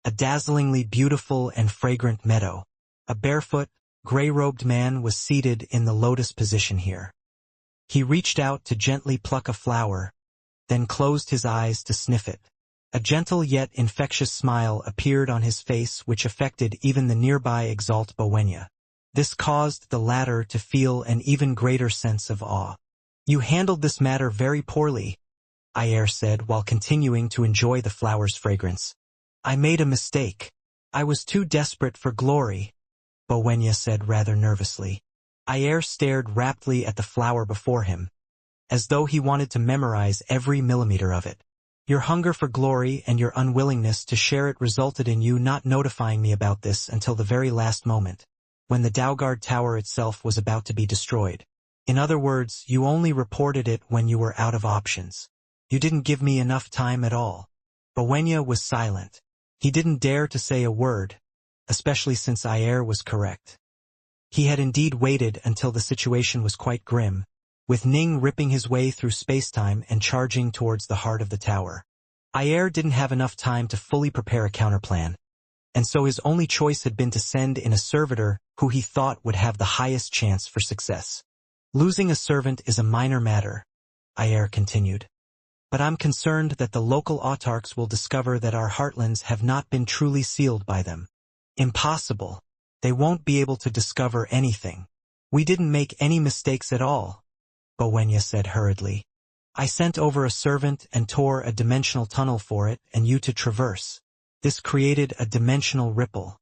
a dazzlingly beautiful and fragrant meadow. A barefoot, gray-robed man was seated in the lotus position here. He reached out to gently pluck a flower, then closed his eyes to sniff it. A gentle yet infectious smile appeared on his face which affected even the nearby exalt Bowenya. This caused the latter to feel an even greater sense of awe. "You handled this matter very poorly," Ayer said while continuing to enjoy the flower's fragrance. "I made a mistake. I was too desperate for glory," Bowenya said rather nervously. Ayer stared raptly at the flower before him, as though he wanted to memorize every millimeter of it. "Your hunger for glory and your unwillingness to share it resulted in you not notifying me about this until the very last moment, when the Daugard Tower itself was about to be destroyed. In other words, you only reported it when you were out of options. You didn't give me enough time at all." Bowenya was silent. He didn't dare to say a word, especially since Ayer was correct. He had indeed waited until the situation was quite grim, with Ning ripping his way through spacetime and charging towards the heart of the tower. Ayer didn't have enough time to fully prepare a counterplan, and so his only choice had been to send in a servitor who he thought would have the highest chance for success. "Losing a servant is a minor matter," Ayer continued. "But I'm concerned that the local autarchs will discover that our heartlands have not been truly sealed by them." "Impossible. They won't be able to discover anything. We didn't make any mistakes at all," Bowenya said hurriedly. "I sent over a servant and tore a dimensional tunnel for it and you to traverse. This created a dimensional ripple,"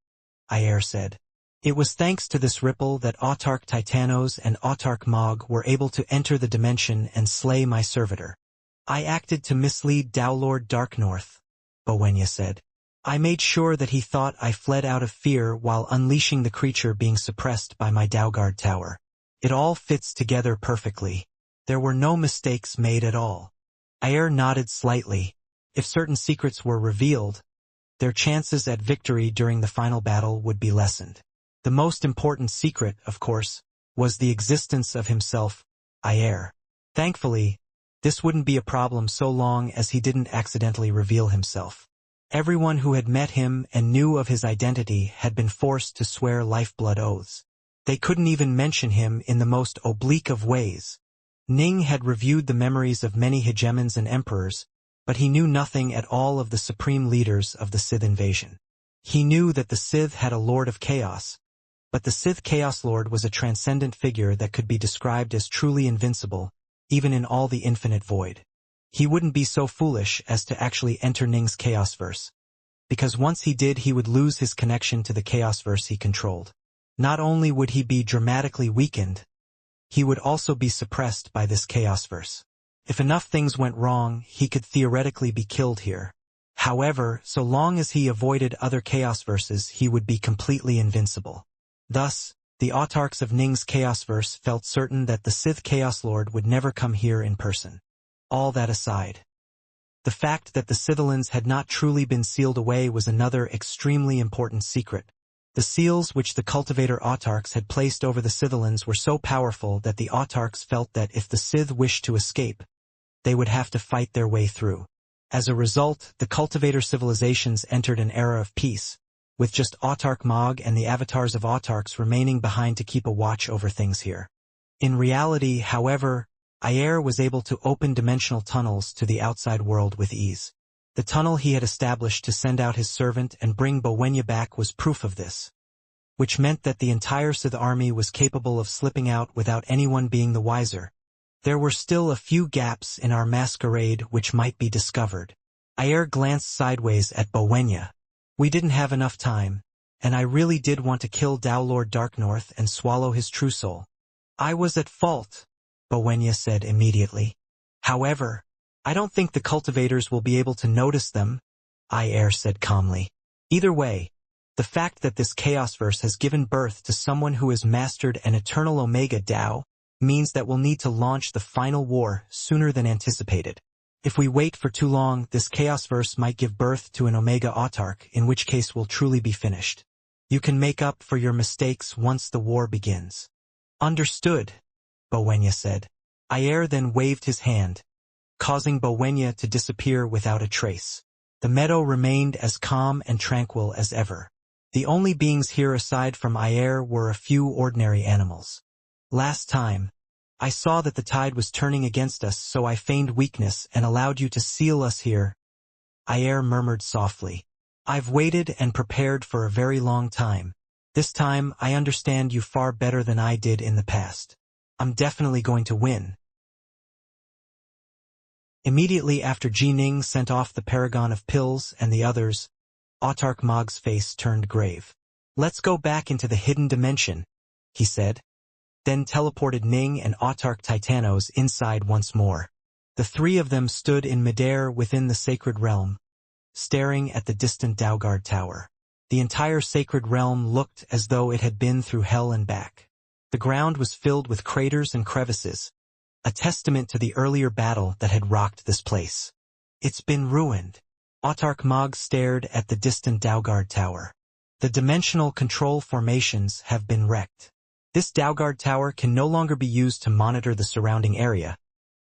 Ayer said. "It was thanks to this ripple that Autarch Titanos and Autarch Mog were able to enter the dimension and slay my servitor. I acted to mislead Dowlord Darknorth," Bowenya said. "I made sure that he thought I fled out of fear while unleashing the creature being suppressed by my Daugard Tower. It all fits together perfectly. There were no mistakes made at all." Ayer nodded slightly. If certain secrets were revealed, their chances at victory during the final battle would be lessened. The most important secret, of course, was the existence of himself, Ayer. Thankfully, this wouldn't be a problem so long as he didn't accidentally reveal himself. Everyone who had met him and knew of his identity had been forced to swear lifeblood oaths. They couldn't even mention him in the most oblique of ways. Ning had reviewed the memories of many hegemons and emperors, but he knew nothing at all of the supreme leaders of the Sith invasion. He knew that the Sith had a Lord of Chaos, but the Sith Chaos Lord was a transcendent figure that could be described as truly invincible, even in all the infinite void. He wouldn't be so foolish as to actually enter Ning's Chaosverse, because once he did he would lose his connection to the Chaosverse he controlled. Not only would he be dramatically weakened, he would also be suppressed by this Chaosverse. If enough things went wrong, he could theoretically be killed here. However, so long as he avoided other Chaosverses, he would be completely invincible. Thus, the autarchs of Ning's Chaosverse felt certain that the Sith Chaos Lord would never come here in person. All that aside, the fact that the Sithilins had not truly been sealed away was another extremely important secret. The seals which the cultivator autarchs had placed over the Sithilins were so powerful that the autarchs felt that if the Sith wished to escape, they would have to fight their way through. As a result, the cultivator civilizations entered an era of peace, with just Autarch Mog and the avatars of autarchs remaining behind to keep a watch over things here. In reality, however, Ayer was able to open dimensional tunnels to the outside world with ease. The tunnel he had established to send out his servant and bring Bowenya back was proof of this, which meant that the entire Sith army was capable of slipping out without anyone being the wiser. There were still a few gaps in our masquerade which might be discovered. Ayer glanced sideways at Bowenya. "We didn't have enough time, and I really did want to kill Dowlord Darknorth and swallow his true soul. I was at fault," Bowenya said immediately. "However, I don't think the cultivators will be able to notice them," Ayer said calmly. "Either way, the fact that this Chaosverse has given birth to someone who has mastered an eternal Omega Dao means that we'll need to launch the final war sooner than anticipated. If we wait for too long, this Chaosverse might give birth to an Omega Autarch, in which case we'll truly be finished. You can make up for your mistakes once the war begins." "Understood," Bowenya said. Ayer then waved his hand, causing Bowenya to disappear without a trace. The meadow remained as calm and tranquil as ever. The only beings here aside from Ayer were a few ordinary animals. Last time, I saw that the tide was turning against us, so I feigned weakness and allowed you to seal us here. Ayer murmured softly. I've waited and prepared for a very long time. This time, I understand you far better than I did in the past. I'm definitely going to win. Immediately after Ji Ning sent off the paragon of pills and the others, Autarch Mog's face turned grave. Let's go back into the hidden dimension, he said. Then teleported Ning and Autarch Titanos inside once more. The three of them stood in midair within the sacred realm, staring at the distant Daugard Tower. The entire sacred realm looked as though it had been through hell and back. The ground was filled with craters and crevices, a testament to the earlier battle that had rocked this place. It's been ruined. Autarch Mog stared at the distant Daugard Tower. The dimensional control formations have been wrecked. This Daugard Tower can no longer be used to monitor the surrounding area,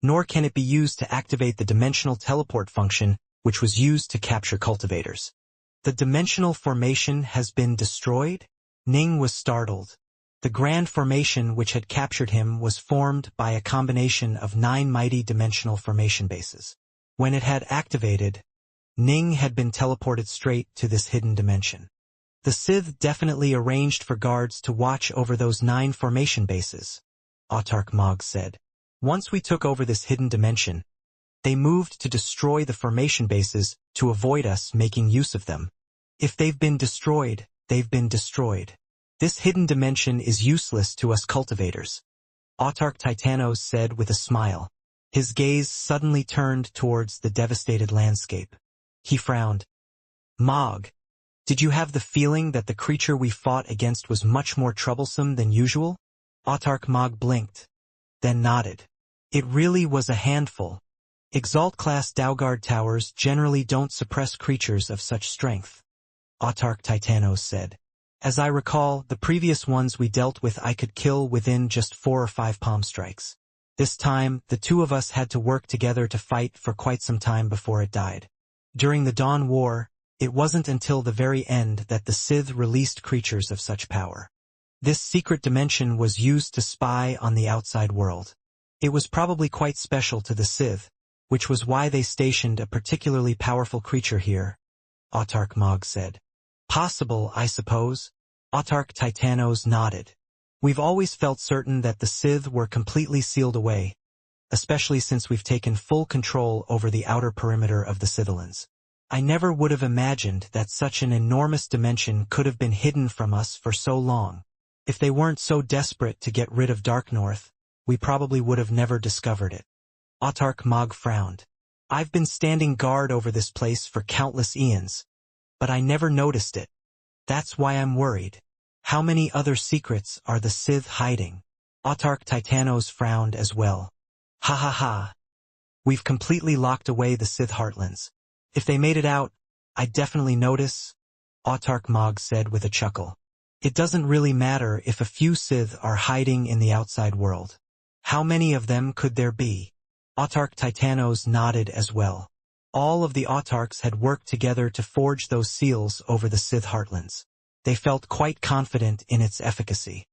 nor can it be used to activate the dimensional teleport function, which was used to capture cultivators. The dimensional formation has been destroyed? Ning was startled. The grand formation which had captured him was formed by a combination of 9 mighty dimensional formation bases. When it had activated, Ning had been teleported straight to this hidden dimension. The Sith definitely arranged for guards to watch over those 9 formation bases, Autarch Mog said. Once we took over this hidden dimension, they moved to destroy the formation bases to avoid us making use of them. If they've been destroyed, they've been destroyed. This hidden dimension is useless to us cultivators, Autarch Titanos said with a smile. His gaze suddenly turned towards the devastated landscape. He frowned. Mog, did you have the feeling that the creature we fought against was much more troublesome than usual? Autarch Mog blinked, then nodded. It really was a handful. Exalt-class Daugard towers generally don't suppress creatures of such strength, Autarch Titanos said. As I recall, the previous ones we dealt with I could kill within just 4 or 5 palm strikes. This time, the two of us had to work together to fight for quite some time before it died. During the Dawn War, it wasn't until the very end that the Sith released creatures of such power. This secret dimension was used to spy on the outside world. It was probably quite special to the Sith, which was why they stationed a particularly powerful creature here, Autarch Mog said. Possible, I suppose. Autarch Titanos nodded. We've always felt certain that the Sith were completely sealed away, especially since we've taken full control over the outer perimeter of the Sithilans. I never would have imagined that such an enormous dimension could have been hidden from us for so long. If they weren't so desperate to get rid of Dark North, we probably would have never discovered it. Autarch Mog frowned. I've been standing guard over this place for countless eons, but I never noticed it. That's why I'm worried. How many other secrets are the Sith hiding? Autarch Titanos frowned as well. Ha ha ha. We've completely locked away the Sith heartlands. If they made it out, I'd definitely notice, Autarch Mog said with a chuckle. It doesn't really matter if a few Sith are hiding in the outside world. How many of them could there be? Autarch Titanos nodded as well. All of the Autarchs had worked together to forge those seals over the Sith heartlands. They felt quite confident in its efficacy.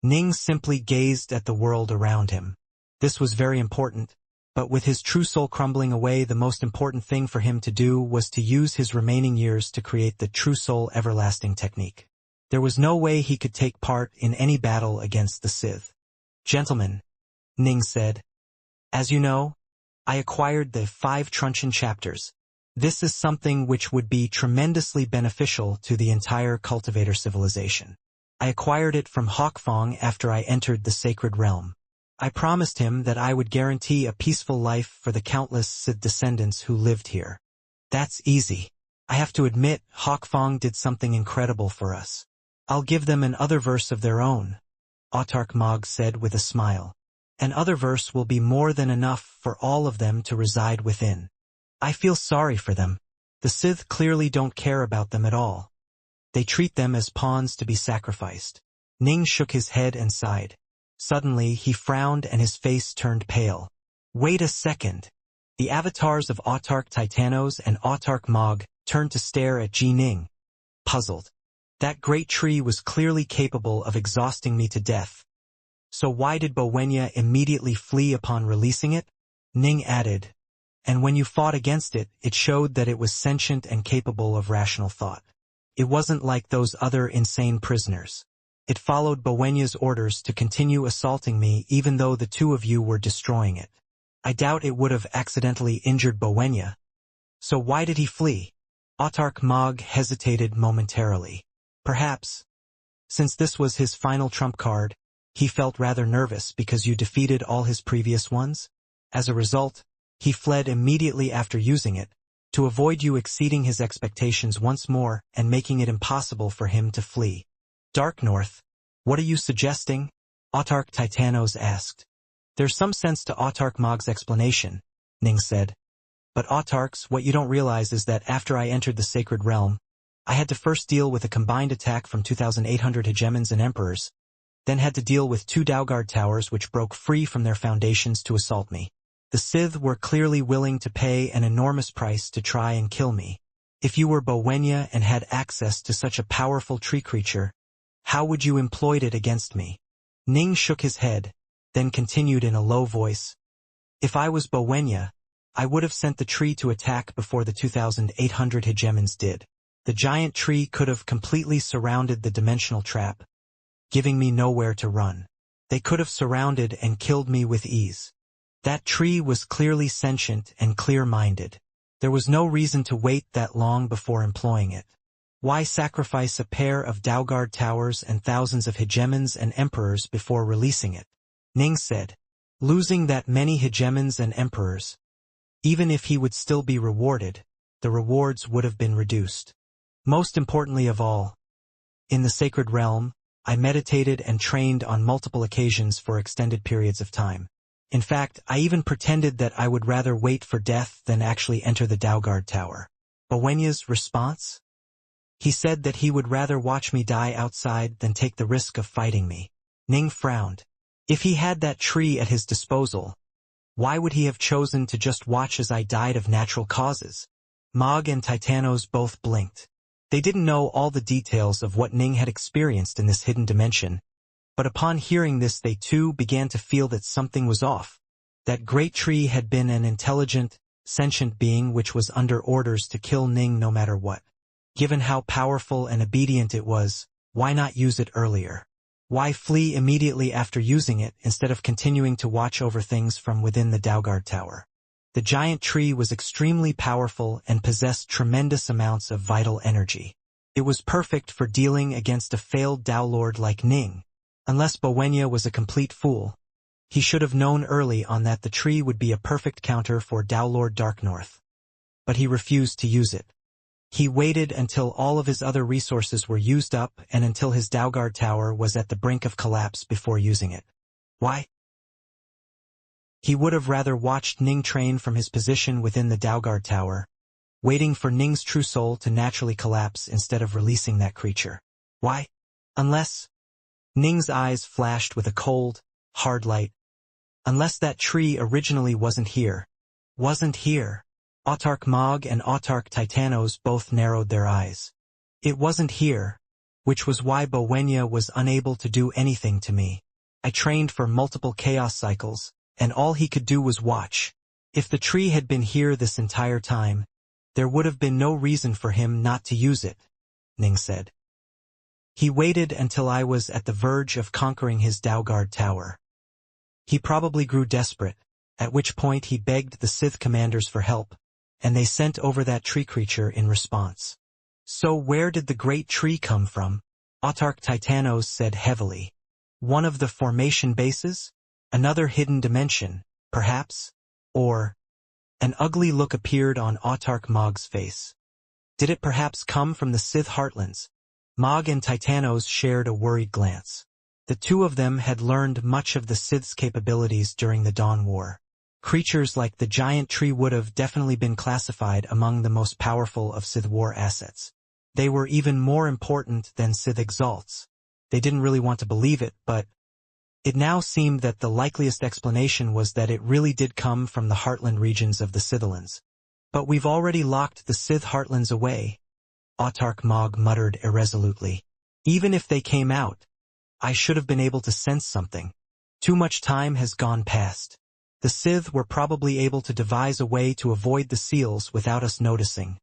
Ning simply gazed at the world around him. This was very important, but with his true soul crumbling away, the most important thing for him to do was to use his remaining years to create the true soul everlasting technique. There was no way he could take part in any battle against the Sith. Gentlemen, Ning said, as you know, I acquired the 5 truncheon chapters. This is something which would be tremendously beneficial to the entire cultivator civilization. I acquired it from Hawkfong after I entered the sacred realm. I promised him that I would guarantee a peaceful life for the countless Sith descendants who lived here. That's easy. I have to admit, Hawkfong did something incredible for us. I'll give them an Otherverse of their own, Autarch Mog said with a smile. An Otherverse will be more than enough for all of them to reside within. I feel sorry for them. The Sith clearly don't care about them at all. They treat them as pawns to be sacrificed. Ning shook his head and sighed. Suddenly, he frowned and his face turned pale. Wait a second. The avatars of Autarch Titanos and Autarch Mog turned to stare at Ji Ning, puzzled. That great tree was clearly capable of exhausting me to death. So why did Bowenya immediately flee upon releasing it? Ning added. And when you fought against it, it showed that it was sentient and capable of rational thought. It wasn't like those other insane prisoners. It followed Bowenya's orders to continue assaulting me even though the two of you were destroying it. I doubt it would have accidentally injured Bowenya. So why did he flee? Autarch Mog hesitated momentarily. Perhaps, since this was his final trump card, he felt rather nervous because you defeated all his previous ones. As a result, he fled immediately after using it, to avoid you exceeding his expectations once more and making it impossible for him to flee. Dark North, what are you suggesting? Autarch Titanos asked. There's some sense to Autarch Mog's explanation, Ning said. But Autarchs, what you don't realize is that after I entered the Sacred Realm, I had to first deal with a combined attack from 2,800 hegemons and emperors, then had to deal with 2 Dalgard towers which broke free from their foundations to assault me. The Sith were clearly willing to pay an enormous price to try and kill me. If you were Bowenya and had access to such a powerful tree creature, how would you employ it against me? Ning shook his head, then continued in a low voice. If I was Bowenya, I would have sent the tree to attack before the 2,800 hegemons did. The giant tree could have completely surrounded the dimensional trap, giving me nowhere to run. They could have surrounded and killed me with ease. That tree was clearly sentient and clear-minded. There was no reason to wait that long before employing it. Why sacrifice a pair of Dalgard towers and thousands of hegemons and emperors before releasing it? Ning said, losing that many hegemons and emperors. Even if he would still be rewarded, the rewards would have been reduced. Most importantly of all, in the Sacred Realm, I meditated and trained on multiple occasions for extended periods of time. In fact, I even pretended that I would rather wait for death than actually enter the Dalgard Tower. Bowenya's response? He said that he would rather watch me die outside than take the risk of fighting me. Ning frowned. If he had that tree at his disposal, why would he have chosen to just watch as I died of natural causes? Mog and Titanos both blinked. They didn't know all the details of what Ning had experienced in this hidden dimension, but upon hearing this they too began to feel that something was off. That great tree had been an intelligent, sentient being which was under orders to kill Ning no matter what. Given how powerful and obedient it was, why not use it earlier? Why flee immediately after using it instead of continuing to watch over things from within the Dalgard Tower? The giant tree was extremely powerful and possessed tremendous amounts of vital energy. It was perfect for dealing against a failed Dowlord like Ning. Unless Bowenya was a complete fool, he should have known early on that the tree would be a perfect counter for Dowlord Darknorth. But he refused to use it. He waited until all of his other resources were used up and until his Dalgard Tower was at the brink of collapse before using it. Why? He would have rather watched Ning train from his position within the Dalgard Tower, waiting for Ning's true soul to naturally collapse instead of releasing that creature. Why? Unless... Ning's eyes flashed with a cold, hard light. Unless that tree originally wasn't here. Wasn't here. Autarch Mog and Autarch Titanos both narrowed their eyes. It wasn't here, which was why Bowenya was unable to do anything to me. I trained for multiple chaos cycles, and all he could do was watch. If the tree had been here this entire time, there would have been no reason for him not to use it, Ning said. He waited until I was at the verge of conquering his Dalgard Tower. He probably grew desperate, at which point he begged the Sith commanders for help, and they sent over that tree creature in response. So where did the great tree come from? Autarch Titanos said heavily. One of the formation bases? Another hidden dimension, perhaps? Or... An ugly look appeared on Autarch Mog's face. Did it perhaps come from the Sith heartlands? Mog and Titanos shared a worried glance. The two of them had learned much of the Sith's capabilities during the Dawn War. Creatures like the giant tree would have definitely been classified among the most powerful of Sith war assets. They were even more important than Sith exalts. They didn't really want to believe it, but It now seemed that the likeliest explanation was that it really did come from the heartland regions of the Scythians. But we've already locked the Scyth heartlands away, Autarch Mog muttered irresolutely. Even if they came out, I should have been able to sense something. Too much time has gone past. The Scyth were probably able to devise a way to avoid the seals without us noticing.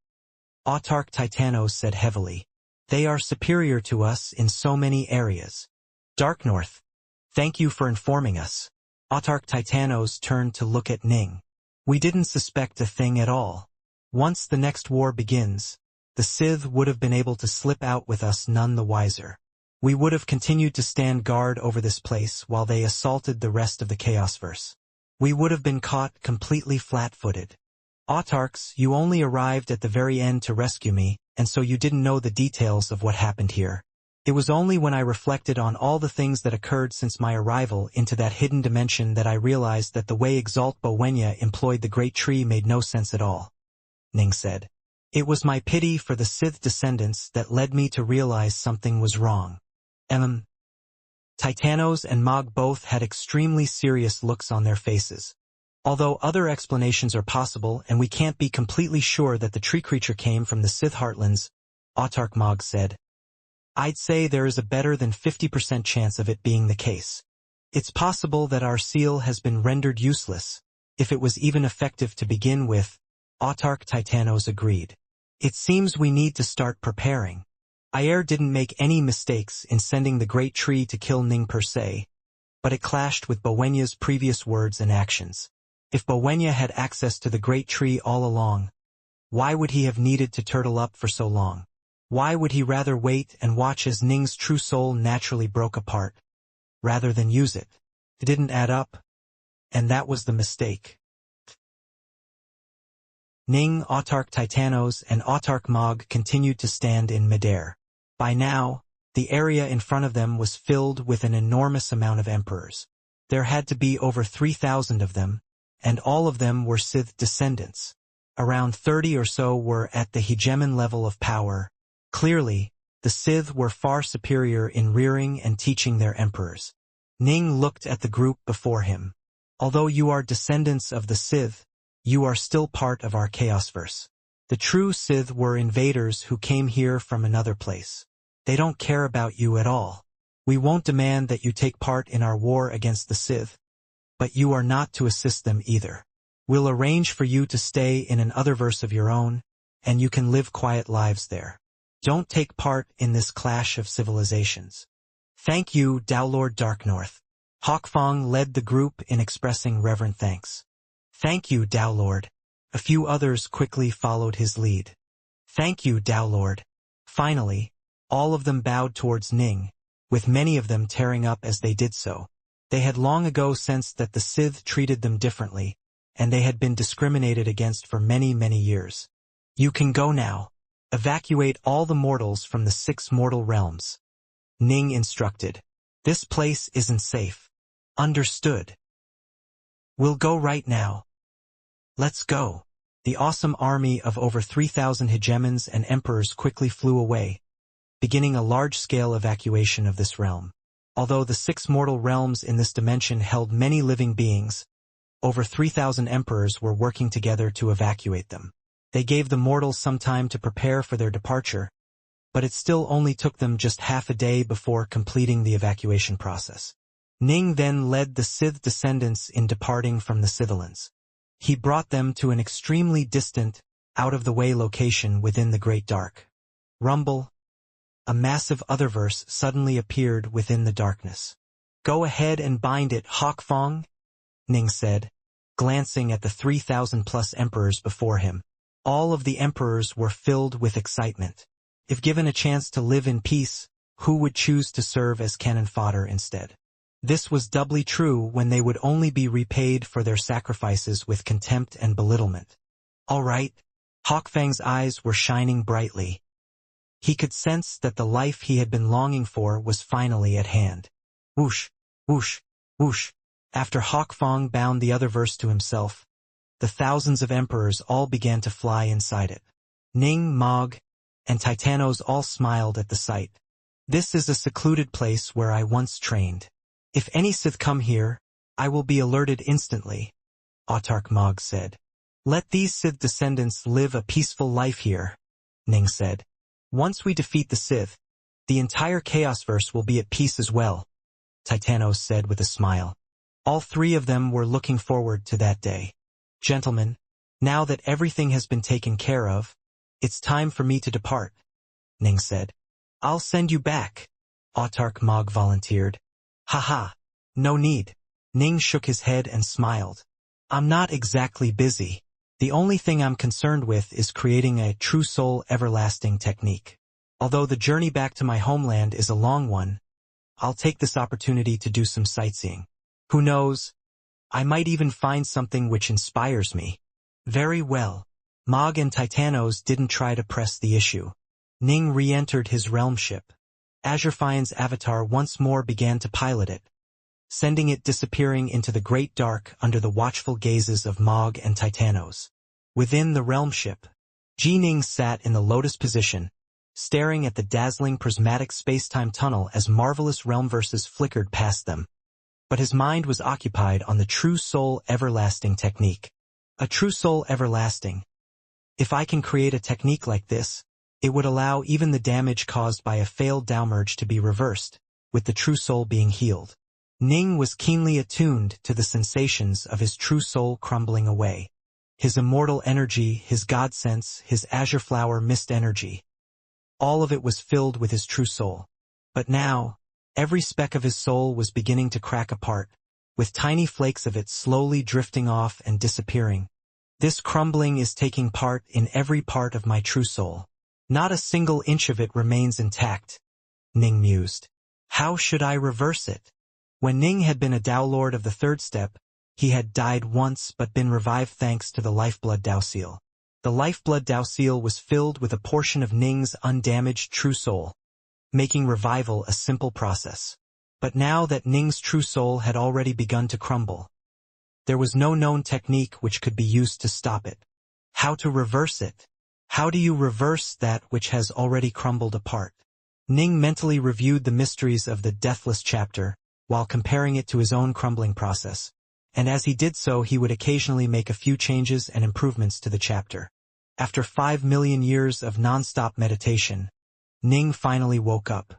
Autarch Titanos said heavily. They are superior to us in so many areas. Dark North, thank you for informing us. Autarch Titanos turned to look at Ning. We didn't suspect a thing at all. Once the next war begins, the Scyth would have been able to slip out with us none the wiser. We would have continued to stand guard over this place while they assaulted the rest of the Chaosverse. We would have been caught completely flat-footed. Autarchs, you only arrived at the very end to rescue me, and so you didn't know the details of what happened here. It was only when I reflected on all the things that occurred since my arrival into that hidden dimension that I realized that the way Exalt Bowenya employed the Great Tree made no sense at all. Ning said. It was my pity for the Scyth descendants that led me to realize something was wrong. Titanos and Mog both had extremely serious looks on their faces. Although other explanations are possible and we can't be completely sure that the tree creature came from the Scyth heartlands, Autarch Mog said. I'd say there is a better than 50% chance of it being the case. It's possible that our seal has been rendered useless, if it was even effective to begin with, Autarch Titanos agreed. It seems we need to start preparing. Ayer didn't make any mistakes in sending the Great Tree to kill Ning per se, but it clashed with Bowenya's previous words and actions. If Bowenya had access to the Great Tree all along, why would he have needed to turtle up for so long? Why would he rather wait and watch as Ning's true soul naturally broke apart, rather than use it? It didn't add up, and that was the mistake. Ning, Autarch Titanos, and Autarch Mog continued to stand in midair. By now, the area in front of them was filled with an enormous amount of emperors. There had to be over 3,000 of them, and all of them were Scyth descendants. Around 30 or so were at the hegemon level of power. Clearly, the Scyth were far superior in rearing and teaching their emperors. Ning looked at the group before him. Although you are descendants of the Scyth, you are still part of our Chaosverse. The true Scyth were invaders who came here from another place. They don't care about you at all. We won't demand that you take part in our war against the Scyth, but you are not to assist them either. We'll arrange for you to stay in an otherverse of your own, and you can live quiet lives there. Don't take part in this clash of civilizations. Thank you, Downlord Darknorth. Hawkfang led the group in expressing reverent thanks. Thank you, Downlord. A few others quickly followed his lead. Thank you, Downlord. Finally, all of them bowed towards Ning, with many of them tearing up as they did so. They had long ago sensed that the Scyth treated them differently, and they had been discriminated against for many, many years. You can go now. Evacuate all the mortals from the 6 mortal realms. Ning instructed. This place isn't safe. Understood. We'll go right now. Let's go. The awesome army of over 3,000 hegemons and emperors quickly flew away, beginning a large-scale evacuation of this realm. Although the 6 mortal realms in this dimension held many living beings, over 3,000 emperors were working together to evacuate them. They gave the mortals some time to prepare for their departure, but it still only took them just half a day before completing the evacuation process. Ning then led the Scyth descendants in departing from the Scythians. He brought them to an extremely distant, out-of-the-way location within the Great Dark. Rumble. A massive otherverse suddenly appeared within the darkness. Go ahead and bind it, Hawkfang, Ning said, glancing at the 3,000-plus emperors before him. All of the emperors were filled with excitement. If given a chance to live in peace, who would choose to serve as cannon fodder instead? This was doubly true when they would only be repaid for their sacrifices with contempt and belittlement. All right. Hawkfang's eyes were shining brightly. He could sense that the life he had been longing for was finally at hand. Whoosh, whoosh, whoosh. After Hawkfang bound the other verse to himself, the thousands of emperors all began to fly inside it. Ning, Mog, and Titanos all smiled at the sight. This is a secluded place where I once trained. If any Sith come here, I will be alerted instantly, Autarch Mog said. Let these Sith descendants live a peaceful life here, Ning said. Once we defeat the Sith, the entire Chaosverse will be at peace as well, Titanos said with a smile. All three of them were looking forward to that day. Gentlemen, now that everything has been taken care of, it's time for me to depart, Ning said. I'll send you back, Autarch Mog volunteered. Haha, no need. Ning shook his head and smiled. I'm not exactly busy. The only thing I'm concerned with is creating a true soul everlasting technique. Although the journey back to my homeland is a long one, I'll take this opportunity to do some sightseeing. Who knows? I might even find something which inspires me. Very well. Mog and Titanos didn't try to press the issue. Ning re-entered his realm ship. Azurfian's avatar once more began to pilot it, sending it disappearing into the great dark under the watchful gazes of Mog and Titanos. Within the realm ship, Ning sat in the lotus position, staring at the dazzling prismatic space-time tunnel as marvelous realm verses flickered past them. But his mind was occupied on the true soul everlasting technique. A true soul everlasting. If I can create a technique like this, it would allow even the damage caused by a failed downmerge to be reversed, with the true soul being healed. Ning was keenly attuned to the sensations of his true soul crumbling away. His immortal energy, his god sense, his azure flower mist energy. All of it was filled with his true soul. But now, every speck of his soul was beginning to crack apart, with tiny flakes of it slowly drifting off and disappearing. This crumbling is taking part in every part of my true soul. Not a single inch of it remains intact, Ning mused. How should I reverse it? When Ning had been a Dao Lord of the third step, he had died once but been revived thanks to the Lifeblood Dao Seal. The Lifeblood Dao Seal was filled with a portion of Ning's undamaged true soul, making revival a simple process. But now that Ning's true soul had already begun to crumble, there was no known technique which could be used to stop it. How to reverse it? How do you reverse that which has already crumbled apart? Ning mentally reviewed the mysteries of the Deathless chapter, while comparing it to his own crumbling process, and as he did so he would occasionally make a few changes and improvements to the chapter. After 5 million years of non-stop meditation, Ning finally woke up.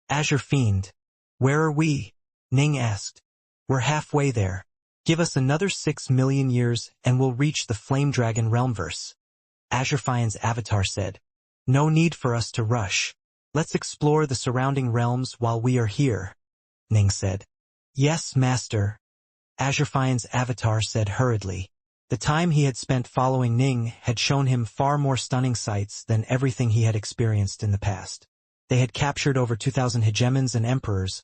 Azure Fiend, where are we? Ning asked. We're halfway there. Give us another 6 million years and we'll reach the Flame Dragon Realmverse. Azurfian's avatar said. No need for us to rush. Let's explore the surrounding realms while we are here, Ning said. Yes, Master, Azurfian's avatar said hurriedly. The time he had spent following Ning had shown him far more stunning sights than everything he had experienced in the past. They had captured over 2,000 hegemons and emperors,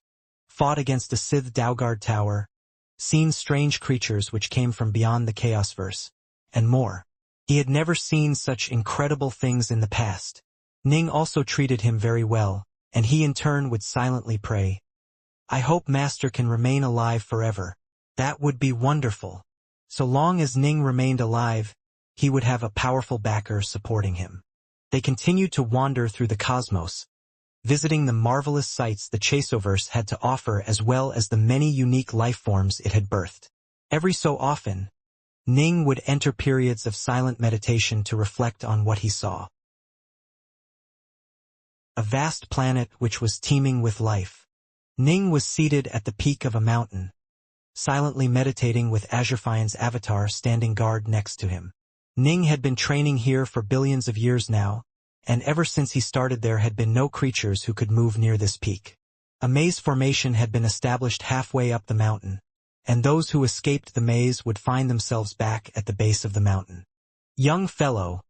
fought against a Sith Daoguard tower, seen strange creatures which came from beyond the Chaosverse, and more. He had never seen such incredible things in the past. Ning also treated him very well, and he in turn would silently pray. I hope Master can remain alive forever. That would be wonderful. So long as Ning remained alive, he would have a powerful backer supporting him. They continued to wander through the cosmos, visiting the marvelous sights the Chaoverse had to offer as well as the many unique life forms it had birthed. Every so often, Ning would enter periods of silent meditation to reflect on what he saw. A vast planet which was teeming with life. Ning was seated at the peak of a mountain, silently meditating with Azurfian's avatar standing guard next to him. Ning had been training here for billions of years now, and ever since he started there had been no creatures who could move near this peak. A maze formation had been established halfway up the mountain, and those who escaped the maze would find themselves back at the base of the mountain. Young fellow,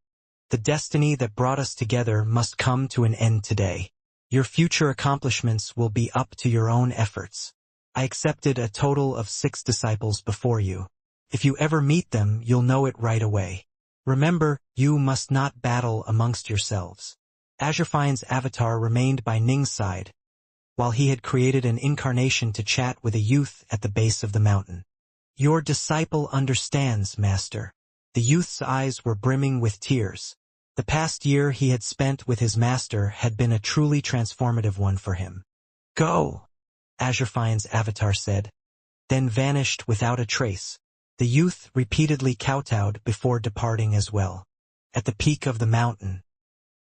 the destiny that brought us together must come to an end today. Your future accomplishments will be up to your own efforts. I accepted a total of 6 disciples before you. If you ever meet them, you'll know it right away. Remember, you must not battle amongst yourselves. Azurfian's avatar remained by Ning's side, while he had created an incarnation to chat with a youth at the base of the mountain. Your disciple understands, Master. The youth's eyes were brimming with tears. The past year he had spent with his master had been a truly transformative one for him. Go! Azurfian's avatar said, then vanished without a trace. The youth repeatedly kowtowed before departing as well. At the peak of the mountain.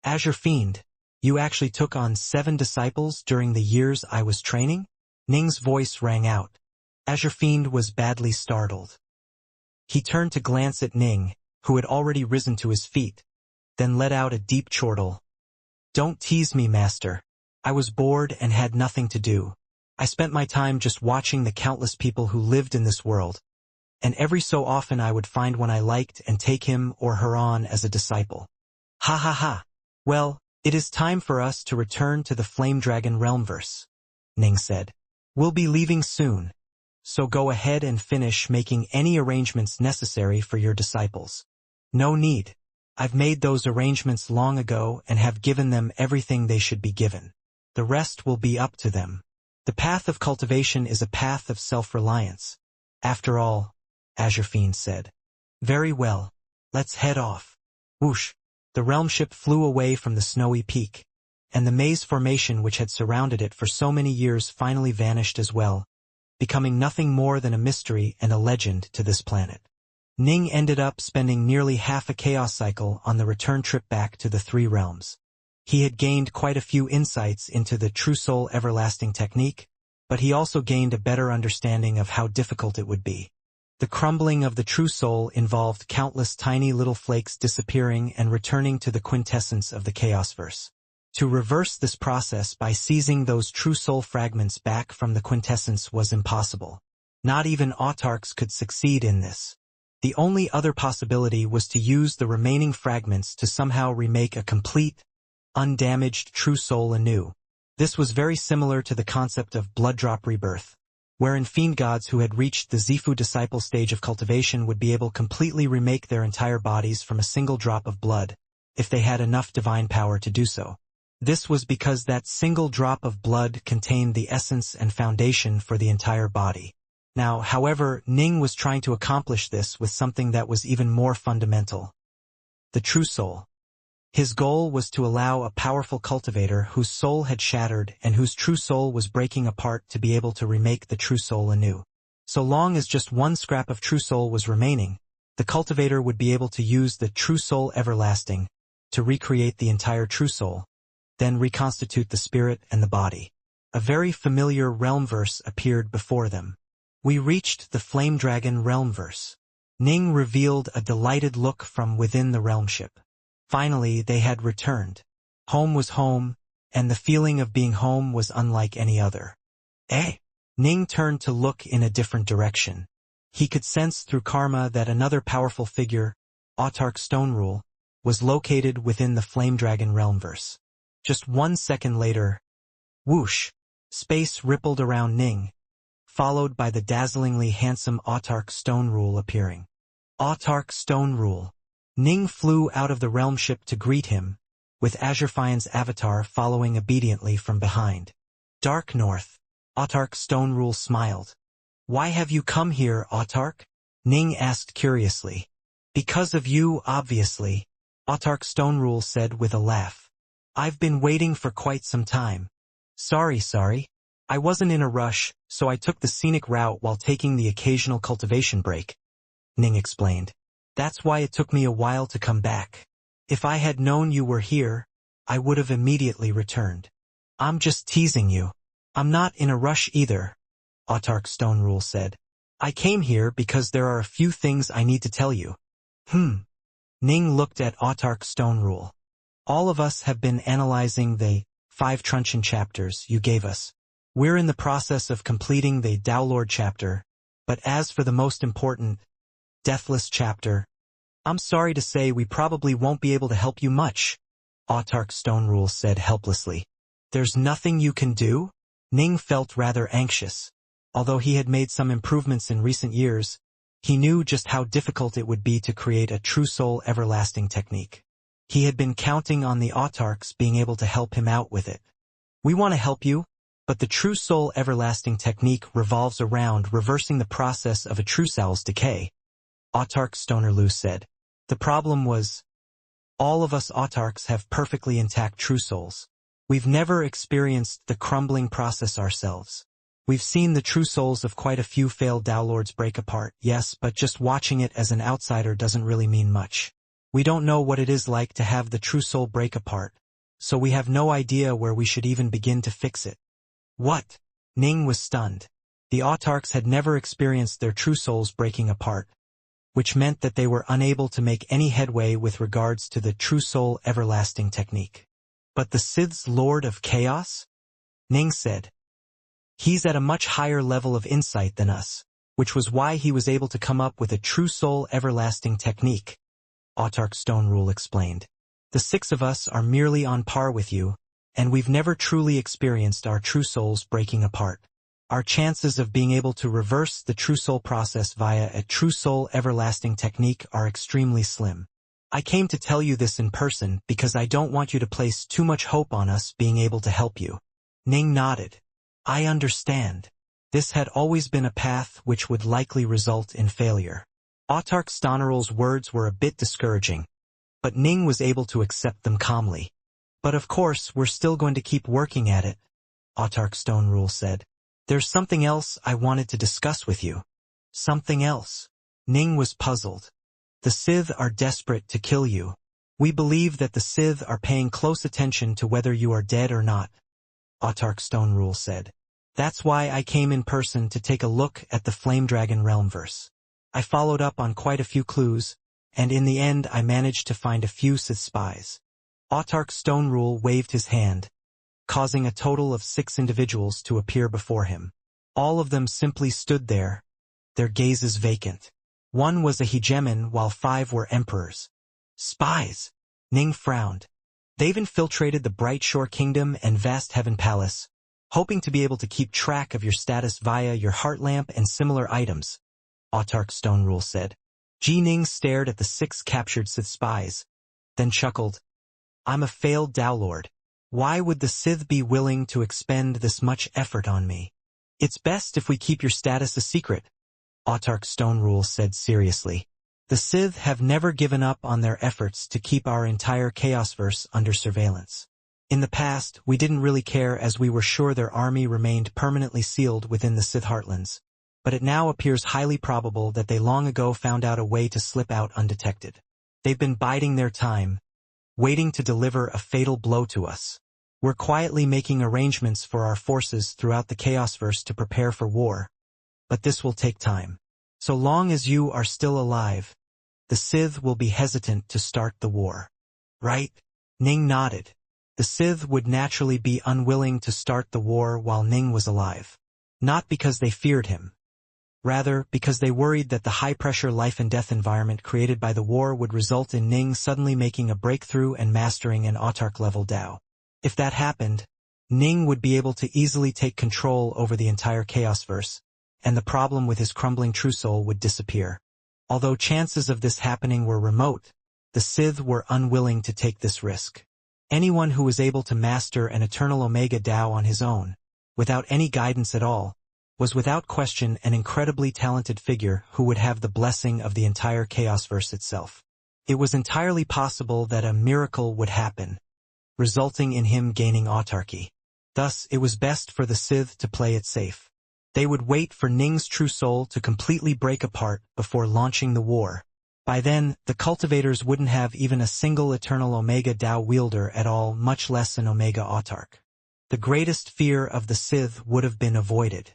Azure Fiend, you actually took on 7 disciples during the years I was training? Ning's voice rang out. Azure Fiend was badly startled. He turned to glance at Ning, who had already risen to his feet, then let out a deep chortle. Don't tease me, master. I was bored and had nothing to do. I spent my time just watching the countless people who lived in this world, and every so often I would find one I liked and take him or her on as a disciple. Ha ha ha. Well, it is time for us to return to the Flame Dragon Realmverse, Ning said. We'll be leaving soon, so go ahead and finish making any arrangements necessary for your disciples. No need. I've made those arrangements long ago and have given them everything they should be given. The rest will be up to them. The path of cultivation is a path of self-reliance. After all, Azure Fiend said. Very well. Let's head off. Whoosh. The realm ship flew away from the snowy peak, and the maze formation which had surrounded it for so many years finally vanished as well, becoming nothing more than a mystery and a legend to this planet. Ning ended up spending nearly half a chaos cycle on the return trip back to the 3 realms. He had gained quite a few insights into the True Soul Everlasting technique, but he also gained a better understanding of how difficult it would be. The crumbling of the True Soul involved countless tiny little flakes disappearing and returning to the quintessence of the Chaosverse. To reverse this process by seizing those True Soul fragments back from the quintessence was impossible. Not even autarchs could succeed in this. The only other possibility was to use the remaining fragments to somehow remake a complete, undamaged True Soul anew. This was very similar to the concept of blood drop rebirth, wherein Fiendgods who had reached the Zifu disciple stage of cultivation would be able to completely remake their entire bodies from a single drop of blood, if they had enough divine power to do so. This was because that single drop of blood contained the essence and foundation for the entire body. Now, however, Ning was trying to accomplish this with something that was even more fundamental. The True Soul. His goal was to allow a powerful cultivator whose soul had shattered and whose true soul was breaking apart to be able to remake the true soul anew. So long as just one scrap of true soul was remaining, the cultivator would be able to use the True Soul Everlasting to recreate the entire true soul, then reconstitute the spirit and the body. A very familiar realmverse appeared before them. We reached the Flame Dragon Realmverse. Ning revealed a delighted look from within the realm ship. Finally, they had returned. Home was home, and the feeling of being home was unlike any other. Eh? Ning turned to look in a different direction. He could sense through karma that another powerful figure, Autarch Stone Rule, was located within the Flame Dragon Realmverse. Just 1 second later, whoosh, space rippled around Ning, followed by the dazzlingly handsome Autarch Stone Rule appearing. Autarch Stone Rule. Ning flew out of the realm ship to greet him, with Azurfian's avatar following obediently from behind. Dark North. Autarch Stone Rule smiled. Why have you come here, Autarch? Ning asked curiously. Because of you, obviously, Autarch Stone Rule said with a laugh. I've been waiting for quite some time. Sorry. I wasn't in a rush, so I took the scenic route while taking the occasional cultivation break, Ning explained. That's why it took me a while to come back. If I had known you were here, I would have immediately returned. I'm just teasing you. I'm not in a rush either, Autarch Stone Rule said. I came here because there are a few things I need to tell you. Ning looked at Autarch Stone Rule. All of us have been analyzing the 5 truncheon chapters you gave us. We're in the process of completing the Downlord chapter, but as for the most important, Deathless chapter, I'm sorry to say we probably won't be able to help you much, Autarch Stone Rule said helplessly. There's nothing you can do? Ning felt rather anxious. Although he had made some improvements in recent years, he knew just how difficult it would be to create a True Soul Everlasting technique. He had been counting on the autarchs being able to help him out with it. We want to help you, but the True Soul Everlasting technique revolves around reversing the process of a True Soul's decay, Autarch Stoner Lu said. The problem was, all of us autarchs have perfectly intact true souls. We've never experienced the crumbling process ourselves. We've seen the true souls of quite a few failed Dao Lords break apart, yes, but just watching it as an outsider doesn't really mean much. We don't know what it is like to have the true soul break apart, so we have no idea where we should even begin to fix it. What? Ning was stunned. The autarchs had never experienced their true souls breaking apart, which meant that they were unable to make any headway with regards to the true soul everlasting technique. But the Sith's Lord of Chaos? Ning said. He's at a much higher level of insight than us, which was why he was able to come up with a true soul everlasting technique, Autarch Stone Rule explained. The 6 of us are merely on par with you, and we've never truly experienced our true souls breaking apart. Our chances of being able to reverse the true soul process via a true soul everlasting technique are extremely slim. I came to tell you this in person because I don't want you to place too much hope on us being able to help you. Ning nodded. I understand. This had always been a path which would likely result in failure. Autarch Stoneral's words were a bit discouraging, but Ning was able to accept them calmly. But of course, we're still going to keep working at it, Autarch Stone Rule said. There's something else I wanted to discuss with you. Something else? Ning was puzzled. The Sith are desperate to kill you. We believe that the Sith are paying close attention to whether you are dead or not, Autarch Stone Rule said. That's why I came in person to take a look at the Flame Dragon Realmverse. I followed up on quite a few clues, and in the end I managed to find a few Sith spies. Autarch Stone Rule waved his hand, causing a total of 6 individuals to appear before him. All of them simply stood there, their gazes vacant. 1 was a hegemon while 5 were emperors. Spies! Ning frowned. They've infiltrated the Bright Shore Kingdom and Vast Heaven Palace, hoping to be able to keep track of your status via your heart lamp and similar items, Autarch Stone Rule said. Ning stared at the 6 captured Sith spies, then chuckled. I'm a failed Dao Lord. Why would the Sith be willing to expend this much effort on me? It's best if we keep your status a secret, Autarch Stone Rule said seriously. The Sith have never given up on their efforts to keep our entire Chaosverse under surveillance. In the past, we didn't really care as we were sure their army remained permanently sealed within the Sith Heartlands, but it now appears highly probable that they long ago found out a way to slip out undetected. They've been biding their time, waiting to deliver a fatal blow to us. We're quietly making arrangements for our forces throughout the Chaosverse to prepare for war, but this will take time. So long as you are still alive, the Sith will be hesitant to start the war. Right? Ning nodded. The Sith would naturally be unwilling to start the war while Ning was alive. Not because they feared him. Rather, because they worried that the high-pressure life-and-death environment created by the war would result in Ning suddenly making a breakthrough and mastering an autarch-level Dao. If that happened, Ning would be able to easily take control over the entire Chaosverse, and the problem with his crumbling true soul would disappear. Although chances of this happening were remote, the Sith were unwilling to take this risk. Anyone who was able to master an eternal Omega Dao on his own, without any guidance at all, was without question an incredibly talented figure who would have the blessing of the entire Chaosverse itself. It was entirely possible that a miracle would happen, resulting in him gaining autarky. Thus, it was best for the Sith to play it safe. They would wait for Ning's true soul to completely break apart before launching the war. By then, the cultivators wouldn't have even a single eternal Omega Dao wielder at all, much less an Omega Autarch. The greatest fear of the Sith would have been avoided.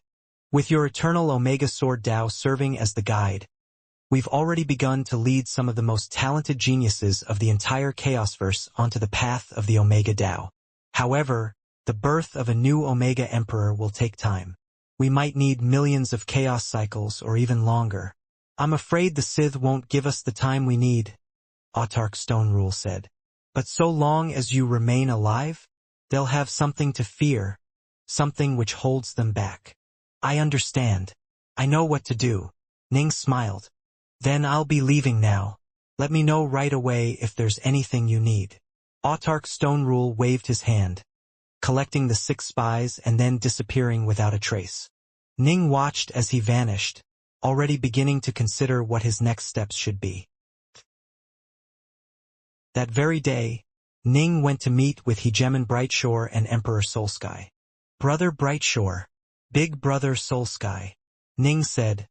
With your eternal Omega Sword Dao serving as the guide, we've already begun to lead some of the most talented geniuses of the entire Chaosverse onto the path of the Omega Dao. However, the birth of a new Omega Emperor will take time. We might need millions of chaos cycles or even longer. I'm afraid the Sith won't give us the time we need, Autarch Stone Rule said. But so long as you remain alive, they'll have something to fear, something which holds them back. I understand. I know what to do. Ning smiled. Then I'll be leaving now. Let me know right away if there's anything you need. Autarch Stone Rule waved his hand, collecting the 6 spies and then disappearing without a trace. Ning watched as he vanished, already beginning to consider what his next steps should be. That very day, Ning went to meet with Hegemon Brightshore and Emperor Soulsky. Brother Brightshore, Big Brother Soul Sky. Ning said,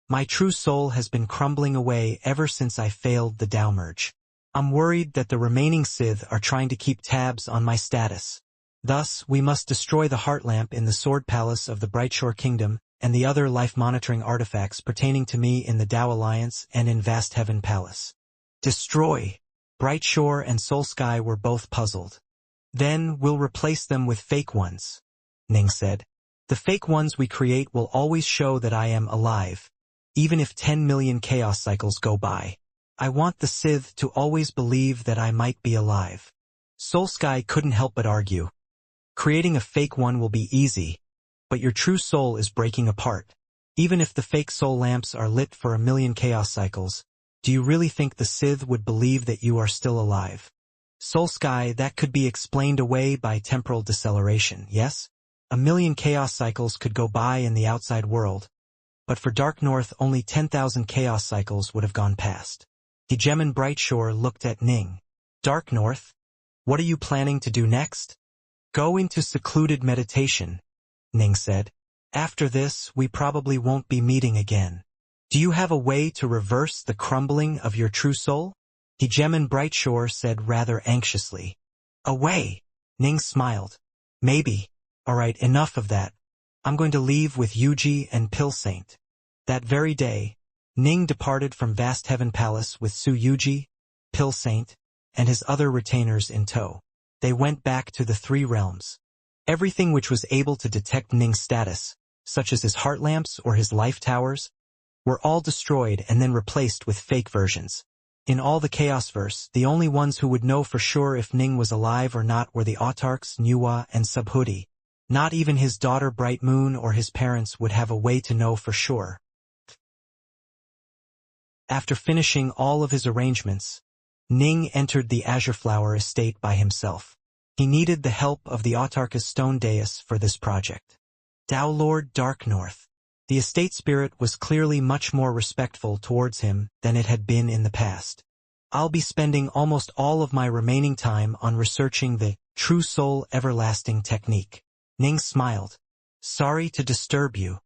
"My true soul has been crumbling away ever since I failed the Tao merge. I'm worried that the remaining Sith are trying to keep tabs on my status. Thus, we must destroy the Heart Lamp in the Sword Palace of the Brightshore Kingdom and the other life-monitoring artifacts pertaining to me in the Tao Alliance and in Vast Heaven Palace." Destroy. Brightshore and Soul Sky were both puzzled. "Then we'll replace them with fake ones," Ning said. "The fake ones we create will always show that I am alive, even if 10 million chaos cycles go by. I want the Sith to always believe that I might be alive." Soul Sky couldn't help but argue. "Creating a fake one will be easy, but your true soul is breaking apart. Even if the fake soul lamps are lit for 1 million chaos cycles, do you really think the Sith would believe that you are still alive?" Soul Sky, that could be explained away by temporal deceleration, yes? 1 million chaos cycles could go by in the outside world, but for Dark North only 10,000 chaos cycles would have gone past. Hegemon Brightshore looked at Ning. "Dark North? What are you planning to do next?" "Go into secluded meditation," Ning said. "After this, we probably won't be meeting again. Do you have a way to reverse the crumbling of your true soul?" Hegemon Brightshore said rather anxiously. "A way?" Ning smiled. "Maybe. Alright, enough of that. I'm going to leave with Yuji and Pill Saint." That very day, Ning departed from Vast Heaven Palace with Su Yuji, Pill Saint, and his other retainers in tow. They went back to the Three Realms. Everything which was able to detect Ning's status, such as his heart lamps or his life towers, were all destroyed and then replaced with fake versions. In all the Chaosverse, the only ones who would know for sure if Ning was alive or not were the autarchs Nuwa and Subhuti. Not even his daughter Bright Moon or his parents would have a way to know for sure. After finishing all of his arrangements, Ning entered the Azure Flower estate by himself. He needed the help of the Autarchus Stone Dais for this project. Tao Lord Dark North. The estate spirit was clearly much more respectful towards him than it had been in the past. "I'll be spending almost all of my remaining time on researching the True Soul Everlasting technique." Ning smiled. "Sorry to disturb you.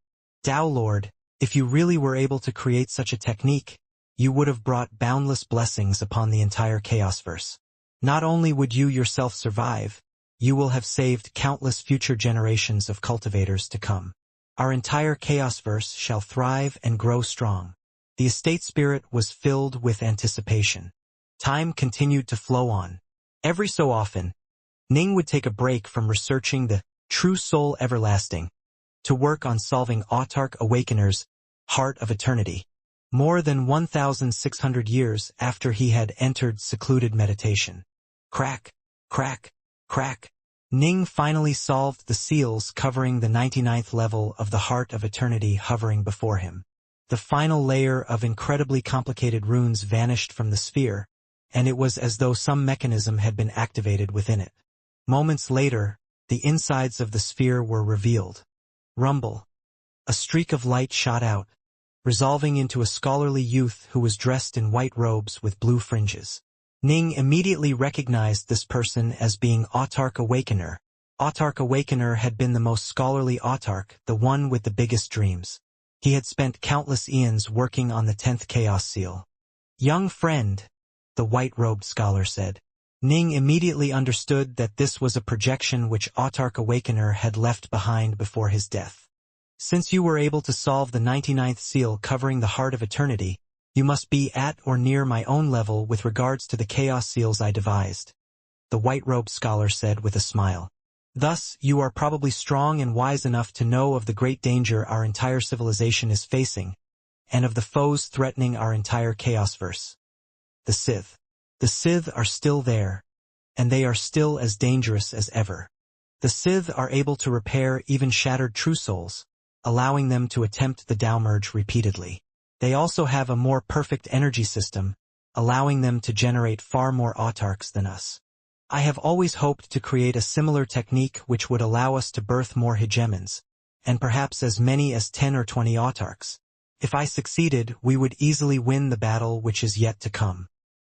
Tao Lord, if you really were able to create such a technique, you would have brought boundless blessings upon the entire Chaosverse. Not only would you yourself survive, you will have saved countless future generations of cultivators to come. Our entire Chaosverse shall thrive and grow strong." The estate spirit was filled with anticipation. Time continued to flow on. Every so often, Ning would take a break from researching the True Soul Everlasting to work on solving Autarch Awakener's Heart of Eternity. More than 1,600 years after he had entered secluded meditation. Crack, crack, crack. Ning finally solved the seals covering the 99th level of the Heart of Eternity hovering before him. The final layer of incredibly complicated runes vanished from the sphere, and it was as though some mechanism had been activated within it. Moments later, the insides of the sphere were revealed. Rumble. A streak of light shot out, resolving into a scholarly youth who was dressed in white robes with blue fringes. Ning immediately recognized this person as being Autarch Awakener. Autarch Awakener had been the most scholarly Autarch, the one with the biggest dreams. He had spent countless eons working on the 10th Chaos Seal. "Young friend," the white-robed scholar said. Ning immediately understood that this was a projection which Autarch Awakener had left behind before his death. "Since you were able to solve the 99th seal covering the Heart of Eternity, you must be at or near my own level with regards to the Chaos Seals I devised," the white-robed scholar said with a smile. "Thus, you are probably strong and wise enough to know of the great danger our entire civilization is facing, and of the foes threatening our entire Chaosverse. The Sith. The Sith are still there, and they are still as dangerous as ever. The Sith are able to repair even shattered true souls, allowing them to attempt the Tao merge repeatedly. They also have a more perfect energy system, allowing them to generate far more autarchs than us. I have always hoped to create a similar technique which would allow us to birth more hegemons, and perhaps as many as 10 or 20 autarchs. If I succeeded, we would easily win the battle which is yet to come.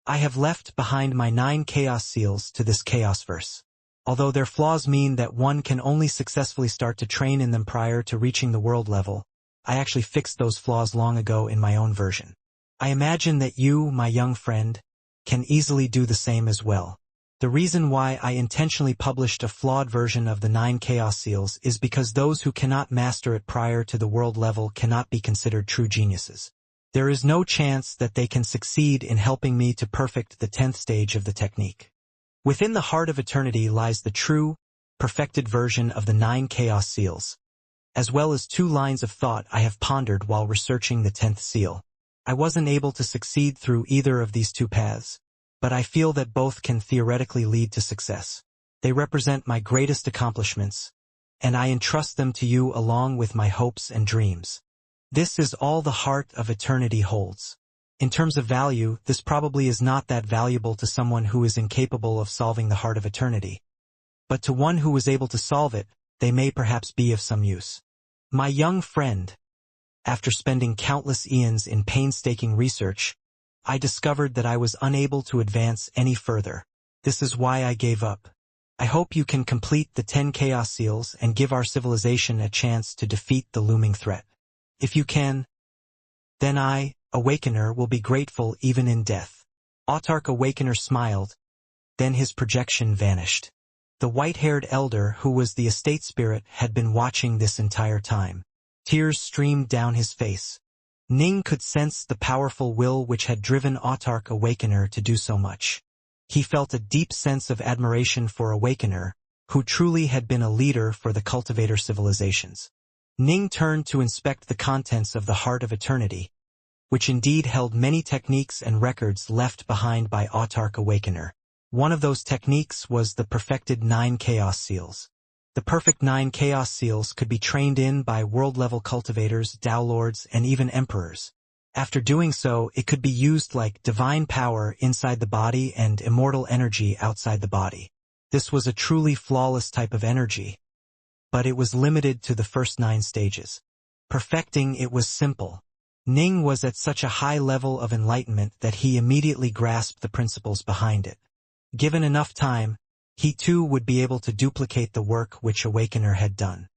I have left behind my 9 chaos seals to this chaosverse. Although their flaws mean that one can only successfully start to train in them prior to reaching the world level, I actually fixed those flaws long ago in my own version. I imagine that you, my young friend, can easily do the same as well. The reason why I intentionally published a flawed version of the 9 Chaos Seals is because those who cannot master it prior to the world level cannot be considered true geniuses. There is no chance that they can succeed in helping me to perfect the 10th stage of the technique. Within the heart of eternity lies the true, perfected version of the 9 Chaos Seals, as well as 2 lines of thought I have pondered while researching the 10th seal. I wasn't able to succeed through either of these 2 paths, but I feel that both can theoretically lead to success. They represent my greatest accomplishments, and I entrust them to you along with my hopes and dreams. This is all the heart of eternity holds. In terms of value, this probably is not that valuable to someone who is incapable of solving the heart of eternity. But to one who was able to solve it, they may perhaps be of some use. My young friend, after spending countless eons in painstaking research, I discovered that I was unable to advance any further. This is why I gave up. I hope you can complete the 10 Chaos Seals and give our civilization a chance to defeat the looming threat. If you can, then I, Awakener, will be grateful even in death. Autarch Awakener smiled, then his projection vanished. The white-haired elder who was the estate spirit had been watching this entire time. Tears streamed down his face. Ning could sense the powerful will which had driven Autarch Awakener to do so much. He felt a deep sense of admiration for Awakener, who truly had been a leader for the cultivator civilizations. Ning turned to inspect the contents of the Heart of Eternity, which indeed held many techniques and records left behind by Autarch Awakener. One of those techniques was the perfected 9 Chaos Seals. The perfect 9 Chaos Seals could be trained in by world-level cultivators, Dao Lords, and even emperors. After doing so, it could be used like divine power inside the body and immortal energy outside the body. This was a truly flawless type of energy, but it was limited to the first 9 stages. Perfecting it was simple. Ning was at such a high level of enlightenment that he immediately grasped the principles behind it. Given enough time, he too would be able to duplicate the work which Awakener had done.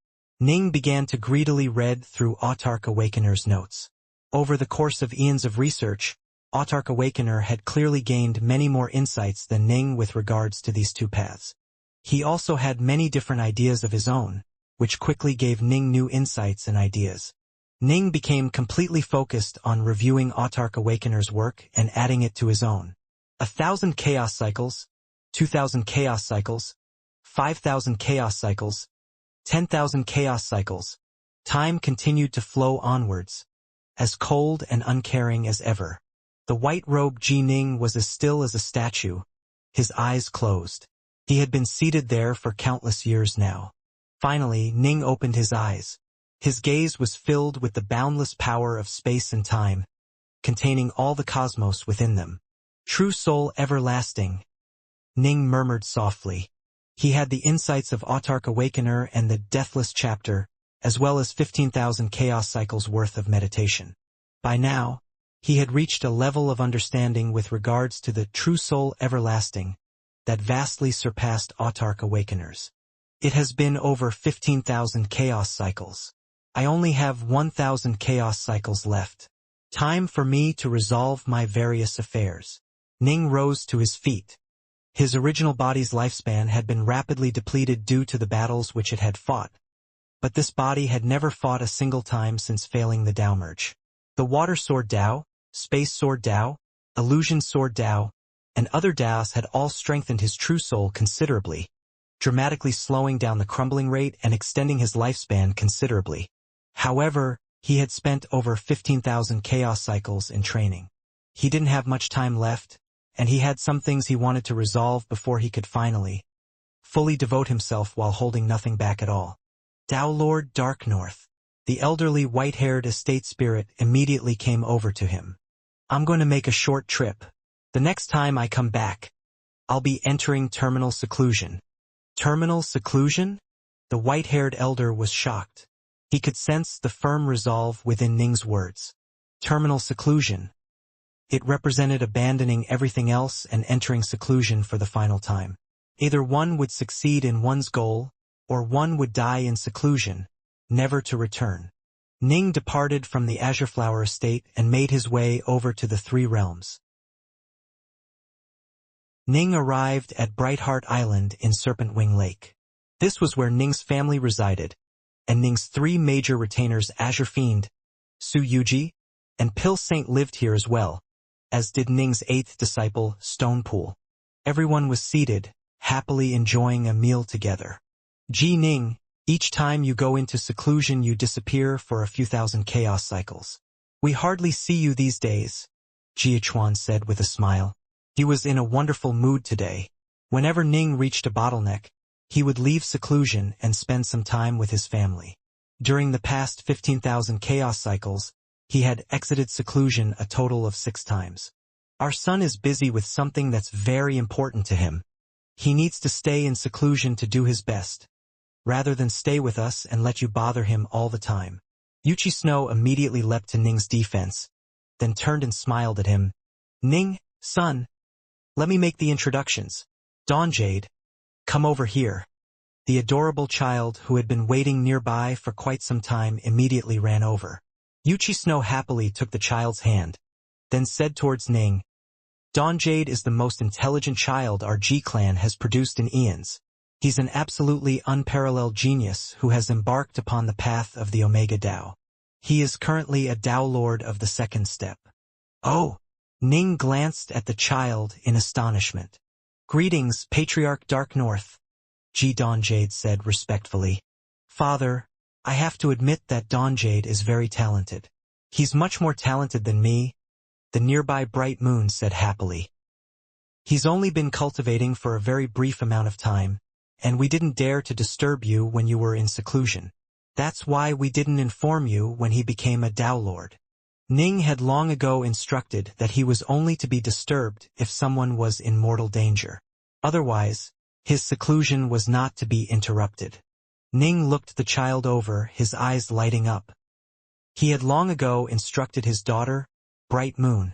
Ning began to greedily read through Autarch Awakener's notes. Over the course of eons of research, Autarch Awakener had clearly gained many more insights than Ning with regards to these 2 paths. He also had many different ideas of his own, which quickly gave Ning new insights and ideas. Ning became completely focused on reviewing Autarch Awakener's work and adding it to his own. 1,000 chaos cycles, 2,000 chaos cycles, 5,000 chaos cycles, 10,000 chaos cycles. Time continued to flow onwards, as cold and uncaring as ever. The white-robed Ji Ning was as still as a statue, his eyes closed. He had been seated there for countless years now. Finally, Ning opened his eyes. His gaze was filled with the boundless power of space and time, containing all the cosmos within them. True soul everlasting, Ning murmured softly. He had the insights of Autarch Awakener and the Deathless Chapter, as well as 15,000 chaos cycles worth of meditation. By now, he had reached a level of understanding with regards to the true soul everlasting that vastly surpassed Autarch Awakeners. It has been over 15,000 chaos cycles. I only have 1,000 chaos cycles left. Time for me to resolve my various affairs. Ning rose to his feet. His original body's lifespan had been rapidly depleted due to the battles which it had fought, but this body had never fought a single time since failing the Dao merge. The Water Sword Dao, Space Sword Dao, Illusion Sword Dao, and other Daos had all strengthened his true soul considerably, dramatically slowing down the crumbling rate and extending his lifespan considerably. However, he had spent over 15,000 chaos cycles in training. He didn't have much time left, and he had some things he wanted to resolve before he could finally, fully devote himself while holding nothing back at all. Dao Lord Dark North, the elderly white-haired estate spirit, immediately came over to him. I'm going to make a short trip. The next time I come back, I'll be entering terminal seclusion. Terminal seclusion? The white-haired elder was shocked. He could sense the firm resolve within Ning's words. Terminal seclusion. It represented abandoning everything else and entering seclusion for the final time. Either one would succeed in one's goal, or one would die in seclusion, never to return. Ning departed from the Azure Flower estate and made his way over to the Three Realms. Ning arrived at Brightheart Island in Serpent Wing Lake. This was where Ning's family resided, and Ning's three major retainers Azure Fiend, Su Yuji, and Pill Saint lived here as well, as did Ning's eighth disciple, Stonepool. Everyone was seated, happily enjoying a meal together. Ji Ning, each time you go into seclusion you disappear for a few thousand chaos cycles. We hardly see you these days, Jiachuan said with a smile. He was in a wonderful mood today. Whenever Ning reached a bottleneck, he would leave seclusion and spend some time with his family. During the past 15,000 chaos cycles, he had exited seclusion a total of 6 times. Our son is busy with something that's very important to him. He needs to stay in seclusion to do his best, rather than stay with us and let you bother him all the time. Yuchi Snow immediately leapt to Ning's defense, then turned and smiled at him. Ning, son, let me make the introductions. Dawn Jade, come over here. The adorable child who had been waiting nearby for quite some time immediately ran over. Yuchi Snow happily took the child's hand, then said towards Ning, Dawn Jade is the most intelligent child our G-clan has produced in eons. He's an absolutely unparalleled genius who has embarked upon the path of the Omega Dao. He is currently a Dao Lord of the second step. Oh! Ning glanced at the child in astonishment. Greetings, Patriarch Dark North, Ji Dawn Jade said respectfully. Father, I have to admit that Dawn Jade is very talented. He's much more talented than me, the nearby Bright Moon said happily. He's only been cultivating for a very brief amount of time, and we didn't dare to disturb you when you were in seclusion. That's why we didn't inform you when he became a Dao Lord. Ning had long ago instructed that he was only to be disturbed if someone was in mortal danger. Otherwise, his seclusion was not to be interrupted. Ning looked the child over, his eyes lighting up. He had long ago instructed his daughter, Bright Moon,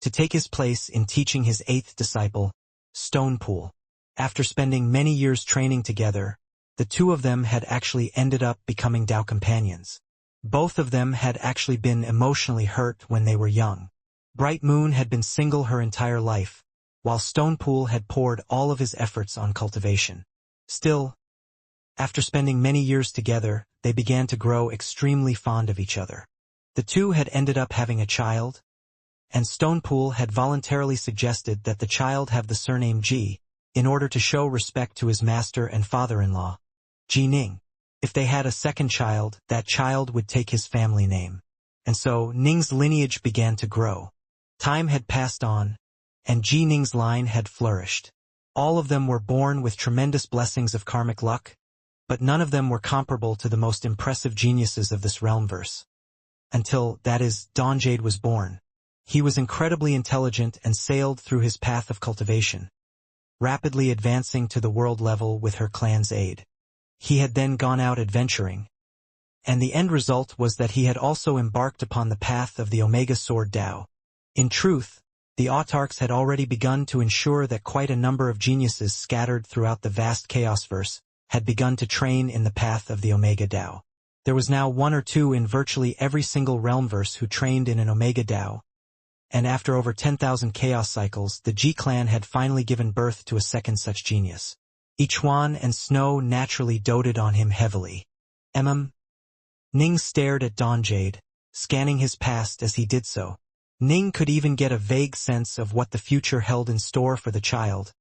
to take his place in teaching his eighth disciple, Stonepool. After spending many years training together, the two of them had actually ended up becoming Dao companions. Both of them had actually been emotionally hurt when they were young. Bright Moon had been single her entire life, while Stonepool had poured all of his efforts on cultivation. Still, after spending many years together, they began to grow extremely fond of each other. The two had ended up having a child, and Stonepool had voluntarily suggested that the child have the surname Ji, in order to show respect to his master and father-in-law, Ji Ning. If they had a second child, that child would take his family name. And so, Ning's lineage began to grow. Time had passed on, and Ji Ning's line had flourished. All of them were born with tremendous blessings of karmic luck, but none of them were comparable to the most impressive geniuses of this realmverse. Until, that is, Dawn Jade was born. He was incredibly intelligent and sailed through his path of cultivation, rapidly advancing to the world level with her clan's aid. He had then gone out adventuring, and the end result was that he had also embarked upon the path of the Omega Sword Dao. In truth, the autarchs had already begun to ensure that quite a number of geniuses scattered throughout the vast Chaosverse had begun to train in the path of the Omega Dao. There was now 1 or 2 in virtually every single realmverse who trained in an Omega Dao, and after over 10,000 chaos cycles, the G-clan had finally given birth to a second such genius. Ichuan and Snow naturally doted on him heavily. Ning stared at Dawn Jade, scanning his past as he did so. Ning could even get a vague sense of what the future held in store for the child,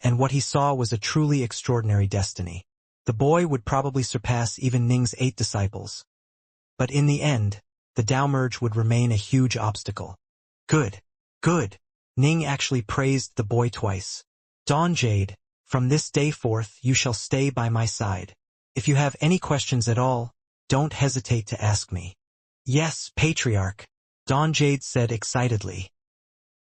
and what he saw was a truly extraordinary destiny. The boy would probably surpass even Ning's 8 disciples. But in the end, the Dao merge would remain a huge obstacle. Good, good. Ning actually praised the boy twice. Dawn Jade, from this day forth you shall stay by my side. If you have any questions at all, don't hesitate to ask me. Yes, Patriarch, Dawn Jade said excitedly.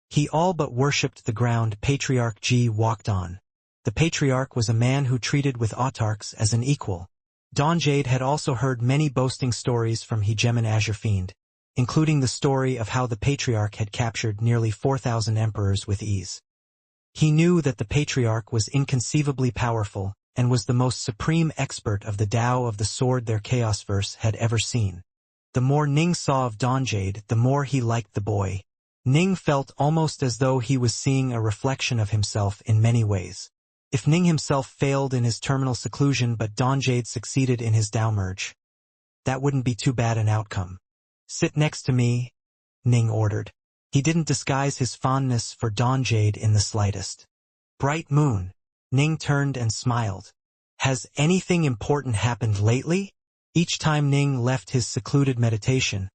He all but worshipped the ground Patriarch Ji walked on. The Patriarch was a man who treated with autarchs as an equal. Dawn Jade had also heard many boasting stories from Hegemon Azure Fiend, including the story of how the Patriarch had captured nearly 4,000 emperors with ease. He knew that the patriarch was inconceivably powerful, and was the most supreme expert of the Tao of the sword their Chaosverse had ever seen. The more Ning saw of Dawnjade, the more he liked the boy. Ning felt almost as though he was seeing a reflection of himself in many ways. If Ning himself failed in his terminal seclusion but Dawnjade succeeded in his Tao merge, that wouldn't be too bad an outcome. "Sit next to me," Ning ordered. He didn't disguise his fondness for Dawnjade in the slightest. "Bright Moon." Ning turned and smiled. "Has anything important happened lately?" Each time Ning left his secluded meditation,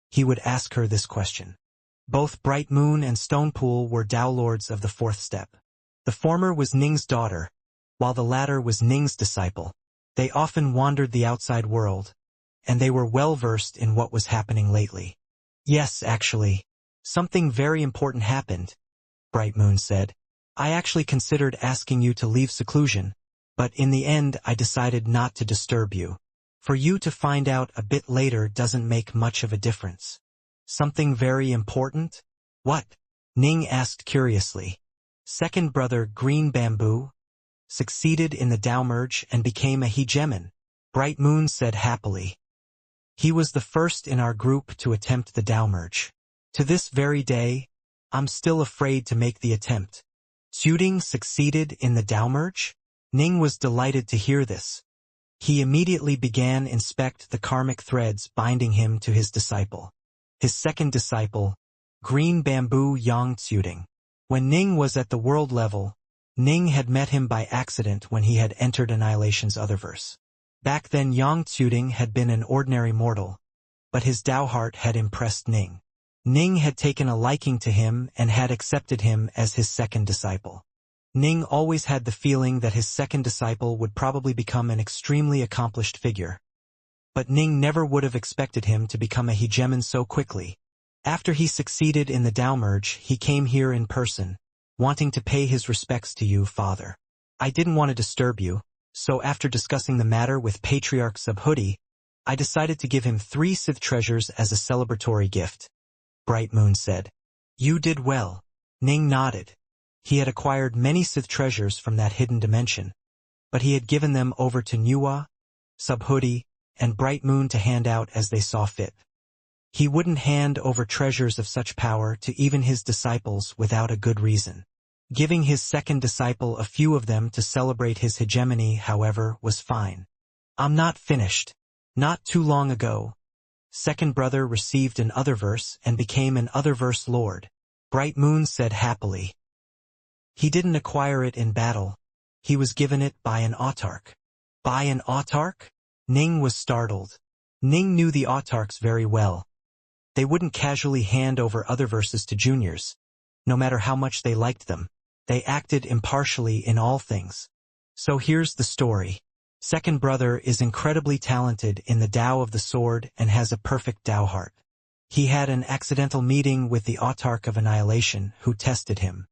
he would ask her this question. Both Bright Moon and Stonepool were Tao Lords of the fourth step. The former was Ning's daughter, while the latter was Ning's disciple. They often wandered the outside world, and they were well versed in what was happening lately. "Yes, actually, something very important happened," Bright Moon said. "I actually considered asking you to leave seclusion, but in the end I decided not to disturb you. For you to find out a bit later doesn't make much of a difference." "Something very important? What?" Ning asked curiously. "Second brother Green Bamboo succeeded in the Tao merge and became a hegemon," Bright Moon said happily. "He was the first in our group to attempt the Tao merge. To this very day, I'm still afraid to make the attempt." "Xiuding succeeded in the Tao merge?" Ning was delighted to hear this. He immediately began inspect the karmic threads binding him to his disciple. His second disciple, Green Bamboo Yang Xiuding. When Ning was at the world level, Ning had met him by accident when he had entered Annihilation's Otherverse. Back then Yang Xiuding had been an ordinary mortal, but his Tao heart had impressed Ning. Ning had taken a liking to him and had accepted him as his second disciple. Ning always had the feeling that his second disciple would probably become an extremely accomplished figure. But Ning never would have expected him to become a hegemon so quickly. After he succeeded in the Tao merge, he came here in person, wanting to pay his respects to you, Father. I didn't want to disturb you, so after discussing the matter with Patriarch Subhuti, I decided to give him 3 Sith treasures as a celebratory gift. Bright Moon said. "You did well." Ning nodded. He had acquired many Sith treasures from that hidden dimension, but he had given them over to Nuwa, Subhuti, and Bright Moon to hand out as they saw fit. He wouldn't hand over treasures of such power to even his disciples without a good reason. Giving his second disciple a few of them to celebrate his hegemony, however, was fine. "I'm not finished. Not too long ago, second brother received an Otherverse and became an Otherverse Lord," Bright Moon said happily. "He didn't acquire it in battle. He was given it by an autarch." "By an autarch?" Ning was startled. Ning knew the autarchs very well. They wouldn't casually hand over Otherverses to juniors, no matter how much they liked them. They acted impartially in all things. So here's the story. Second brother is incredibly talented in the Tao of the sword and has a perfect Tao heart. He had an accidental meeting with the autarch of Annihilation, who tested him.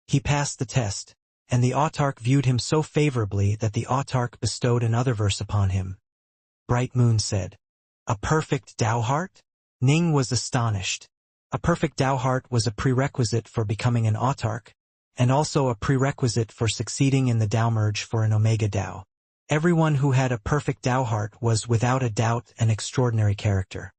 He passed the test, and the autarch viewed him so favorably that the autarch bestowed an Otherverse upon him. Bright Moon said. "A perfect Tao heart?" Ning was astonished. A perfect Tao heart was a prerequisite for becoming an autarch, and also a prerequisite for succeeding in the Tao merge for an Omega Tao. Everyone who had a perfect Tao heart was without a doubt an extraordinary character.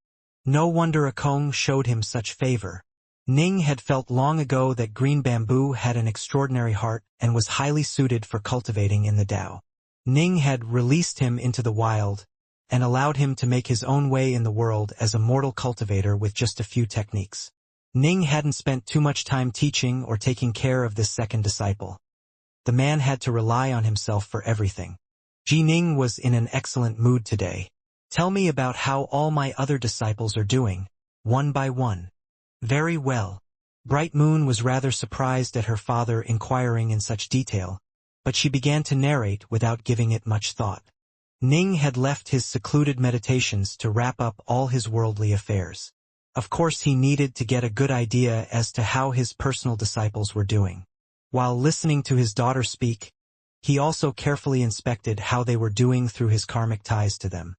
No wonder Akong showed him such favor. Ning had felt long ago that Green Bamboo had an extraordinary heart and was highly suited for cultivating in the Tao. Ning had released him into the wild and allowed him to make his own way in the world as a mortal cultivator with just a few techniques. Ning hadn't spent too much time teaching or taking care of this second disciple. The man had to rely on himself for everything. Ji Ning was in an excellent mood today. "Tell me about how all my other disciples are doing, one by one." "Very well." Bright Moon was rather surprised at her father inquiring in such detail, but she began to narrate without giving it much thought. Ning had left his secluded meditations to wrap up all his worldly affairs. Of course he needed to get a good idea as to how his personal disciples were doing. While listening to his daughter speak, he also carefully inspected how they were doing through his karmic ties to them.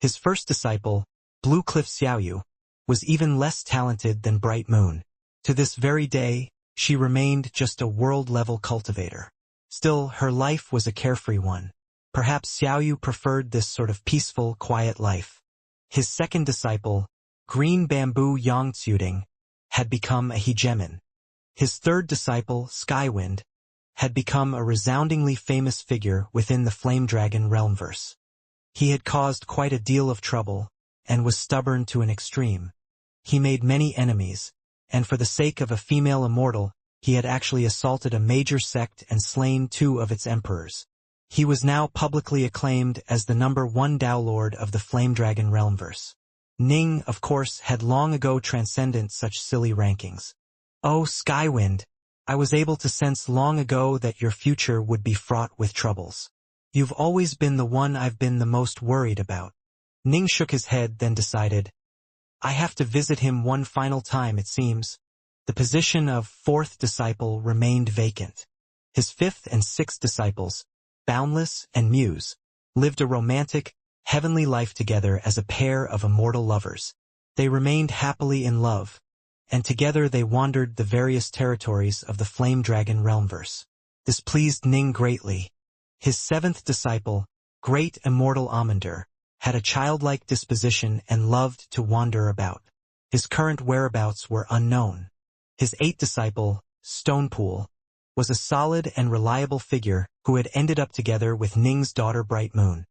His first disciple, Blue Cliff Xiaoyu, was even less talented than Bright Moon. To this very day, she remained just a world-level cultivator. Still, her life was a carefree one. Perhaps Xiaoyu preferred this sort of peaceful, quiet life. His second disciple, Green Bamboo Yangtzuting, had become a hegemon. His third disciple, Skywind, had become a resoundingly famous figure within the Flame Dragon realmverse. He had caused quite a deal of trouble, and was stubborn to an extreme. He made many enemies, and for the sake of a female immortal, he had actually assaulted a major sect and slain 2 of its emperors. He was now publicly acclaimed as the #1 Dao Lord of the Flame Dragon realmverse. Ning, of course, had long ago transcended such silly rankings. "Oh, Skywind, I was able to sense long ago that your future would be fraught with troubles. You've always been the one I've been the most worried about." Ning shook his head, then decided, "I have to visit him one final time, it seems." The position of 4th disciple remained vacant. His 5th and 6th disciples, Boundless and Muse, lived a romantic, heavenly life together as a pair of immortal lovers. They remained happily in love, and together they wandered the various territories of the Flame Dragon realmverse. This pleased Ning greatly. His 7th disciple, Great Immortal Amander, had a childlike disposition and loved to wander about. His current whereabouts were unknown. His 8th disciple, Stonepool, was a solid and reliable figure who had ended up together with Ning's daughter Bright Moon.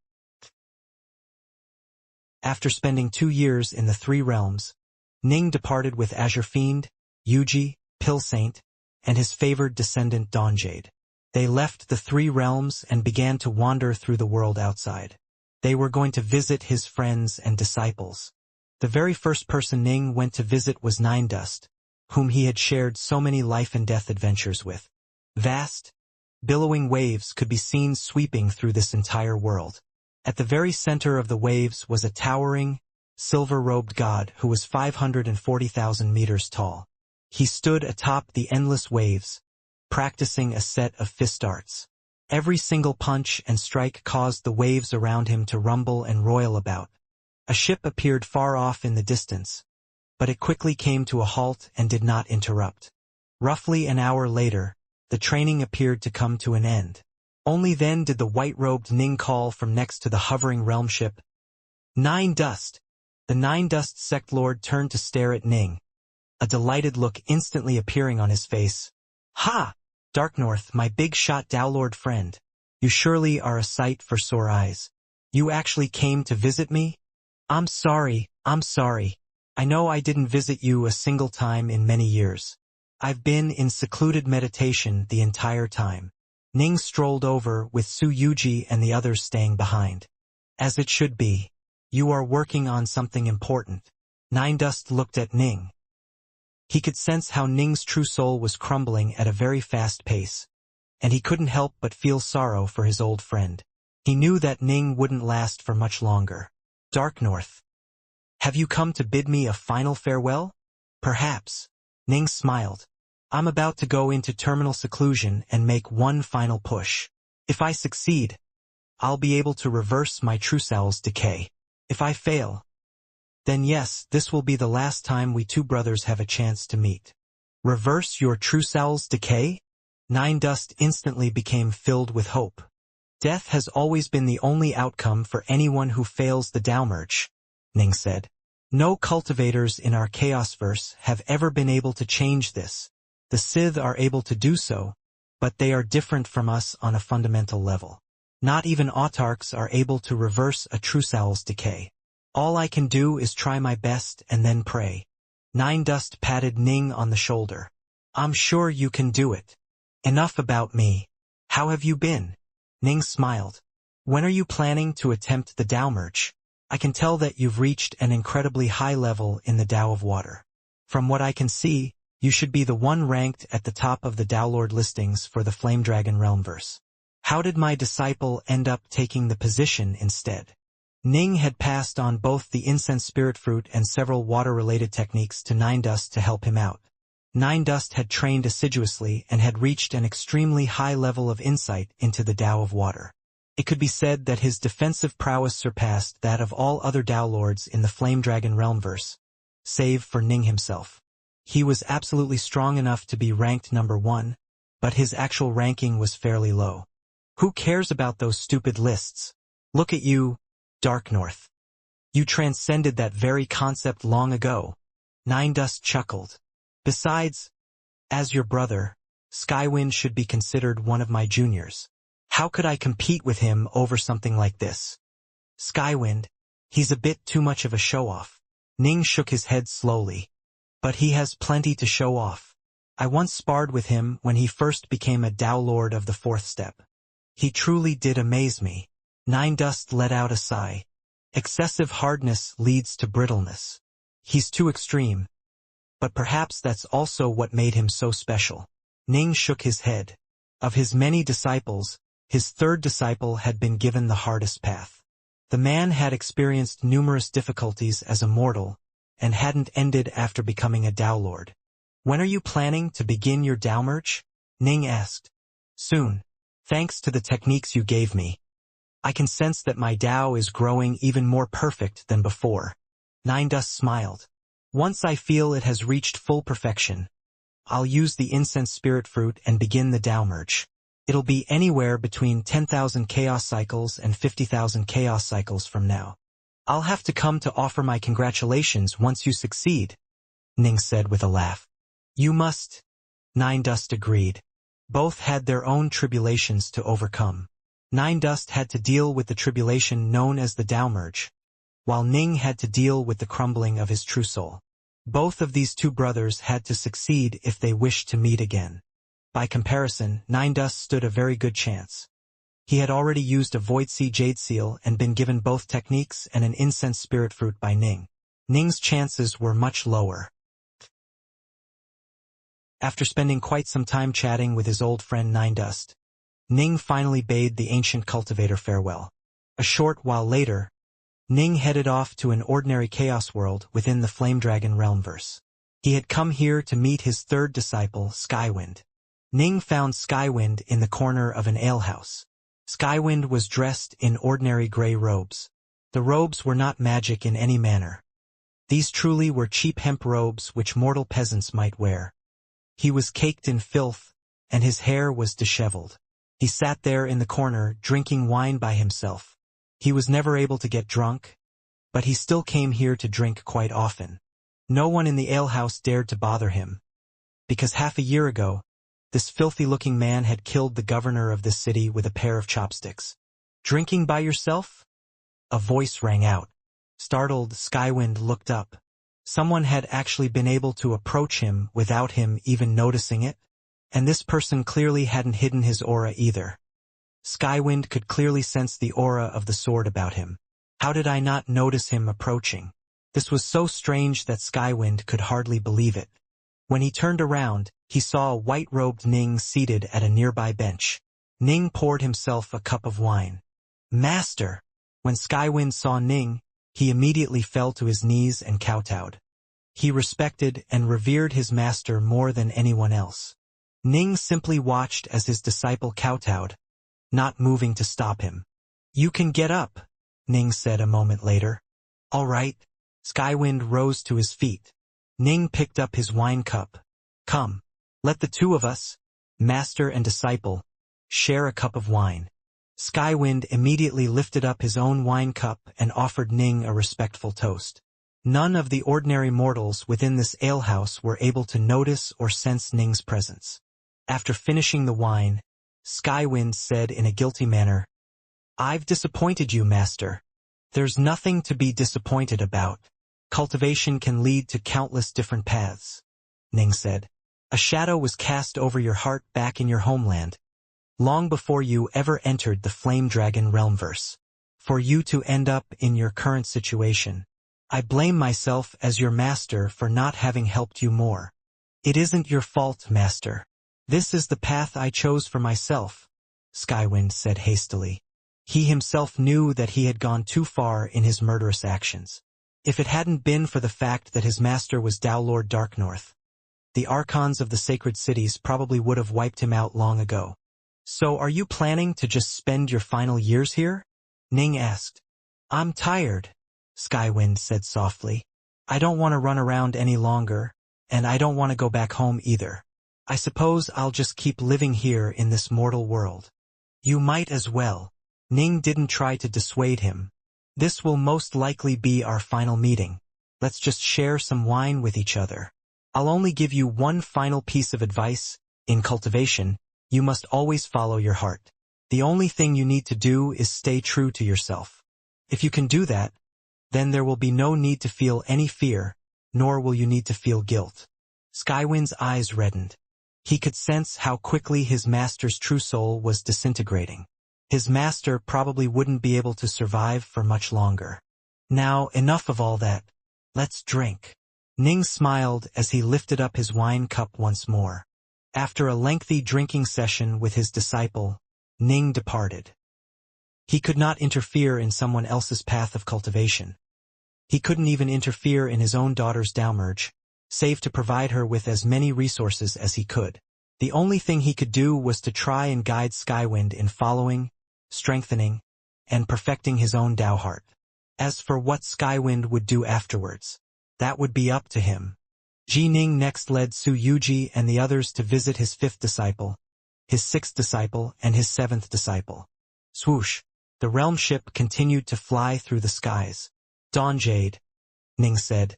After spending 2 years in the 3 realms, Ning departed with Azure Fiend, Yuji, Pill Saint, and his favored descendant Dawnjade. They left the 3 realms and began to wander through the world outside. They were going to visit his friends and disciples. The very first person Ning went to visit was Nine Dust, whom he had shared so many life and death adventures with. Vast, billowing waves could be seen sweeping through this entire world. At the very center of the waves was a towering, silver-robed god who was 540,000 meters tall. He stood atop the endless waves, practicing a set of fist arts. Every single punch and strike caused the waves around him to rumble and roil about. A ship appeared far off in the distance, but it quickly came to a halt and did not interrupt. Roughly an hour later, the training appeared to come to an end. Only then did the white-robed Ning call from next to the hovering realm ship, "Nine Dust!" The Nine Dust sect lord turned to stare at Ning, a delighted look instantly appearing on his face. "Ha! Darknorth, my big-shot Dowlord friend. You surely are a sight for sore eyes. You actually came to visit me? I'm sorry. I know I didn't visit you a single time in many years. I've been in secluded meditation the entire time." Ning strolled over with Su Yuji and the others staying behind. "As it should be. You are working on something important." Nine Dust looked at Ning. He could sense how Ning's true soul was crumbling at a very fast pace, and he couldn't help but feel sorrow for his old friend. He knew that Ning wouldn't last for much longer. "Darknorth, have you come to bid me a final farewell?" "Perhaps." Ning smiled. "I'm about to go into terminal seclusion and make one final push. If I succeed, I'll be able to reverse my true self's decay. If I fail, then yes, this will be the last time we 2 brothers have a chance to meet." "Reverse your true self's decay?" Nine Dust instantly became filled with hope. "Death has always been the only outcome for anyone who fails the Tao merge," Ning said. "No cultivators in our Chaosverse have ever been able to change this. The Sith are able to do so, but they are different from us on a fundamental level. Not even autarchs are able to reverse a true self's decay. All I can do is try my best and then pray." Nine Dust patted Ning on the shoulder. "I'm sure you can do it. Enough about me. How have you been?" Ning smiled. "When are you planning to attempt the Tao merge? I can tell that you've reached an incredibly high level in the Tao of Water. From what I can see, you should be the one ranked at the top of the Tao Lord listings for the Flame Dragon realmverse. How did my disciple end up taking the position instead?" Ning had passed on both the incense spirit fruit and several water-related techniques to Nine Dust to help him out. Nine Dust had trained assiduously and had reached an extremely high level of insight into the Tao of Water. It could be said that his defensive prowess surpassed that of all other Tao Lords in the Flame Dragon realmverse, save for Ning himself. He was absolutely strong enough to be ranked number 1, but his actual ranking was fairly low. Who cares about those stupid lists? Look at you, Dark North. You transcended that very concept long ago. Nine Dust chuckled. Besides, as your brother, Skywind should be considered one of my juniors. How could I compete with him over something like this? Skywind, he's a bit too much of a show-off. Ning shook his head slowly. But he has plenty to show off. I once sparred with him when he first became a Tao Lord of the 4th step. He truly did amaze me. Nine Dust let out a sigh. Excessive hardness leads to brittleness. He's too extreme. But perhaps that's also what made him so special. Ning shook his head. Of his many disciples, his 3rd disciple had been given the hardest path. The man had experienced numerous difficulties as a mortal, and hadn't ended after becoming a Tao Lord. When are you planning to begin your Tao merge? Ning asked. Soon. Thanks to the techniques you gave me. I can sense that my Tao is growing even more perfect than before. Nine Dust smiled. Once I feel it has reached full perfection, I'll use the incense spirit fruit and begin the Tao merge. It'll be anywhere between 10,000 chaos cycles and 50,000 chaos cycles from now. I'll have to come to offer my congratulations once you succeed, Ning said with a laugh. You must, Nine Dust agreed. Both had their own tribulations to overcome. Nine Dust had to deal with the tribulation known as the Tao merge, while Ning had to deal with the crumbling of his true soul. Both of these two brothers had to succeed if they wished to meet again. By comparison, Nine Dust stood a very good chance. He had already used a Void Sea Jade Seal and been given both techniques and an incense spirit fruit by Ning. Ning's chances were much lower. After spending quite some time chatting with his old friend Nine Dust, Ning finally bade the ancient cultivator farewell. A short while later, Ning headed off to an ordinary chaos world within the Flame Dragon realmverse. He had come here to meet his 3rd disciple, Skywind. Ning found Skywind in the corner of an alehouse. Skywind was dressed in ordinary gray robes. The robes were not magic in any manner. These truly were cheap hemp robes which mortal peasants might wear. He was caked in filth, and his hair was disheveled. He sat there in the corner, drinking wine by himself. He was never able to get drunk, but he still came here to drink quite often. No one in the alehouse dared to bother him, because half a year ago, this filthy-looking man had killed the governor of this city with a pair of chopsticks. Drinking by yourself? A voice rang out. Startled, Skywind looked up. Someone had actually been able to approach him without him even noticing it, and this person clearly hadn't hidden his aura either. Skywind could clearly sense the aura of the sword about him. How did I not notice him approaching? This was so strange that Skywind could hardly believe it. When he turned around, he saw a white-robed Ning seated at a nearby bench. Ning poured himself a cup of wine. Master! When Skywind saw Ning, he immediately fell to his knees and kowtowed. He respected and revered his master more than anyone else. Ning simply watched as his disciple kowtowed, not moving to stop him. You can get up, Ning said a moment later. All right. Skywind rose to his feet. Ning picked up his wine cup. Come, let the two of us, master and disciple, share a cup of wine. Skywind immediately lifted up his own wine cup and offered Ning a respectful toast. None of the ordinary mortals within this alehouse were able to notice or sense Ning's presence. After finishing the wine, Skywind said in a guilty manner, I've disappointed you, master. There's nothing to be disappointed about. Cultivation can lead to countless different paths, Ning said. A shadow was cast over your heart back in your homeland, long before you ever entered the Flame Dragon realmverse. For you to end up in your current situation, I blame myself as your master for not having helped you more. It isn't your fault, master. This is the path I chose for myself, Skywind said hastily. He himself knew that he had gone too far in his murderous actions. If it hadn't been for the fact that his master was Tao Lord Darknorth, the archons of the sacred cities probably would have wiped him out long ago. So are you planning to just spend your final years here? Ning asked. I'm tired, Skywind said softly. I don't want to run around any longer, and I don't want to go back home either. I suppose I'll just keep living here in this mortal world. You might as well. Ning didn't try to dissuade him. This will most likely be our final meeting. Let's just share some wine with each other. I'll only give you one final piece of advice. In cultivation, you must always follow your heart. The only thing you need to do is stay true to yourself. If you can do that, then there will be no need to feel any fear, nor will you need to feel guilt. Skywind's eyes reddened. He could sense how quickly his master's true soul was disintegrating. His master probably wouldn't be able to survive for much longer. Now, enough of all that. Let's drink. Ning smiled as he lifted up his wine cup once more. After a lengthy drinking session with his disciple, Ning departed. He could not interfere in someone else's path of cultivation. He couldn't even interfere in his own daughter's downmerge, save to provide her with as many resources as he could. The only thing he could do was to try and guide Skywind in following, strengthening, and perfecting his own Tao heart. As for what Skywind would do afterwards, that would be up to him. Ji Ning next led Su Yuji and the others to visit his 5th disciple, his 6th disciple, and his 7th disciple. Swoosh, the realm ship continued to fly through the skies. Dawn Jade, Ning said,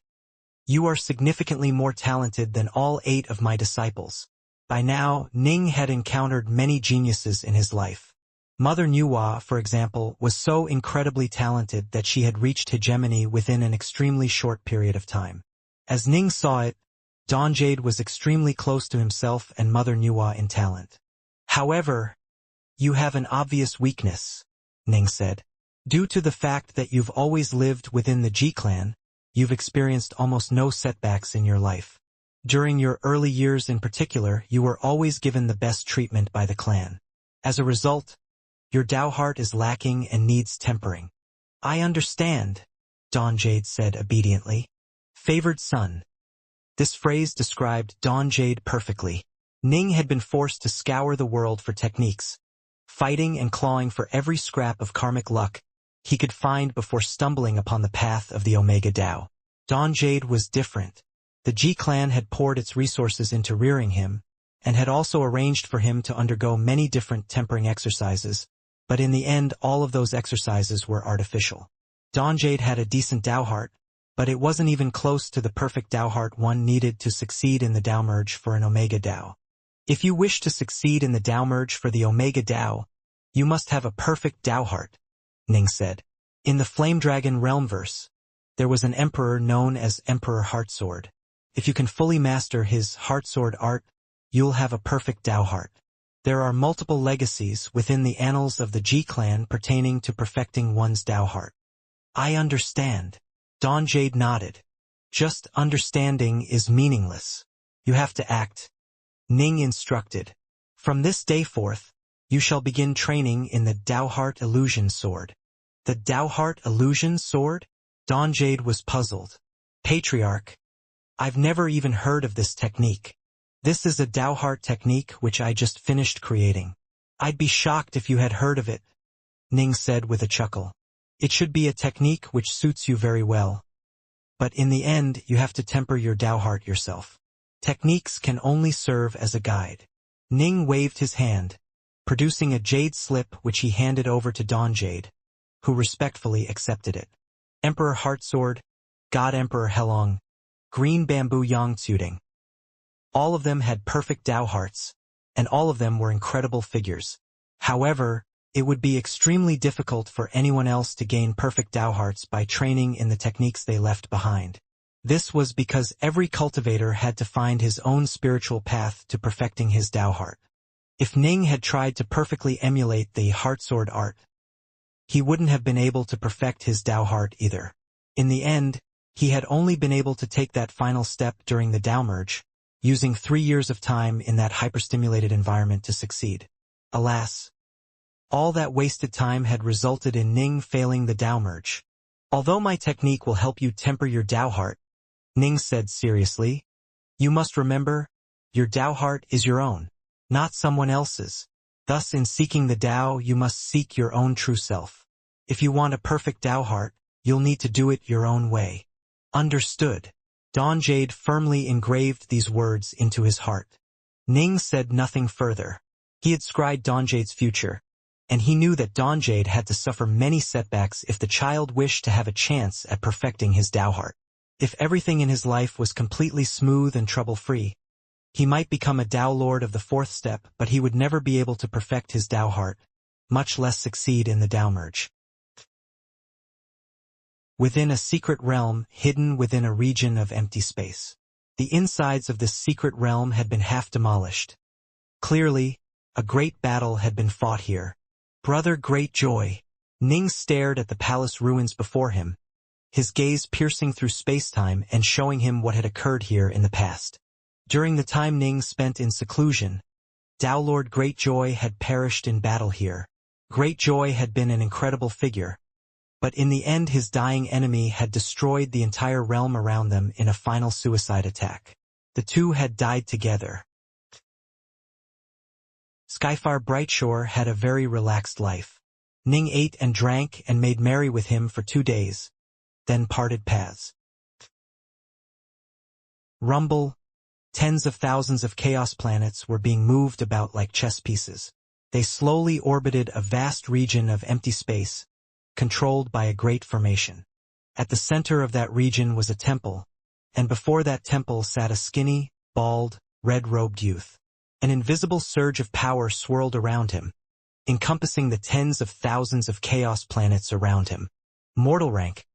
you are significantly more talented than all 8 of my disciples. By now, Ning had encountered many geniuses in his life. Mother Nuwa, for example, was so incredibly talented that she had reached hegemony within an extremely short period of time. As Ning saw it, Dawn Jade was extremely close to himself and Mother Nuwa in talent. However, you have an obvious weakness, Ning said. Due to the fact that you've always lived within the Ji clan, you've experienced almost no setbacks in your life. During your early years in particular, you were always given the best treatment by the clan. As a result, your Tao heart is lacking and needs tempering. I understand, Dawn Jade said obediently. Favored son. This phrase described Dawn Jade perfectly. Ning had been forced to scour the world for techniques, fighting and clawing for every scrap of karmic luck he could find before stumbling upon the path of the Omega Tao. Dawn Jade was different. The Ji clan had poured its resources into rearing him, and had also arranged for him to undergo many different tempering exercises, but in the end all of those exercises were artificial. Dawn Jade had a decent Tao heart, but it wasn't even close to the perfect Tao heart one needed to succeed in the Tao merge for an Omega Tao. If you wish to succeed in the Tao merge for the Omega Tao, you must have a perfect Tao heart, Ning said. In the Flame Dragon Realmverse, there was an emperor known as Emperor Heartsword. If you can fully master his Heartsword art, you'll have a perfect Tao heart. There are multiple legacies within the annals of the Ji clan pertaining to perfecting one's Tao heart. I understand. Dawn Jade nodded. Just understanding is meaningless. You have to act. Ning instructed. From this day forth, you shall begin training in the Tao Heart Illusion Sword. The Tao Heart Illusion Sword? Dawn Jade was puzzled. Patriarch, I've never even heard of this technique. This is a Tao Heart technique which I just finished creating. I'd be shocked if you had heard of it, Ning said with a chuckle. It should be a technique which suits you very well. But in the end, you have to temper your Tao heart yourself. Techniques can only serve as a guide. Ning waved his hand, producing a jade slip which he handed over to Dawn Jade, who respectfully accepted it. Emperor Heartsword, God Emperor Helong, Green Bamboo Yangtsuding. All of them had perfect Tao hearts, and all of them were incredible figures. However, it would be extremely difficult for anyone else to gain perfect Tao hearts by training in the techniques they left behind. This was because every cultivator had to find his own spiritual path to perfecting his Tao heart. If Ning had tried to perfectly emulate the Heartsword art, he wouldn't have been able to perfect his Tao heart either. In the end, he had only been able to take that final step during the Tao merge, using 3 years of time in that hyperstimulated environment to succeed. Alas, all that wasted time had resulted in Ning failing the Tao merge. Although my technique will help you temper your Tao heart, Ning said seriously, you must remember, your Tao heart is your own, not someone else's. Thus in seeking the Tao you must seek your own true self. If you want a perfect Tao heart, you'll need to do it your own way. Understood. Dawn Jade firmly engraved these words into his heart. Ning said nothing further. He had scryed Dawn Jade's future, and he knew that Dawn Jade had to suffer many setbacks if the child wished to have a chance at perfecting his Dao heart. If everything in his life was completely smooth and trouble-free, he might become a Dao Lord of the fourth step, but he would never be able to perfect his Dao heart, much less succeed in the Dao merge. Within a secret realm hidden within a region of empty space. The insides of this secret realm had been half demolished. Clearly, a great battle had been fought here. Brother Great Joy. Ning stared at the palace ruins before him, his gaze piercing through space-time and showing him what had occurred here in the past. During the time Ning spent in seclusion, Dao Lord Great Joy had perished in battle here. Great Joy had been an incredible figure, but in the end his dying enemy had destroyed the entire realm around them in a final suicide attack. The two had died together. Skyfire Brightshore had a very relaxed life. Ning ate and drank and made merry with him for 2 days, then parted paths. Rumble. Tens of thousands of chaos planets were being moved about like chess pieces. They slowly orbited a vast region of empty space, controlled by a great formation. At the center of that region was a temple, and before that temple sat a skinny, bald, red-robed youth. An invisible surge of power swirled around him, encompassing the tens of thousands of chaos planets around him. Mortal rank.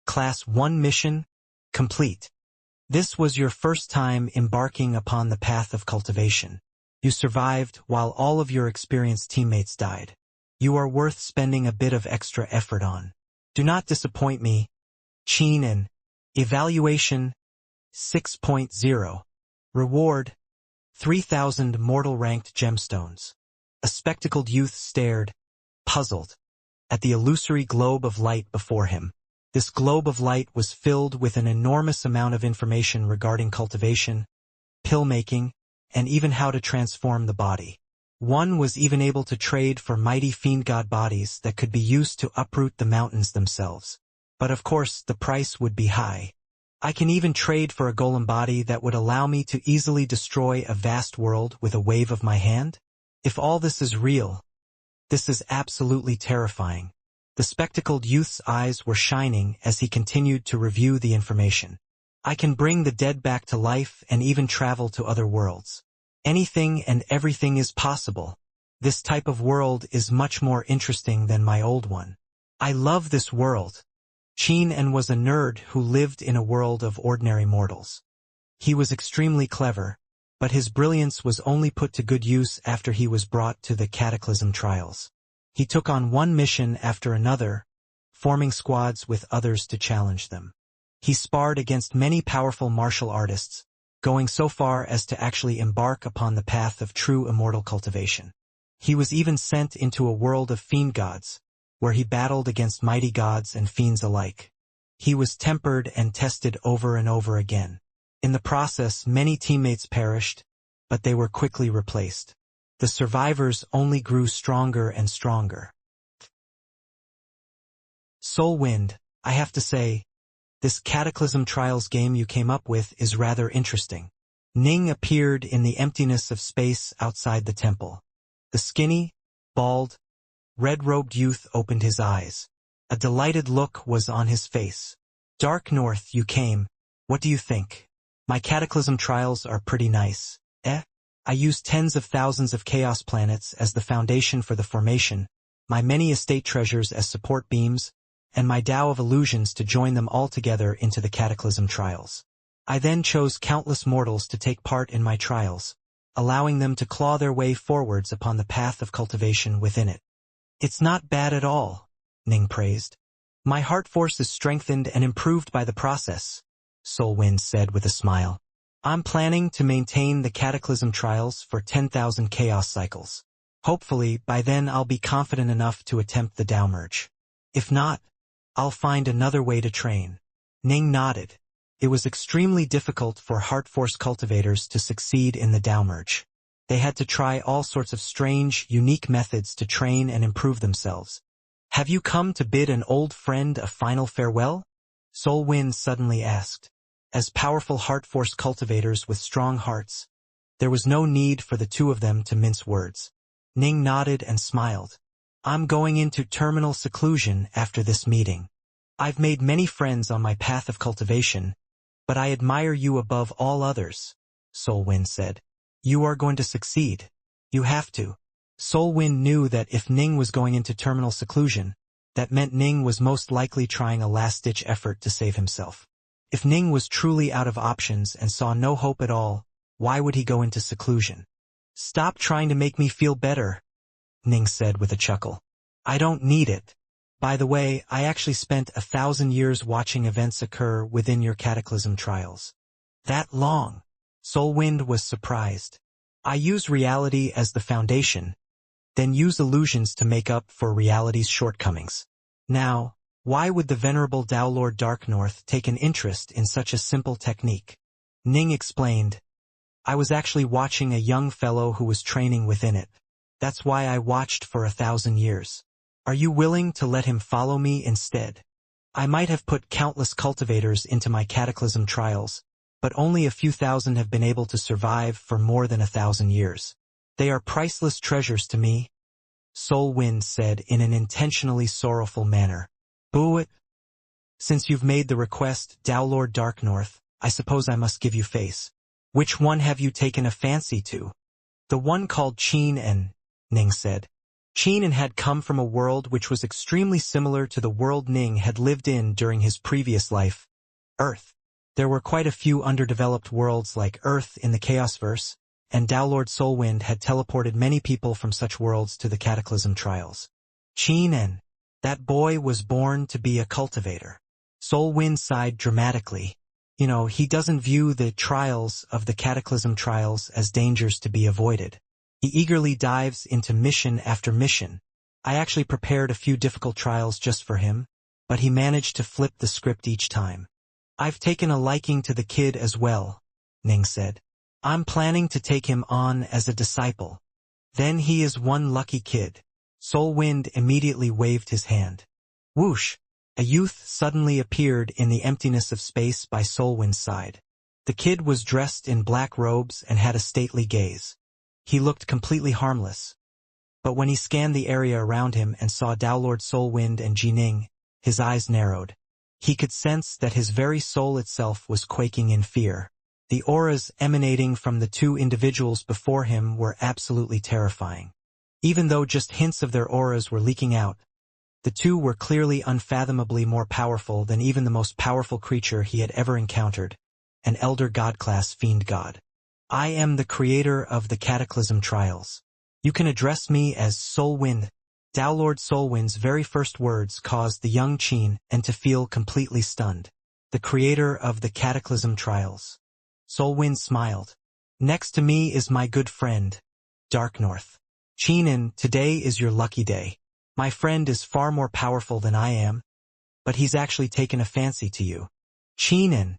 Class 1 mission, complete. This was your first time embarking upon the path of cultivation. You survived while all of your experienced teammates died. You are worth spending a bit of extra effort on. Do not disappoint me. Qin and Evaluation 6.0. Reward 3,000 mortal-ranked gemstones. A spectacled youth stared, puzzled, at the illusory globe of light before him. This globe of light was filled with an enormous amount of information regarding cultivation, pill-making, and even how to transform the body. One was even able to trade for mighty Fiendgod bodies that could be used to uproot the mountains themselves. But of course, the price would be high. I can even trade for a golem body that would allow me to easily destroy a vast world with a wave of my hand? If all this is real, this is absolutely terrifying. The spectacled youth's eyes were shining as he continued to review the information. I can bring the dead back to life and even travel to other worlds. Anything and everything is possible. This type of world is much more interesting than my old one. I love this world. Qin was a nerd who lived in a world of ordinary mortals. He was extremely clever, but his brilliance was only put to good use after he was brought to the Cataclysm trials. He took on one mission after another, forming squads with others to challenge them. He sparred against many powerful martial artists, going so far as to actually embark upon the path of true immortal cultivation. He was even sent into a world of fiendgods, where he battled against mighty gods and fiends alike. He was tempered and tested over and over again. In the process, many teammates perished, but they were quickly replaced. The survivors only grew stronger and stronger. Soul Wind, I have to say, this Cataclysm Trials game you came up with is rather interesting. Ning appeared in the emptiness of space outside the temple. The skinny, bald, red-robed youth opened his eyes. A delighted look was on his face. Dark North, you came. What do you think? My Cataclysm Trials are pretty nice. I used tens of thousands of chaos planets as the foundation for the formation, my many estate treasures as support beams, and my Tao of illusions to join them all together into the Cataclysm Trials. I then chose countless mortals to take part in my trials, allowing them to claw their way forwards upon the path of cultivation within it. It's not bad at all, Ning praised. My heart force is strengthened and improved by the process, Soul Wind said with a smile. I'm planning to maintain the Cataclysm Trials for 10,000 chaos cycles. Hopefully, by then I'll be confident enough to attempt the Tao merge. If not, I'll find another way to train. Ning nodded. It was extremely difficult for heart force cultivators to succeed in the Tao merge. They had to try all sorts of strange, unique methods to train and improve themselves. Have you come to bid an old friend a final farewell? Soul Wind suddenly asked. as powerful heart force cultivators with strong hearts. There was no need for the two of them to mince words. Ning nodded and smiled. I'm going into terminal seclusion after this meeting. I've made many friends on my path of cultivation, but I admire you above all others, Solwind said. You are going to succeed. You have to. Solwind knew that if Ning was going into terminal seclusion, that meant Ning was most likely trying a last-ditch effort to save himself. If Ning was truly out of options and saw no hope at all, why would he go into seclusion? Stop trying to make me feel better, Ning said with a chuckle. I don't need it. By the way, I actually spent 1,000 years watching events occur within your cataclysm trials. That long? Solwind was surprised. I use reality as the foundation, then use illusions to make up for reality's shortcomings. Now, why would the venerable Tao Lord Darknorth take an interest in such a simple technique? Ning explained, I was actually watching a young fellow who was training within it. That's why I watched for 1,000 years. Are you willing to let him follow me instead? I might have put countless cultivators into my cataclysm trials, but only a few thousand have been able to survive for more than 1,000 years. They are priceless treasures to me, Solwind said in an intentionally sorrowful manner. Boo it. Since you've made the request, Tao Lord Darknorth, I suppose I must give you face. Which one have you taken a fancy to? The one called Qian, Ning said. Qian had come from a world which was extremely similar to the world Ning had lived in during his previous life, Earth. There were quite a few underdeveloped worlds like Earth in the Chaosverse, and Tao Lord Solwind had teleported many people from such worlds to the Cataclysm Trials. Qian, that boy was born to be a cultivator. Solwind sighed dramatically. He doesn't view the trials of the Cataclysm Trials as dangers to be avoided. He eagerly dives into mission after mission. I actually prepared a few difficult trials just for him, but he managed to flip the script each time. I've taken a liking to the kid as well, Ning said. I'm planning to take him on as a disciple. Then he is one lucky kid. Solwind immediately waved his hand. Whoosh! A youth suddenly appeared in the emptiness of space by Solwind's side. The kid was dressed in black robes and had a stately gaze. He looked completely harmless. But when he scanned the area around him and saw Tao Lord Solwind and Jining, his eyes narrowed. He could sense that his very soul itself was quaking in fear. The auras emanating from the two individuals before him were absolutely terrifying. Even though just hints of their auras were leaking out, the two were clearly unfathomably more powerful than even the most powerful creature he had ever encountered, an elder god-class Fiendgod. I am the creator of the Cataclysm Trials. You can address me as Solwind. Tao Lord Solwind's very first words caused the young Qian to feel completely stunned. The creator of the Cataclysm Trials. Solwind smiled. Next to me is my good friend, Darknorth. Qian, today is your lucky day. My friend is far more powerful than I am, but he's actually taken a fancy to you. Qian,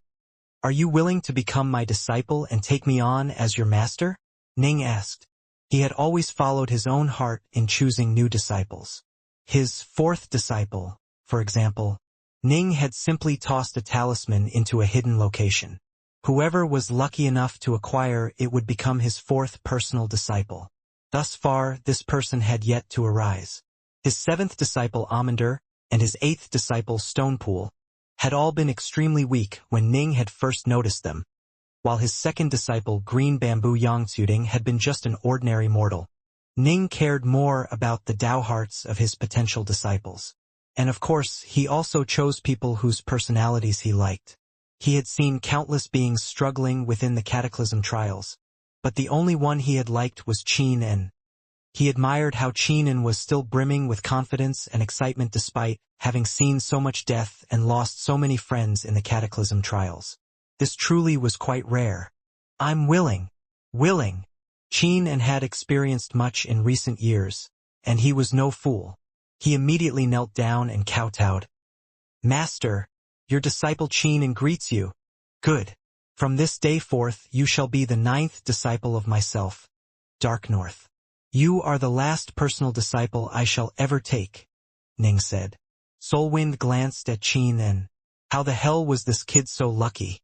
are you willing to become my disciple and take me on as your master? Ning asked. He had always followed his own heart in choosing new disciples. His fourth disciple, for example, Ning had simply tossed a talisman into a hidden location. Whoever was lucky enough to acquire it would become his fourth personal disciple. Thus far, this person had yet to arise. His seventh disciple Amander and his eighth disciple Stonepool had all been extremely weak when Ning had first noticed them, while his second disciple Green Bamboo Yangtuding had been just an ordinary mortal. Ning cared more about the Tao hearts of his potential disciples. And of course, he also chose people whose personalities he liked. He had seen countless beings struggling within the Cataclysm Trials, but the only one he had liked was Qian. He admired how Qian was still brimming with confidence and excitement despite having seen so much death and lost so many friends in the Cataclysm Trials. This truly was quite rare. I'm willing. Qian had experienced much in recent years, and he was no fool. He immediately knelt down and kowtowed. Master, your disciple Qian greets you. Good. From this day forth you shall be the 9th disciple of myself, Darknorth. You are the last personal disciple I shall ever take, Ning said. Solwind glanced at Qian. How the hell was this kid so lucky?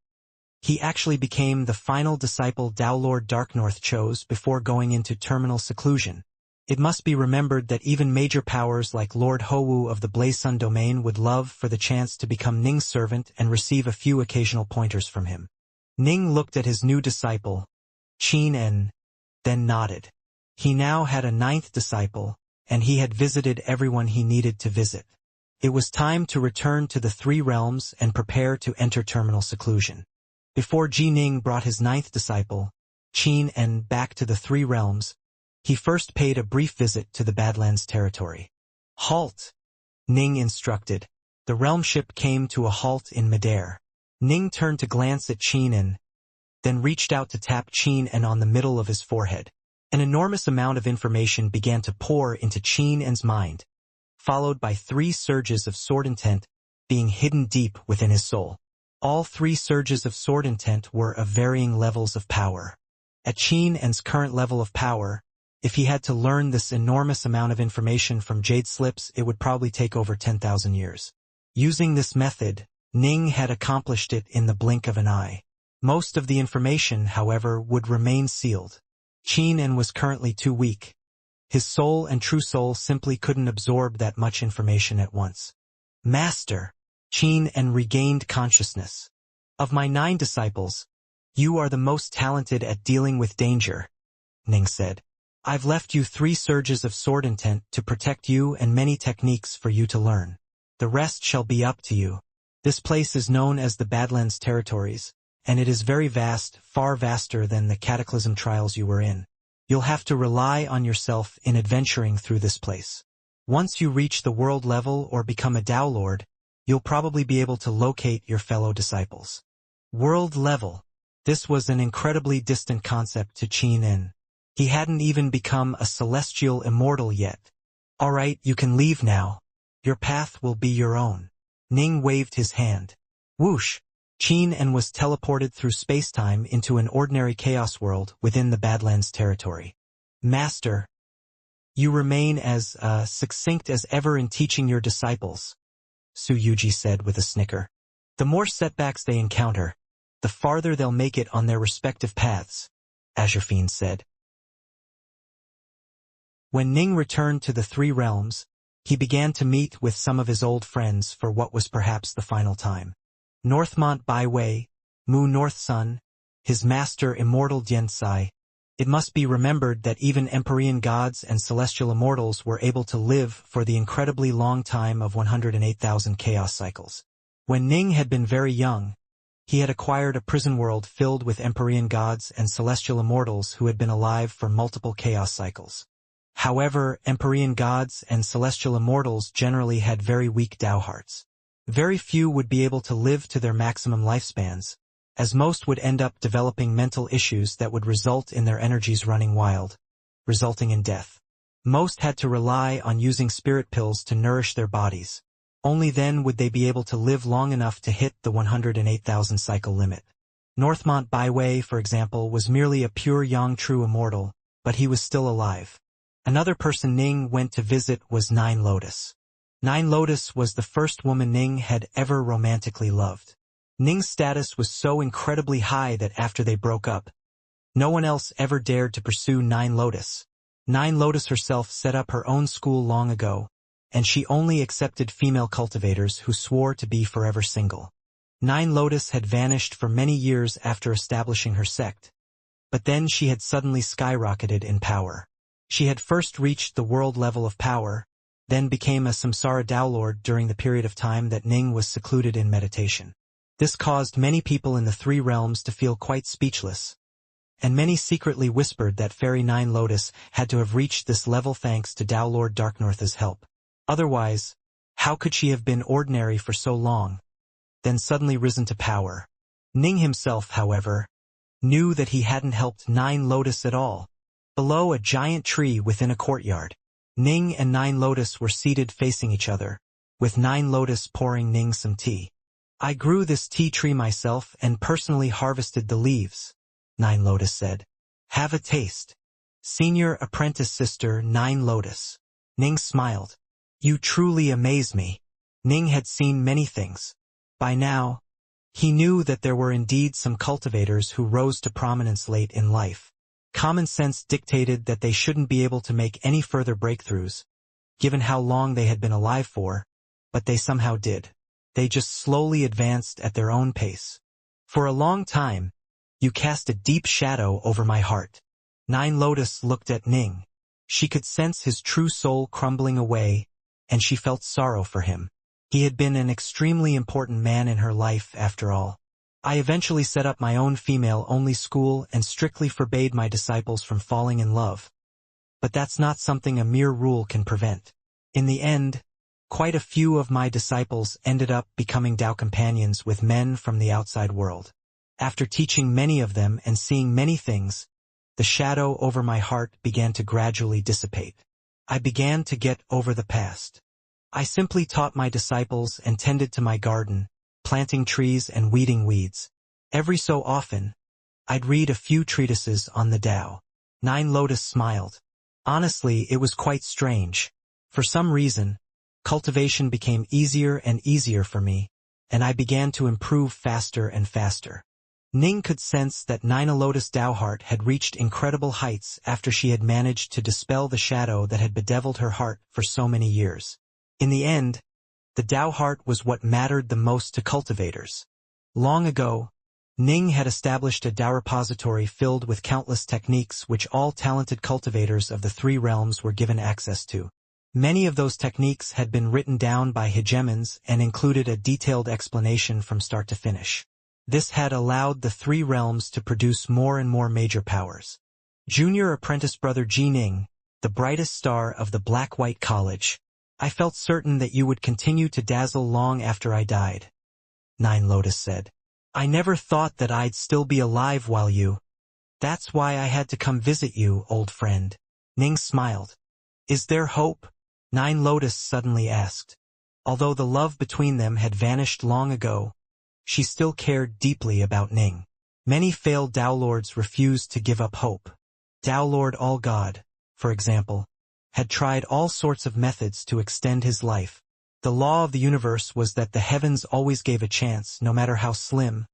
He actually became the final disciple Tao Lord Darknorth chose before going into terminal seclusion. It must be remembered that even major powers like Lord Houwu of the Blaze-Sun domain would love for the chance to become Ning's servant and receive a few occasional pointers from him. Ning looked at his new disciple, Qin En, then nodded. He now had a 9th disciple, and he had visited everyone he needed to visit. It was time to return to the 3 realms and prepare to enter terminal seclusion. Before Ji Ning brought his 9th disciple, Qin En, back to the 3 realms, he first paid a brief visit to the Badlands territory. Halt! Ning instructed. The realm ship came to a halt in midair. Ning turned to glance at Qin En, then reached out to tap Qin En on the middle of his forehead. An enormous amount of information began to pour into Qin En's mind, followed by 3 surges of sword intent being hidden deep within his soul. All 3 surges of sword intent were of varying levels of power. At Qin En's current level of power, if he had to learn this enormous amount of information from Jade Slips, it would probably take over 10,000 years. Using this method, Ning had accomplished it in the blink of an eye. Most of the information, however, would remain sealed. Qin En was currently too weak. His soul and true soul simply couldn't absorb that much information at once. Master, Qin En regained consciousness. Of my 9 disciples, you are the most talented at dealing with danger, Ning said. I've left you 3 surges of sword intent to protect you and many techniques for you to learn. The rest shall be up to you. This place is known as the Badlands Territories, and it is very vast, far vaster than the cataclysm trials you were in. You'll have to rely on yourself in adventuring through this place. Once you reach the world level or become a Tao Lord, you'll probably be able to locate your fellow disciples. World level. This was an incredibly distant concept to Qin En. He hadn't even become a celestial immortal yet. All right, you can leave now. Your path will be your own. Ning waved his hand. Whoosh! Qin En was teleported through space-time into an ordinary chaos world within the Badlands territory. Master, you remain as succinct as ever in teaching your disciples, Su Yuji said with a snicker. The more setbacks they encounter, the farther they'll make it on their respective paths, Azure Fiend said. When Ning returned to the 3 realms, he began to meet with some of his old friends for what was perhaps the final time. Northmont Baiwei, Mu North Sun, his master Immortal Diansai. It must be remembered that even Empyrean gods and celestial immortals were able to live for the incredibly long time of 108,000 chaos cycles. When Ning had been very young, he had acquired a prison world filled with Empyrean gods and celestial immortals who had been alive for multiple chaos cycles. However, Empyrean gods and celestial immortals generally had very weak Tao hearts. Very few would be able to live to their maximum lifespans, as most would end up developing mental issues that would result in their energies running wild, resulting in death. Most had to rely on using spirit pills to nourish their bodies. Only then would they be able to live long enough to hit the 108,000 cycle limit. Northmont Baiwei, for example, was merely a pure Yang True immortal, but he was still alive. Another person Ning went to visit was Nine Lotus. Nine Lotus was the first woman Ning had ever romantically loved. Ning's status was so incredibly high that after they broke up, no one else ever dared to pursue Nine Lotus. Nine Lotus herself set up her own school long ago, and she only accepted female cultivators who swore to be forever single. Nine Lotus had vanished for many years after establishing her sect, but then she had suddenly skyrocketed in power. She had first reached the world level of power, then became a Samsara Tao Lord during the period of time that Ning was secluded in meditation. This caused many people in the 3 realms to feel quite speechless, and many secretly whispered that Fairy Nine Lotus had to have reached this level thanks to Tao Lord Darknorth's help. Otherwise, how could she have been ordinary for so long, then suddenly risen to power? Ning himself, however, knew that he hadn't helped Nine Lotus at all. Below a giant tree within a courtyard, Ning and Nine Lotus were seated facing each other, with Nine Lotus pouring Ning some tea. I grew this tea tree myself and personally harvested the leaves, Nine Lotus said. Have a taste. Senior apprentice sister Nine Lotus. Ning smiled. You truly amaze me. Ning had seen many things. By now, He knew that there were indeed some cultivators who rose to prominence late in life. Common sense dictated that they shouldn't be able to make any further breakthroughs, given how long they had been alive for, but they somehow did. They just slowly advanced at their own pace. For a long time, you cast a deep shadow over my heart. Nine Lotus looked at Ning. She could sense his true soul crumbling away, and she felt sorrow for him. He had been an extremely important man in her life, after all. I eventually set up my own female-only school and strictly forbade my disciples from falling in love. But that's not something a mere rule can prevent. In the end, quite a few of my disciples ended up becoming Tao companions with men from the outside world. After teaching many of them and seeing many things, the shadow over my heart began to gradually dissipate. I began to get over the past. I simply taught my disciples and tended to my garden, planting trees and weeding weeds. Every so often, I'd read a few treatises on the Tao. Nine Lotus smiled. Honestly, it was quite strange. For some reason, cultivation became easier and easier for me, and I began to improve faster and faster. Ning could sense that Nine Lotus Tao heart had reached incredible heights after she had managed to dispel the shadow that had bedeviled her heart for so many years. In the end, the Tao heart was what mattered the most to cultivators. Long ago, Ning had established a Tao repository filled with countless techniques which all talented cultivators of the three realms were given access to. Many of those techniques had been written down by hegemons and included a detailed explanation from start to finish. This had allowed the three realms to produce more and more major powers. Junior apprentice brother Ji Ning, the brightest star of the Black-White College, I felt certain that you would continue to dazzle long after I died. Nine Lotus said. I never thought that I'd still be alive while you. That's why I had to come visit you, old friend. Ning smiled. Is there hope? Nine Lotus suddenly asked. Although the love between them had vanished long ago, she still cared deeply about Ning. Many failed Tao Lords refused to give up hope. Tao Lord All God, for example, had tried all sorts of methods to extend his life. The law of the universe was that the heavens always gave a chance, no matter how slim.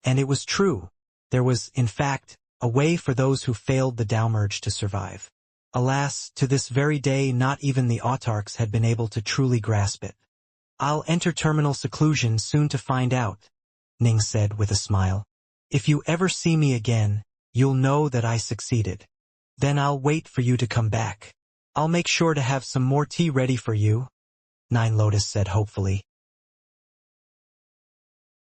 And it was true. There was, in fact, a way for those who failed the Tao merge to survive. Alas, to this very day not even the autarchs had been able to truly grasp it. I'll enter terminal seclusion soon to find out, Ning said with a smile. If you ever see me again, you'll know that I succeeded. Then I'll wait for you to come back. I'll make sure to have some more tea ready for you, Nine Lotus said hopefully.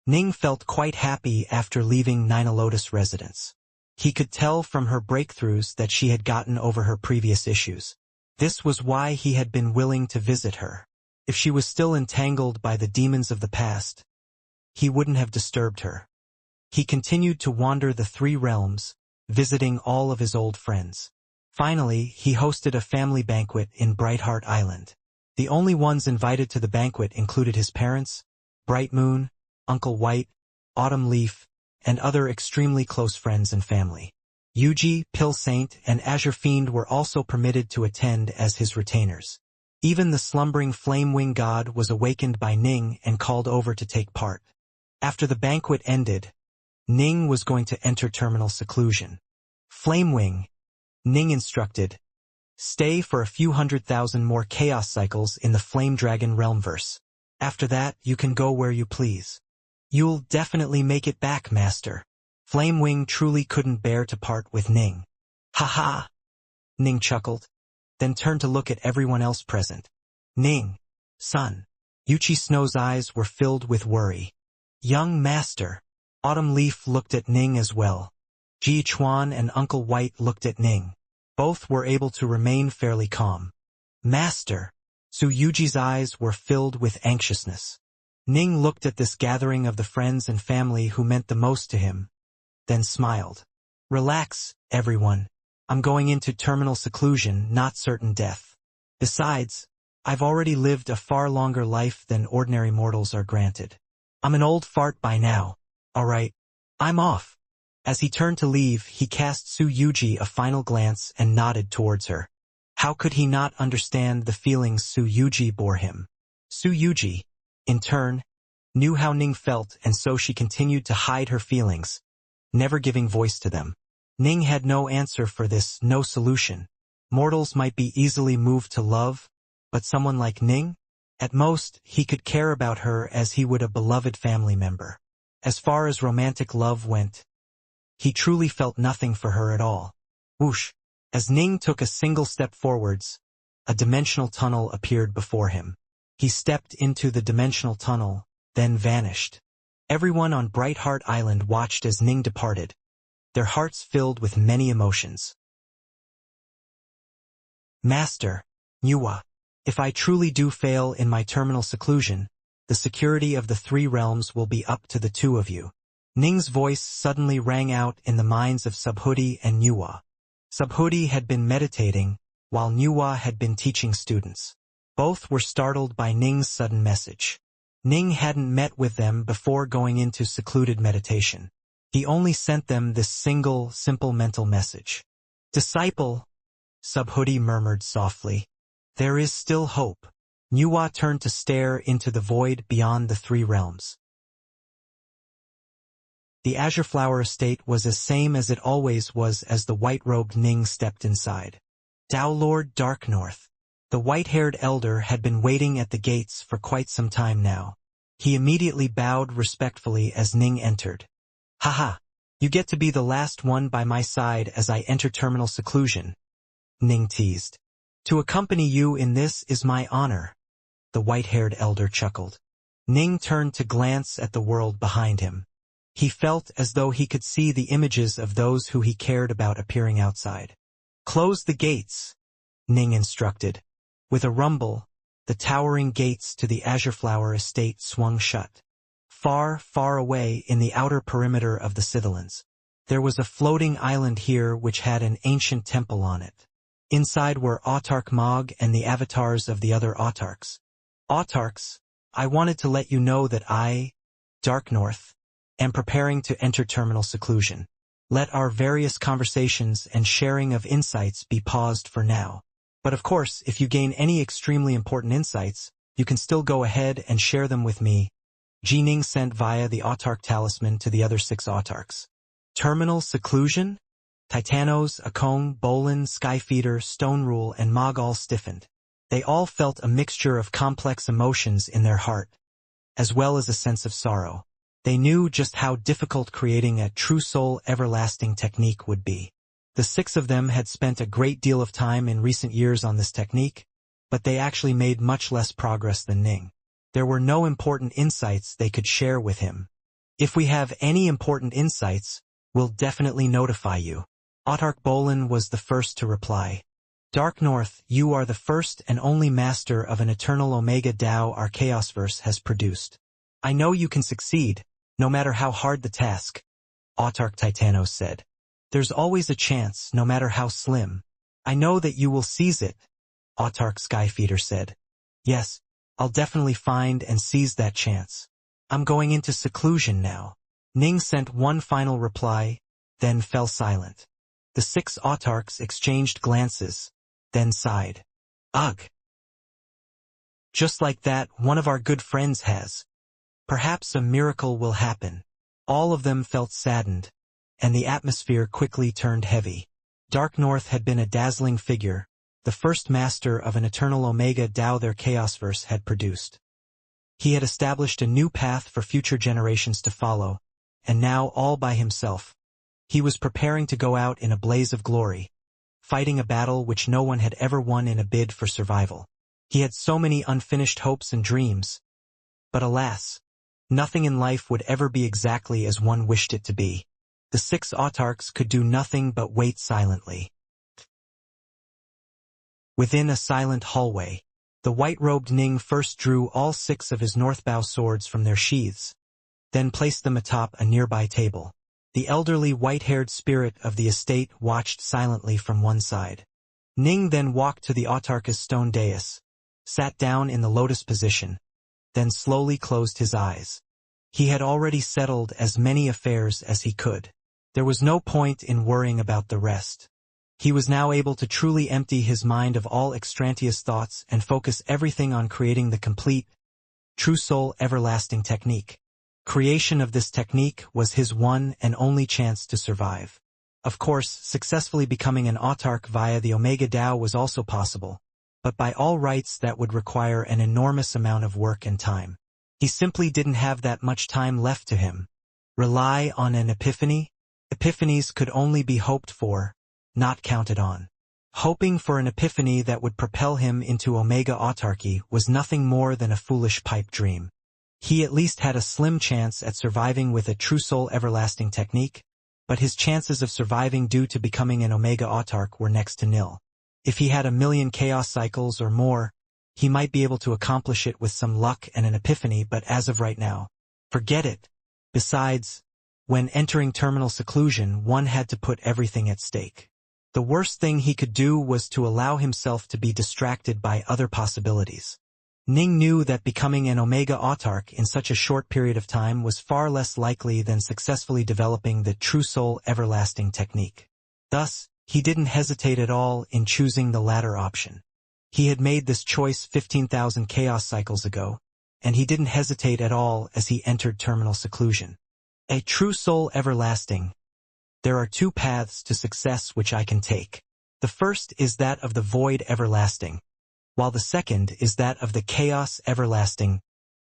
Ning felt quite happy after leaving Nine Lotus' residence. He could tell from her breakthroughs that she had gotten over her previous issues. This was why he had been willing to visit her. If she was still entangled by the demons of the past, he wouldn't have disturbed her. He continued to wander the three realms, visiting all of his old friends. Finally, he hosted a family banquet in Brightheart Island. The only ones invited to the banquet included his parents, Bright Moon, Uncle White, Autumn Leaf, and other extremely close friends and family. Yuji, Pill Saint, and Azure Fiend were also permitted to attend as his retainers. Even the slumbering Flame-Wing God was awakened by Ning and called over to take part. After the banquet ended, Ning was going to enter terminal seclusion. Flame-Wing, Ning instructed, stay for a few 100,000 more chaos cycles in the Flame Dragon Realmverse. After that, you can go where you please. You'll definitely make it back, Master. Flame-Wing truly couldn't bear to part with Ning. Ha ha! Ning chuckled, then turned to look at everyone else present. Ning, son. Yuchi Snow's eyes were filled with worry. Young Master. Autumn Leaf looked at Ning as well. Ji Chuan and Uncle White looked at Ning. Both were able to remain fairly calm. Master. Su Yuji's eyes were filled with anxiousness. Ning looked at this gathering of the friends and family who meant the most to him, then smiled. Relax, everyone. I'm going into terminal seclusion, not certain death. Besides, I've already lived a far longer life than ordinary mortals are granted. I'm an old fart by now. All right, I'm off. As he turned to leave, he cast Su Yuji a final glance and nodded towards her. How could he not understand the feelings Su Yuji bore him? Su Yuji, in turn, knew how Ning felt, and so she continued to hide her feelings, never giving voice to them. Ning had no answer for this, no solution. Mortals might be easily moved to love, but someone like Ning? At most, he could care about her as he would a beloved family member. As far as romantic love went, he truly felt nothing for her at all. Whoosh! As Ning took a single step forwards, a dimensional tunnel appeared before him. He stepped into the dimensional tunnel, then vanished. Everyone on Bright Heart Island watched as Ning departed, their hearts filled with many emotions. Master, Nuwa, if I truly do fail in my terminal seclusion, the security of the three realms will be up to the two of you. Ning's voice suddenly rang out in the minds of Subhuti and Nuwa. Subhuti had been meditating, while Nuwa had been teaching students. Both were startled by Ning's sudden message. Ning hadn't met with them before going into secluded meditation. He only sent them this single, simple mental message. Disciple, Subhuti murmured softly. There is still hope. Nuwa turned to stare into the void beyond the three realms. The Azure Flower estate was as same as it always was as the white-robed Ning stepped inside. Tao Lord Dark North. The white-haired elder had been waiting at the gates for quite some time now. He immediately bowed respectfully as Ning entered. Haha, you get to be the last one by my side as I enter terminal seclusion, Ning teased. To accompany you in this is my honor, the white-haired elder chuckled. Ning turned to glance at the world behind him. He felt as though he could see the images of those who he cared about appearing outside. Close the gates, Ning instructed. With a rumble, the towering gates to the Azure Flower estate swung shut. Far, far away in the outer perimeter of the Scythelans, there was a floating island here which had an ancient temple on it. Inside were Autarch Mog and the avatars of the other Autarchs. Autarchs, I wanted to let you know that I, Dark North, am preparing to enter terminal seclusion. Let our various conversations and sharing of insights be paused for now. But of course, if you gain any extremely important insights, you can still go ahead and share them with me. Jining sent via the Autarch talisman to the other 6 Autarchs. Terminal seclusion? Titanos, Akong, Bolin, Skyfeeder, Stone Rule, and Mog all stiffened. They all felt a mixture of complex emotions in their heart, as well as a sense of sorrow. They knew just how difficult creating a true soul everlasting technique would be. The 6 of them had spent a great deal of time in recent years on this technique, but they actually made much less progress than Ning. There were no important insights they could share with him. If we have any important insights, we'll definitely notify you. Autarch Bolin was the first to reply. Dark North, you are the first and only master of an eternal Omega Dao our Chaosverse has produced. I know you can succeed, no matter how hard the task, Autarch Titanos said. There's always a chance, no matter how slim. I know that you will seize it, Autarch Skyfeeder said. Yes, I'll definitely find and seize that chance. I'm going into seclusion now. Ning sent one final reply, then fell silent. The 6 Autarchs exchanged glances, then sighed. Ugh. Just like that, one of our good friends has. Perhaps a miracle will happen. All of them felt saddened, and the atmosphere quickly turned heavy. Dark North had been a dazzling figure, the first master of an eternal Omega Dao their Chaosverse had produced. He had established a new path for future generations to follow, and now all by himself. He was preparing to go out in a blaze of glory, fighting a battle which no one had ever won in a bid for survival. He had so many unfinished hopes and dreams, but alas, nothing in life would ever be exactly as one wished it to be. The 6 Autarchs could do nothing but wait silently. Within a silent hallway, the white-robed Ning first drew all 6 of his northbow swords from their sheaths, then placed them atop a nearby table. The elderly white-haired spirit of the estate watched silently from one side. Ning then walked to the Autarch's stone dais, sat down in the lotus position, then slowly closed his eyes. He had already settled as many affairs as he could. There was no point in worrying about the rest. He was now able to truly empty his mind of all extraneous thoughts and focus everything on creating the complete, True Soul Everlasting Technique. Creation of this technique was his one and only chance to survive. Of course, successfully becoming an autarch via the Omega Dao was also possible, but by all rights that would require an enormous amount of work and time. He simply didn't have that much time left to him. Rely on an epiphany? Epiphanies could only be hoped for, not counted on. Hoping for an epiphany that would propel him into Omega autarchy was nothing more than a foolish pipe dream. He at least had a slim chance at surviving with a True Soul Everlasting technique, but his chances of surviving due to becoming an Omega autarch were next to nil. If he had 1,000,000 chaos cycles or more, he might be able to accomplish it with some luck and an epiphany, but as of right now, forget it. Besides, when entering terminal seclusion, one had to put everything at stake. The worst thing he could do was to allow himself to be distracted by other possibilities. Ning knew that becoming an Omega autarch in such a short period of time was far less likely than successfully developing the True Soul Everlasting technique. Thus, he didn't hesitate at all in choosing the latter option. He had made this choice 15,000 chaos cycles ago, and he didn't hesitate at all as he entered terminal seclusion. A True Soul Everlasting. There are two paths to success which I can take. The first is that of the Void Everlasting, while the second is that of the Chaos Everlasting.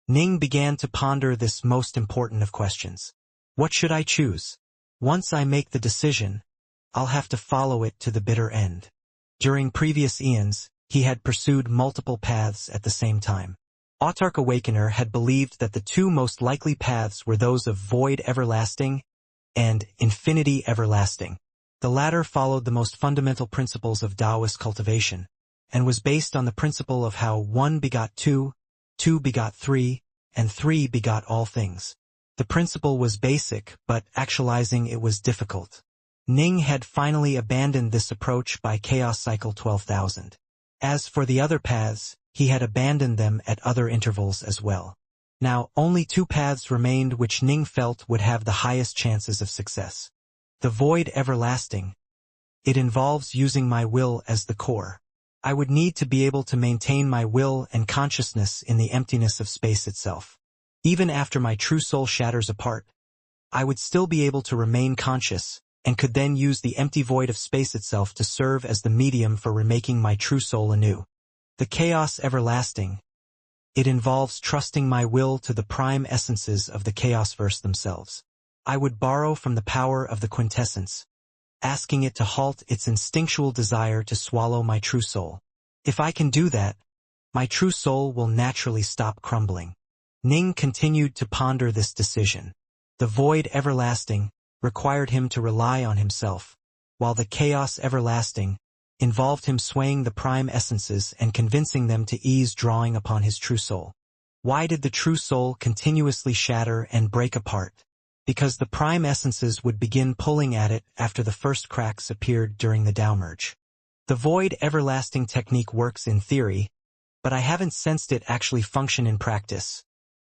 Ning began to ponder this most important of questions. What should I choose? Once I make the decision, I'll have to follow it to the bitter end. During previous eons, he had pursued multiple paths at the same time. Autarch Awakener had believed that the two most likely paths were those of Void Everlasting and Infinity Everlasting. The latter followed the most fundamental principles of Taoist cultivation, and was based on the principle of how 1 begot 2, 2 begot 3, and 3 begot all things. The principle was basic, but actualizing it was difficult. Ning had finally abandoned this approach by Chaos Cycle 12,000. As for the other paths, he had abandoned them at other intervals as well. Now, only two paths remained which Ning felt would have the highest chances of success. The Void Everlasting. It involves using my will as the core. I would need to be able to maintain my will and consciousness in the emptiness of space itself. Even after my true soul shatters apart, I would still be able to remain conscious, and could then use the empty void of space itself to serve as the medium for remaking my true soul anew. The Chaos Everlasting. It involves trusting my will to the prime essences of the Chaosverse themselves. I would borrow from the power of the quintessence, asking it to halt its instinctual desire to swallow my true soul. If I can do that, my true soul will naturally stop crumbling. Ning continued to ponder this decision. The Void Everlasting required him to rely on himself, while the Chaos Everlasting involved him swaying the prime essences and convincing them to ease drawing upon his true soul. Why did the true soul continuously shatter and break apart? Because the prime essences would begin pulling at it after the first cracks appeared during the Tao merge. The Void Everlasting technique works in theory, but I haven't sensed it actually function in practice,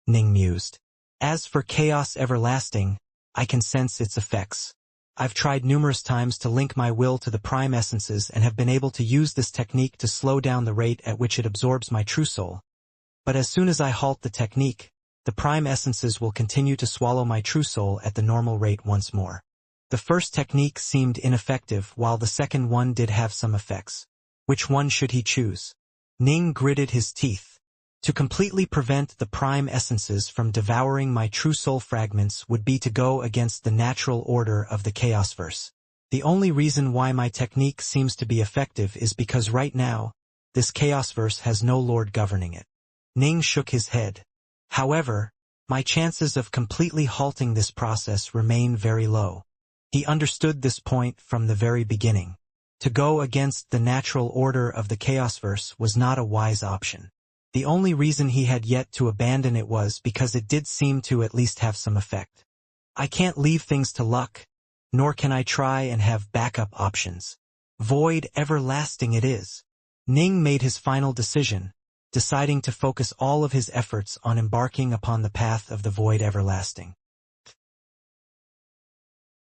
Ning mused. As for Chaos Everlasting, I can sense its effects. I've tried numerous times to link my will to the prime essences and have been able to use this technique to slow down the rate at which it absorbs my true soul. But as soon as I halt the technique, the prime essences will continue to swallow my true soul at the normal rate once more. The first technique seemed ineffective, while the second one did have some effects. Which one should he choose? Ning gritted his teeth. To completely prevent the prime essences from devouring my true soul fragments would be to go against the natural order of the Chaosverse. The only reason why my technique seems to be effective is because right now, this Chaosverse has no lord governing it. Ning shook his head. However, my chances of completely halting this process remain very low. He understood this point from the very beginning. To go against the natural order of the Chaosverse was not a wise option. The only reason he had yet to abandon it was because it did seem to at least have some effect. I can't leave things to luck, nor can I try and have backup options. Void Everlasting it is. Ning made his final decision, deciding to focus all of his efforts on embarking upon the path of the Void Everlasting.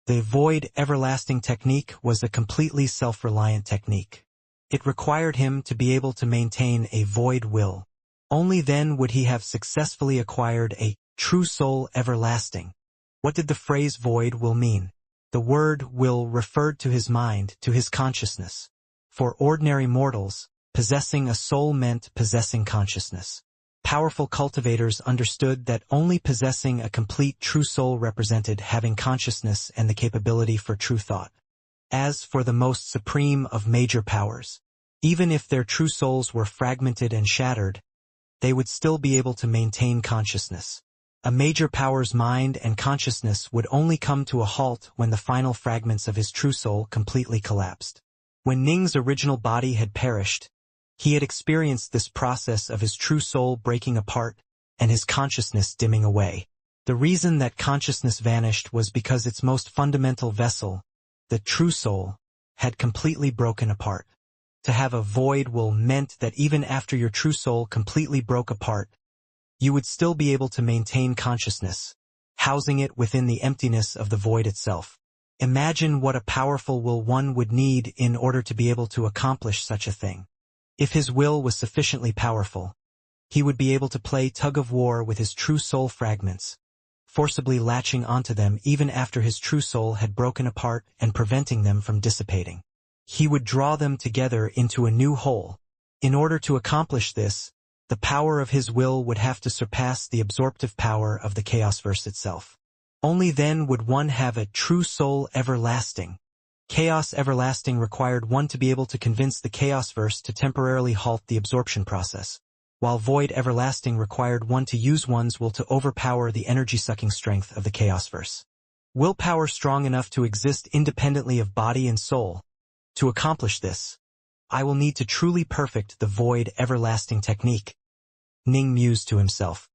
The Void Everlasting technique was a completely self-reliant technique. It required him to be able to maintain a void will. Only then would he have successfully acquired a true soul everlasting. What did the phrase void will mean? The word will referred to his mind, to his consciousness. For ordinary mortals, possessing a soul meant possessing consciousness. Powerful cultivators understood that only possessing a complete true soul represented having consciousness and the capability for true thought. As for the most supreme of major powers, even if their true souls were fragmented and shattered, they would still be able to maintain consciousness. A major power's mind and consciousness would only come to a halt when the final fragments of his true soul completely collapsed. When Ning's original body had perished, he had experienced this process of his true soul breaking apart and his consciousness dimming away. The reason that consciousness vanished was because its most fundamental vessel, the true soul, had completely broken apart. To have a void will meant that even after your true soul completely broke apart, you would still be able to maintain consciousness, housing it within the emptiness of the void itself. Imagine what a powerful will one would need in order to be able to accomplish such a thing. If his will was sufficiently powerful, he would be able to play tug-of-war with his true soul fragments, forcibly latching onto them even after his true soul had broken apart and preventing them from dissipating. He would draw them together into a new whole. In order to accomplish this, the power of his will would have to surpass the absorptive power of the chaos-verse itself. Only then would one have a true soul everlasting. Chaos everlasting required one to be able to convince the chaos-verse to temporarily halt the absorption process, while void everlasting required one to use one's will to overpower the energy-sucking strength of the chaos-verse. Willpower strong enough to exist independently of body and soul. To accomplish this, I will need to truly perfect the void everlasting technique. Ning mused to himself.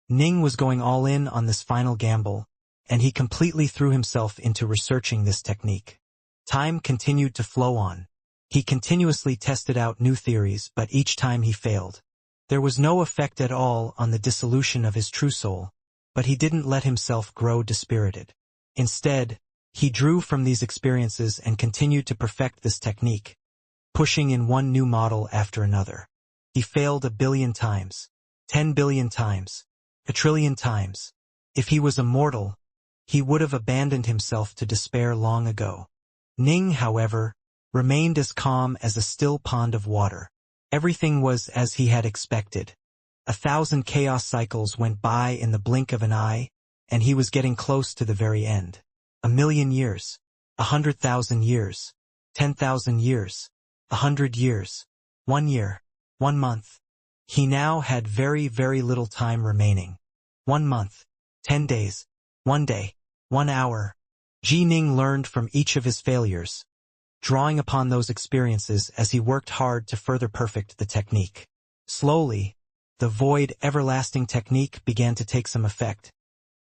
Ning was going all in on this final gamble, and he completely threw himself into researching this technique. Time continued to flow on. He continuously tested out new theories, but each time he failed. There was no effect at all on the dissolution of his true soul, but he didn't let himself grow dispirited. Instead, he drew from these experiences and continued to perfect this technique, pushing in one new model after another. He failed 1 billion times, 10 billion times, 1 trillion times. If he was immortal, he would have abandoned himself to despair long ago. Ning, however, remained as calm as a still pond of water. Everything was as he had expected. 1,000 chaos cycles went by in the blink of an eye, and he was getting close to the very end. 1,000,000 years, 100,000 years, 10,000 years, 100 years, 1 year, 1 month. He now had very, very little time remaining. 1 month, 10 days, 1 day, 1 hour. Ji Ning learned from each of his failures, drawing upon those experiences as he worked hard to further perfect the technique. Slowly, the void everlasting technique began to take some effect,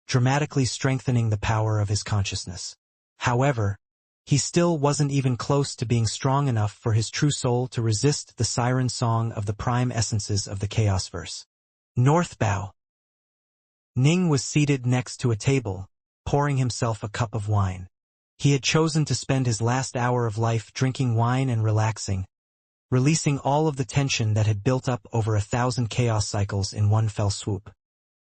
dramatically strengthening the power of his consciousness. However, he still wasn't even close to being strong enough for his true soul to resist the siren song of the prime essences of the chaos-verse. North Bow. Ning was seated next to a table, pouring himself a cup of wine. He had chosen to spend his last hour of life drinking wine and relaxing, releasing all of the tension that had built up over 1,000 chaos cycles in one fell swoop.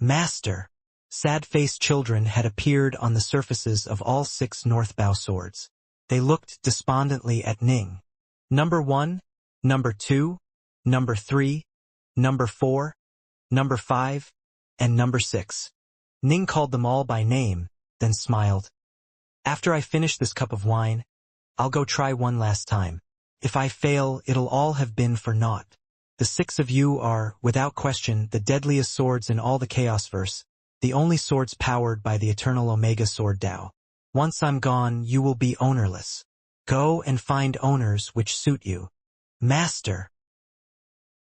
Master! Sad-faced children had appeared on the surfaces of all 6 Northbow swords. They looked despondently at Ning. Number 1, Number 2, Number 3, Number 4, Number 5, and Number 6. Ning called them all by name, then smiled. After I finish this cup of wine, I'll go try one last time. If I fail, it'll all have been for naught. The 6 of you are, without question, the deadliest swords in all the Chaosverse, the only swords powered by the eternal Omega Sword Tao. Once I'm gone, you will be ownerless. Go and find owners which suit you. Master!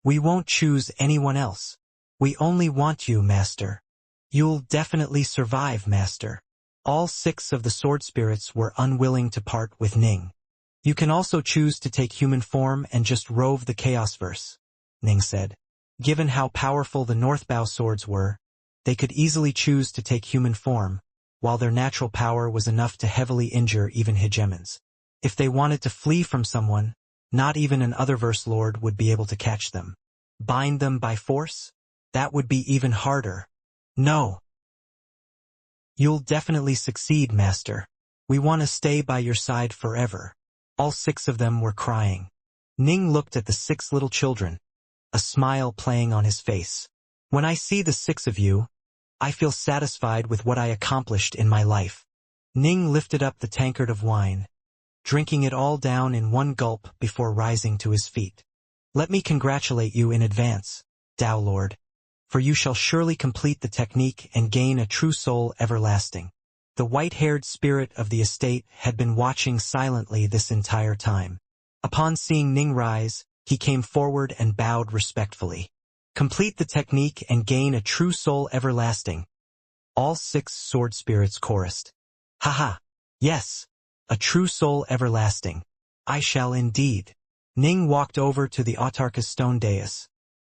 We won't choose anyone else. We only want you, Master. You'll definitely survive, Master. All 6 of the sword spirits were unwilling to part with Ning. You can also choose to take human form and just rove the Chaosverse, Ning said. Given how powerful the Northbow swords were, they could easily choose to take human form, while their natural power was enough to heavily injure even hegemons. If they wanted to flee from someone, Not even an Otherverse Lord would be able to catch them. Bind them by force? That would be even harder. No. You'll definitely succeed, Master. We want to stay by your side forever. All 6 of them were crying. Ning looked at the 6 little children, a smile playing on his face. When I see the 6 of you, I feel satisfied with what I accomplished in my life. Ning lifted up the tankard of wine, drinking it all down in one gulp before rising to his feet. Let me congratulate you in advance, Tao Lord, for you shall surely complete the technique and gain a true soul everlasting. The white-haired spirit of the estate had been watching silently this entire time. Upon seeing Ning rise, he came forward and bowed respectfully. Complete the technique and gain a true soul everlasting. All 6 sword spirits chorused. Haha, yes, a true soul everlasting. I shall indeed. Ning walked over to the Autarka's stone dais,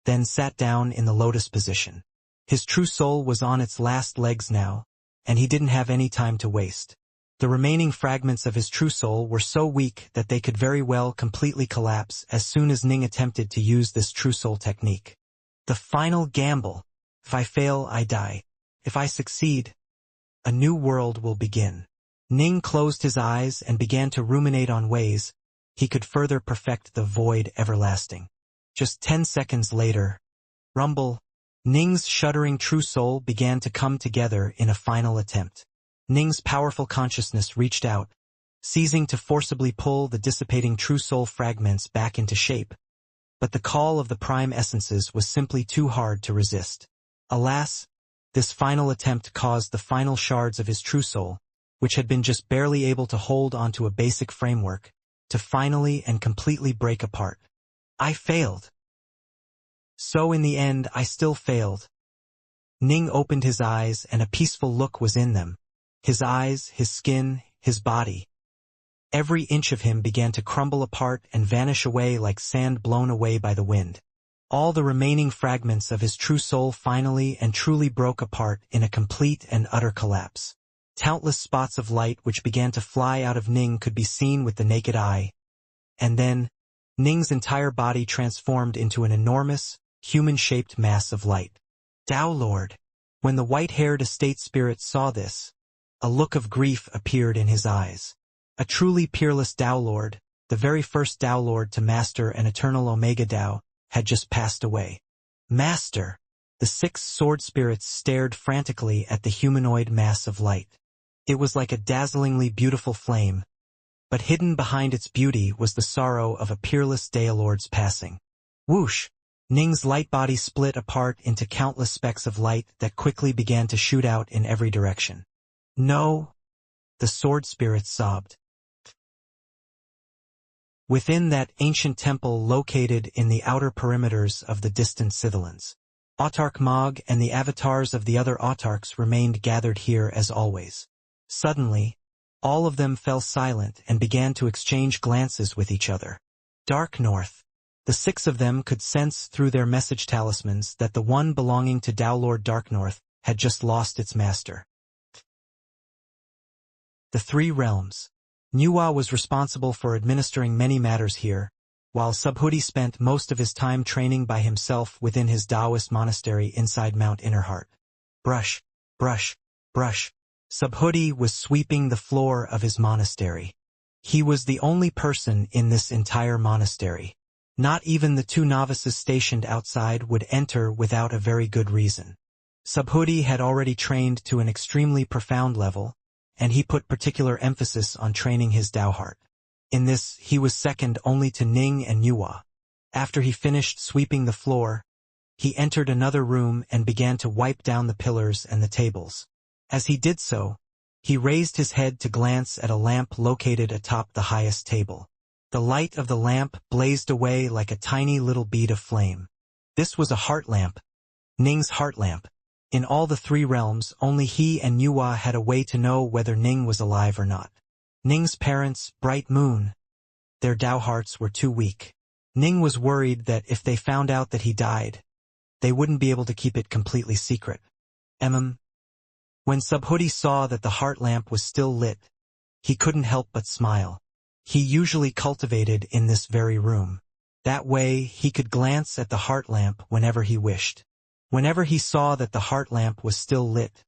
then sat down in the lotus position. His true soul was on its last legs now, and he didn't have any time to waste. The remaining fragments of his true soul were so weak that they could very well completely collapse as soon as Ning attempted to use this true soul technique. The final gamble. If I fail, I die. If I succeed, a new world will begin. Ning closed his eyes and began to ruminate on ways he could further perfect the void everlasting. Just 10 seconds later, rumble, Ning's shuddering true soul began to come together in a final attempt. Ning's powerful consciousness reached out, seizing to forcibly pull the dissipating true soul fragments back into shape. But the call of the prime essences was simply too hard to resist. Alas, this final attempt caused the final shards of his true soul, which had been just barely able to hold onto a basic framework, to finally and completely break apart. I failed. So in the end, I still failed. Ning opened his eyes and a peaceful look was in them. His eyes, his skin, his body. Every inch of him began to crumble apart and vanish away like sand blown away by the wind. All the remaining fragments of his true soul finally and truly broke apart in a complete and utter collapse. Countless spots of light which began to fly out of Ning could be seen with the naked eye. And then, Ning's entire body transformed into an enormous, human-shaped mass of light. Tao Lord. When the white-haired estate spirit saw this, a look of grief appeared in his eyes. A truly peerless Tao Lord, the very first Tao Lord to master an eternal Omega Tao, had just passed away. Master! The 6 sword spirits stared frantically at the humanoid mass of light. It was like a dazzlingly beautiful flame, but hidden behind its beauty was the sorrow of a peerless Tao Lord's passing. Whoosh! Ning's light body split apart into countless specks of light that quickly began to shoot out in every direction. No! The sword spirits sobbed. Within that ancient temple located in the outer perimeters of the distant Scythelans, Autark Mog and the avatars of the other Autarks remained gathered here as always. Suddenly, all of them fell silent and began to exchange glances with each other. Dark North. The 6 of them could sense through their message talismans that the one belonging to Tao Lord Dark North had just lost its master. The 3 realms. Nuwa was responsible for administering many matters here, while Subhuti spent most of his time training by himself within his Taoist monastery inside Mount Innerheart. Brush, brush, brush. Subhuti was sweeping the floor of his monastery. He was the only person in this entire monastery. Not even the 2 novices stationed outside would enter without a very good reason. Subhuti had already trained to an extremely profound level, and he put particular emphasis on training his Tao heart. In this, he was second only to Ning and Nuwa. After he finished sweeping the floor, he entered another room and began to wipe down the pillars and the tables. As he did so, he raised his head to glance at a lamp located atop the highest table. The light of the lamp blazed away like a tiny little bead of flame. This was a heart lamp, Ning's heart lamp. In all the 3 realms, only he and Nuwa had a way to know whether Ning was alive or not. Ning's parents, Bright Moon. Their Tao hearts were too weak. Ning was worried that if they found out that he died, they wouldn't be able to keep it completely secret. When Subhuti saw that the heart lamp was still lit, he couldn't help but smile. he usually cultivated in this very room. That way, he could glance at the heart lamp whenever he wished. Whenever he saw that the heart lamp was still lit,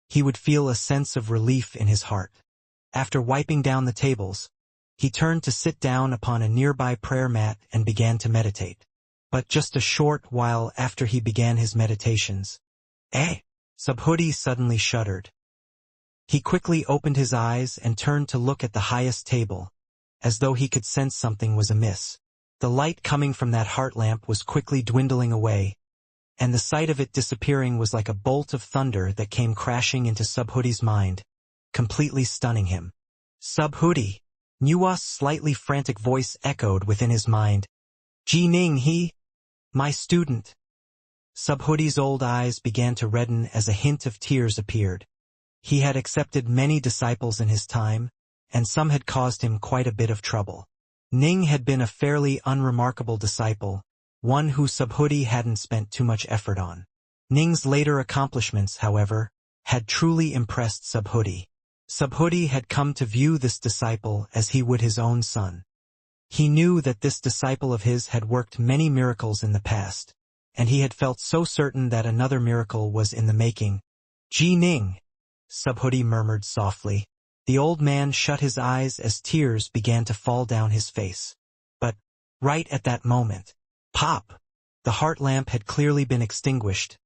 he would feel a sense of relief in his heart. After wiping down the tables, he turned to sit down upon a nearby prayer mat and began to meditate. But just a short while after he began his meditations, Subhuti suddenly shuddered. He quickly opened his eyes and turned to look at the highest table, as though he could sense something was amiss. The light coming from that heart lamp was quickly dwindling away, and the sight of it disappearing was like a bolt of thunder that came crashing into Subhuti's mind, completely stunning him. Subhuti! Nuwa's slightly frantic voice echoed within his mind. Ji Ning he? My student. Subhuti's old eyes began to redden as a hint of tears appeared. He had accepted many disciples in his time, and some had caused him quite a bit of trouble. Ning had been a fairly unremarkable disciple, one who Subhuti hadn't spent too much effort on. Ning's later accomplishments, however, had truly impressed Subhuti. Subhuti had come to view this disciple as he would his own son. He knew that this disciple of his had worked many miracles in the past, and he had felt so certain that another miracle was in the making. Ji Ning, Subhuti murmured softly. The old man shut his eyes as tears began to fall down his face. But, right at that moment, pop! The heart lamp had clearly been extinguished,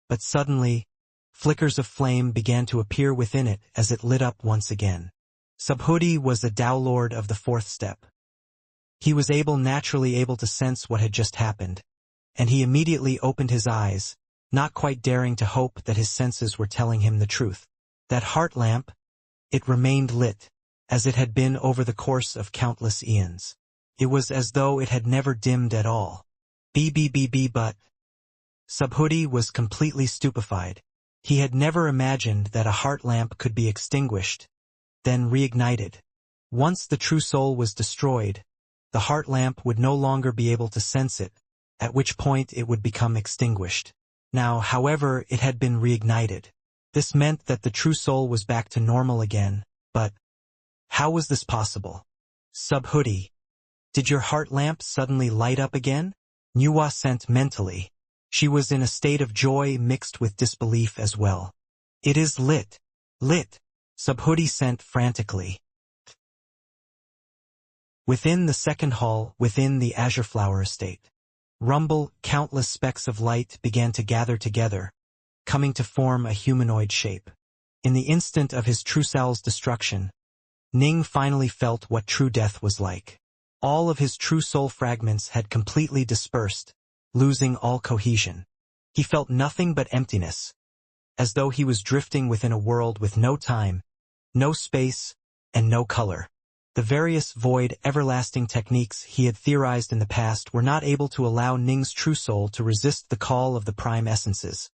but suddenly, flickers of flame began to appear within it as it lit up once again. Subhuti was a Tao Lord of the fourth step. He was naturally able to sense what had just happened, and he immediately opened his eyes, not quite daring to hope that his senses were telling him the truth. That heart lamp, it remained lit, as it had been over the course of countless eons. It was as though it had never dimmed at all. But Subhuti was completely stupefied. He had never imagined that a heart lamp could be extinguished, then reignited. Once the true soul was destroyed, the heart lamp would no longer be able to sense it, at which point it would become extinguished. Now, however, it had been reignited. This meant that the true soul was back to normal again, but how was this possible? Subhuti, did your heart lamp suddenly light up again? Nuwa sent mentally. She was in a state of joy mixed with disbelief as well. It is lit. Lit. Subhuti sent frantically. Within the second hall, within the Azure Flower Estate, rumble, countless specks of light began to gather together, coming to form a humanoid shape. In the instant of his true self's destruction, Ning finally felt what true death was like. All of his true soul fragments had completely dispersed, losing all cohesion. He felt nothing but emptiness, as though he was drifting within a world with no time, no space, and no color. The various void, everlasting techniques he had theorized in the past were not able to allow Ning's true soul to resist the call of the prime essences,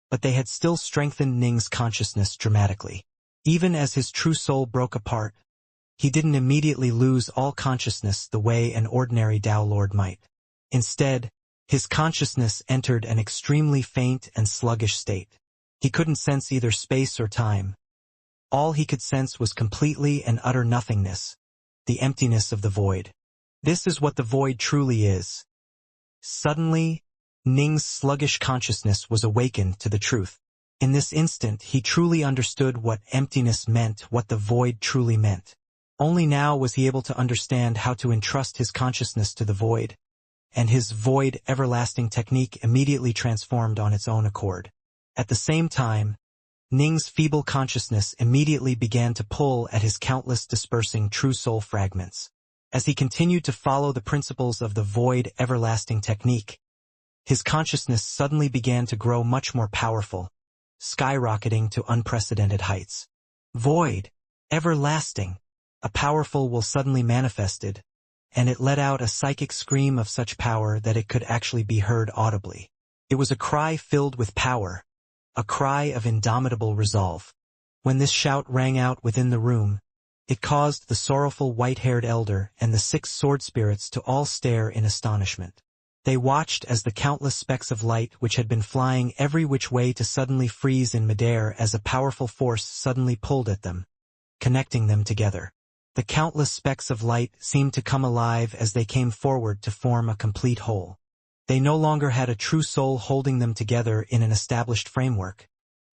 but they had still strengthened Ning's consciousness dramatically. Even as his true soul broke apart, he didn't immediately lose all consciousness the way an ordinary Tao Lord might. Instead, his consciousness entered an extremely faint and sluggish state. He couldn't sense either space or time. All he could sense was completely and utter nothingness, the emptiness of the void. This is what the void truly is. Suddenly, Ning's sluggish consciousness was awakened to the truth. In this instant, he truly understood what emptiness meant, what the void truly meant. Only now was he able to understand how to entrust his consciousness to the void, and his void everlasting technique immediately transformed on its own accord. At the same time, Ning's feeble consciousness immediately began to pull at his countless dispersing true soul fragments. As he continued to follow the principles of the void everlasting technique, his consciousness suddenly began to grow much more powerful, skyrocketing to unprecedented heights. Void, everlasting, a powerful will suddenly manifested, and it let out a psychic scream of such power that it could actually be heard audibly. It was a cry filled with power, a cry of indomitable resolve. When this shout rang out within the room, it caused the sorrowful white-haired elder and the 6 sword spirits to all stare in astonishment. They watched as the countless specks of light which had been flying every which way to suddenly freeze in midair as a powerful force suddenly pulled at them, connecting them together. The countless specks of light seemed to come alive as they came forward to form a complete whole. They no longer had a true soul holding them together in an established framework,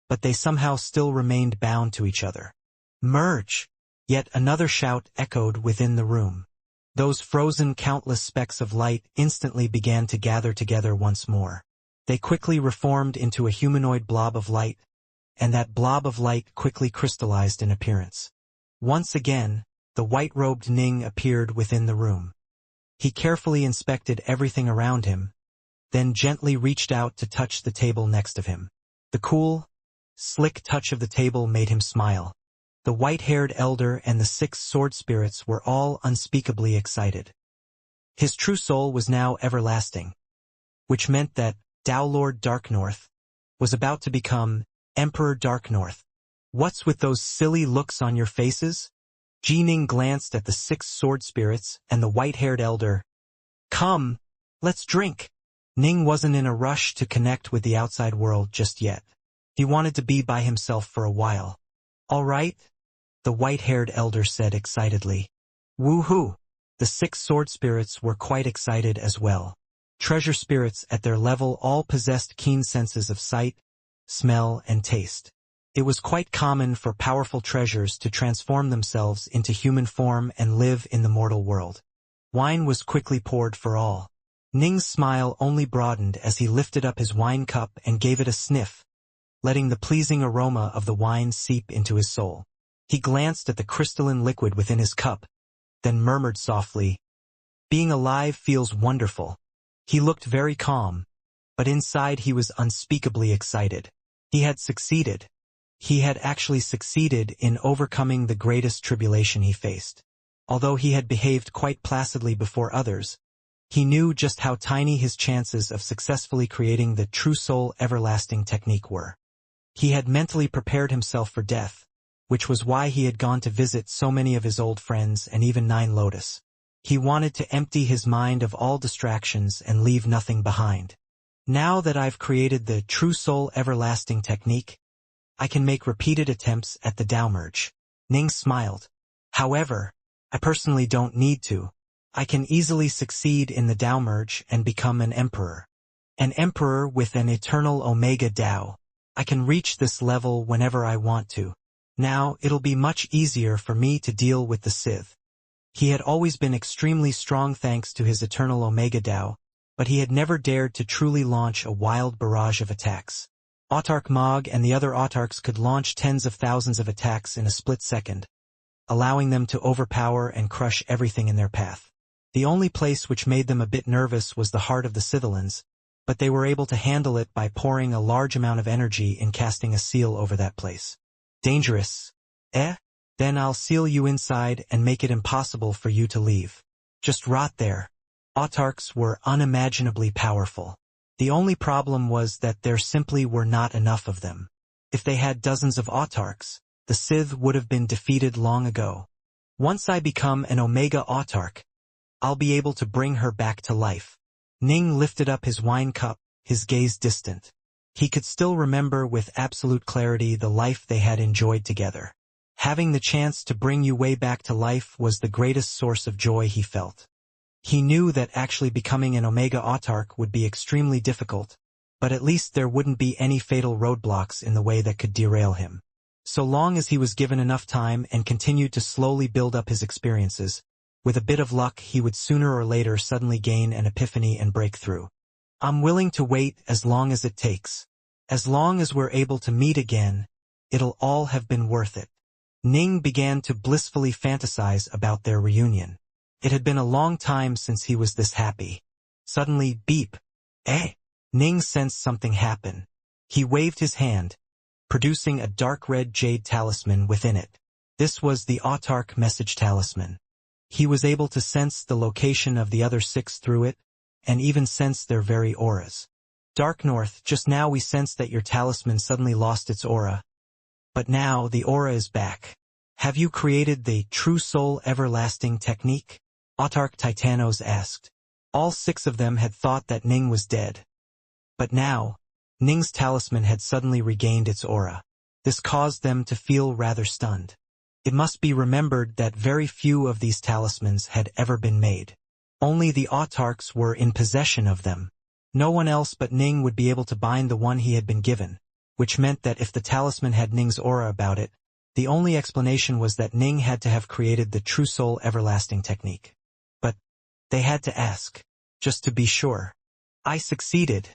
but they somehow still remained bound to each other. Merge! Yet another shout echoed within the room. Those frozen countless specks of light instantly began to gather together once more. They quickly reformed into a humanoid blob of light, and that blob of light quickly crystallized in appearance. Once again, the white-robed Ning appeared within the room. He carefully inspected everything around him, then gently reached out to touch the table next of him. The cool, slick touch of the table made him smile. The white-haired elder and the 6 sword spirits were all unspeakably excited. His true soul was now everlasting, which meant that Tao Lord Dark North was about to become Emperor Dark North. What's with those silly looks on your faces? Ning glanced at the 6 sword spirits and the white-haired elder. Come, let's drink. Ning wasn't in a rush to connect with the outside world just yet. He wanted to be by himself for a while. All right, the white-haired elder said excitedly. Woohoo! The 6 sword spirits were quite excited as well. Treasure spirits at their level all possessed keen senses of sight, smell, and taste. It was quite common for powerful treasures to transform themselves into human form and live in the mortal world. Wine was quickly poured for all. Ning's smile only broadened as he lifted up his wine cup and gave it a sniff, letting the pleasing aroma of the wine seep into his soul. He glanced at the crystalline liquid within his cup, then murmured softly, "Being alive feels wonderful." He looked very calm, but inside he was unspeakably excited. He had succeeded. He had actually succeeded in overcoming the greatest tribulation he faced. Although he had behaved quite placidly before others, he knew just how tiny his chances of successfully creating the true soul everlasting technique were. He had mentally prepared himself for death, which was why he had gone to visit so many of his old friends and even Nine Lotus. He wanted to empty his mind of all distractions and leave nothing behind. Now that I've created the true soul everlasting technique, I can make repeated attempts at the Tao merge. Ning smiled. However, I personally don't need to. I can easily succeed in the Tao merge and become an emperor. An emperor with an eternal Omega Tao. I can reach this level whenever I want to. Now, it'll be much easier for me to deal with the Sith. He had always been extremely strong thanks to his eternal Omega Tao, but he had never dared to truly launch a wild barrage of attacks. Autarch Mog and the other autarchs could launch tens of thousands of attacks in a split second, allowing them to overpower and crush everything in their path. The only place which made them a bit nervous was the heart of the Scythelans, but they were able to handle it by pouring a large amount of energy in casting a seal over that place. Dangerous, eh? Then I'll seal you inside and make it impossible for you to leave. Just rot there. Autarchs were unimaginably powerful. The only problem was that there simply were not enough of them. If they had dozens of autarchs, the Sith would have been defeated long ago. Once I become an Omega Autarch, I'll be able to bring her back to life. Ning lifted up his wine cup, his gaze distant. He could still remember with absolute clarity the life they had enjoyed together. Having the chance to bring Yue Wei back to life was the greatest source of joy he felt. He knew that actually becoming an Omega Autarch would be extremely difficult, but at least there wouldn't be any fatal roadblocks in the way that could derail him. So long as he was given enough time and continued to slowly build up his experiences, with a bit of luck he would sooner or later suddenly gain an epiphany and break through. I'm willing to wait as long as it takes. As long as we're able to meet again, it'll all have been worth it. Ning began to blissfully fantasize about their reunion. It had been a long time since he was this happy. Suddenly, beep. Eh? Ning sensed something happen. He waved his hand, producing a dark red jade talisman within it. This was the Autarch message talisman. He was able to sense the location of the other 6 through it, and even sense their very auras. Dark North, just now we sensed that your talisman suddenly lost its aura. But now the aura is back. Have you created the true soul everlasting technique? Autarch Titanos asked. All 6 of them had thought that Ning was dead. But now, Ning's talisman had suddenly regained its aura. This caused them to feel rather stunned. It must be remembered that very few of these talismans had ever been made. Only the autarchs were in possession of them. No one else but Ning would be able to bind the one he had been given, which meant that if the talisman had Ning's aura about it, the only explanation was that Ning had to have created the True Soul Everlasting technique. But they had to ask, just to be sure. I succeeded,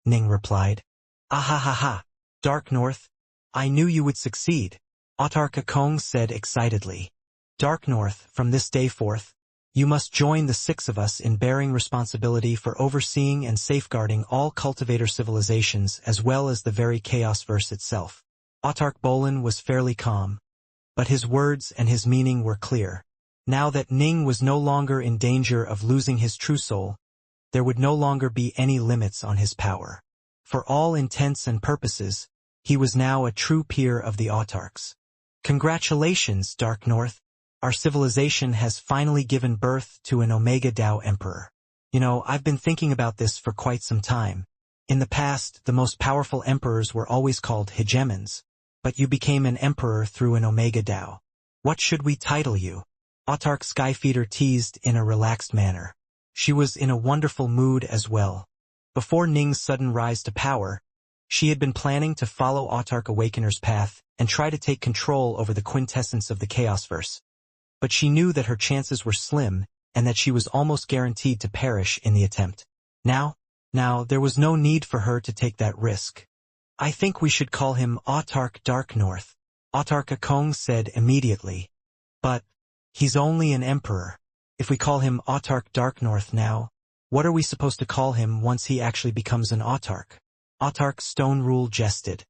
Ning replied. Ahahaha, Dark North, I knew you would succeed, Autarch Akong said excitedly. Dark North, from this day forth, you must join the 6 of us in bearing responsibility for overseeing and safeguarding all cultivator civilizations as well as the very Chaosverse itself. Autarch Bolin was fairly calm, but his words and his meaning were clear. Now that Ning was no longer in danger of losing his true soul, there would no longer be any limits on his power. For all intents and purposes, he was now a true peer of the autarchs. Congratulations, Dark North. Our civilization has finally given birth to an Omega Dao Emperor. You know, I've been thinking about this for quite some time. In the past, the most powerful emperors were always called hegemons, but you became an emperor through an Omega Dao. What should we title you? Autarch Skyfeeder teased in a relaxed manner. She was in a wonderful mood as well. Before Ning's sudden rise to power, she had been planning to follow Autarch Awakener's path and try to take control over the quintessence of the Chaosverse. But she knew that her chances were slim and that she was almost guaranteed to perish in the attempt. Now, there was no need for her to take that risk. I think we should call him Autarch Dark North, Autarch Akong said immediately. But he's only an emperor. If we call him Autarch Dark North now, what are we supposed to call him once he actually becomes an autarch? Autarch Stone Rule jested.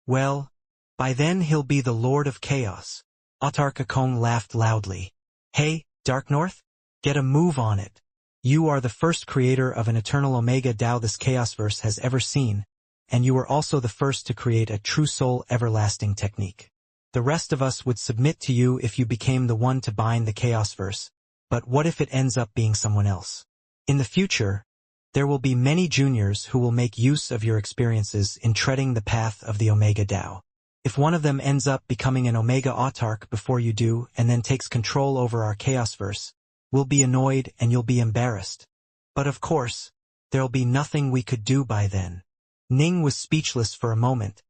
Well, by then he'll be the Lord of Chaos. Autarch Akong laughed loudly. Hey, Dark North? Get a move on it. You are the first creator of an eternal Omega Dao this Chaosverse has ever seen, and you were also the first to create a True Soul Everlasting technique. The rest of us would submit to you if you became the one to bind the Chaosverse, but what if it ends up being someone else? In the future, there will be many juniors who will make use of your experiences in treading the path of the Omega Dao. If one of them ends up becoming an Omega Autarch before you do and then takes control over our Chaosverse, we'll be annoyed and you'll be embarrassed. But of course, there'll be nothing we could do by then. Ning was speechless for a moment,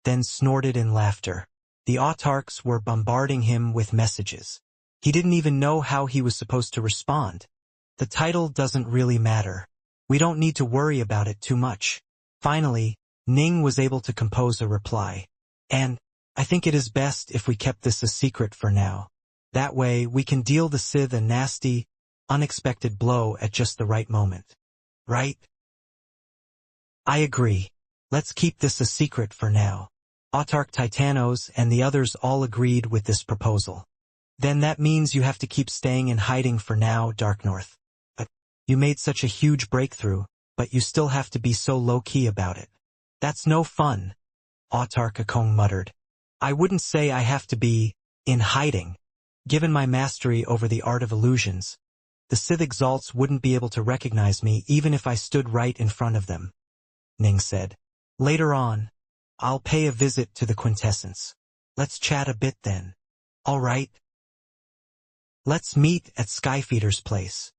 then snorted in laughter. The autarchs were bombarding him with messages. He didn't even know how he was supposed to respond. The title doesn't really matter. We don't need to worry about it too much. Finally, Ning was able to compose a reply. And I think it is best if we kept this a secret for now. That way, we can deal the Sith a nasty, unexpected blow at just the right moment. Right? I agree. Let's keep this a secret for now. Autarch Titanos and the others all agreed with this proposal. Then that means you have to keep staying in hiding for now, Dark North. You made such a huge breakthrough, but you still have to be so low-key about it. That's no fun, Autarch Akong muttered. I wouldn't say I have to be in hiding. Given my mastery over the art of illusions, the Sith Exalts wouldn't be able to recognize me even if I stood right in front of them, Ning said. Later on, I'll pay a visit to the Quintessence. Let's chat a bit then. All right? Let's meet at Skyfeeder's place.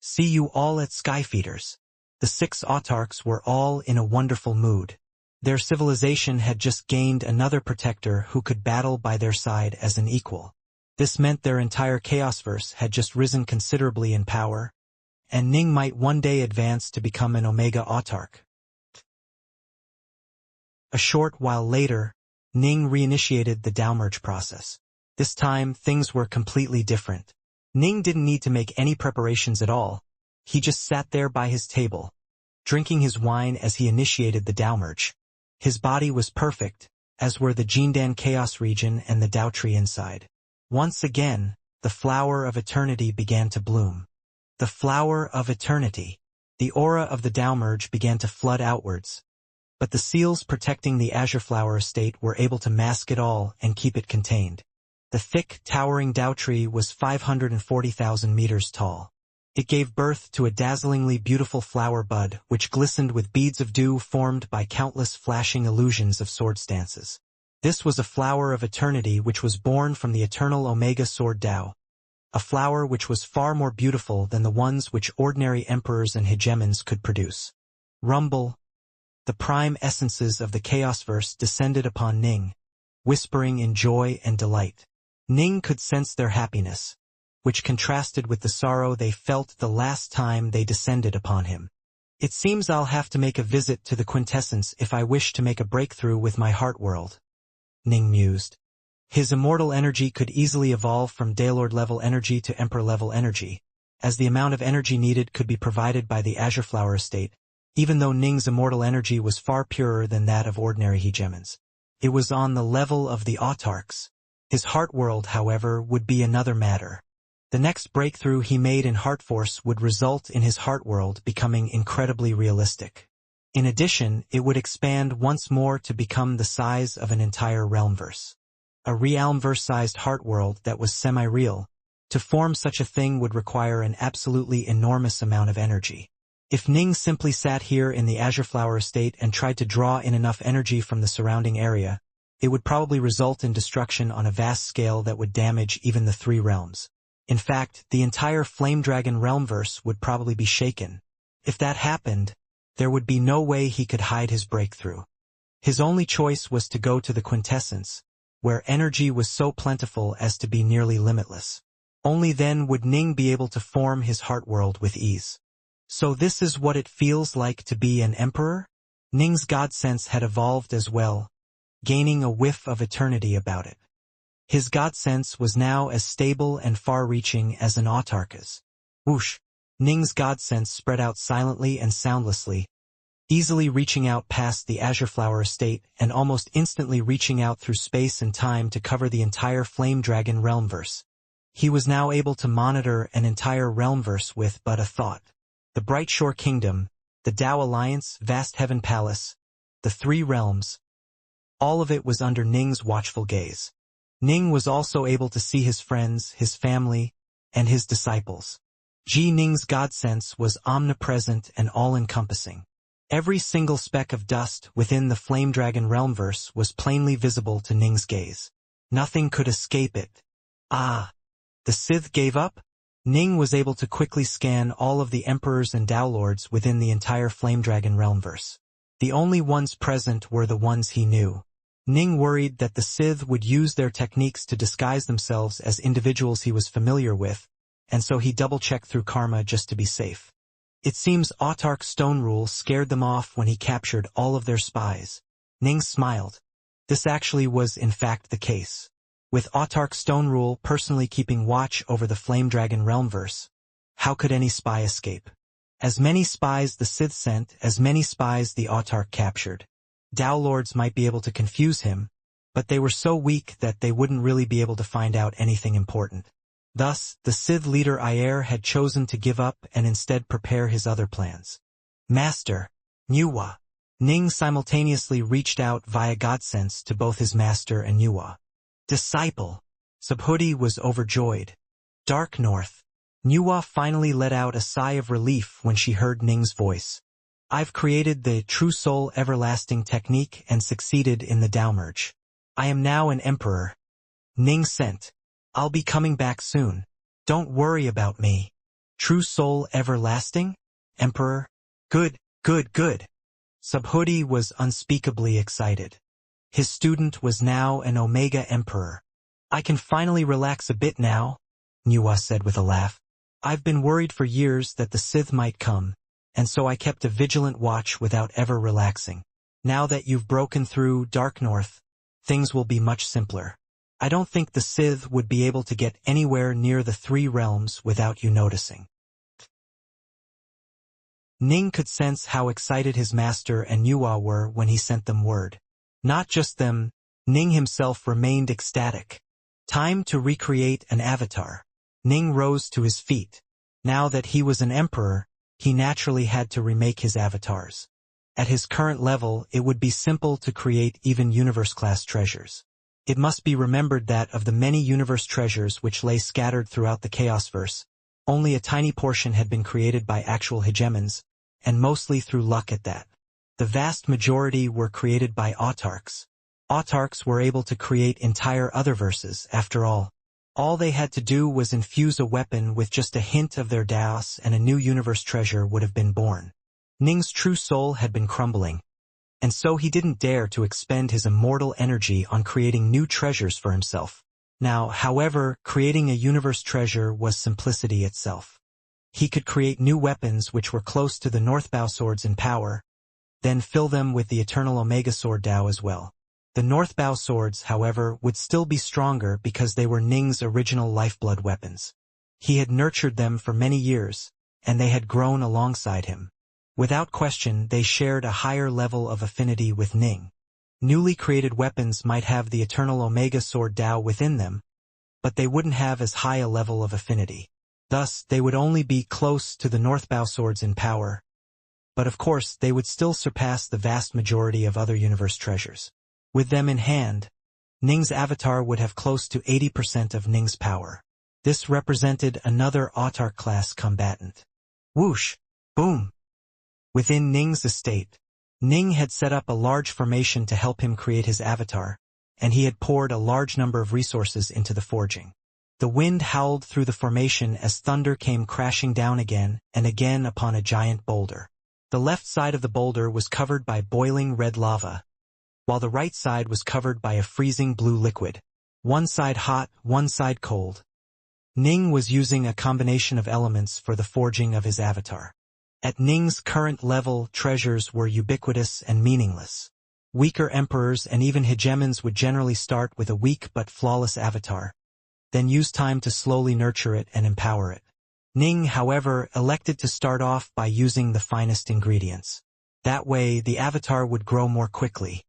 See you all at Skyfeeder's. The 6 autarchs were all in a wonderful mood. Their civilization had just gained another protector who could battle by their side as an equal. This meant their entire Chaosverse had just risen considerably in power, and Ning might one day advance to become an Omega Autarch. A short while later, Ning reinitiated the downmerge process. This time, things were completely different. Ning didn't need to make any preparations at all. He just sat there by his table, drinking his wine as he initiated the downmerge. His body was perfect, as were the Jindan Chaos region and the Dao tree inside. Once again, the flower of eternity began to bloom. The flower of eternity. The aura of the downmerge began to flood outwards, but the seals protecting the azure flower estate were able to mask it all and keep it contained. The thick, towering Dao tree was 540,000 meters tall. It gave birth to a dazzlingly beautiful flower bud which glistened with beads of dew formed by countless flashing illusions of sword stances. This was a flower of eternity which was born from the eternal Omega Sword Tao, a flower which was far more beautiful than the ones which ordinary emperors and hegemons could produce. Rumble, the prime essences of the Chaosverse descended upon Ning, whispering in joy and delight. Ning could sense their happiness, which contrasted with the sorrow they felt the last time they descended upon him. It seems I'll have to make a visit to the quintessence if I wish to make a breakthrough with my heart world, Ning mused. His immortal energy could easily evolve from Daylord-level energy to Emperor-level energy, as the amount of energy needed could be provided by the Azure Flower Estate, even though Ning's immortal energy was far purer than that of ordinary hegemons. It was on the level of the autarchs. His heart world, however, would be another matter. The next breakthrough he made in Heart Force would result in his heart world becoming incredibly realistic. In addition, it would expand once more to become the size of an entire realmverse. A realmverse-sized heart world that was semi-real. To form such a thing would require an absolutely enormous amount of energy. If Ning simply sat here in the Azure Flower Estate and tried to draw in enough energy from the surrounding area, it would probably result in destruction on a vast scale that would damage even the three realms. In fact, the entire Flame Dragon realmverse would probably be shaken. If that happened, there would be no way he could hide his breakthrough. His only choice was to go to the quintessence, where energy was so plentiful as to be nearly limitless. Only then would Ning be able to form his heart world with ease. So this is what it feels like to be an emperor? Ning's god sense had evolved as well, gaining a whiff of eternity about it. His god sense was now as stable and far-reaching as an autarch's. Whoosh! Ning's god sense spread out silently and soundlessly, easily reaching out past the Azure Flower Estate and almost instantly reaching out through space and time to cover the entire Flame Dragon realmverse. He was now able to monitor an entire realmverse with but a thought. The Bright Shore Kingdom, the Tao Alliance, Vast Heaven Palace, the three realms. All of it was under Ning's watchful gaze. Ning was also able to see his friends, his family, and his disciples. Ning's god sense was omnipresent and all-encompassing. Every single speck of dust within the Flame Dragon realmverse was plainly visible to Ning's gaze. Nothing could escape it. Ah! The Sith gave up? Ning was able to quickly scan all of the emperors and Tao Lords within the entire Flame Dragon realmverse. The only ones present were the ones he knew. Ning worried that the Sith would use their techniques to disguise themselves as individuals he was familiar with, and so he double-checked through karma just to be safe. It seems Autarch Stone Rule scared them off when he captured all of their spies. Ning smiled. This actually was in fact the case. With Autarch Stone Rule personally keeping watch over the Flame Dragon realmverse, how could any spy escape? As many spies the Sith sent, as many spies the Autarch captured. Tao Lords might be able to confuse him, but they were so weak that they wouldn't really be able to find out anything important. Thus, the Sith leader Ayer had chosen to give up and instead prepare his other plans. Master, Nuwa. Ning simultaneously reached out via Godsense to both his master and Nuwa. Disciple. Subhuti was overjoyed. Dark North. Nuwa finally let out a sigh of relief when she heard Ning's voice. I've created the True Soul Everlasting technique and succeeded in the Tao merge. I am now an emperor. Ning sent. I'll be coming back soon. Don't worry about me. True Soul Everlasting? Emperor? Good, good, good. Subhuti was unspeakably excited. His student was now an Omega Emperor. I can finally relax a bit now, Nuwa said with a laugh. I've been worried for years that the Sith might come, and so I kept a vigilant watch without ever relaxing. Now that you've broken through Dark North, things will be much simpler. I don't think the Sith would be able to get anywhere near the three realms without you noticing. Ning could sense how excited his master and Nuwa were when he sent them word. Not just them, Ning himself remained ecstatic. Time to recreate an avatar. Ning rose to his feet. Now that he was an emperor, he naturally had to remake his avatars. At his current level, it would be simple to create even universe-class treasures. It must be remembered that of the many universe treasures which lay scattered throughout the Chaosverse, only a tiny portion had been created by actual hegemons, and mostly through luck at that. The vast majority were created by autarchs. Autarchs were able to create entire otherverses, after all. All they had to do was infuse a weapon with just a hint of their Daos, and a new universe treasure would have been born. Ning's true soul had been crumbling, and so he didn't dare to expend his immortal energy on creating new treasures for himself. Now, however, creating a universe treasure was simplicity itself. He could create new weapons which were close to the Northbow swords in power, then fill them with the eternal Omega Sword Dao as well. The Northbow swords, however, would still be stronger because they were Ning's original lifeblood weapons. He had nurtured them for many years, and they had grown alongside him. Without question, they shared a higher level of affinity with Ning. Newly created weapons might have the eternal Omega Sword Dao within them, but they wouldn't have as high a level of affinity. Thus, they would only be close to the Northbow swords in power, but of course they would still surpass the vast majority of other universe treasures. With them in hand, Ning's avatar would have close to 80% of Ning's power. This represented another Autarch-class combatant. Whoosh! Boom! Within Ning's estate, Ning had set up a large formation to help him create his avatar, and he had poured a large number of resources into the forging. The wind howled through the formation as thunder came crashing down again and again upon a giant boulder. The left side of the boulder was covered by boiling red lava, while the right side was covered by a freezing blue liquid. One side hot, one side cold. Ning was using a combination of elements for the forging of his avatar. At Ning's current level, treasures were ubiquitous and meaningless. Weaker emperors and even hegemons would generally start with a weak but flawless avatar, then use time to slowly nurture it and empower it. Ning, however, elected to start off by using the finest ingredients. That way, the avatar would grow more quickly.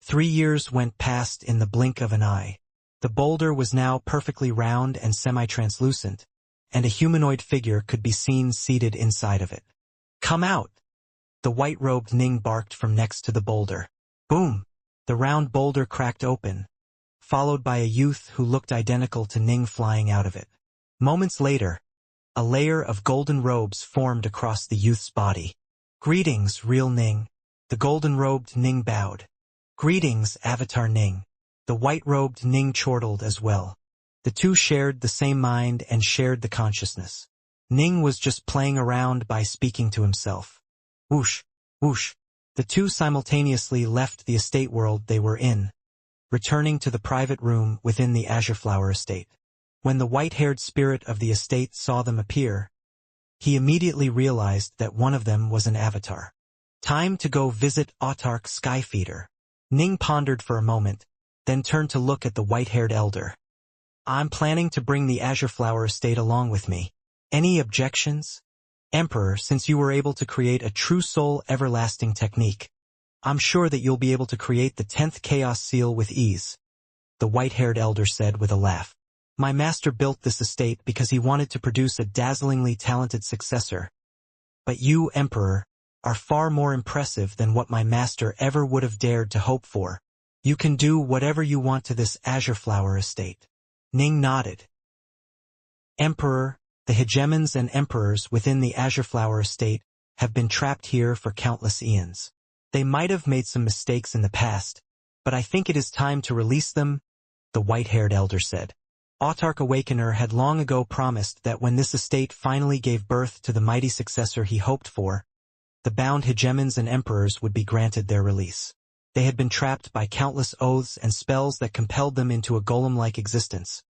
3 years went past in the blink of an eye. The boulder was now perfectly round and semi-translucent, and a humanoid figure could be seen seated inside of it. "Come out!" the white-robed Ning barked from next to the boulder. Boom! The round boulder cracked open, followed by a youth who looked identical to Ning flying out of it. Moments later, a layer of golden robes formed across the youth's body. "Greetings, real Ning." The golden-robed Ning bowed. "Greetings, Avatar Ning." The white-robed Ning chortled as well. The two shared the same mind and shared the consciousness. Ning was just playing around by speaking to himself. Whoosh, whoosh. The two simultaneously left the estate world they were in, returning to the private room within the Azure Flower estate. When the white-haired spirit of the estate saw them appear, he immediately realized that one of them was an avatar. Time to go visit Autarch Skyfeeder. Ning pondered for a moment, then turned to look at the white-haired elder. "I'm planning to bring the Azure Flower estate along with me. Any objections? Emperor, since you were able to create a true soul everlasting technique, I'm sure that you'll be able to create the 10th Chaos Seal with ease," the white-haired elder said with a laugh. "My master built this estate because he wanted to produce a dazzlingly talented successor. But you, Emperor, are far more impressive than what my master ever would have dared to hope for. You can do whatever you want to this Azure Flower estate." Ning nodded. "Emperor, the hegemons and emperors within the Azure Flower estate have been trapped here for countless eons. They might have made some mistakes in the past, but I think it is time to release them," the white-haired elder said. Autarch Awakener had long ago promised that when this estate finally gave birth to the mighty successor he hoped for, the bound hegemons and emperors would be granted their release. They had been trapped by countless oaths and spells that compelled them into a golem-like existence.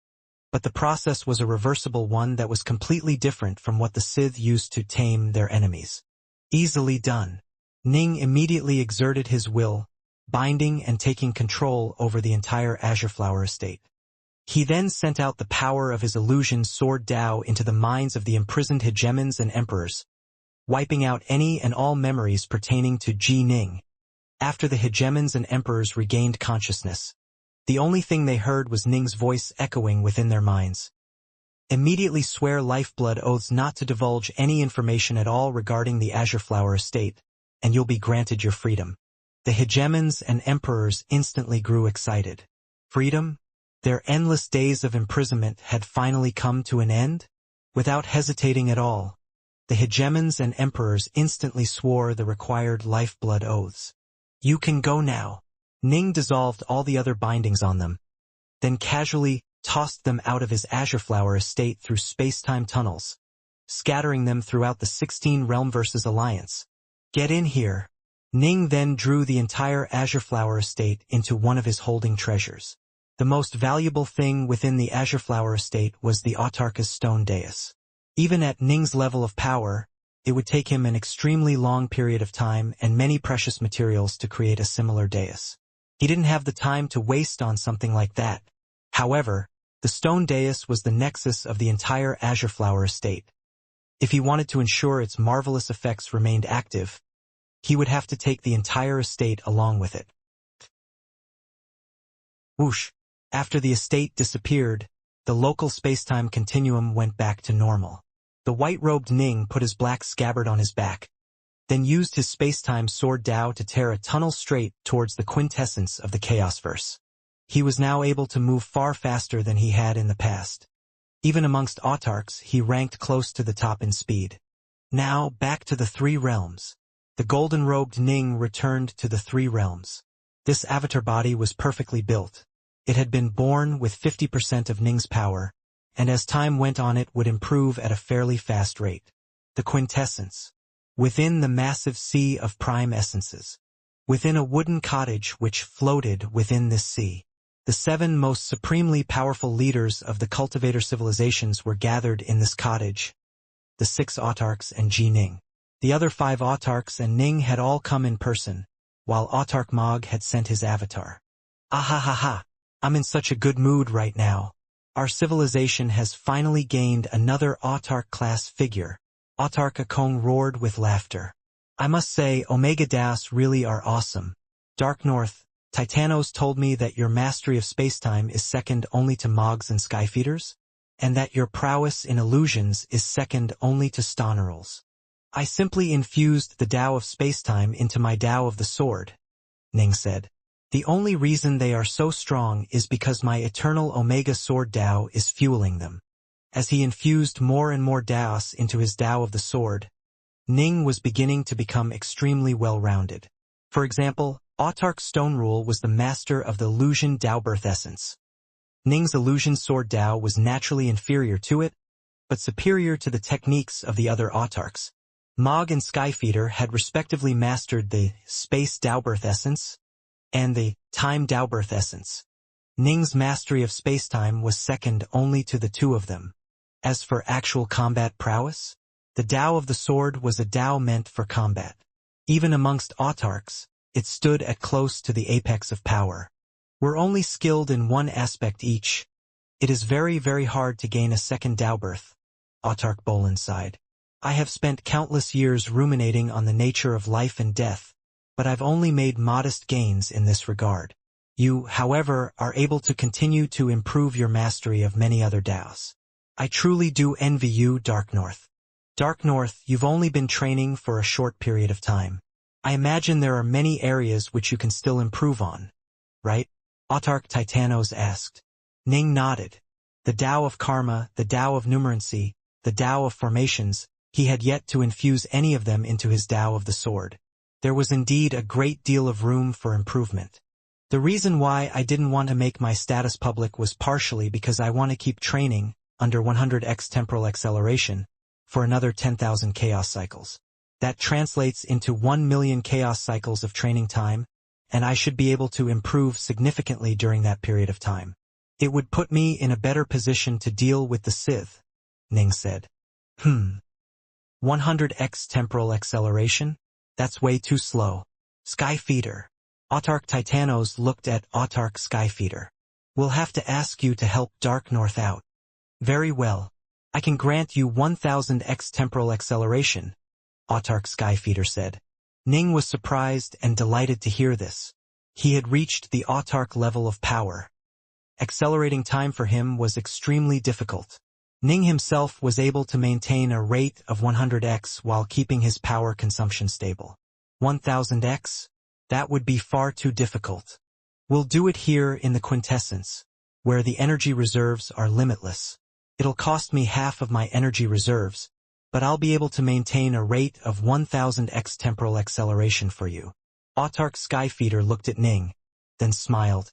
But the process was a reversible one that was completely different from what the Sith used to tame their enemies. Easily done. Ning immediately exerted his will, binding and taking control over the entire Azure Flower estate. He then sent out the power of his illusion Sword Dao into the minds of the imprisoned hegemons and emperors, wiping out any and all memories pertaining to Ji Ning. After the hegemons and emperors regained consciousness, the only thing they heard was Ning's voice echoing within their minds. "Immediately swear lifeblood oaths not to divulge any information at all regarding the Azure Flower estate, and you'll be granted your freedom." The hegemons and emperors instantly grew excited. Freedom? Their endless days of imprisonment had finally come to an end? Without hesitating at all, the hegemons and emperors instantly swore the required lifeblood oaths. "You can go now." Ning dissolved all the other bindings on them, then casually tossed them out of his Azure Flower estate through space-time tunnels, scattering them throughout the 16 Realm versus Alliance. Get in here. Ning then drew the entire Azure Flower estate into one of his holding treasures. The most valuable thing within the Azure Flower estate was the Autarka's stone dais. Even at Ning's level of power, it would take him an extremely long period of time and many precious materials to create a similar dais. He didn't have the time to waste on something like that. However, the stone dais was the nexus of the entire Azure Flower estate. If he wanted to ensure its marvelous effects remained active, he would have to take the entire estate along with it. Whoosh! After the estate disappeared, the local space-time continuum went back to normal. The white-robed Ning put his black scabbard on his back, then used his space-time sword Dao to tear a tunnel straight towards the quintessence of the Chaosverse. He was now able to move far faster than he had in the past. Even amongst autarchs, he ranked close to the top in speed. Now, back to the 3 realms. The golden-robed Ning returned to the 3 realms. This avatar body was perfectly built. It had been born with 50% of Ning's power, and as time went on it would improve at a fairly fast rate. The quintessence. Within the massive sea of prime essences. Within a wooden cottage which floated within this sea. The 7 most supremely powerful leaders of the cultivator civilizations were gathered in this cottage. The 6 autarchs and Ji Ning. The other 5 autarchs and Ning had all come in person, while Autarch Mog had sent his avatar. Ahahaha, I'm in such a good mood right now. Our civilization has finally gained another autarch-class figure. Autarch Akong roared with laughter. I must say, Omega Das really are awesome. Dark North, Titanos told me that your mastery of spacetime is second only to Mogs and Skyfeeders, and that your prowess in illusions is second only to Stonerals. I simply infused the Tao of spacetime into my Tao of the sword, Ning said. The only reason they are so strong is because my eternal Omega Sword Tao is fueling them. As he infused more and more Taos into his Tao of the sword, Ning was beginning to become extremely well-rounded. For example, Autarch Stone Rule was the master of the illusion Tao birth essence. Ning's illusion sword Tao was naturally inferior to it, but superior to the techniques of the other autarchs. Mog and Skyfeeder had respectively mastered the space Tao birth essence and the time Tao birth essence. Ning's mastery of spacetime was second only to the 2 of them. As for actual combat prowess, the Tao of the sword was a Tao meant for combat. Even amongst autarchs, it stood at close to the apex of power. We're only skilled in one aspect each. It is very, very hard to gain a second Tao birth, Autarch Bolin sighed. I have spent countless years ruminating on the nature of life and death, but I've only made modest gains in this regard. You, however, are able to continue to improve your mastery of many other Taos. I truly do envy you, Dark North. Dark North, you've only been training for a short period of time. I imagine there are many areas which you can still improve on, right? Autarch Titanos asked. Ning nodded. The Tao of Karma, the Tao of Numerancy, the Tao of Formations, he had yet to infuse any of them into his Tao of the sword. There was indeed a great deal of room for improvement. The reason why I didn't want to make my status public was partially because I want to keep training under 100x temporal acceleration for another 10,000 chaos cycles. That translates into 1 million chaos cycles of training time, and I should be able to improve significantly during that period of time. It would put me in a better position to deal with the Sith, Ning said. 100x temporal acceleration? That's way too slow. Skyfeeder. Autarch Titanos looked at Autarch Skyfeeder. We'll have to ask you to help Dark North out. Very well. I can grant you 1000x temporal acceleration, Autarch Skyfeeder said. Ning was surprised and delighted to hear this. He had reached the Autarch level of power. Accelerating time for him was extremely difficult. Ning himself was able to maintain a rate of 100x while keeping his power consumption stable. 1000x? That would be far too difficult. We'll do it here in the quintessence, where the energy reserves are limitless. It'll cost me half of my energy reserves, but I'll be able to maintain a rate of 1000x temporal acceleration for you. Autarch Skyfeeder looked at Ning, then smiled.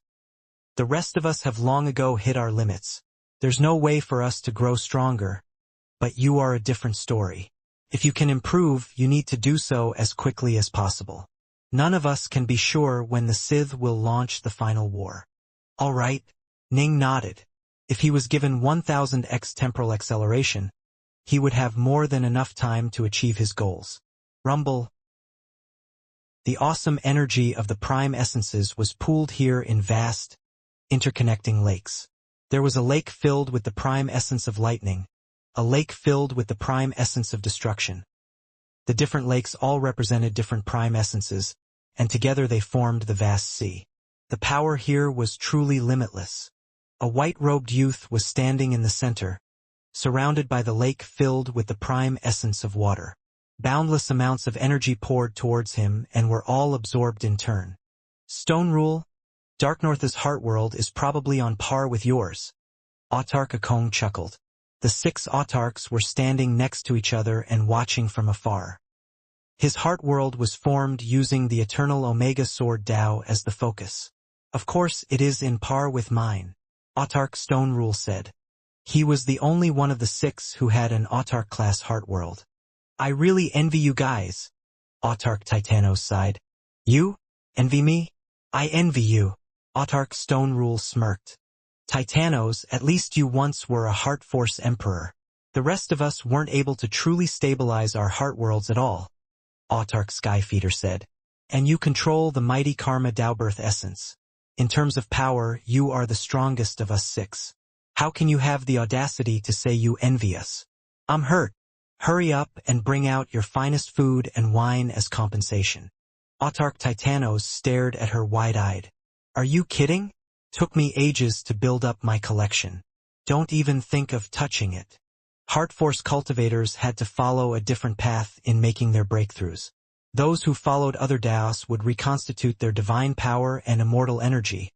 The rest of us have long ago hit our limits. There's no way for us to grow stronger, but you are a different story. If you can improve, you need to do so as quickly as possible. None of us can be sure when the Sith will launch the final war. All right, Ning nodded. If he was given 1000x temporal acceleration, he would have more than enough time to achieve his goals. Rumble. The awesome energy of the prime essences was pooled here in vast, interconnecting lakes. There was a lake filled with the prime essence of lightning, a lake filled with the prime essence of destruction. The different lakes all represented different prime essences, and together they formed the vast sea. The power here was truly limitless. A white-robed youth was standing in the center, surrounded by the lake filled with the prime essence of water. Boundless amounts of energy poured towards him and were all absorbed in turn. Stone Rule, Dark North's heart world is probably on par with yours. Autark Akong chuckled. The 6 autarks were standing next to each other and watching from afar. His heart world was formed using the eternal Omega Sword Tao as the focus. Of course it is in par with mine, Autark Stone Rule said. He was the only one of the 6 who had an autark-class heart world. I really envy you guys, Autark Titanos sighed. You? Envy me? I envy you, Autark Stone Rule smirked. Titanos, at least you once were a heart force emperor. The rest of us weren't able to truly stabilize our heart worlds at all, Autark Skyfeeder said. And you control the mighty Karma Daobirth essence. In terms of power, you are the strongest of us 6. How can you have the audacity to say you envy us? I'm hurt. Hurry up and bring out your finest food and wine as compensation. Autark Titanos stared at her wide-eyed. Are you kidding? Took me ages to build up my collection. Don't even think of touching it. Heart Force cultivators had to follow a different path in making their breakthroughs. Those who followed other Daos would reconstitute their divine power and immortal energy.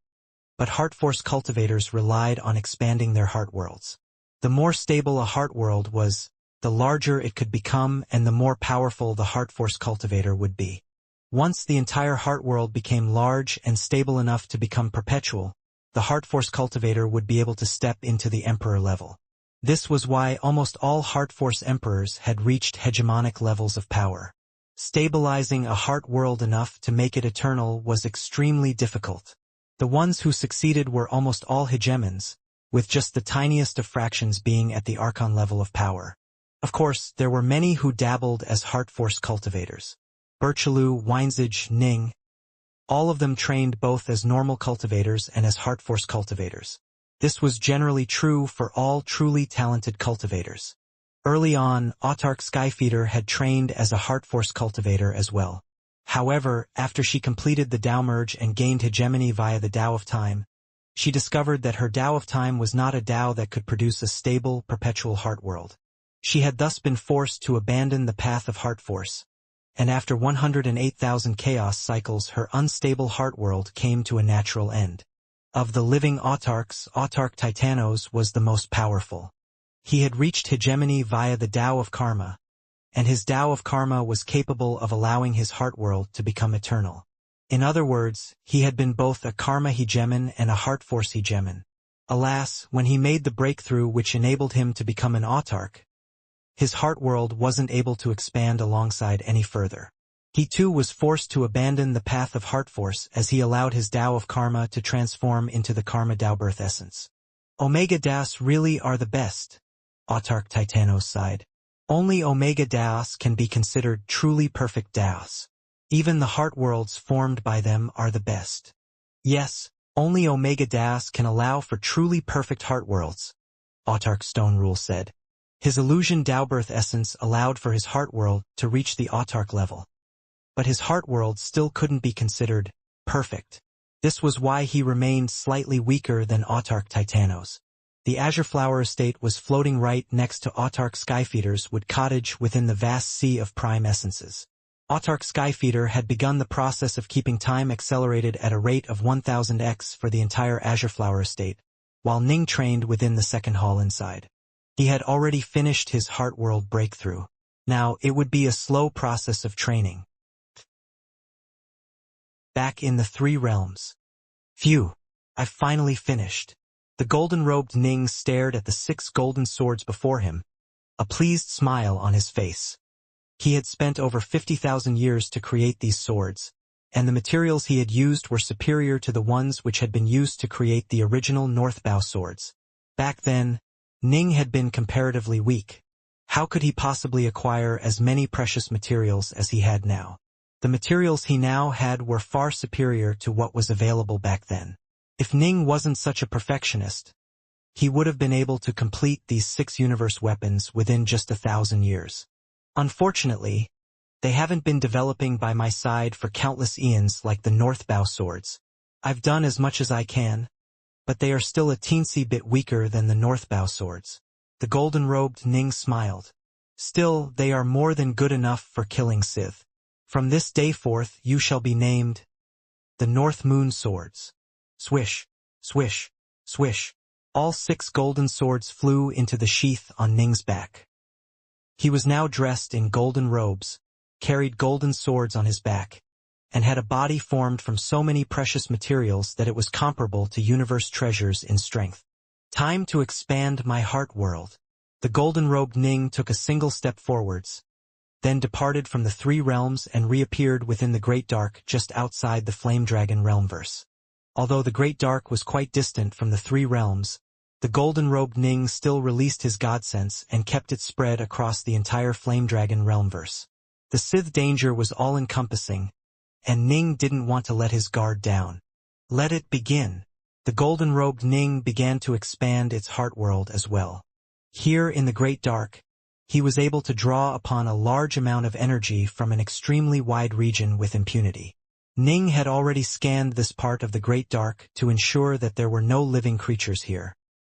But Heart Force cultivators relied on expanding their heart worlds. The more stable a heart world was, the larger it could become and the more powerful the Heart Force cultivator would be. Once the entire heart world became large and stable enough to become perpetual, the Heart Force cultivator would be able to step into the emperor level. This was why almost all Heart Force emperors had reached hegemonic levels of power. Stabilizing a heart world enough to make it eternal was extremely difficult. The ones who succeeded were almost all hegemons, with just the tiniest of fractions being at the Archon level of power. Of course, there were many who dabbled as Heart Force cultivators. Birchaloo, Winesage, Ning. All of them trained both as normal cultivators and as Heart Force cultivators. This was generally true for all truly talented cultivators. Early on, Autark Skyfeeder had trained as a Heart Force cultivator as well. However, after she completed the Tao merge and gained hegemony via the Tao of Time, she discovered that her Tao of Time was not a Tao that could produce a stable, perpetual heart world. She had thus been forced to abandon the path of Heart Force, and after 108,000 chaos cycles her unstable heart world came to a natural end. Of the living autarks, Autark Titanos was the most powerful. He had reached hegemony via the Tao of Karma, and his Tao of Karma was capable of allowing his heart world to become eternal. In other words, he had been both a Karma hegemon and a Heart Force hegemon. Alas, when he made the breakthrough which enabled him to become an autark, his heart world wasn't able to expand alongside any further. He too was forced to abandon the path of Heart Force as he allowed his Tao of Karma to transform into the Karma Daobirth essence. Omega Daos really are the best, Autark Titanos sighed. Only Omega Daos can be considered truly perfect Daos. Even the heart worlds formed by them are the best. Yes, only Omega Daos can allow for truly perfect heart worlds, Autark Stone Rule said. His illusion Daobirth essence allowed for his heart world to reach the autark level. But his heart world still couldn't be considered perfect. This was why he remained slightly weaker than Autark Titanos. The Azure Flower Estate was floating right next to Autark Skyfeeder's wood cottage within the vast sea of prime essences. Autark Skyfeeder had begun the process of keeping time accelerated at a rate of 1000x for the entire Azure Flower Estate, while Ning trained within the second hall inside. He had already finished his heart world breakthrough. Now, it would be a slow process of training. Back in the Three Realms, Phew, I've finally finished. The golden-robed Ning stared at the 6 golden swords before him, a pleased smile on his face. He had spent over 50,000 years to create these swords, and the materials he had used were superior to the ones which had been used to create the original Northbow swords. Back then, Ning had been comparatively weak. How could he possibly acquire as many precious materials as he had now? The materials he now had were far superior to what was available back then. If Ning wasn't such a perfectionist, he would have been able to complete these 6 universe weapons within just 1,000 years. Unfortunately, they haven't been developing by my side for countless eons like the Northbow swords. I've done as much as I can, but they are still a teensy bit weaker than the Northbow swords. The golden-robed Ning smiled. Still, they are more than good enough for killing Sith. From this day forth you shall be named the North Moon Swords. Swish, swish, swish. All 6 golden swords flew into the sheath on Ning's back. He was now dressed in golden robes, carried golden swords on his back, and had a body formed from so many precious materials that it was comparable to universe treasures in strength. Time to expand my heart world. The golden-robed Ning took a single step forwards, then departed from the 3 realms and reappeared within the Great Dark just outside the Flame Dragon realmverse. Although the Great Dark was quite distant from the 3 realms, the golden-robed Ning still released his god sense and kept it spread across the entire Flame Dragon realmverse. The Sith danger was all-encompassing, and Ning didn't want to let his guard down. Let it begin. The golden-robed Ning began to expand its heart world as well. Here in the Great Dark, he was able to draw upon a large amount of energy from an extremely wide region with impunity. Ning had already scanned this part of the Great Dark to ensure that there were no living creatures here.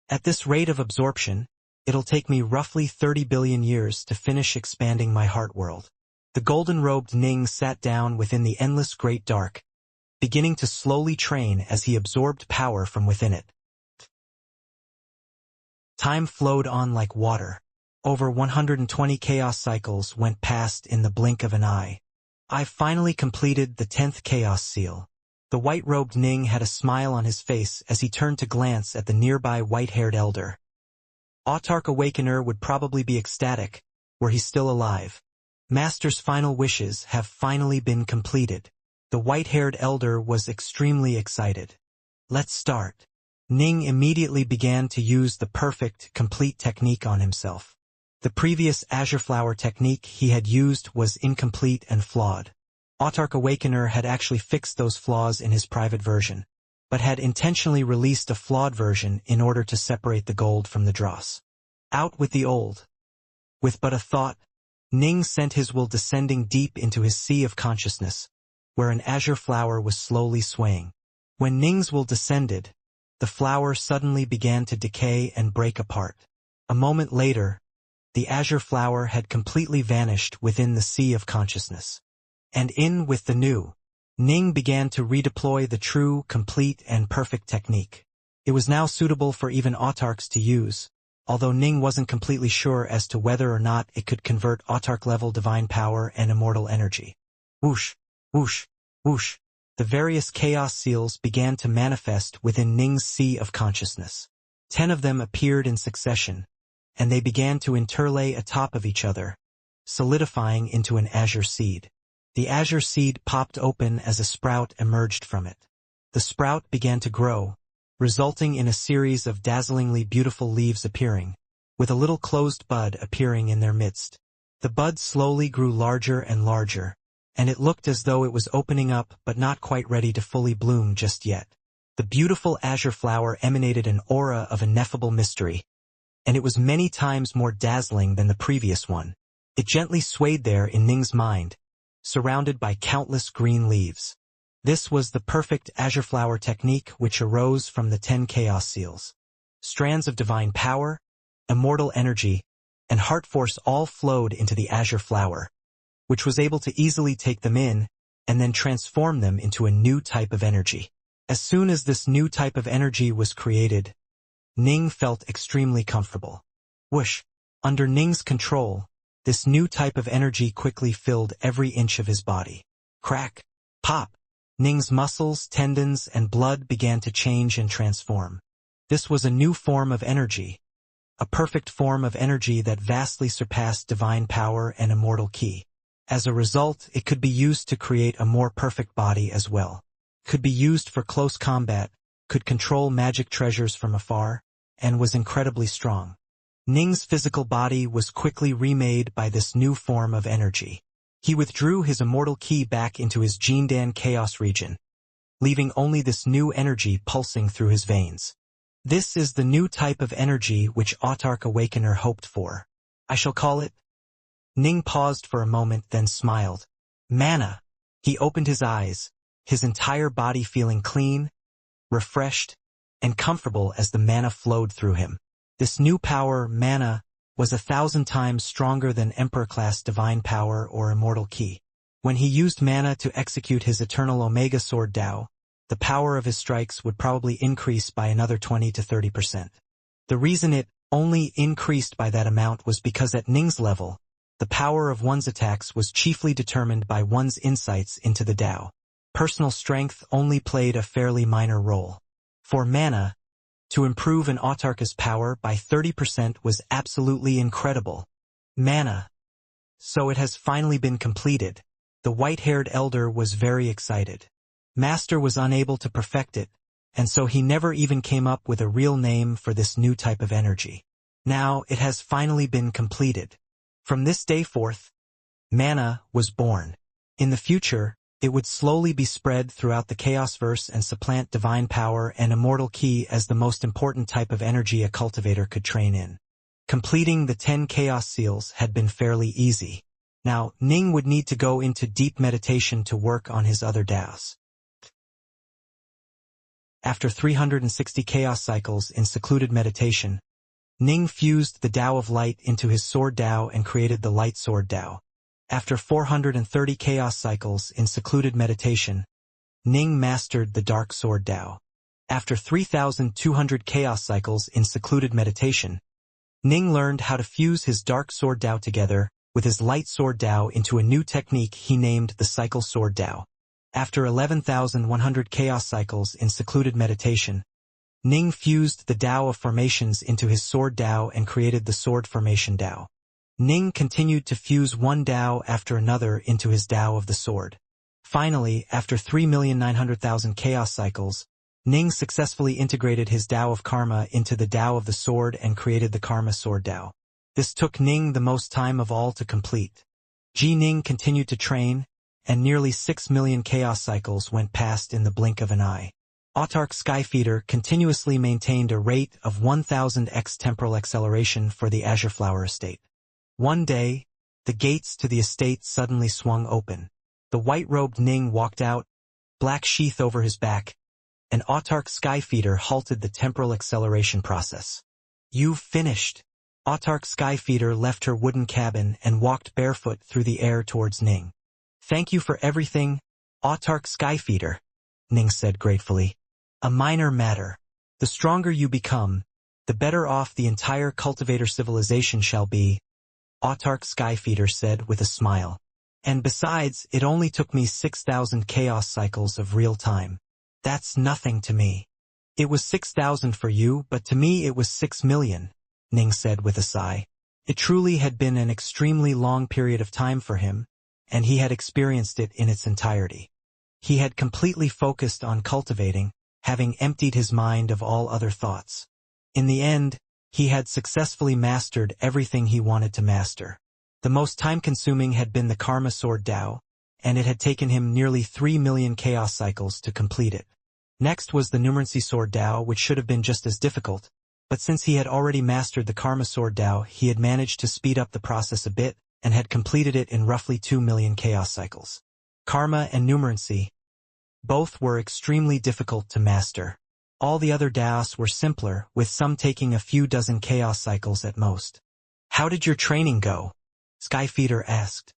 At this rate of absorption, it'll take me roughly 30 billion years to finish expanding my heart world. The golden-robed Ning sat down within the endless Great Dark, beginning to slowly train as he absorbed power from within it. Time flowed on like water. Over 120 chaos cycles went past in the blink of an eye. I've finally completed the 10th chaos seal. The white-robed Ning had a smile on his face as he turned to glance at the nearby white-haired elder. Autarch Awakener would probably be ecstatic, were he still alive. Master's final wishes have finally been completed. The white-haired elder was extremely excited. Let's start. Ning immediately began to use the perfect, complete technique on himself. The previous Azure Flower technique he had used was incomplete and flawed. Autarch Awakener had actually fixed those flaws in his private version, but had intentionally released a flawed version in order to separate the gold from the dross. Out with the old. With but a thought, Ning sent his will descending deep into his sea of consciousness, where an azure flower was slowly swaying. When Ning's will descended, the flower suddenly began to decay and break apart. A moment later, the azure flower had completely vanished within the sea of consciousness. And in with the new, Ning began to redeploy the true, complete, and perfect technique. It was now suitable for even autarchs to use, although Ning wasn't completely sure as to whether or not it could convert autarch-level divine power and immortal energy. Whoosh, whoosh, whoosh. The various chaos seals began to manifest within Ning's sea of consciousness. 10 of them appeared in succession, and they began to interlay atop of each other, solidifying into an azure seed. The azure seed popped open as a sprout emerged from it. The sprout began to grow, resulting in a series of dazzlingly beautiful leaves appearing, with a little closed bud appearing in their midst. The bud slowly grew larger and larger, and it looked as though it was opening up but not quite ready to fully bloom just yet. The beautiful azure flower emanated an aura of ineffable mystery, and it was many times more dazzling than the previous one. It gently swayed there in Ning's mind, surrounded by countless green leaves. This was the perfect azure flower technique which arose from the 10 chaos seals. Strands of divine power, immortal energy, and heart force all flowed into the azure flower, which was able to easily take them in and then transform them into a new type of energy. As soon as this new type of energy was created, Ning felt extremely comfortable. Whoosh! Under Ning's control, this new type of energy quickly filled every inch of his body. Crack! Pop! Ning's muscles, tendons, and blood began to change and transform. This was a new form of energy, a perfect form of energy that vastly surpassed divine power and immortal ki. As a result, it could be used to create a more perfect body as well. Could be used for close combat, could control magic treasures from afar, and was incredibly strong. Ning's physical body was quickly remade by this new form of energy. He withdrew his immortal ki back into his Jindan chaos region, leaving only this new energy pulsing through his veins. This is the new type of energy which Autarch Awakener hoped for. I shall call it. Ning paused for a moment, then smiled. Mana. He opened his eyes, his entire body feeling clean, refreshed, and comfortable as the mana flowed through him. This new power, mana, was 1,000 times stronger than Emperor-class divine power or immortal ki. When he used mana to execute his eternal Omega Sword Dao, the power of his strikes would probably increase by another 20 to 30%. The reason it only increased by that amount was because at Ning's level, the power of one's attacks was chiefly determined by one's insights into the Dao. Personal strength only played a fairly minor role. For mana, to improve an Autarch's power by 30% was absolutely incredible. Mana. So it has finally been completed. The white-haired elder was very excited. Master was unable to perfect it, and so he never even came up with a real name for this new type of energy. Now it has finally been completed. From this day forth, mana was born. In the future, it would slowly be spread throughout the Chaosverse and supplant divine power and immortal ki as the most important type of energy a cultivator could train in. Completing the 10 Chaos Seals had been fairly easy. Now, Ning would need to go into deep meditation to work on his other Daos. After 360 Chaos Cycles in secluded meditation, Ning fused the Dao of Light into his Sword Dao and created the Light Sword Dao. After 430 Chaos Cycles in secluded meditation, Ning mastered the Dark Sword Dao. After 3,200 Chaos Cycles in secluded meditation, Ning learned how to fuse his Dark Sword Dao together with his Light Sword Dao into a new technique he named the Cycle Sword Dao. After 11,100 Chaos Cycles in secluded meditation, Ning fused the Dao of Formations into his Sword Dao and created the Sword Formation Dao. Ning continued to fuse one Dao after another into his Dao of the Sword. Finally, after 3,900,000 Chaos Cycles, Ning successfully integrated his Dao of Karma into the Dao of the Sword and created the Karma Sword Dao. This took Ning the most time of all to complete. Ning continued to train, and nearly 6 million Chaos Cycles went past in the blink of an eye. Autarch Skyfeeder continuously maintained a rate of 1,000x temporal acceleration for the Azure Flower Estate. One day, the gates to the estate suddenly swung open. The white-robed Ning walked out, black sheath over his back, and Autarch Skyfeeder halted the temporal acceleration process. "You've finished." Autarch Skyfeeder left her wooden cabin and walked barefoot through the air towards Ning. "Thank you for everything, Autarch Skyfeeder," Ning said gratefully. "A minor matter. The stronger you become, the better off the entire cultivator civilization shall be," Autarch Skyfeeder said with a smile. "And besides, it only took me 6,000 Chaos Cycles of real time. That's nothing to me." "It was 6,000 for you, but to me it was 6 million, Ning said with a sigh. It truly had been an extremely long period of time for him, and he had experienced it in its entirety. He had completely focused on cultivating, having emptied his mind of all other thoughts. In the end, he had successfully mastered everything he wanted to master. The most time-consuming had been the Karma Sword Dao, and it had taken him nearly 3 million Chaos Cycles to complete it. Next was the Numeracy Sword Dao, which should have been just as difficult, but since he had already mastered the Karma Sword Dao, he had managed to speed up the process a bit, and had completed it in roughly 2 million Chaos Cycles. Karma and Numeracy. Both were extremely difficult to master. All the other Daos were simpler, with some taking a few dozen Chaos Cycles at most. "How did your training go?" Skyfeeder asked.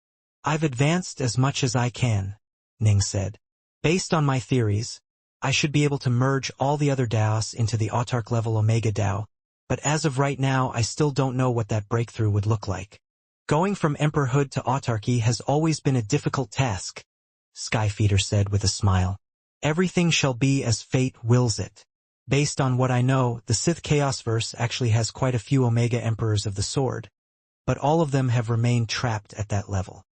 "I've advanced as much as I can," Ning said. "Based on my theories, I should be able to merge all the other Daos into the Autarch level Omega Dao, but as of right now I still don't know what that breakthrough would look like. Going from Emperorhood to Autarchy has always been a difficult task," Skyfeeder said with a smile. Everything shall be as fate wills it. Based on what I know, the Sith Chaosverse actually has quite a few Omega Emperors of the Sword, but all of them have remained trapped at that level.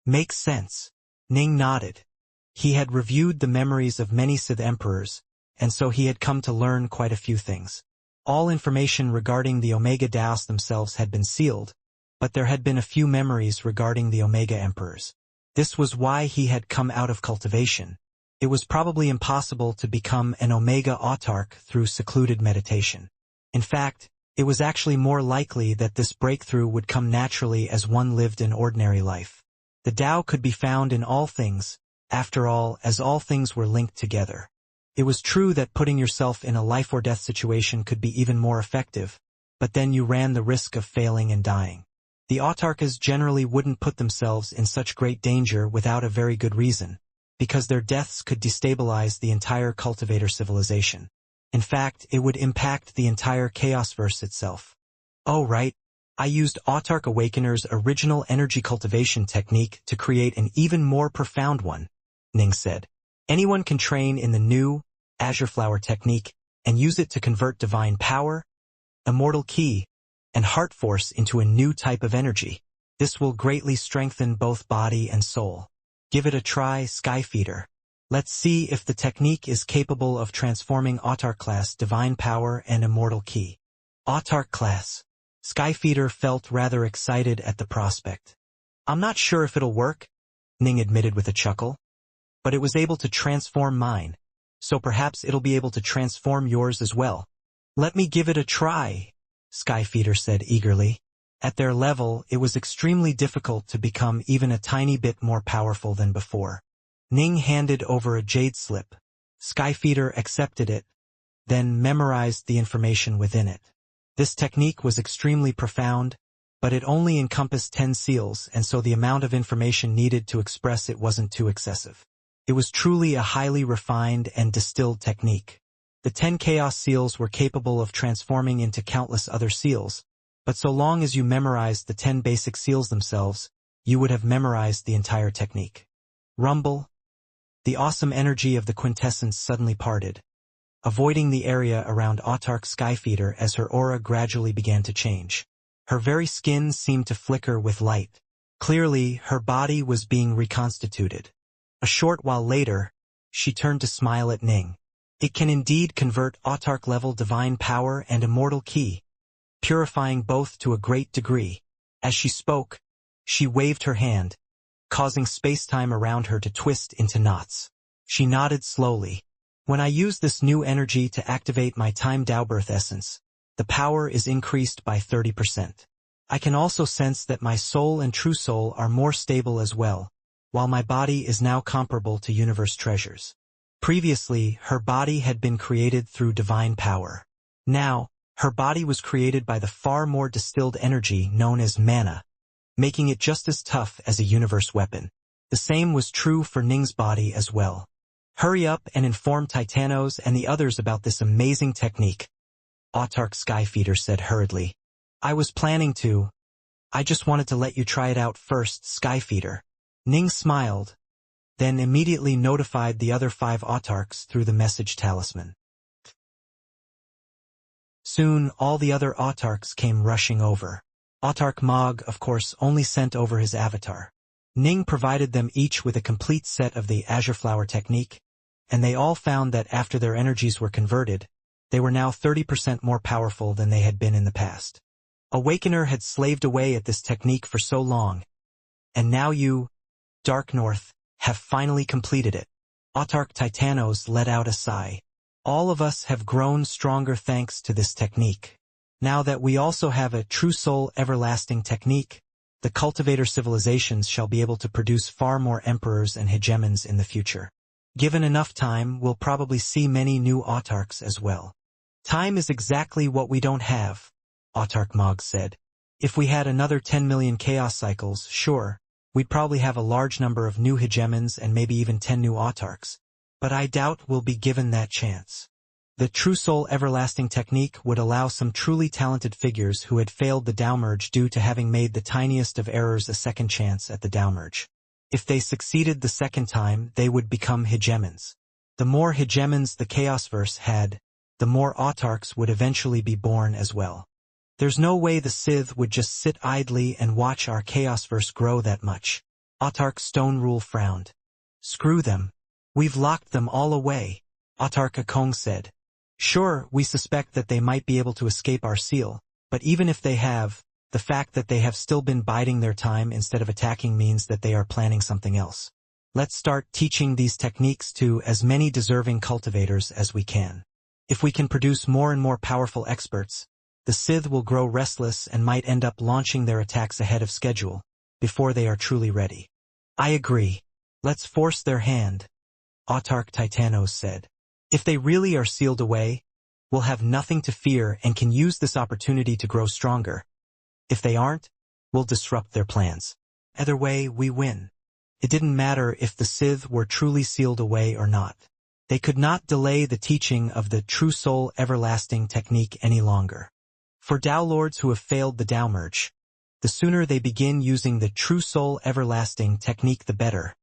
Makes sense. Ning nodded. He had reviewed the memories of many Sith Emperors, and so he had come to learn quite a few things. All information regarding the Omega Daos themselves had been sealed, but there had been a few memories regarding the Omega Emperors. This was why he had come out of Cultivation. It was probably impossible to become an Omega Autarch through secluded meditation. In fact, it was actually more likely that this breakthrough would come naturally as one lived an ordinary life. The Tao could be found in all things, after all, as all things were linked together. It was true that putting yourself in a life-or-death situation could be even more effective, but then you ran the risk of failing and dying. The Autarchs generally wouldn't put themselves in such great danger without a very good reason, because their deaths could destabilize the entire cultivator civilization. In fact, it would impact the entire Chaosverse itself. Oh right, I used Autarch Awakener's original energy cultivation technique to create an even more profound one, Ning said. Anyone can train in the new Azure Flower technique and use it to convert divine power, immortal ki, and heart force into a new type of energy. This will greatly strengthen both body and soul. Give it a try, Skyfeeder. Let's see if the technique is capable of transforming Autarch class divine power and immortal ki. Autarch class. Skyfeeder felt rather excited at the prospect. I'm not sure if it'll work, Ning admitted with a chuckle, but it was able to transform mine, so perhaps it'll be able to transform yours as well. Let me give it a try, Skyfeeder said eagerly. At their level, it was extremely difficult to become even a tiny bit more powerful than before. Ning handed over a jade slip. Skyfeeder accepted it, then memorized the information within it. This technique was extremely profound, but it only encompassed 10 seals, and so the amount of information needed to express it wasn't too excessive. It was truly a highly refined and distilled technique. The 10 chaos seals were capable of transforming into countless other seals, but so long as you memorized the 10 basic seals themselves, you would have memorized the entire technique. Rumble. The awesome energy of the quintessence suddenly parted, avoiding the area around Autarch Skyfeeder as her aura gradually began to change. Her very skin seemed to flicker with light. Clearly, her body was being reconstituted. A short while later, she turned to smile at Ning. It can indeed convert Autarch-level divine power and immortal ki, purifying both to a great degree. As she spoke, she waved her hand, causing space-time around her to twist into knots. She nodded slowly. When I use this new energy to activate my time Daobirth essence, the power is increased by 30%. I can also sense that my soul and true soul are more stable as well, while my body is now comparable to universe treasures. Previously, her body had been created through divine power. Now, her body was created by the far more distilled energy known as mana, making it just as tough as a universe weapon. The same was true for Ning's body as well. Hurry up and inform Titanos and the others about this amazing technique, Autarch Skyfeeder said hurriedly. I was planning to. I just wanted to let you try it out first, Skyfeeder. Ning smiled, then immediately notified the other 5 Autarchs through the message talisman. Soon, all the other Autarchs came rushing over. Autarch Mog, of course, only sent over his avatar. Ning provided them each with a complete set of the Azure Flower technique, and they all found that after their energies were converted, they were now 30% more powerful than they had been in the past. Awakener had slaved away at this technique for so long, and now you, Dark North, have finally completed it. Autarch Titanos let out a sigh. All of us have grown stronger thanks to this technique. Now that we also have a true soul everlasting technique, the cultivator civilizations shall be able to produce far more emperors and hegemons in the future. Given enough time, we'll probably see many new Autarchs as well. Time is exactly what we don't have, Autarch Mog said. If we had another 10 million chaos cycles, sure, we'd probably have a large number of new hegemons and maybe even 10 new Autarchs, but I doubt we'll be given that chance. The True Soul Everlasting technique would allow some truly talented figures who had failed the Tao merge due to having made the tiniest of errors a second chance at the Tao merge. If they succeeded the second time, they would become hegemons. The more hegemons the Chaosverse had, the more autarchs would eventually be born as well. There's no way the Sith would just sit idly and watch our Chaosverse grow that much. Autarch Stone Rule frowned. Screw them. We've locked them all away, Autarch Akong said. Sure, we suspect that they might be able to escape our seal, but even if they have, the fact that they have still been biding their time instead of attacking means that they are planning something else. Let's start teaching these techniques to as many deserving cultivators as we can. If we can produce more and more powerful experts, the Sith will grow restless and might end up launching their attacks ahead of schedule, before they are truly ready. I agree. Let's force their hand, Autarch Titanos said. If they really are sealed away, we'll have nothing to fear and can use this opportunity to grow stronger. If they aren't, we'll disrupt their plans. Either way, we win. It didn't matter if the Sith were truly sealed away or not. They could not delay the teaching of the True Soul Everlasting technique any longer. For Dao Lords who have failed the Dao Merge, the sooner they begin using the True Soul Everlasting technique the better,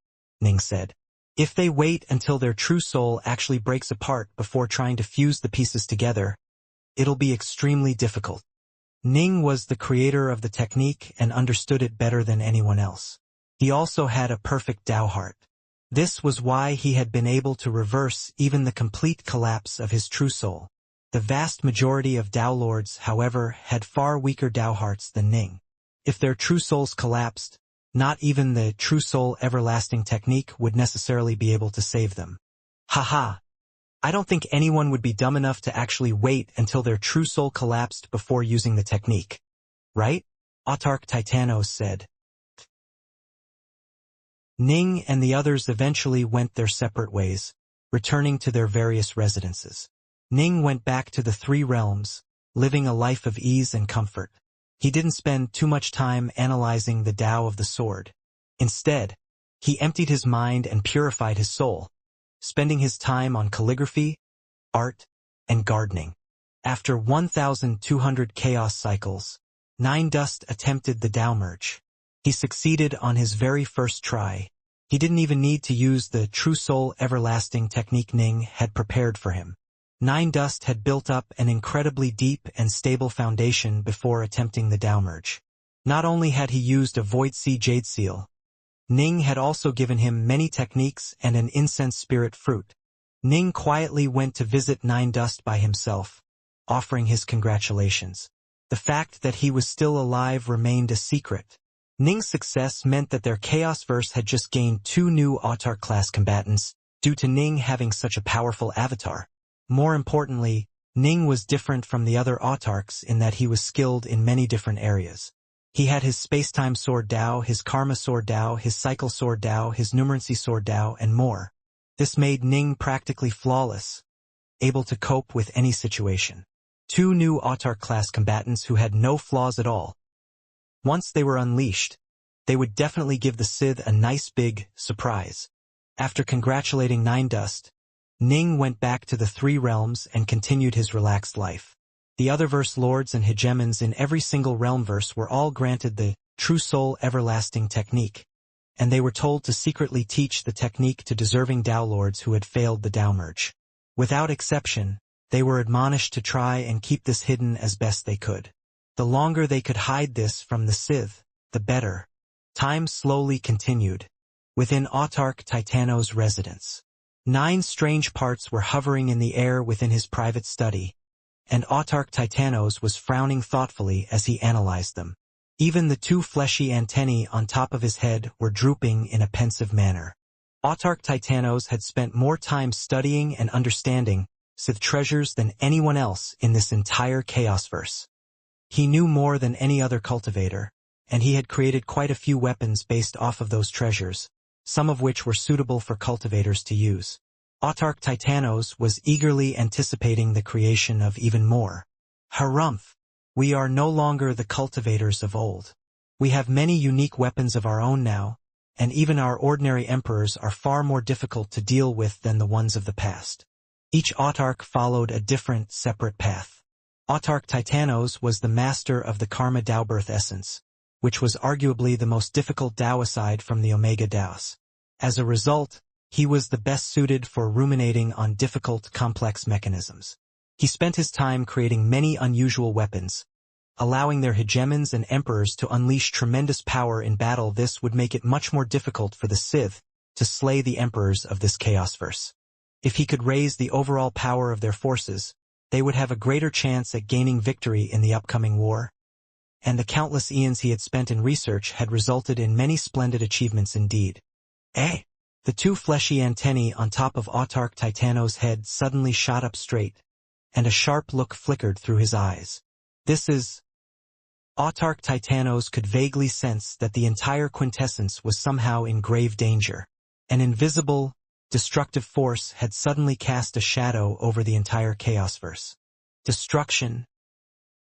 Ning said. If they wait until their true soul actually breaks apart before trying to fuse the pieces together, it'll be extremely difficult. Ning was the creator of the technique and understood it better than anyone else. He also had a perfect Dao heart. This was why he had been able to reverse even the complete collapse of his true soul. The vast majority of Dao Lords, however, had far weaker Dao hearts than Ning. If their true souls collapsed, not even the True Soul Everlasting technique would necessarily be able to save them. Haha. I don't think anyone would be dumb enough to actually wait until their true soul collapsed before using the technique. Right? Autarch Titanos said. Ning and the others eventually went their separate ways, returning to their various residences. Ning went back to the Three Realms, living a life of ease and comfort. He didn't spend too much time analyzing the Tao of the sword. Instead, he emptied his mind and purified his soul, spending his time on calligraphy, art, and gardening. After 1,200 chaos cycles, Nine Dust attempted the Tao Merge. He succeeded on his very first try. He didn't even need to use the True Soul Everlasting technique Ning had prepared for him. Nine Dust had built up an incredibly deep and stable foundation before attempting the Tao Merge. Not only had he used a Void Sea Jade Seal, Ning had also given him many techniques and an incense spirit fruit. Ning quietly went to visit Nine Dust by himself, offering his congratulations. The fact that he was still alive remained a secret. Ning's success meant that their Chaosverse had just gained 2 new Autarch-class combatants, due to Ning having such a powerful avatar. More importantly, Ning was different from the other Autarchs in that he was skilled in many different areas. He had his Spacetime Sword Dao, his Karma Sword Dao, his Cycle Sword Dao, his Numerancy Sword Dao, and more. This made Ning practically flawless, able to cope with any situation. 2 new Autarch-class combatants who had no flaws at all. Once they were unleashed, they would definitely give the Sith a nice big surprise. After congratulating Nine Dust, Ning went back to the Three Realms and continued his relaxed life. The Otherverse Lords and Hegemons in every single Realmverse were all granted the True Soul Everlasting technique, and they were told to secretly teach the technique to deserving Dao Lords who had failed the Dao Merge. Without exception, they were admonished to try and keep this hidden as best they could. The longer they could hide this from the Sith, the better. Time slowly continued. Within Autarch Titanos' residence, 9 strange parts were hovering in the air within his private study, and Autarch Titanos was frowning thoughtfully as he analyzed them. Even the 2 fleshy antennae on top of his head were drooping in a pensive manner. Autarch Titanos had spent more time studying and understanding Sith treasures than anyone else in this entire Chaosverse. He knew more than any other cultivator, and he had created quite a few weapons based off of those treasures, some of which were suitable for cultivators to use. Autarch Titanos was eagerly anticipating the creation of even more. Harumph! We are no longer the cultivators of old. We have many unique weapons of our own now, and even our ordinary emperors are far more difficult to deal with than the ones of the past. Each Autarch followed a different, separate path. Autarch Titanos was the master of the Karma Dao Birth Essence, which was arguably the most difficult Dao aside from the Omega Daos. As a result, He was the best suited for ruminating on difficult, complex mechanisms. He spent his time creating many unusual weapons, allowing their hegemons and emperors to unleash tremendous power in battle. This would make it much more difficult for the Sith to slay the emperors of this chaosverse. If he could raise the overall power of their forces, they would have a greater chance at gaining victory in the upcoming war. And the countless eons he had spent in research had resulted in many splendid achievements indeed. The two fleshy antennae on top of Autarch Titano's head suddenly shot up straight, and a sharp look flickered through his eyes. Autarch Titanos could vaguely sense that the entire quintessence was somehow in grave danger. An invisible, destructive force had suddenly cast a shadow over the entire chaosverse. Destruction.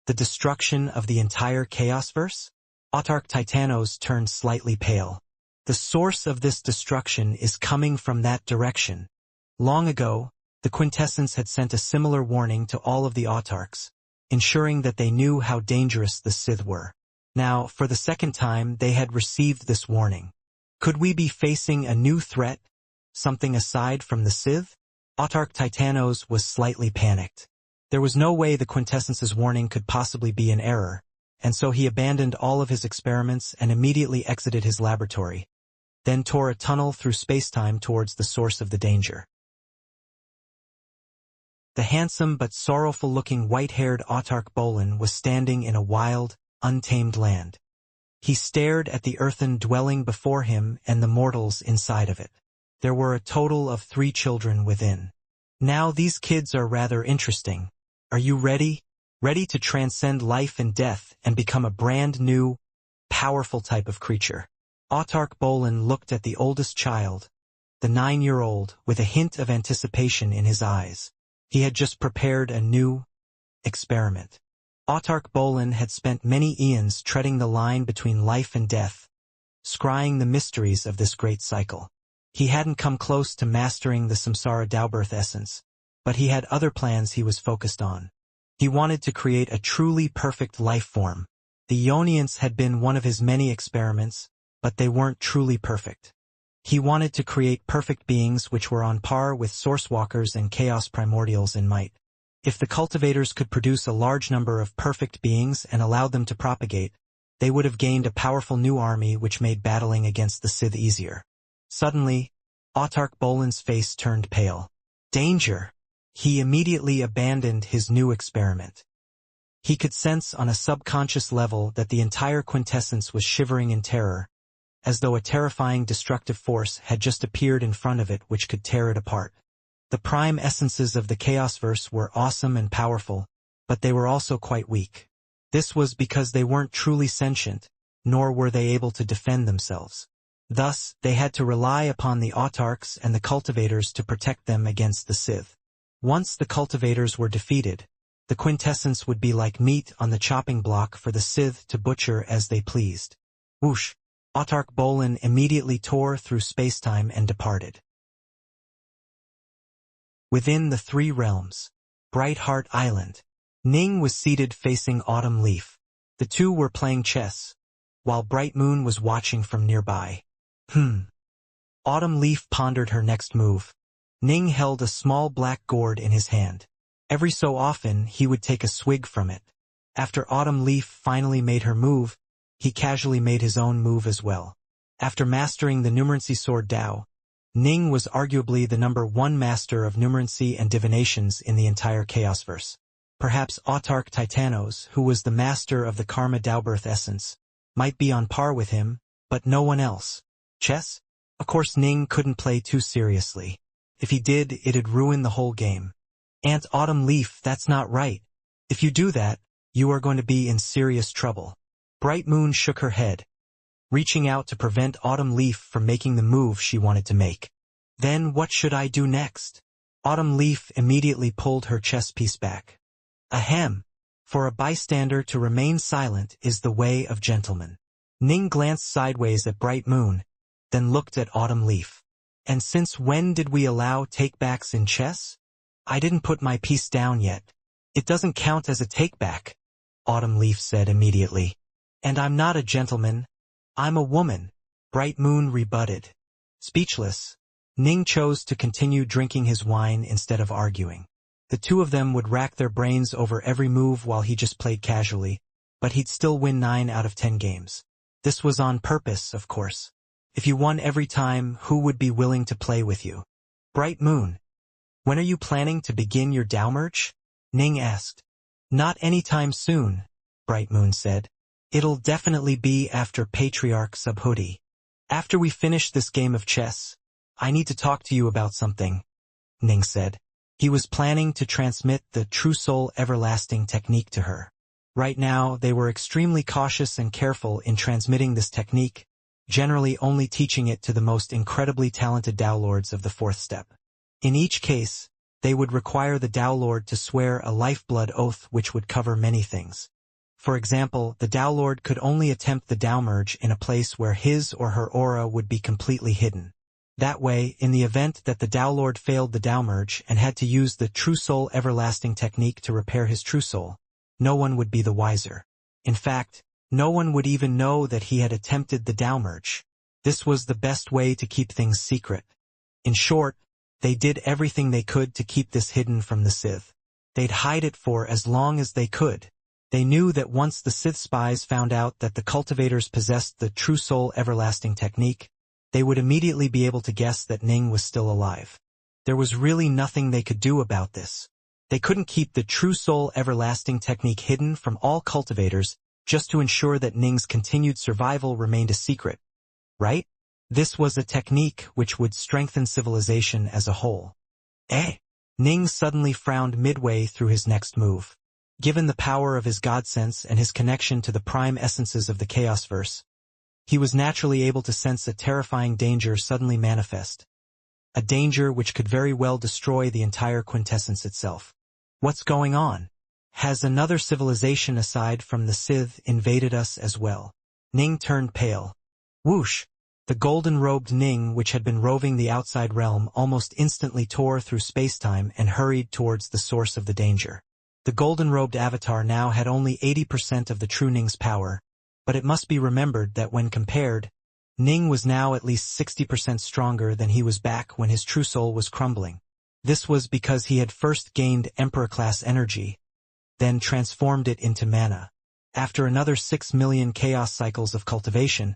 The destruction of the entire chaosverse? Autarch Titanos turned slightly pale. The source of this destruction is coming from that direction. Long ago, the quintessence had sent a similar warning to all of the Autarchs, ensuring that they knew how dangerous the Sith were. Now, for the second time, they had received this warning. Could we be facing a new threat? Something aside from the Sith? Autarch Titanos was slightly panicked. There was no way the quintessence's warning could possibly be an error, and so he abandoned all of his experiments and immediately exited his laboratory, then tore a tunnel through space-time towards the source of the danger. The handsome but sorrowful-looking white-haired Autarch Bolin was standing in a wild, untamed land. He stared at the earthen dwelling before him and the mortals inside of it. There were a total of 3 children within. Now these kids are rather interesting. Are you ready? Ready to transcend life and death and become a brand new, powerful type of creature? Autarch Bolin looked at the oldest child, the 9-year-old, with a hint of anticipation in his eyes. He had just prepared a new experiment. Autarch Bolin had spent many eons treading the line between life and death, scrying the mysteries of this great cycle. He hadn't come close to mastering the samsara Daubirth essence, but he had other plans he was focused on. He wanted to create a truly perfect life form. The Ionians had been one of his many experiments, but they weren't truly perfect. He wanted to create perfect beings which were on par with Sourcewalkers and Chaos Primordials in might. If the cultivators could produce a large number of perfect beings and allow them to propagate, they would have gained a powerful new army which made battling against the Sith easier. Suddenly, Autarch Bolin's face turned pale. Danger! He immediately abandoned his new experiment. He could sense on a subconscious level that the entire quintessence was shivering in terror, as though a terrifying destructive force had just appeared in front of it which could tear it apart. The prime essences of the Chaosverse were awesome and powerful, but they were also quite weak. This was because they weren't truly sentient, nor were they able to defend themselves. Thus, they had to rely upon the Autarchs and the cultivators to protect them against the Sith. Once the cultivators were defeated, the quintessence would be like meat on the chopping block for the Sith to butcher as they pleased. Whoosh! Autarch Bolin immediately tore through spacetime and departed. Within the 3 realms, Bright Heart Island, Ning was seated facing Autumn Leaf. The two were playing chess, while Bright Moon was watching from nearby. Autumn Leaf pondered her next move. Ning held a small black gourd in his hand. Every so often he would take a swig from it. After Autumn Leaf finally made her move, he casually made his own move as well. After mastering the numerancy sword Dao, Ning was arguably the #1 master of numerancy and divinations in the entire Chaosverse. Perhaps Autarch Titanos, who was the master of the Karma Daubirth essence, might be on par with him, but no one else. Chess? Of course Ning couldn't play too seriously. If he did, it'd ruin the whole game. Aunt Autumn Leaf, that's not right. If you do that, you are going to be in serious trouble. Bright Moon shook her head, reaching out to prevent Autumn Leaf from making the move she wanted to make. Then what should I do next? Autumn Leaf immediately pulled her chess piece back. Ahem. For a bystander to remain silent is the way of gentlemen. Ning glanced sideways at Bright Moon, then looked at Autumn Leaf. And since when did we allow takebacks in chess? I didn't put my piece down yet. It doesn't count as a takeback, Autumn Leaf said immediately. And I'm not a gentleman. I'm a woman, Bright Moon rebutted. Speechless, Ning chose to continue drinking his wine instead of arguing. The two of them would rack their brains over every move while he just played casually, but he'd still win 9 out of 10 games. This was on purpose, of course. If you won every time, who would be willing to play with you? Bright Moon. When are you planning to begin your Dao merge? Ning asked. Not anytime soon, Bright Moon said. It'll definitely be after Patriarch Subhoodie. After we finish this game of chess, I need to talk to you about something, Ning said. He was planning to transmit the True Soul Everlasting technique to her. Right now, they were extremely cautious and careful in transmitting this technique, generally only teaching it to the most incredibly talented Dao Lords of the 4th step. In each case, they would require the Dao Lord to swear a lifeblood oath which would cover many things. For example, the Dao Lord could only attempt the Dao merge in a place where his or her aura would be completely hidden. That way, in the event that the Dao Lord failed the Dao merge and had to use the True Soul Everlasting technique to repair his true soul, no one would be the wiser. In fact, no one would even know that he had attempted the Dao merge. This was the best way to keep things secret. In short, they did everything they could to keep this hidden from the Sith. They'd hide it for as long as they could. They knew that once the Sith spies found out that the cultivators possessed the True Soul Everlasting technique, they would immediately be able to guess that Ning was still alive. There was really nothing they could do about this. They couldn't keep the True Soul Everlasting technique hidden from all cultivators just to ensure that Ning's continued survival remained a secret, right? This was a technique which would strengthen civilization as a whole. Ning suddenly frowned midway through his next move. Given the power of his God sense and his connection to the prime essences of the Chaosverse, he was naturally able to sense a terrifying danger suddenly manifest. A danger which could very well destroy the entire quintessence itself. What's going on? Has another civilization aside from the Sith invaded us as well? Ning turned pale. Whoosh! The golden-robed Ning, which had been roving the outside realm, almost instantly tore through space-time and hurried towards the source of the danger. The golden-robed avatar now had only 80% of the true Ning's power, but it must be remembered that when compared, Ning was now at least 60% stronger than he was back when his true soul was crumbling. This was because he had first gained Emperor-class energy, then transformed it into mana. After another 6 million chaos cycles of cultivation,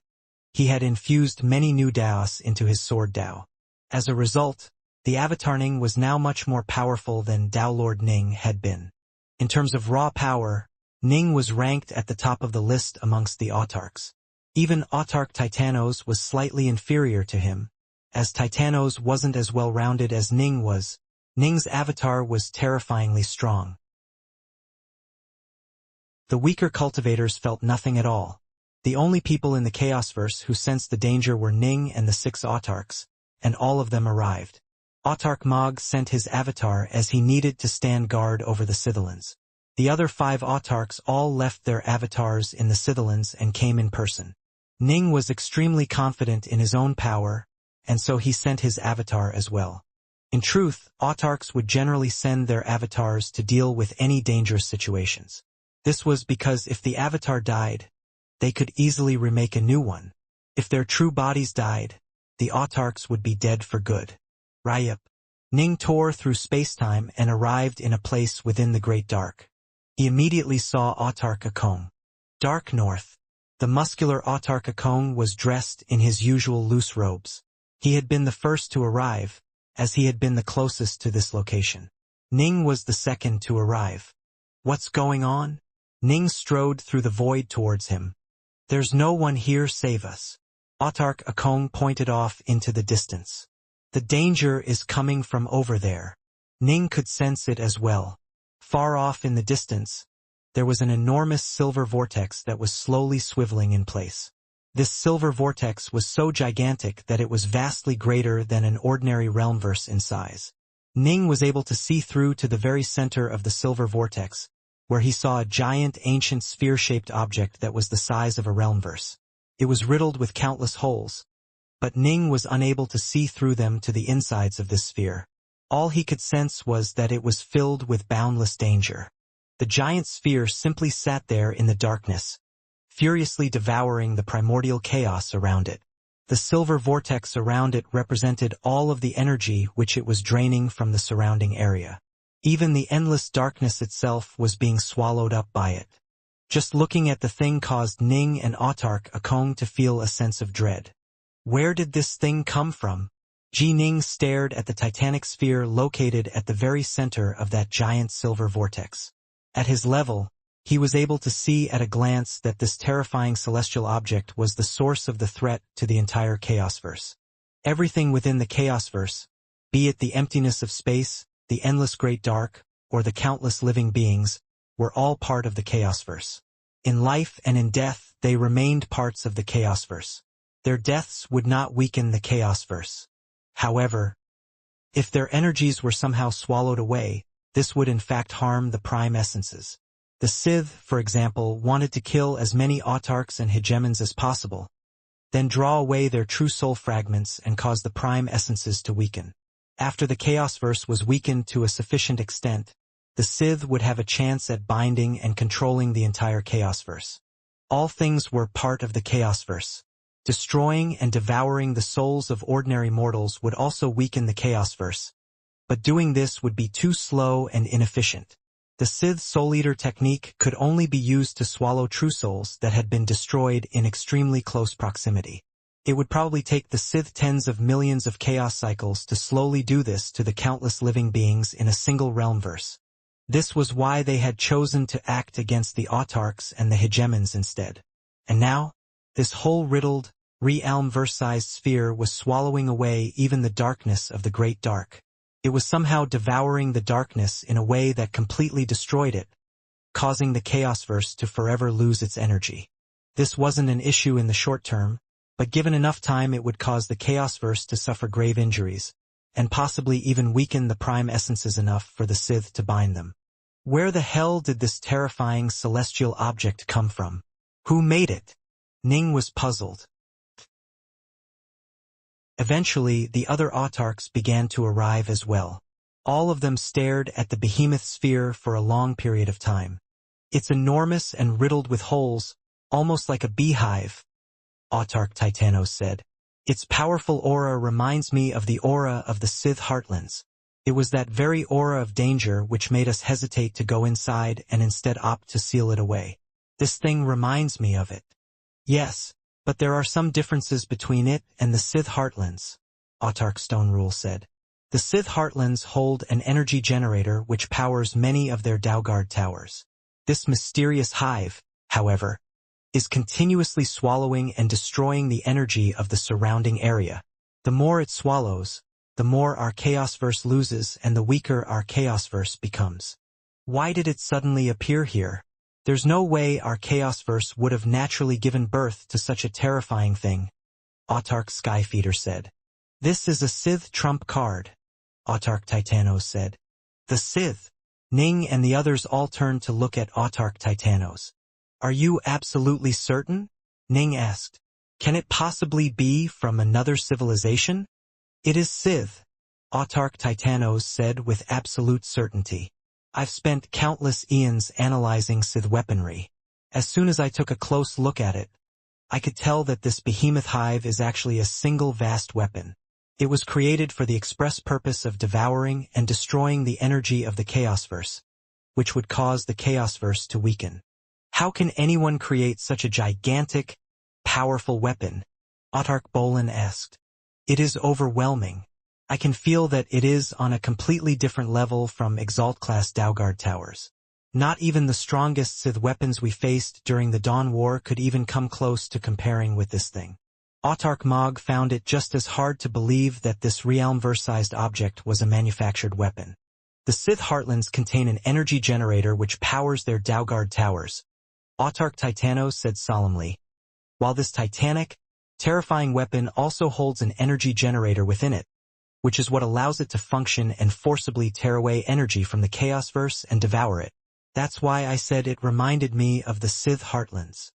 he had infused many new Daos into his sword Dao. As a result, the Avatar Ning was now much more powerful than Dao Lord Ning had been. In terms of raw power, Ning was ranked at the top of the list amongst the autarchs. Even Autarch Titanos was slightly inferior to him, as Titanos wasn't as well-rounded as Ning was. Ning's avatar was terrifyingly strong. The weaker cultivators felt nothing at all. The only people in the Chaosverse who sensed the danger were Ning and the 6 autarchs, and all of them arrived. Autarch Mog sent his avatar as he needed to stand guard over the Scythelans. The other 5 autarchs all left their avatars in the Scythelans and came in person. Ning was extremely confident in his own power, and so he sent his avatar as well. In truth, autarchs would generally send their avatars to deal with any dangerous situations. This was because if the avatar died, they could easily remake a new one. If their true bodies died, the autarchs would be dead for good. Ryup. Ning tore through space-time and arrived in a place within the Great Dark. He immediately saw Autarch Akong. Dark North. The muscular Autarch Akong was dressed in his usual loose robes. He had been the first to arrive, as he had been the closest to this location. Ning was the second to arrive. What's going on? Ning strode through the void towards him. There's no one here save us. Autarch Akong pointed off into the distance. The danger is coming from over there. Ning could sense it as well. Far off in the distance, there was an enormous silver vortex that was slowly swiveling in place. This silver vortex was so gigantic that it was vastly greater than an ordinary realmverse in size. Ning was able to see through to the very center of the silver vortex, where he saw a giant ancient sphere-shaped object that was the size of a realmverse. It was riddled with countless holes, but Ning was unable to see through them to the insides of this sphere. All he could sense was that it was filled with boundless danger. The giant sphere simply sat there in the darkness, furiously devouring the primordial chaos around it. The silver vortex around it represented all of the energy which it was draining from the surrounding area. Even the endless darkness itself was being swallowed up by it. Just looking at the thing caused Ning and Autark Akong to feel a sense of dread. Where did this thing come from? Ji Ning stared at the titanic sphere located at the very center of that giant silver vortex. At his level, he was able to see at a glance that this terrifying celestial object was the source of the threat to the entire Chaosverse. Everything within the Chaosverse, be it the emptiness of space, the endless great dark, or the countless living beings, were all part of the Chaosverse. In life and in death, they remained parts of the Chaosverse. Their deaths would not weaken the Chaosverse. However, if their energies were somehow swallowed away, this would in fact harm the prime essences. The Sith, for example, wanted to kill as many autarchs and hegemons as possible, then draw away their true soul fragments and cause the prime essences to weaken. After the Chaosverse was weakened to a sufficient extent, the Sith would have a chance at binding and controlling the entire Chaosverse. All things were part of the Chaosverse. Destroying and devouring the souls of ordinary mortals would also weaken the Chaosverse, but doing this would be too slow and inefficient. The Sith Soul Eater technique could only be used to swallow true souls that had been destroyed in extremely close proximity. It would probably take the Sith tens of millions of chaos cycles to slowly do this to the countless living beings in a single realmverse. This was why they had chosen to act against the autarchs and the hegemons instead. And now, this whole riddled, realmverse-sized sphere was swallowing away even the darkness of the Great Dark. It was somehow devouring the darkness in a way that completely destroyed it, causing the Chaosverse to forever lose its energy. This wasn't an issue in the short term, but given enough time it would cause the Chaosverse to suffer grave injuries, and possibly even weaken the prime essences enough for the Sith to bind them. Where the hell did this terrifying celestial object come from? Who made it? Ning was puzzled. Eventually, the other autarchs began to arrive as well. All of them stared at the behemoth sphere for a long period of time. It's enormous and riddled with holes, almost like a beehive, Autarch Titanos said. Its powerful aura reminds me of the aura of the Sith Heartlands. It was that very aura of danger which made us hesitate to go inside and instead opt to seal it away. This thing reminds me of it. Yes, but there are some differences between it and the Sith Heartlands, Autarch Stone Rule said. The Sith Heartlands hold an energy generator which powers many of their Daugard towers. This mysterious hive, however, is continuously swallowing and destroying the energy of the surrounding area. The more it swallows, the more our Chaosverse loses and the weaker our Chaosverse becomes. Why did it suddenly appear here? There's no way our Chaosverse would have naturally given birth to such a terrifying thing, Autarch Skyfeeder said. This is a Sith trump card, Autarch Titanos said. The Sith? Ning and the others all turned to look at Autarch Titanos. Are you absolutely certain? Ning asked. Can it possibly be from another civilization? It is Sith, Autarch Titanos said with absolute certainty. I've spent countless eons analyzing Sith weaponry. As soon as I took a close look at it, I could tell that this behemoth hive is actually a single vast weapon. It was created for the express purpose of devouring and destroying the energy of the Chaosverse, which would cause the Chaosverse to weaken. How can anyone create such a gigantic, powerful weapon? Autarch Bolin asked. It is overwhelming. I can feel that it is on a completely different level from Exalt-class Daugard towers. Not even the strongest Sith weapons we faced during the Dawn War could even come close to comparing with this thing. Autarch Mog found it just as hard to believe that this realmverse-sized object was a manufactured weapon. The Sith Heartlands contain an energy generator which powers their Daugard towers, Autarch Titanos said solemnly. While this titanic, terrifying weapon also holds an energy generator within it, which is what allows it to function and forcibly tear away energy from the Chaosverse and devour it. That's why I said it reminded me of the Sith Heartlands.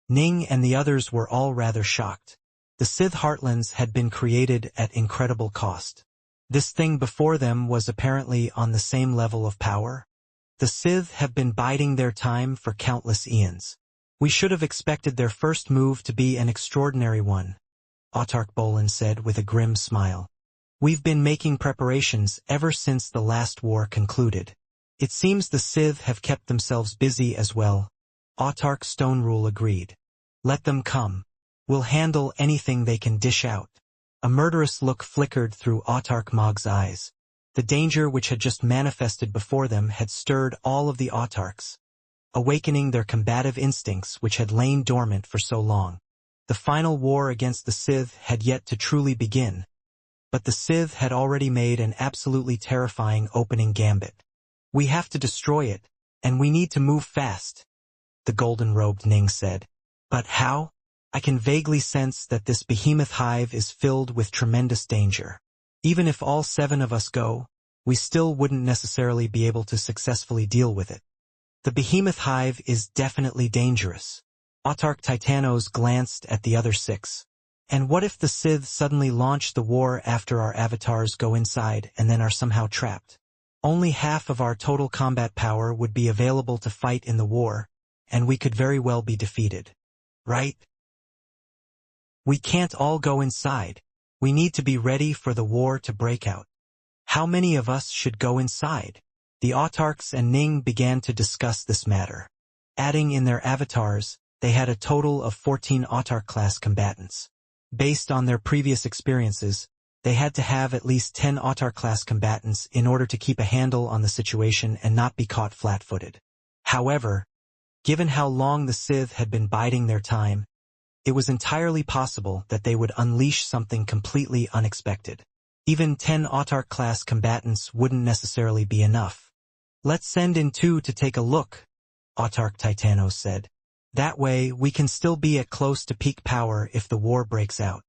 Ning and the others were all rather shocked. The Sith Heartlands had been created at incredible cost. This thing before them was apparently on the same level of power. The Sith have been biding their time for countless eons. We should have expected their first move to be an extraordinary one, Autarch Bolin said with a grim smile. We've been making preparations ever since the last war concluded. It seems the Sith have kept themselves busy as well. Autarch Stone Rule agreed. Let them come. We'll handle anything they can dish out. A murderous look flickered through Autarch Mog's eyes. The danger which had just manifested before them had stirred all of the Autarchs, awakening their combative instincts which had lain dormant for so long. The final war against the Sith had yet to truly begin, but the Sith had already made an absolutely terrifying opening gambit. We have to destroy it, and we need to move fast, the golden-robed Ning said. But how? I can vaguely sense that this behemoth hive is filled with tremendous danger. Even if all 7 of us go, we still wouldn't necessarily be able to successfully deal with it. The behemoth hive is definitely dangerous. Autarch Titanos glanced at the other 6. And what if the Sith suddenly launch the war after our avatars go inside and then are somehow trapped? Only half of our total combat power would be available to fight in the war, and we could very well be defeated. Right? We can't all go inside. We need to be ready for the war to break out. How many of us should go inside? The Autarchs and Ning began to discuss this matter. Adding in their avatars, they had a total of 14 Autarch-class combatants. Based on their previous experiences, they had to have at least 10 Autarch-class combatants in order to keep a handle on the situation and not be caught flat-footed. However, given how long the Sith had been biding their time, it was entirely possible that they would unleash something completely unexpected. Even 10 Autarch-class combatants wouldn't necessarily be enough. Let's send in 2 to take a look, Autarch Titanos said. That way, we can still be at close to peak power if the war breaks out.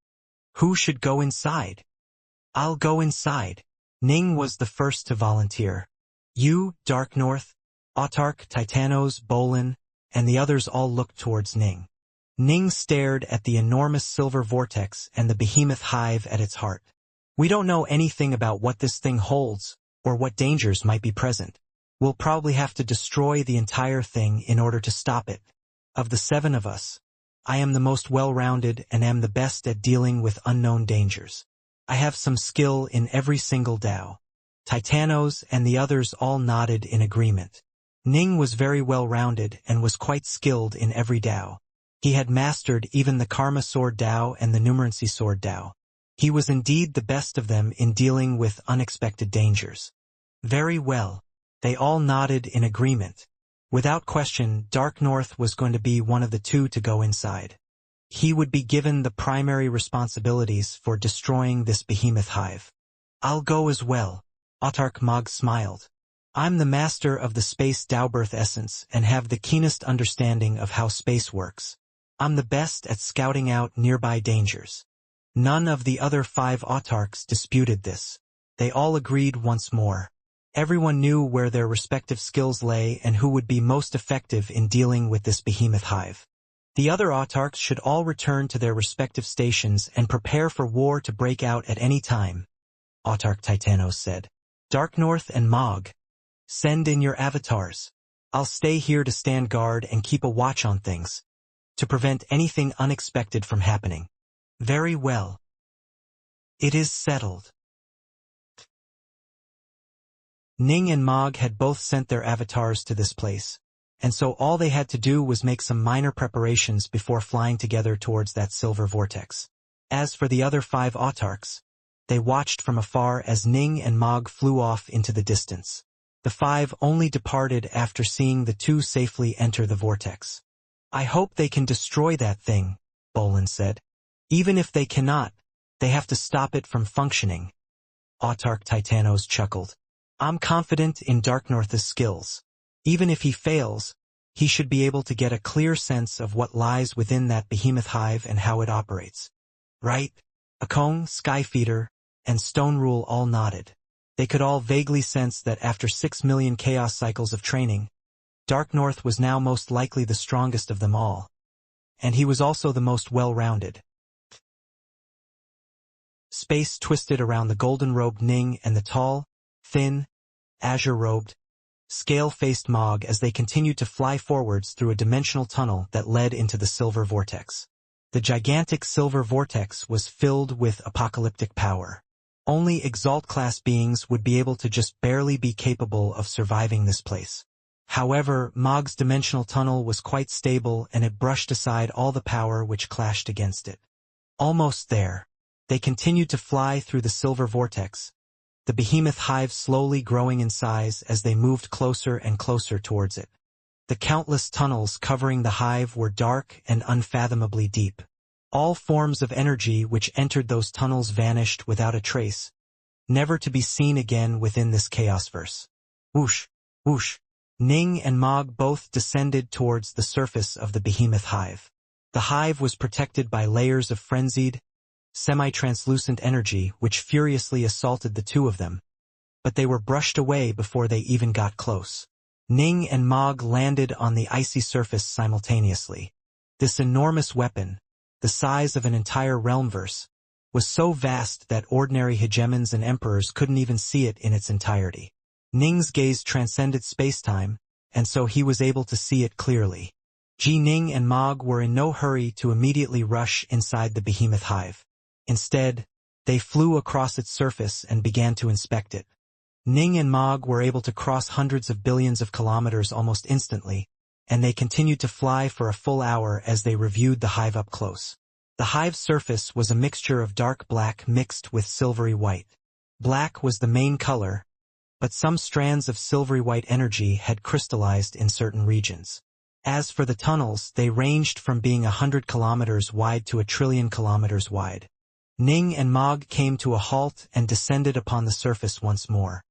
Who should go inside? I'll go inside. Ning was the first to volunteer. You, Dark North, Autarch, Titanos, Bolin, and the others all looked towards Ning. Ning stared at the enormous silver vortex and the behemoth hive at its heart. We don't know anything about what this thing holds, or what dangers might be present. We'll probably have to destroy the entire thing in order to stop it. Of the 7 of us, I am the most well-rounded and am the best at dealing with unknown dangers. I have some skill in every single Dao. Titanos and the others all nodded in agreement. Ning was very well-rounded and was quite skilled in every Dao. He had mastered even the Karma Sword Dao and the Numerancy Sword Dao. He was indeed the best of them in dealing with unexpected dangers. Very well. They all nodded in agreement. Without question, Dark North was going to be one of the 2 to go inside. He would be given the primary responsibilities for destroying this behemoth hive. I'll go as well. Autarch Mog smiled. I'm the master of the space Daobirth essence and have the keenest understanding of how space works. I'm the best at scouting out nearby dangers. None of the other 5 Autarchs disputed this. They all agreed once more. Everyone knew where their respective skills lay and who would be most effective in dealing with this behemoth hive. The other Autarchs should all return to their respective stations and prepare for war to break out at any time, Autarch Titanos said. Dark North and Mog, send in your avatars. I'll stay here to stand guard and keep a watch on things, to prevent anything unexpected from happening. Very well. It is settled. Ning and Mog had both sent their avatars to this place, and so all they had to do was make some minor preparations before flying together towards that silver vortex. As for the other 5 Autarchs, they watched from afar as Ning and Mog flew off into the distance. The 5 only departed after seeing the 2 safely enter the vortex. I hope they can destroy that thing, Bolin said. Even if they cannot, they have to stop it from functioning. Autarch Titanos chuckled. I'm confident in Dark North's skills. Even if he fails, he should be able to get a clear sense of what lies within that behemoth hive and how it operates. Right? Akong, Skyfeeder, and Stone Rule all nodded. They could all vaguely sense that after 6 million chaos cycles of training, Dark North was now most likely the strongest of them all. And he was also the most well-rounded. Space twisted around the golden-robed Ning and the tall, thin, azure-robed, scale-faced Mog as they continued to fly forwards through a dimensional tunnel that led into the silver vortex. The gigantic silver vortex was filled with apocalyptic power. Only Exalt-class beings would be able to just barely be capable of surviving this place. However, Mog's dimensional tunnel was quite stable and it brushed aside all the power which clashed against it. Almost there. They continued to fly through the silver vortex, the behemoth hive slowly growing in size as they moved closer and closer towards it. The countless tunnels covering the hive were dark and unfathomably deep. All forms of energy which entered those tunnels vanished without a trace, never to be seen again within this chaosverse. Whoosh, whoosh. Ning and Mog both descended towards the surface of the behemoth hive. The hive was protected by layers of frenzied, semi-translucent energy which furiously assaulted the two of them, but they were brushed away before they even got close. Ning and Mog landed on the icy surface simultaneously. This enormous weapon, the size of an entire realmverse, was so vast that ordinary hegemons and emperors couldn't even see it in its entirety. Ning's gaze transcended space-time, and so he was able to see it clearly. Ning and Mog were in no hurry to immediately rush inside the behemoth hive. Instead, they flew across its surface and began to inspect it. Ning and Mog were able to cross hundreds of billions of kilometers almost instantly, and they continued to fly for a full hour as they reviewed the hive up close. The hive's surface was a mixture of dark black mixed with silvery white. Black was the main color, but some strands of silvery white energy had crystallized in certain regions. As for the tunnels, they ranged from being 100 kilometers wide to 1 trillion kilometers wide. Ning and Mog came to a halt and descended upon the surface once more.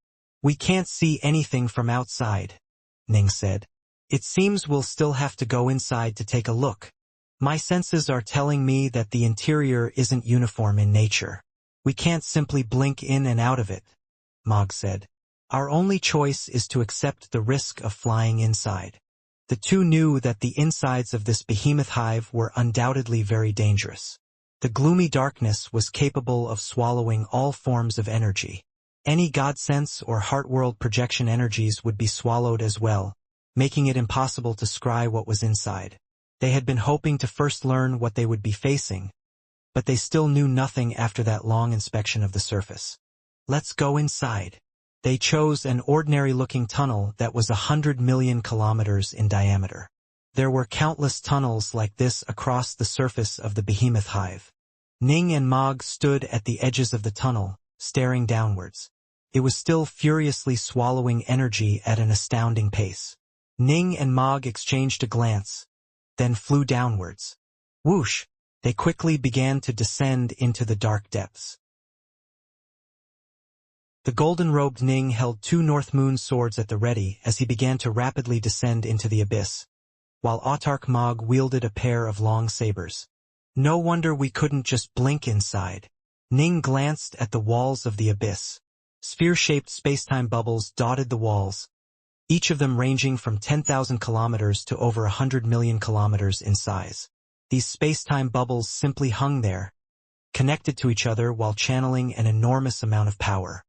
"We can't see anything from outside," Ning said. "It seems we'll still have to go inside to take a look. My senses are telling me that the interior isn't uniform in nature. We can't simply blink in and out of it," Mog said. "Our only choice is to accept the risk of flying inside." The two knew that the insides of this behemoth hive were undoubtedly very dangerous. The gloomy darkness was capable of swallowing all forms of energy. Any godsense or heart-world projection energies would be swallowed as well, making it impossible to scry what was inside. They had been hoping to first learn what they would be facing, but they still knew nothing after that long inspection of the surface. "Let's go inside." They chose an ordinary-looking tunnel that was 100 million kilometers in diameter. There were countless tunnels like this across the surface of the behemoth hive. Ning and Mog stood at the edges of the tunnel, staring downwards. It was still furiously swallowing energy at an astounding pace. Ning and Mog exchanged a glance, then flew downwards. Whoosh! They quickly began to descend into the dark depths. The golden-robed Ning held 2 North Moon swords at the ready as he began to rapidly descend into the abyss, while Autarch Mog wielded a pair of long sabers. "No wonder we couldn't just blink inside." Ning glanced at the walls of the abyss. Sphere-shaped spacetime bubbles dotted the walls, each of them ranging from 10,000 kilometers to over 100 million kilometers in size. These spacetime bubbles simply hung there, connected to each other while channeling an enormous amount of power.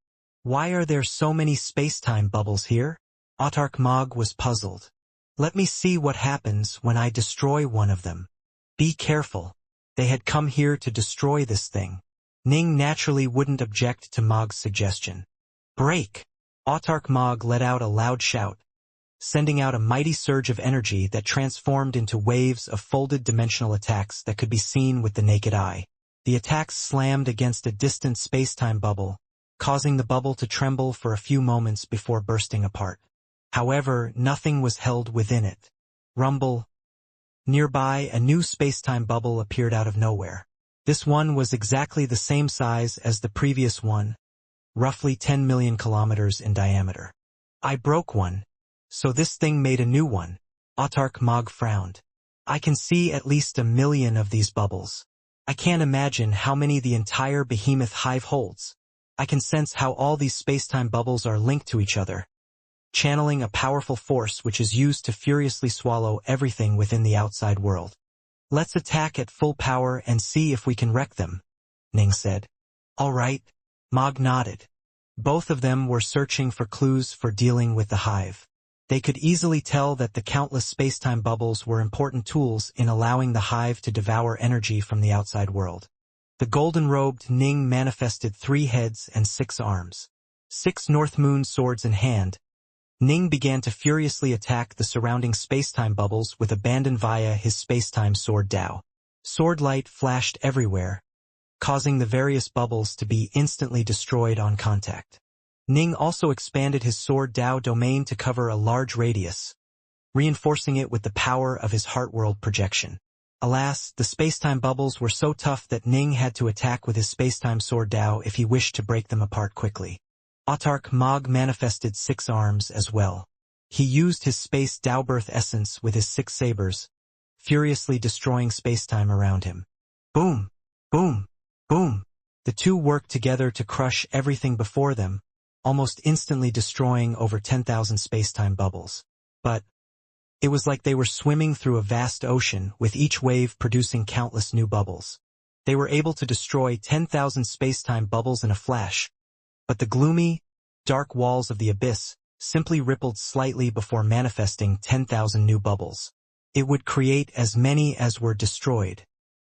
"Why are there so many spacetime bubbles here?" Autarch Mog was puzzled. "Let me see what happens when I destroy one of them." "Be careful. They had come here to destroy this thing." Ning naturally wouldn't object to Mog's suggestion. "Break!" Autarch Mog let out a loud shout, sending out a mighty surge of energy that transformed into waves of folded dimensional attacks that could be seen with the naked eye. The attacks slammed against a distant spacetime bubble, causing the bubble to tremble for a few moments before bursting apart. However, nothing was held within it. Rumble. Nearby, a new spacetime bubble appeared out of nowhere. This one was exactly the same size as the previous one, roughly 10 million kilometers in diameter. "I broke one, so this thing made a new one." Autarch Mog frowned. "I can see at least 1 million of these bubbles. I can't imagine how many the entire behemoth hive holds. I can sense how all these spacetime bubbles are linked to each other, channeling a powerful force which is used to furiously swallow everything within the outside world." "Let's attack at full power and see if we can wreck them," Ning said. "All right." Mog nodded. Both of them were searching for clues for dealing with the hive. They could easily tell that the countless space-time bubbles were important tools in allowing the hive to devour energy from the outside world. The golden-robed Ning manifested 3 heads and 6 arms. 6 North Moon swords in hand, Ning began to furiously attack the surrounding space-time bubbles with abandon via his space-time sword Dao. Sword light flashed everywhere, causing the various bubbles to be instantly destroyed on contact. Ning also expanded his sword Dao domain to cover a large radius, reinforcing it with the power of his heart-world projection. Alas, the space-time bubbles were so tough that Ning had to attack with his space-time sword Dao if he wished to break them apart quickly. Autarch Mog manifested 6 arms as well. He used his space Dao birth essence with his 6 sabers, furiously destroying space-time around him. Boom! Boom! Boom! The two worked together to crush everything before them, almost instantly destroying over 10,000 space-time bubbles. But it was like they were swimming through a vast ocean, with each wave producing countless new bubbles. They were able to destroy 10,000 space-time bubbles in a flash, but the gloomy, dark walls of the abyss simply rippled slightly before manifesting 10,000 new bubbles. It would create as many as were destroyed.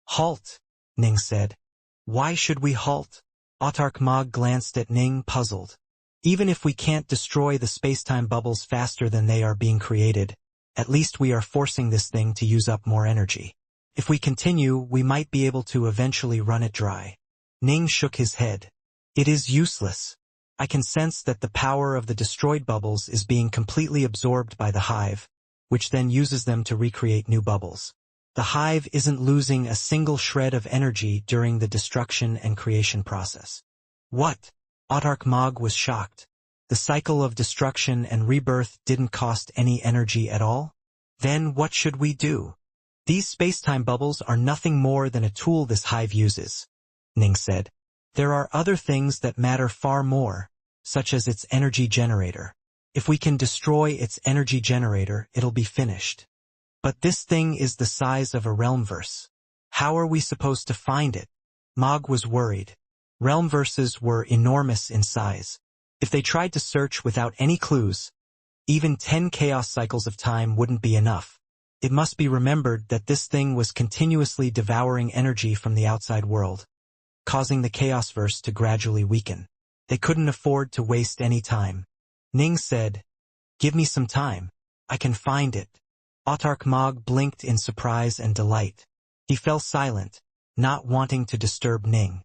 Halt, Ning said. Why should we halt? Autarch Mog glanced at Ning, puzzled. Even if we can't destroy the space-time bubbles faster than they are being created, at least we are forcing this thing to use up more energy. If we continue, we might be able to eventually run it dry. Ning shook his head. It is useless. I can sense that the power of the destroyed bubbles is being completely absorbed by the hive, which then uses them to recreate new bubbles. The hive isn't losing a single shred of energy during the destruction and creation process. What? Autarch Mog was shocked. The cycle of destruction and rebirth didn't cost any energy at all? Then what should we do? These space-time bubbles are nothing more than a tool this hive uses, Ning said. There are other things that matter far more, such as its energy generator. If we can destroy its energy generator, it'll be finished. But this thing is the size of a realmverse. How are we supposed to find it? Mog was worried. Realmverses were enormous in size. If they tried to search without any clues, even 10 chaos cycles of time wouldn't be enough. It must be remembered that this thing was continuously devouring energy from the outside world, causing the chaosverse to gradually weaken. They couldn't afford to waste any time. Ning said, "Give me some time. I can find it." Autarch Mog blinked in surprise and delight. He fell silent, not wanting to disturb Ning.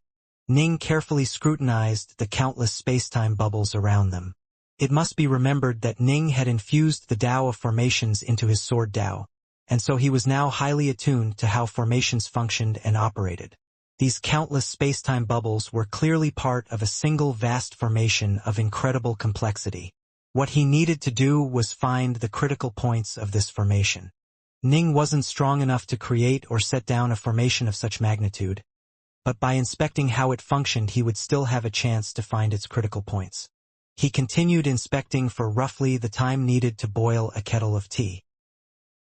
Ning carefully scrutinized the countless space-time bubbles around them. It must be remembered that Ning had infused the Tao of formations into his sword Tao, and so he was now highly attuned to how formations functioned and operated. These countless space-time bubbles were clearly part of a single vast formation of incredible complexity. What he needed to do was find the critical points of this formation. Ning wasn't strong enough to create or set down a formation of such magnitude, but by inspecting how it functioned he would still have a chance to find its critical points. He continued inspecting for roughly the time needed to boil a kettle of tea.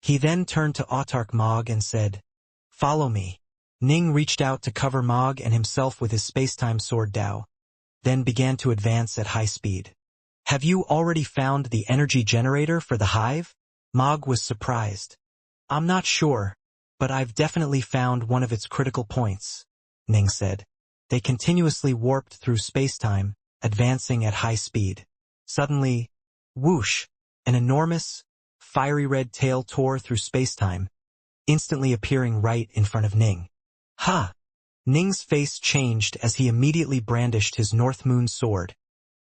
He then turned to Autarch Mog and said, "Follow me." Ning reached out to cover Mog and himself with his space-time sword Dao, then began to advance at high speed. "Have you already found the energy generator for the hive?" Mog was surprised. "I'm not sure, but I've definitely found one of its critical points," Ning said. They continuously warped through space-time, advancing at high speed. Suddenly, whoosh, an enormous, fiery red tail tore through space-time, instantly appearing right in front of Ning. "Ha!" Ning's face changed as he immediately brandished his North Moon sword,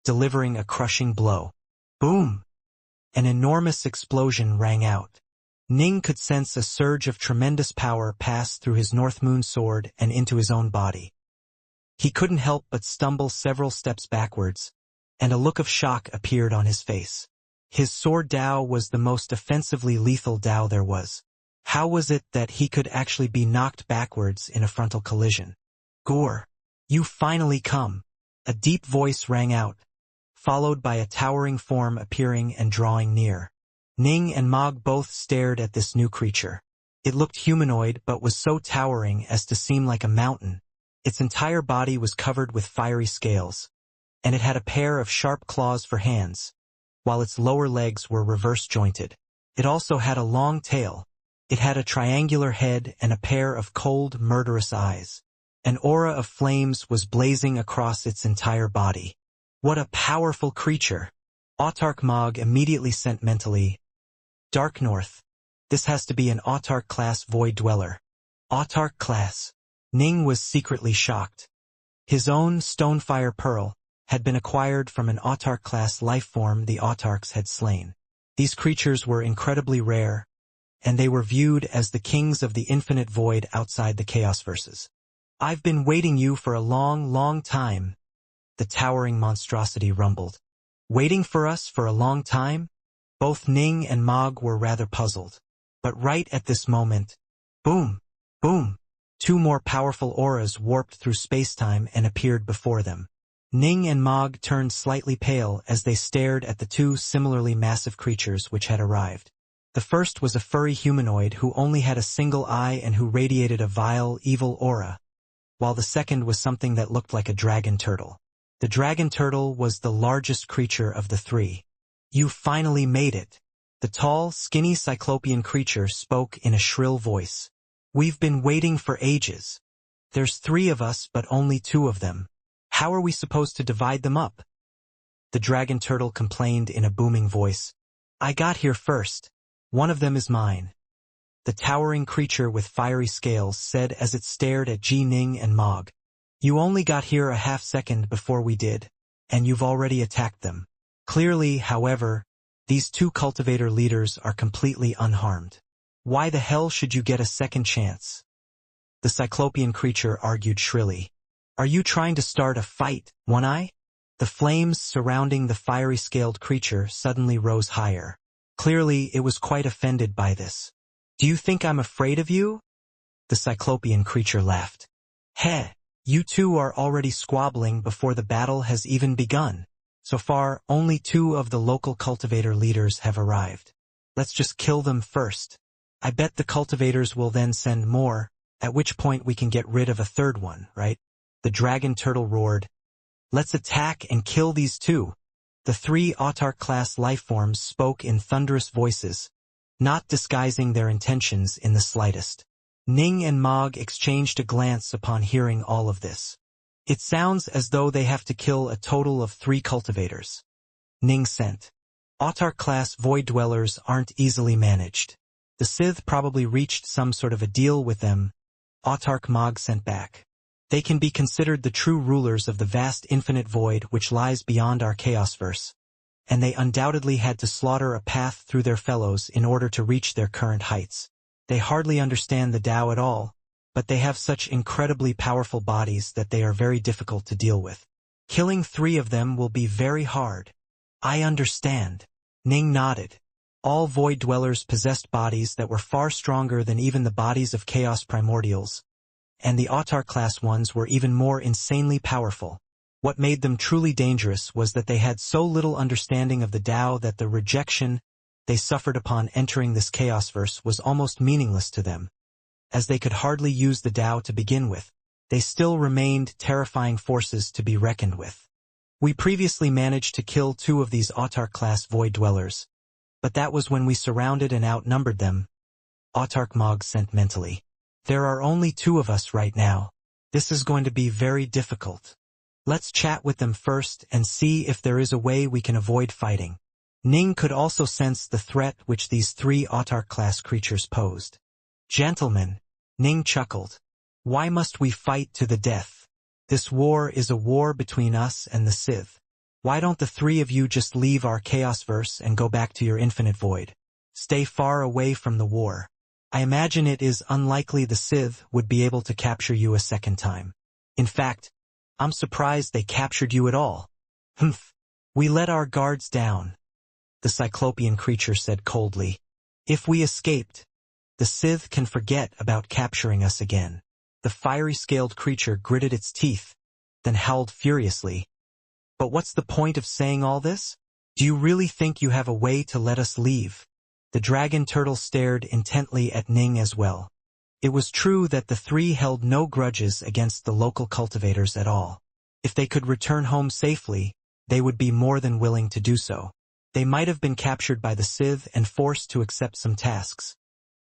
delivering a crushing blow. Boom! An enormous explosion rang out. Ning could sense a surge of tremendous power pass through his North Moon sword and into his own body. He couldn't help but stumble several steps backwards, and a look of shock appeared on his face. His sword Dao was the most offensively lethal Dao there was. How was it that he could actually be knocked backwards in a frontal collision? "Gore, you finally come!" A deep voice rang out, followed by a towering form appearing and drawing near. Ning and Mog both stared at this new creature. It looked humanoid but was so towering as to seem like a mountain. Its entire body was covered with fiery scales, and it had a pair of sharp claws for hands, while its lower legs were reverse-jointed. It also had a long tail. It had a triangular head and a pair of cold, murderous eyes. An aura of flames was blazing across its entire body. What a powerful creature! Autarch Mog immediately sent mentally, Dark North. This has to be an Autarch class Void Dweller. Autarch class. Ning was secretly shocked. His own Stonefire Pearl had been acquired from an Autarch class lifeform the Autarchs had slain. These creatures were incredibly rare, and they were viewed as the kings of the infinite void outside the Chaos Verses. I've been waiting you for a long, long time, the towering monstrosity rumbled. Waiting for us for a long time? Both Ning and Mog were rather puzzled. But right at this moment, boom, boom, two more powerful auras warped through spacetime and appeared before them. Ning and Mog turned slightly pale as they stared at the two similarly massive creatures which had arrived. The first was a furry humanoid who only had a single eye and who radiated a vile, evil aura, while the second was something that looked like a dragon turtle. The dragon turtle was the largest creature of the three. You finally made it. The tall, skinny cyclopean creature spoke in a shrill voice. We've been waiting for ages. There's 3 of us but only 2 of them. How are we supposed to divide them up? The dragon turtle complained in a booming voice. I got here first. One of them is mine. The towering creature with fiery scales said as it stared at Ji Ning and Mog. You only got here a half-second before we did, and you've already attacked them. Clearly, however, these 2 cultivator leaders are completely unharmed. Why the hell should you get a second chance? The cyclopean creature argued shrilly. Are you trying to start a fight, One-Eye? The flames surrounding the fiery-scaled creature suddenly rose higher. Clearly, it was quite offended by this. Do you think I'm afraid of you? The cyclopean creature laughed. Heh, you 2 are already squabbling before the battle has even begun. So far, only 2 of the local cultivator leaders have arrived. Let's just kill them first. I bet the cultivators will then send more, at which point we can get rid of a third one, right? The dragon turtle roared. Let's attack and kill these 2. The 3 Autarch-class lifeforms spoke in thunderous voices, not disguising their intentions in the slightest. Ning and Mog exchanged a glance upon hearing all of this. It sounds as though they have to kill a total of 3 cultivators. Ning sent. Autarch-class void dwellers aren't easily managed. The Sith probably reached some sort of a deal with them. Autarch Mog sent back. They can be considered the true rulers of the vast infinite void which lies beyond our Chaosverse, and they undoubtedly had to slaughter a path through their fellows in order to reach their current heights. They hardly understand the Tao at all, but they have such incredibly powerful bodies that they are very difficult to deal with. Killing 3 of them will be very hard. I understand. Ning nodded. All void dwellers possessed bodies that were far stronger than even the bodies of Chaos Primordials, and the Autarch-class ones were even more insanely powerful. What made them truly dangerous was that they had so little understanding of the Tao that the rejection they suffered upon entering this Chaosverse was almost meaningless to them. As they could hardly use the Tao to begin with, they still remained terrifying forces to be reckoned with. We previously managed to kill 2 of these Autarch-class void dwellers, but that was when we surrounded and outnumbered them. Autarch Mog sent mentally. There are only 2 of us right now. This is going to be very difficult. Let's chat with them first and see if there is a way we can avoid fighting. Ning could also sense the threat which these 3 Autarch-class creatures posed. Gentlemen, Ning chuckled. Why must we fight to the death? This war is a war between us and the Sith. Why don't the 3 of you just leave our Chaosverse and go back to your infinite void? Stay far away from the war. I imagine it is unlikely the Sith would be able to capture you a second time. In fact, I'm surprised they captured you at all. Humph. We let our guards down. The cyclopean creature said coldly. If we escaped, the Sith can forget about capturing us again. The fiery-scaled creature gritted its teeth, then howled furiously. But what's the point of saying all this? Do you really think you have a way to let us leave? The dragon turtle stared intently at Ning as well. It was true that the 3 held no grudges against the local cultivators at all. If they could return home safely, they would be more than willing to do so. They might have been captured by the Sith and forced to accept some tasks.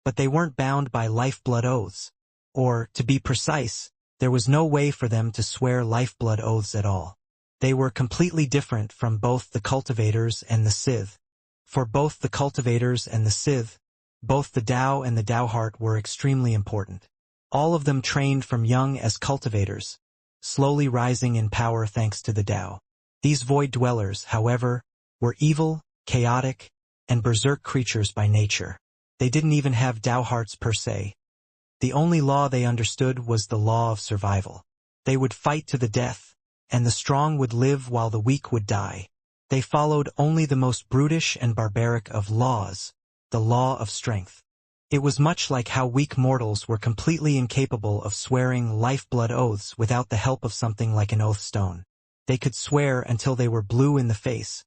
But they weren't bound by lifeblood oaths. Or, to be precise, there was no way for them to swear lifeblood oaths at all. They were completely different from both the cultivators and the Sith. For both the cultivators and the Sith, both the Tao and the Tao heart were extremely important. All of them trained from young as cultivators, slowly rising in power thanks to the Tao. These void dwellers, however, were evil, chaotic, and berserk creatures by nature. They didn't even have Tao hearts per se. The only law they understood was the law of survival. They would fight to the death, and the strong would live while the weak would die. They followed only the most brutish and barbaric of laws, the law of strength. It was much like how weak mortals were completely incapable of swearing lifeblood oaths without the help of something like an oath stone. They could swear until they were blue in the face,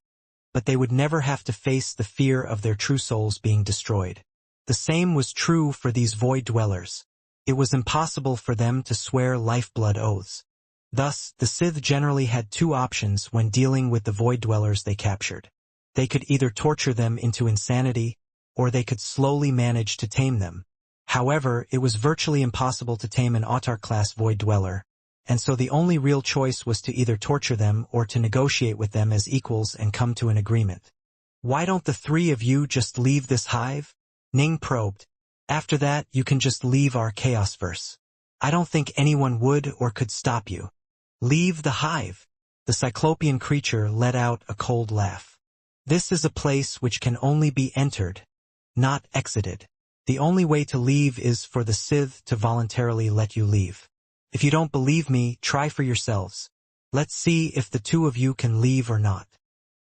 but they would never have to face the fear of their true souls being destroyed. The same was true for these void dwellers. It was impossible for them to swear lifeblood oaths. Thus, the Sith generally had two options when dealing with the void dwellers they captured. They could either torture them into insanity, or they could slowly manage to tame them. However, it was virtually impossible to tame an Autar-class void dweller, and so the only real choice was to either torture them or to negotiate with them as equals and come to an agreement. "Why don't the three of you just leave this hive?" Ning probed. "After that, you can just leave our chaos-verse. I don't think anyone would or could stop you." "Leave the hive." The cyclopean creature let out a cold laugh. "This is a place which can only be entered, not exited. The only way to leave is for the Sith to voluntarily let you leave. If you don't believe me, try for yourselves. Let's see if the two of you can leave or not."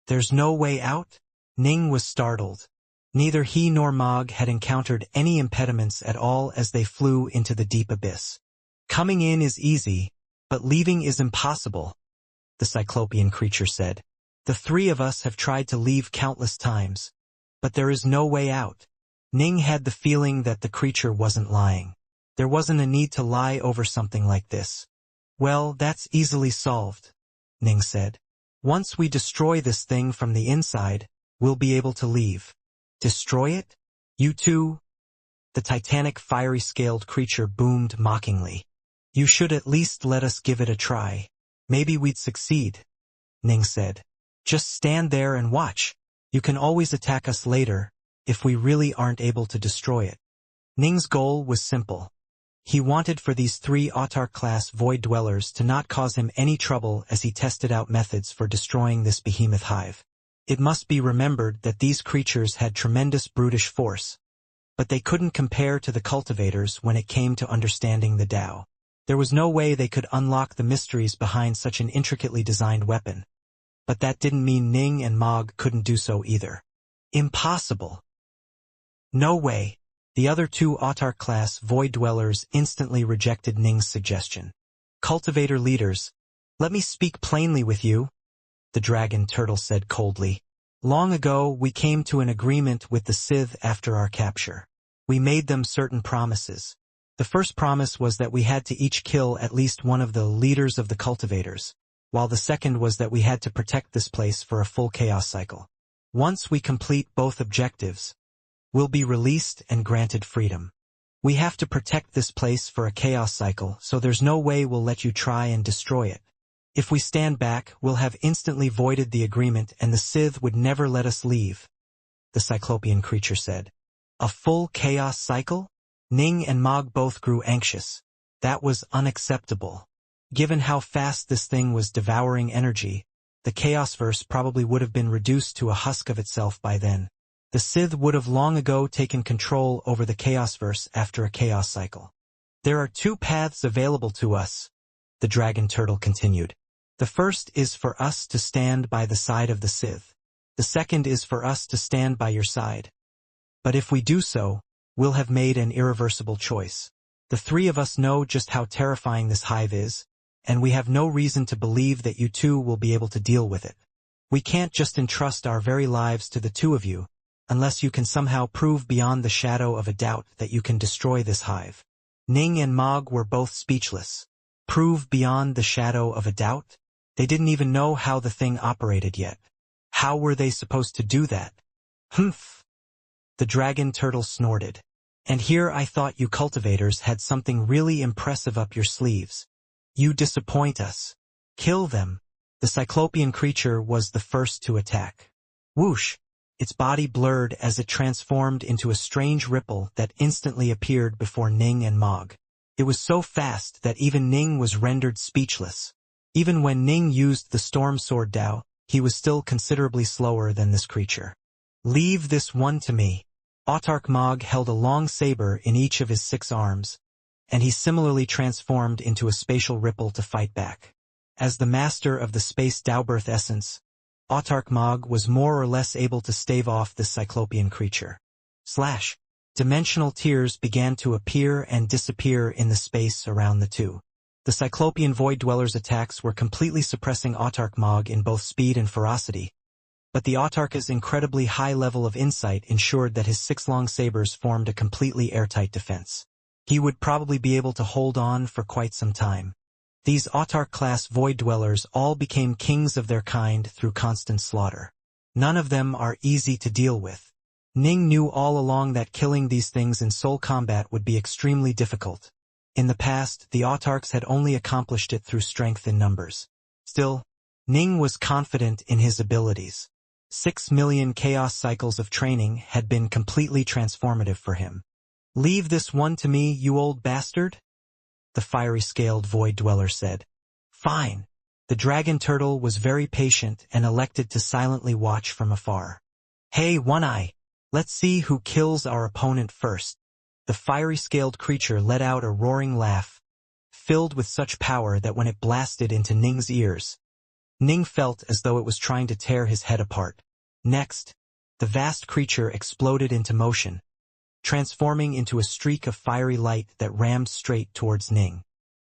"There's no way out?" Ning was startled. Neither he nor Mog had encountered any impediments at all as they flew into the deep abyss. "Coming in is easy, but leaving is impossible," the cyclopean creature said. "The three of us have tried to leave countless times, but there is no way out." Ning had the feeling that the creature wasn't lying. There wasn't a need to lie over something like this. "Well, that's easily solved," Ning said. "Once we destroy this thing from the inside, we'll be able to leave." "Destroy it? You too?" The titanic fiery-scaled creature boomed mockingly. "You should at least let us give it a try. Maybe we'd succeed," Ning said. "Just stand there and watch. You can always attack us later, if we really aren't able to destroy it." Ning's goal was simple. He wanted for these three Autar-class void dwellers to not cause him any trouble as he tested out methods for destroying this behemoth hive. It must be remembered that these creatures had tremendous brutish force, but they couldn't compare to the cultivators when it came to understanding the Tao. There was no way they could unlock the mysteries behind such an intricately designed weapon. But that didn't mean Ning and Mog couldn't do so either. "Impossible." "No way." The other two Autar-class void dwellers instantly rejected Ning's suggestion. "Cultivator leaders, let me speak plainly with you," the dragon turtle said coldly. "Long ago, we came to an agreement with the Sith after our capture. We made them certain promises. The first promise was that we had to each kill at least one of the leaders of the cultivators, while the second was that we had to protect this place for a full chaos cycle. Once we complete both objectives, we'll be released and granted freedom. We have to protect this place for a chaos cycle, so there's no way we'll let you try and destroy it. If we stand back, we'll have instantly voided the agreement and the Sith would never let us leave," the cyclopean creature said. "A full chaos cycle?" Ning and Mog both grew anxious. That was unacceptable. Given how fast this thing was devouring energy, the Chaosverse probably would have been reduced to a husk of itself by then. The Sith would have long ago taken control over the Chaosverse after a chaos cycle. "There are two paths available to us," the dragon turtle continued. "The first is for us to stand by the side of the Sith. The second is for us to stand by your side. But if we do so, we'll have made an irreversible choice. The three of us know just how terrifying this hive is, and we have no reason to believe that you two will be able to deal with it. We can't just entrust our very lives to the two of you, unless you can somehow prove beyond the shadow of a doubt that you can destroy this hive." Ning and Mog were both speechless. Prove beyond the shadow of a doubt? They didn't even know how the thing operated yet. How were they supposed to do that? Humph! The dragon turtle snorted. And here I thought you cultivators had something really impressive up your sleeves. You disappoint us. Kill them. The cyclopean creature was the first to attack. Whoosh! Its body blurred as it transformed into a strange ripple that instantly appeared before Ning and Mog. It was so fast that even Ning was rendered speechless. Even when Ning used the storm sword Dao, he was still considerably slower than this creature. Leave this one to me. Autarch Mog held a long saber in each of his 6 arms, and he similarly transformed into a spatial ripple to fight back. As the master of the space Daobirth essence, Autarch Mog was more or less able to stave off this cyclopean creature. Slash! Dimensional tears began to appear and disappear in the space around the two. The cyclopean void dweller's attacks were completely suppressing Autarch Mog in both speed and ferocity, but the Autarch's incredibly high level of insight ensured that his 6 long sabers formed a completely airtight defense. He would probably be able to hold on for quite some time. These Autarch-class void dwellers all became kings of their kind through constant slaughter. None of them are easy to deal with. Ning knew all along that killing these things in soul combat would be extremely difficult. In the past, the Autarchs had only accomplished it through strength in numbers. Still, Ning was confident in his abilities. 6 million chaos cycles of training had been completely transformative for him. Leave this one to me, you old bastard? The fiery-scaled void dweller said. Fine. The dragon turtle was very patient and elected to silently watch from afar. Hey, One-Eye, let's see who kills our opponent first. The fiery-scaled creature let out a roaring laugh, filled with such power that when it blasted into Ning's ears, Ning felt as though it was trying to tear his head apart. Next, the vast creature exploded into motion, transforming into a streak of fiery light that rammed straight towards Ning.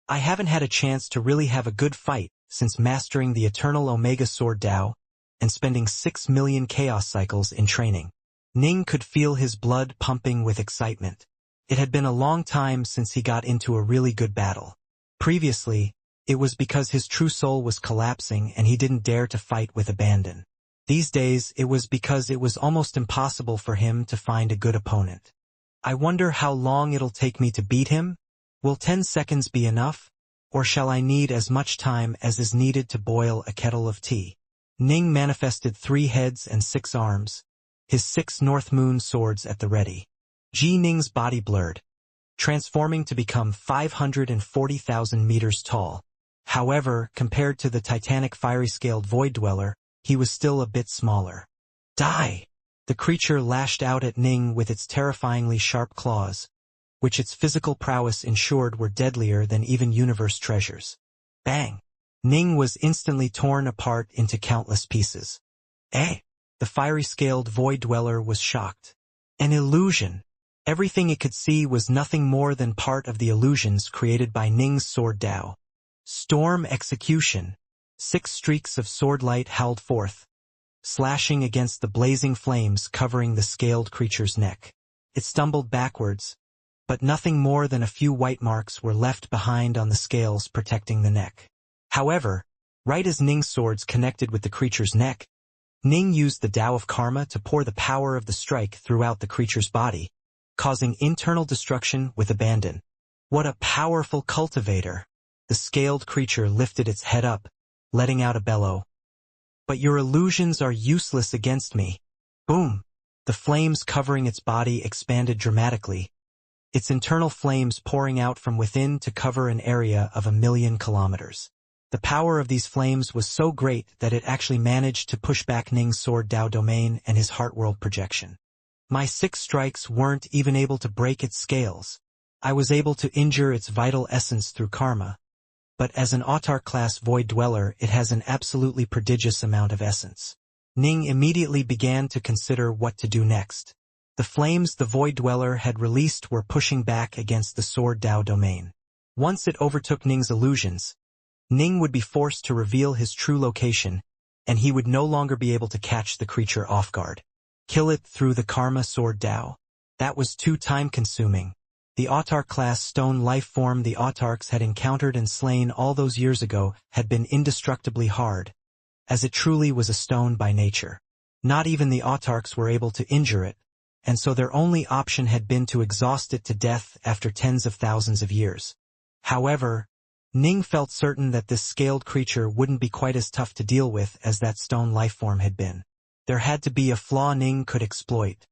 I haven't had a chance to really have a good fight since mastering the Eternal Omega Sword Dao and spending 6 million chaos cycles in training. Ning could feel his blood pumping with excitement. It had been a long time since he got into a really good battle. Previously, it was because his true soul was collapsing and he didn't dare to fight with abandon. These days, it was because it was almost impossible for him to find a good opponent. I wonder how long it'll take me to beat him? Will 10 seconds be enough? Or shall I need as much time as is needed to boil a kettle of tea? Ning manifested 3 heads and 6 arms, his 6 North Moon swords at the ready. Ning's body blurred, transforming to become 540,000 meters tall. However, compared to the titanic fiery-scaled void dweller, he was still a bit smaller. Die! The creature lashed out at Ning with its terrifyingly sharp claws, which its physical prowess ensured were deadlier than even universe treasures. Bang! Ning was instantly torn apart into countless pieces. Eh? The fiery-scaled void dweller was shocked. An illusion! Everything it could see was nothing more than part of the illusions created by Ning's sword Dao. Storm execution! 6 streaks of sword light howled forth, slashing against the blazing flames covering the scaled creature's neck. It stumbled backwards, but nothing more than a few white marks were left behind on the scales protecting the neck. However, right as Ning's swords connected with the creature's neck, Ning used the Tao of Karma to pour the power of the strike throughout the creature's body, causing internal destruction with abandon. What a powerful cultivator! The scaled creature lifted its head up, letting out a bellow. But your illusions are useless against me. Boom! The flames covering its body expanded dramatically, its internal flames pouring out from within to cover an area of 1,000,000 kilometers. The power of these flames was so great that it actually managed to push back Ning's sword Dao domain and his heart-world projection. My 6 strikes weren't even able to break its scales. I was able to injure its vital essence through karma. But as an Autarch-class void dweller, it has an absolutely prodigious amount of essence. Ning immediately began to consider what to do next. The flames the void dweller had released were pushing back against the sword Dao domain. Once it overtook Ning's illusions, Ning would be forced to reveal his true location, and he would no longer be able to catch the creature off guard. Kill it through the Karma Sword Dao? That was too time-consuming. The Autarch-class stone life form the Autarchs had encountered and slain all those years ago had been indestructibly hard, as it truly was a stone by nature. Not even the autarchs were able to injure it, and so their only option had been to exhaust it to death after tens of thousands of years. However, Ning felt certain that this scaled creature wouldn't be quite as tough to deal with as that stone lifeform had been. There had to be a flaw Ning could exploit.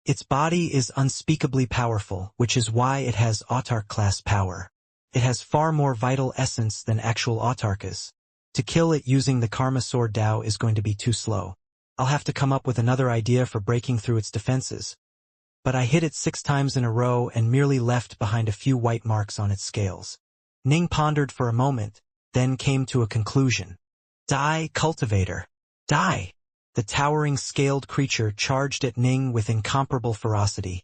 Its body is unspeakably powerful, which is why it has autarch-class power. It has far more vital essence than actual autarchs. To kill it using the Karma Sword Dao is going to be too slow. I'll have to come up with another idea for breaking through its defenses. But I hit it 6 times in a row and merely left behind a few white marks on its scales. Ning pondered for a moment, then came to a conclusion. Die, Cultivator! Die! The towering scaled creature charged at Ning with incomparable ferocity,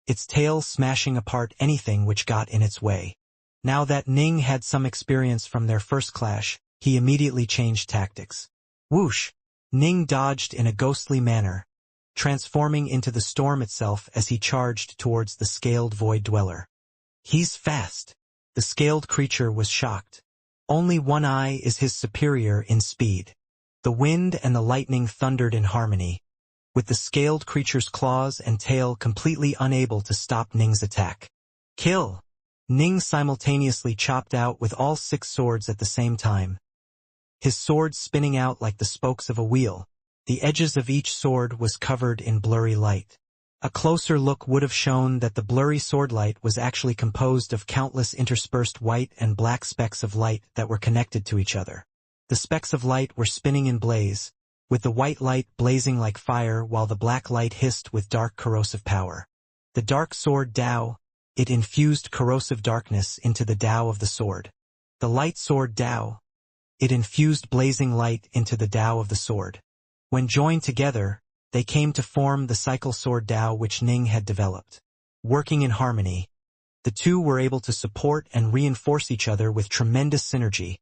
its tail smashing apart anything which got in its way. Now that Ning had some experience from their first clash, he immediately changed tactics. Whoosh! Ning dodged in a ghostly manner, transforming into the storm itself as he charged towards the scaled void dweller. He's fast. The scaled creature was shocked. Only one eye is his superior in speed. The wind and the lightning thundered in harmony, with the scaled creature's claws and tail completely unable to stop Ning's attack. Kill! Ning simultaneously chopped out with all 6 swords at the same time, his swords spinning out like the spokes of a wheel. The edges of each sword was covered in blurry light. A closer look would have shown that the blurry swordlight was actually composed of countless interspersed white and black specks of light that were connected to each other. The specks of light were spinning in blaze, with the white light blazing like fire while the black light hissed with dark corrosive power. The dark sword Dao, it infused corrosive darkness into the Dao of the sword. The light sword Dao, it infused blazing light into the Dao of the sword. When joined together, they came to form the cycle sword Dao which Ning had developed. Working in harmony, the two were able to support and reinforce each other with tremendous synergy,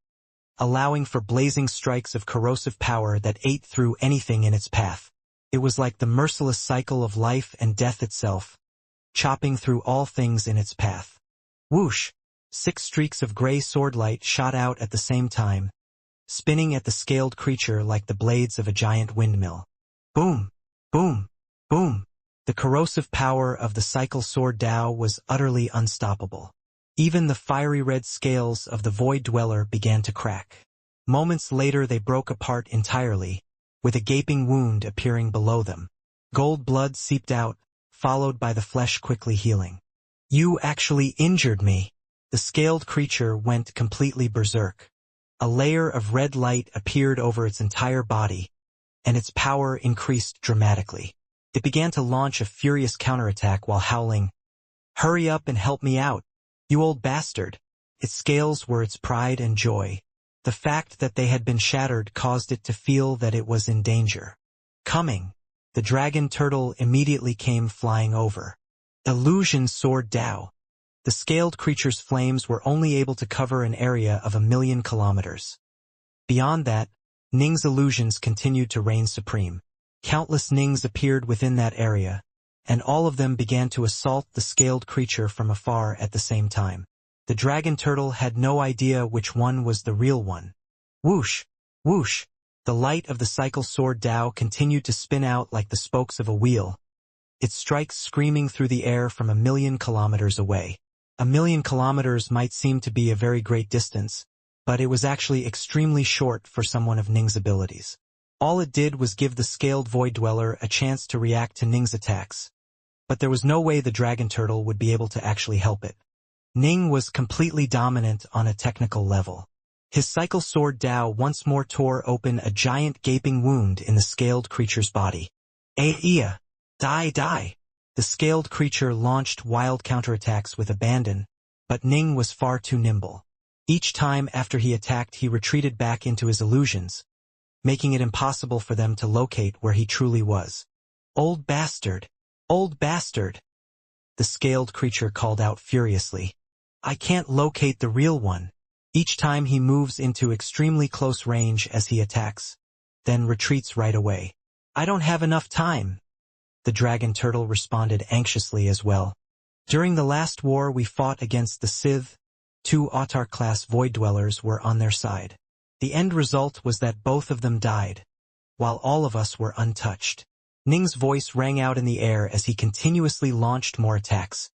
allowing for blazing strikes of corrosive power that ate through anything in its path. It was like the merciless cycle of life and death itself, chopping through all things in its path. Whoosh! 6 streaks of gray swordlight shot out at the same time, spinning at the scaled creature like the blades of a giant windmill. Boom! Boom! Boom! The corrosive power of the cycle sword Dao was utterly unstoppable. Even the fiery red scales of the void dweller began to crack. Moments later they broke apart entirely, with a gaping wound appearing below them. Gold blood seeped out, followed by the flesh quickly healing. You actually injured me! The scaled creature went completely berserk. A layer of red light appeared over its entire body, and its power increased dramatically. It began to launch a furious counterattack while howling, "Hurry up and help me out, you old bastard!" Its scales were its pride and joy. The fact that they had been shattered caused it to feel that it was in danger. Coming! The dragon turtle immediately came flying over. Illusion sword Dao. The scaled creature's flames were only able to cover an area of 1,000,000 kilometers. Beyond that, Ning's illusions continued to reign supreme. Countless Nings appeared within that area, and all of them began to assault the scaled creature from afar at the same time. The dragon turtle had no idea which one was the real one. Whoosh! Whoosh! The light of the cycle sword Dao continued to spin out like the spokes of a wheel, its strikes screaming through the air from 1,000,000 kilometers away. 1,000,000 kilometers might seem to be a very great distance, but it was actually extremely short for someone of Ning's abilities. All it did was give the scaled void dweller a chance to react to Ning's attacks, but there was no way the dragon turtle would be able to actually help it. Ning was completely dominant on a technical level. His cycle sword Dao once more tore open a giant gaping wound in the scaled creature's body. Aia! Die, die! The scaled creature launched wild counterattacks with abandon, but Ning was far too nimble. Each time after he attacked he retreated back into his illusions, making it impossible for them to locate where he truly was. Old bastard! Old bastard! The scaled creature called out furiously. I can't locate the real one. Each time he moves into extremely close range as he attacks, then retreats right away. I don't have enough time. The dragon turtle responded anxiously as well. During the last war we fought against the Sith, 2 autarch-class void dwellers were on their side. The end result was that both of them died, while all of us were untouched. Ning's voice rang out in the air as he continuously launched more attacks,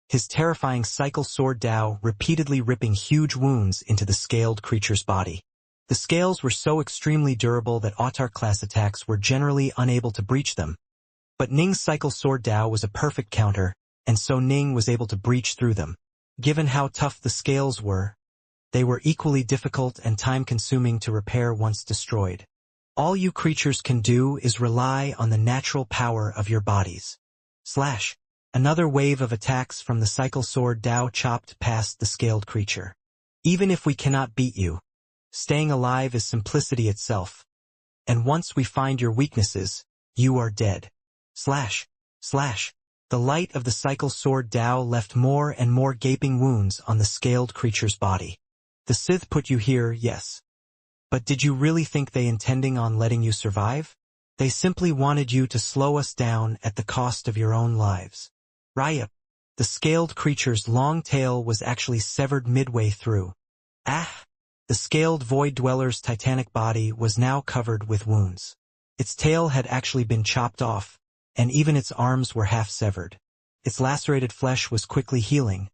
his terrifying cycle sword Dao repeatedly ripping huge wounds into the scaled creature's body. The scales were so extremely durable that Autark-class attacks were generally unable to breach them. But Ning's cycle sword Dao was a perfect counter, and so Ning was able to breach through them. Given how tough the scales were, they were equally difficult and time-consuming to repair once destroyed. All you creatures can do is rely on the natural power of your bodies. Another wave of attacks from the cycle sword Dao chopped past the scaled creature. Even if we cannot beat you, staying alive is simplicity itself. And once we find your weaknesses, you are dead. The light of the cycle sword Dao left more and more gaping wounds on the scaled creature's body. The Sith put you here, yes. But did you really think they intending on letting you survive? They simply wanted you to slow us down at the cost of your own lives. Ryup. The scaled creature's long tail was actually severed midway through. The scaled void dweller's titanic body was now covered with wounds. Its tail had actually been chopped off, and even its arms were half severed. Its lacerated flesh was quickly healing,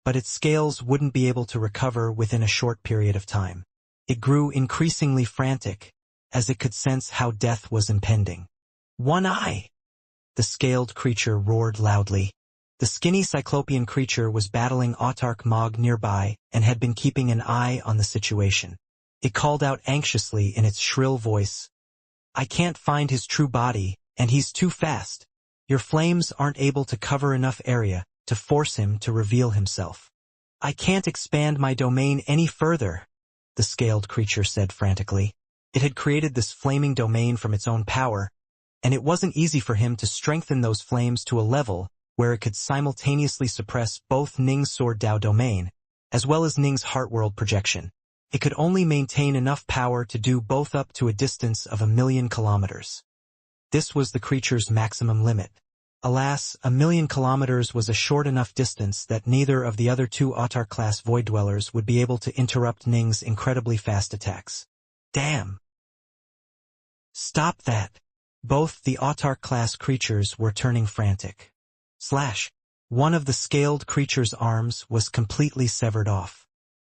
but its scales wouldn't be able to recover within a short period of time. It grew increasingly frantic, as it could sense how death was impending. One eye! The scaled creature roared loudly. The skinny cyclopean creature was battling Autark Mog nearby and had been keeping an eye on the situation. It called out anxiously in its shrill voice, "I can't find his true body, and he's too fast. Your flames aren't able to cover enough area to force him to reveal himself. I can't expand my domain any further," the scaled creature said frantically. It had created this flaming domain from its own power, and it wasn't easy for him to strengthen those flames to a level where it could simultaneously suppress both Ning's Sword Dao domain, as well as Ning's Heartworld projection. It could only maintain enough power to do both up to a distance of 1,000,000 kilometers. This was the creature's maximum limit. Alas, 1,000,000 kilometers was a short enough distance that neither of the other two Autark-class Void Dwellers would be able to interrupt Ning's incredibly fast attacks. Damn! Stop that! Both the Autark-class creatures were turning frantic. One of the scaled creature's arms was completely severed off.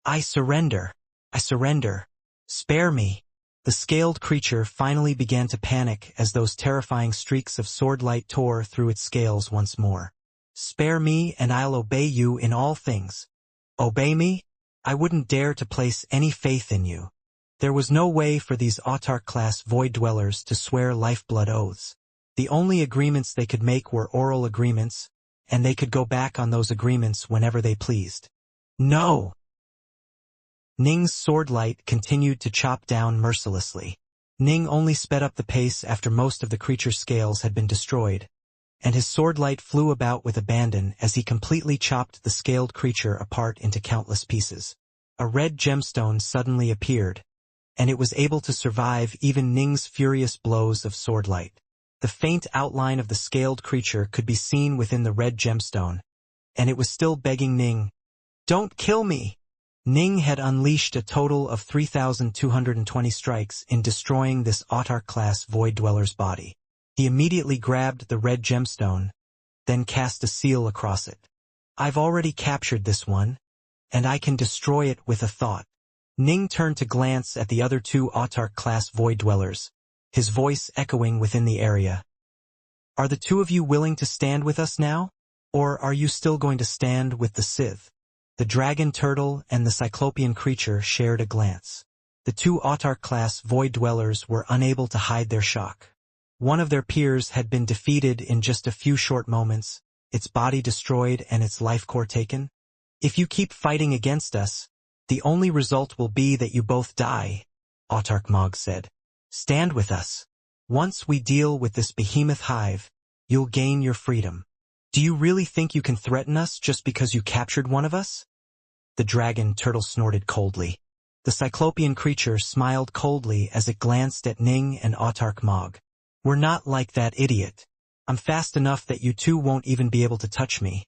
I surrender! I surrender! Spare me! The scaled creature finally began to panic as those terrifying streaks of sword light tore through its scales once more. Spare me and I'll obey you in all things. Obey me? I wouldn't dare to place any faith in you. There was no way for these Autark-class Void Dwellers to swear lifeblood oaths. The only agreements they could make were oral agreements, and they could go back on those agreements whenever they pleased. No! Ning's sword light continued to chop down mercilessly. Ning only sped up the pace after most of the creature's scales had been destroyed, and his sword light flew about with abandon as he completely chopped the scaled creature apart into countless pieces. A red gemstone suddenly appeared, and it was able to survive even Ning's furious blows of sword light. The faint outline of the scaled creature could be seen within the red gemstone, and it was still begging Ning, "Don't kill me!" Ning had unleashed a total of 3,220 strikes in destroying this Autark-class Void Dweller's body. He immediately grabbed the red gemstone, then cast a seal across it. "I've already captured this one, and I can destroy it with a thought." Ning turned to glance at the other two Autark-class Void Dwellers, his voice echoing within the area. "Are the two of you willing to stand with us now? Or are you still going to stand with the Sith?" The dragon turtle and the cyclopean creature shared a glance. The two Autark-class Void Dwellers were unable to hide their shock. One of their peers had been defeated in just a few short moments, its body destroyed and its life core taken. "If you keep fighting against us, the only result will be that you both die," Autark Mog said. "Stand with us. Once we deal with this behemoth hive, you'll gain your freedom. Do you really think you can threaten us just because you captured one of us?" The dragon turtle snorted coldly. The cyclopean creature smiled coldly as it glanced at Ning and Autark Mog. "We're not like that idiot. I'm fast enough that you two won't even be able to touch me.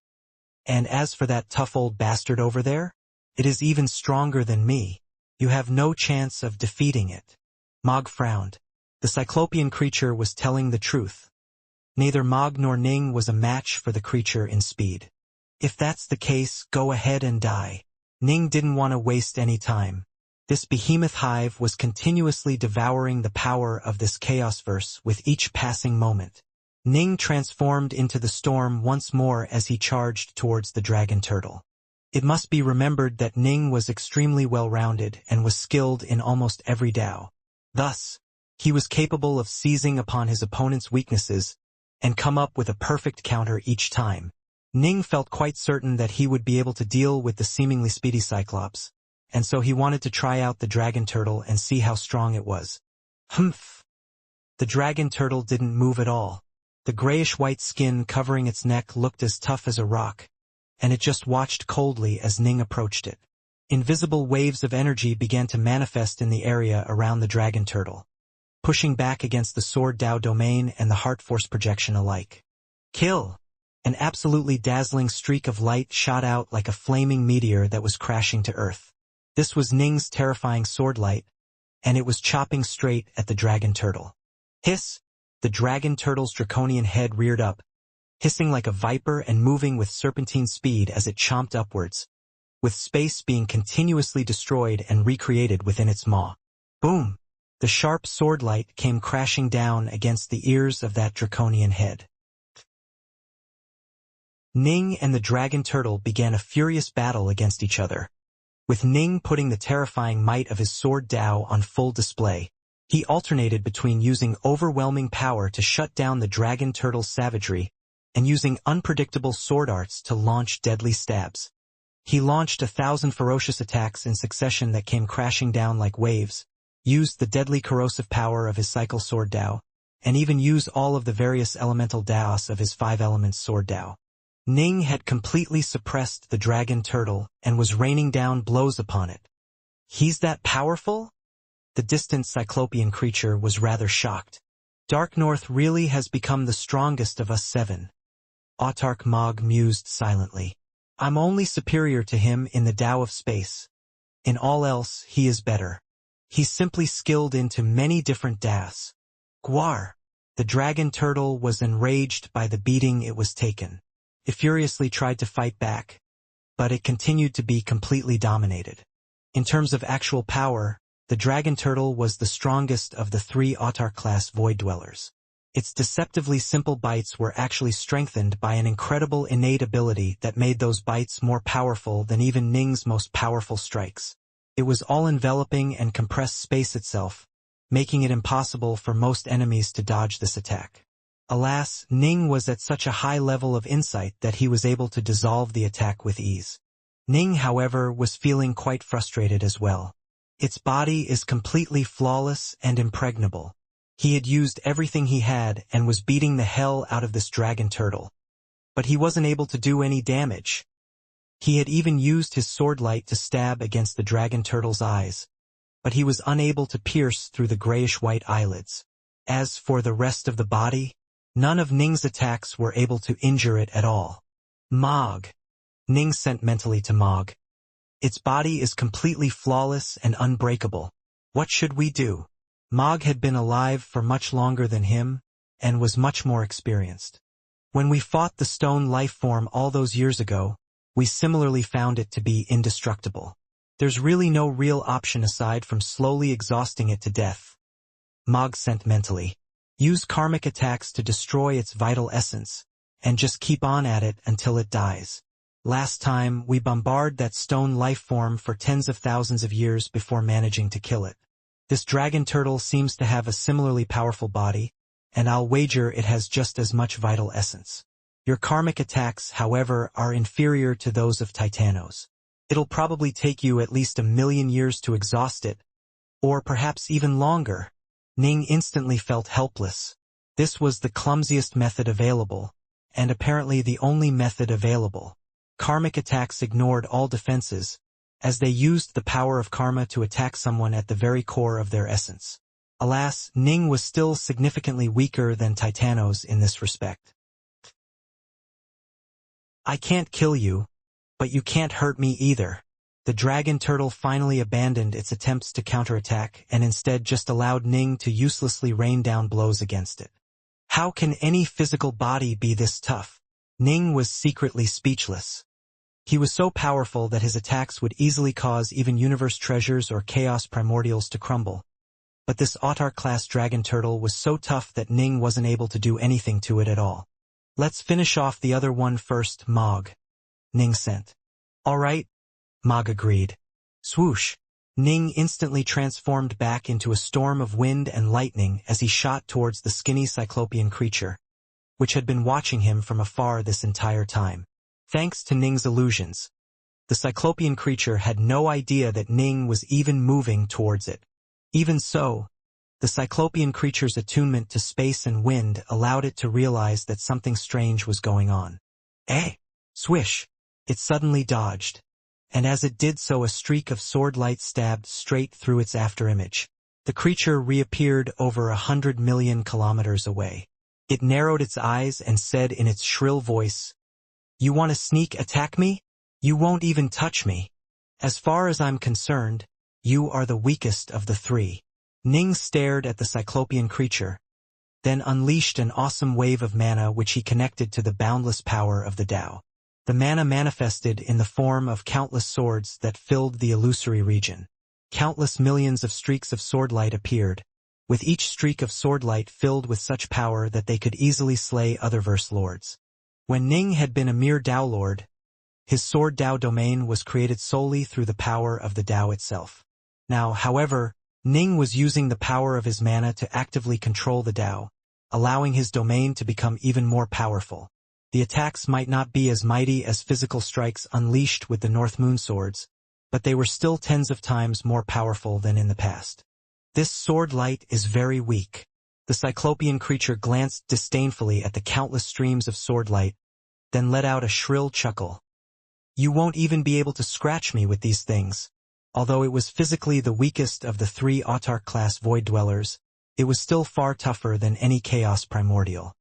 And as for that tough old bastard over there, it is even stronger than me. You have no chance of defeating it." Mog frowned. The cyclopean creature was telling the truth. Neither Mog nor Ning was a match for the creature in speed. If that's the case, go ahead and die. Ning didn't want to waste any time. This behemoth hive was continuously devouring the power of this chaosverse with each passing moment. Ning transformed into the storm once more as he charged towards the dragon turtle. It must be remembered that Ning was extremely well-rounded and was skilled in almost every Dao. Thus, he was capable of seizing upon his opponent's weaknesses and come up with a perfect counter each time. Ning felt quite certain that he would be able to deal with the seemingly speedy Cyclops, and so he wanted to try out the dragon turtle and see how strong it was. Humph! The dragon turtle didn't move at all. The grayish-white skin covering its neck looked as tough as a rock, and it just watched coldly as Ning approached it. Invisible waves of energy began to manifest in the area around the dragon turtle, pushing back against the Sword Dao domain and the Heart Force projection alike. Kill! An absolutely dazzling streak of light shot out like a flaming meteor that was crashing to Earth. This was Ning's terrifying sword light, and it was chopping straight at the dragon turtle. Hiss! The dragon turtle's draconian head reared up, hissing like a viper and moving with serpentine speed as it chomped upwards, with space being continuously destroyed and recreated within its maw. Boom! The sharp sword light came crashing down against the ears of that draconian head. Ning and the dragon turtle began a furious battle against each other, with Ning putting the terrifying might of his sword Dao on full display. He alternated between using overwhelming power to shut down the dragon turtle's savagery and using unpredictable sword arts to launch deadly stabs. He launched 1,000 ferocious attacks in succession that came crashing down like waves, used the deadly corrosive power of his cycle sword Dao, and even used all of the various elemental Daos of his 5 elements sword Dao. Ning had completely suppressed the dragon turtle and was raining down blows upon it. He's that powerful? The distant cyclopean creature was rather shocked. Dark North really has become the strongest of us 7. Autarch Mog mused silently. I'm only superior to him in the Dao of space. In all else, he is better. He's simply skilled into many different Daos. Gwar! The dragon turtle was enraged by the beating it was taken. It furiously tried to fight back, but it continued to be completely dominated. In terms of actual power, the dragon turtle was the strongest of the 3 Autarch-class void dwellers. Its deceptively simple bites were actually strengthened by an incredible innate ability that made those bites more powerful than even Ning's most powerful strikes. It was all-enveloping and compressed space itself, making it impossible for most enemies to dodge this attack. Alas, Ning was at such a high level of insight that he was able to dissolve the attack with ease. Ning, however, was feeling quite frustrated as well. Its body is completely flawless and impregnable. He had used everything he had and was beating the hell out of this dragon turtle. But he wasn't able to do any damage. He had even used his sword light to stab against the dragon turtle's eyes, but he was unable to pierce through the grayish-white eyelids. As for the rest of the body, none of Ning's attacks were able to injure it at all. Mog! Ning sent mentally to Mog. Its body is completely flawless and unbreakable. What should we do? Mog had been alive for much longer than him, and was much more experienced. When we fought the stone life form all those years ago, we similarly found it to be indestructible. There's really no real option aside from slowly exhausting it to death. Mog sent mentally. Use karmic attacks to destroy its vital essence, and just keep on at it until it dies. Last time, we bombarded that stone life form for tens of thousands of years before managing to kill it. This dragon turtle seems to have a similarly powerful body, and I'll wager it has just as much vital essence. Your karmic attacks, however, are inferior to those of Titanos. It'll probably take you at least 1,000,000 years to exhaust it, or perhaps even longer. Ning instantly felt helpless. This was the clumsiest method available, and apparently the only method available. Karmic attacks ignored all defenses, as they used the power of karma to attack someone at the very core of their essence. Alas, Ning was still significantly weaker than Titanos in this respect. I can't kill you, but you can't hurt me either. The dragon turtle finally abandoned its attempts to counterattack and instead just allowed Ning to uselessly rain down blows against it. How can any physical body be this tough? Ning was secretly speechless. He was so powerful that his attacks would easily cause even universe treasures or chaos primordials to crumble. But this Autarch-class dragon turtle was so tough that Ning wasn't able to do anything to it at all. Let's finish off the other one first, Mog, Ning sent. All right, Mog agreed. Swoosh! Ning instantly transformed back into a storm of wind and lightning as he shot towards the skinny cyclopean creature, which had been watching him from afar this entire time. Thanks to Ning's illusions, the cyclopean creature had no idea that Ning was even moving towards it. Even so, the cyclopean creature's attunement to space and wind allowed it to realize that something strange was going on. Swish! It suddenly dodged, and as it did so a streak of sword light stabbed straight through its afterimage. The creature reappeared over 100 million kilometers away. It narrowed its eyes and said in its shrill voice, "You want to sneak attack me? You won't even touch me. As far as I'm concerned, you are the weakest of the three." Ning stared at the cyclopean creature, then unleashed an awesome wave of mana which he connected to the boundless power of the Tao. The mana manifested in the form of countless swords that filled the illusory region. Countless millions of streaks of swordlight appeared, with each streak of swordlight filled with such power that they could easily slay otherverse lords. When Ning had been a mere Tao lord, his sword Tao domain was created solely through the power of the Tao itself. Now, however, Ning was using the power of his mana to actively control the Tao, allowing his domain to become even more powerful. The attacks might not be as mighty as physical strikes unleashed with the North Moon swords, but they were still tens of times more powerful than in the past. This sword light is very weak. The cyclopean creature glanced disdainfully at the countless streams of sword light, then let out a shrill chuckle. You won't even be able to scratch me with these things. Although it was physically the weakest of the three Autarch-class void dwellers, it was still far tougher than any chaos primordial.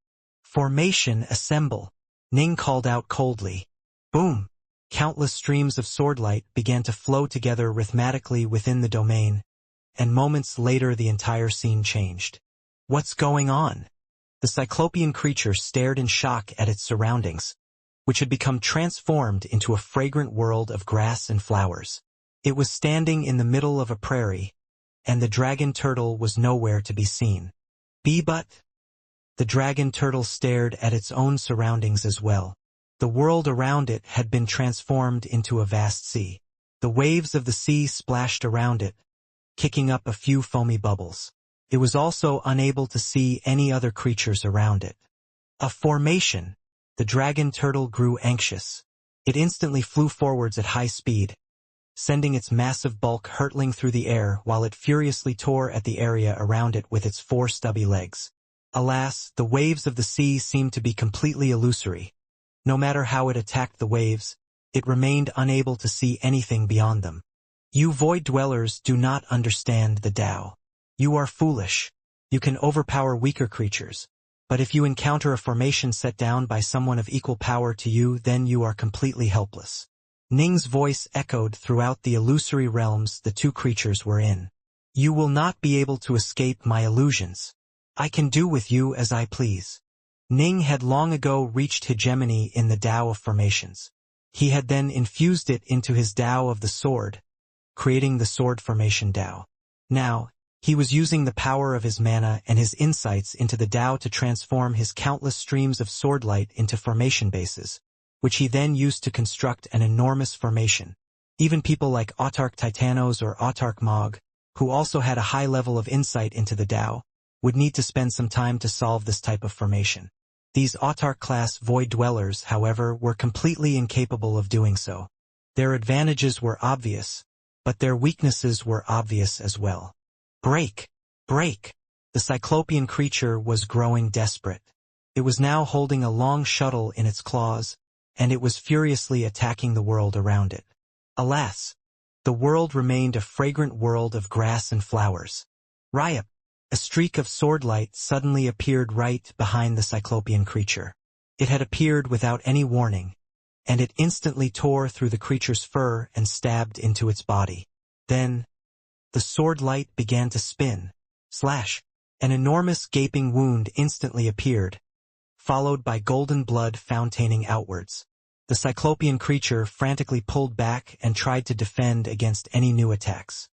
Formation assemble, Ning called out coldly. Boom! Countless streams of swordlight began to flow together rhythmically within the domain, and moments later the entire scene changed. What's going on? The cyclopean creature stared in shock at its surroundings, which had become transformed into a fragrant world of grass and flowers. It was standing in the middle of a prairie, and the dragon turtle was nowhere to be seen. But the dragon turtle stared at its own surroundings as well. The world around it had been transformed into a vast sea. The waves of the sea splashed around it, kicking up a few foamy bubbles. It was also unable to see any other creatures around it. A formation. The dragon turtle grew anxious. It instantly flew forwards at high speed, sending its massive bulk hurtling through the air while it furiously tore at the area around it with its four stubby legs. Alas, the waves of the sea seemed to be completely illusory. No matter how it attacked the waves, it remained unable to see anything beyond them. You void dwellers do not understand the Tao. You are foolish. You can overpower weaker creatures, but if you encounter a formation set down by someone of equal power to you, then you are completely helpless. Ning's voice echoed throughout the illusory realms the two creatures were in. You will not be able to escape my illusions. I can do with you as I please. Ning had long ago reached hegemony in the Tao of formations. He had then infused it into his Tao of the sword, creating the sword formation Tao. Now, he was using the power of his mana and his insights into the Tao to transform his countless streams of swordlight into formation bases, which he then used to construct an enormous formation. Even people like Autarch Titanos or Autarch Mog, who also had a high level of insight into the Tao, would need to spend some time to solve this type of formation. These Autarch-class void dwellers, however, were completely incapable of doing so. Their advantages were obvious, but their weaknesses were obvious as well. Break! Break! The cyclopean creature was growing desperate. It was now holding a long shuttle in its claws, and it was furiously attacking the world around it. Alas! The world remained a fragrant world of grass and flowers. Riot! A streak of swordlight suddenly appeared right behind the cyclopean creature. It had appeared without any warning, and it instantly tore through the creature's fur and stabbed into its body. Then, the sword light began to spin. Slash! An enormous gaping wound instantly appeared, followed by golden blood fountaining outwards. The cyclopean creature frantically pulled back and tried to defend against any new attacks.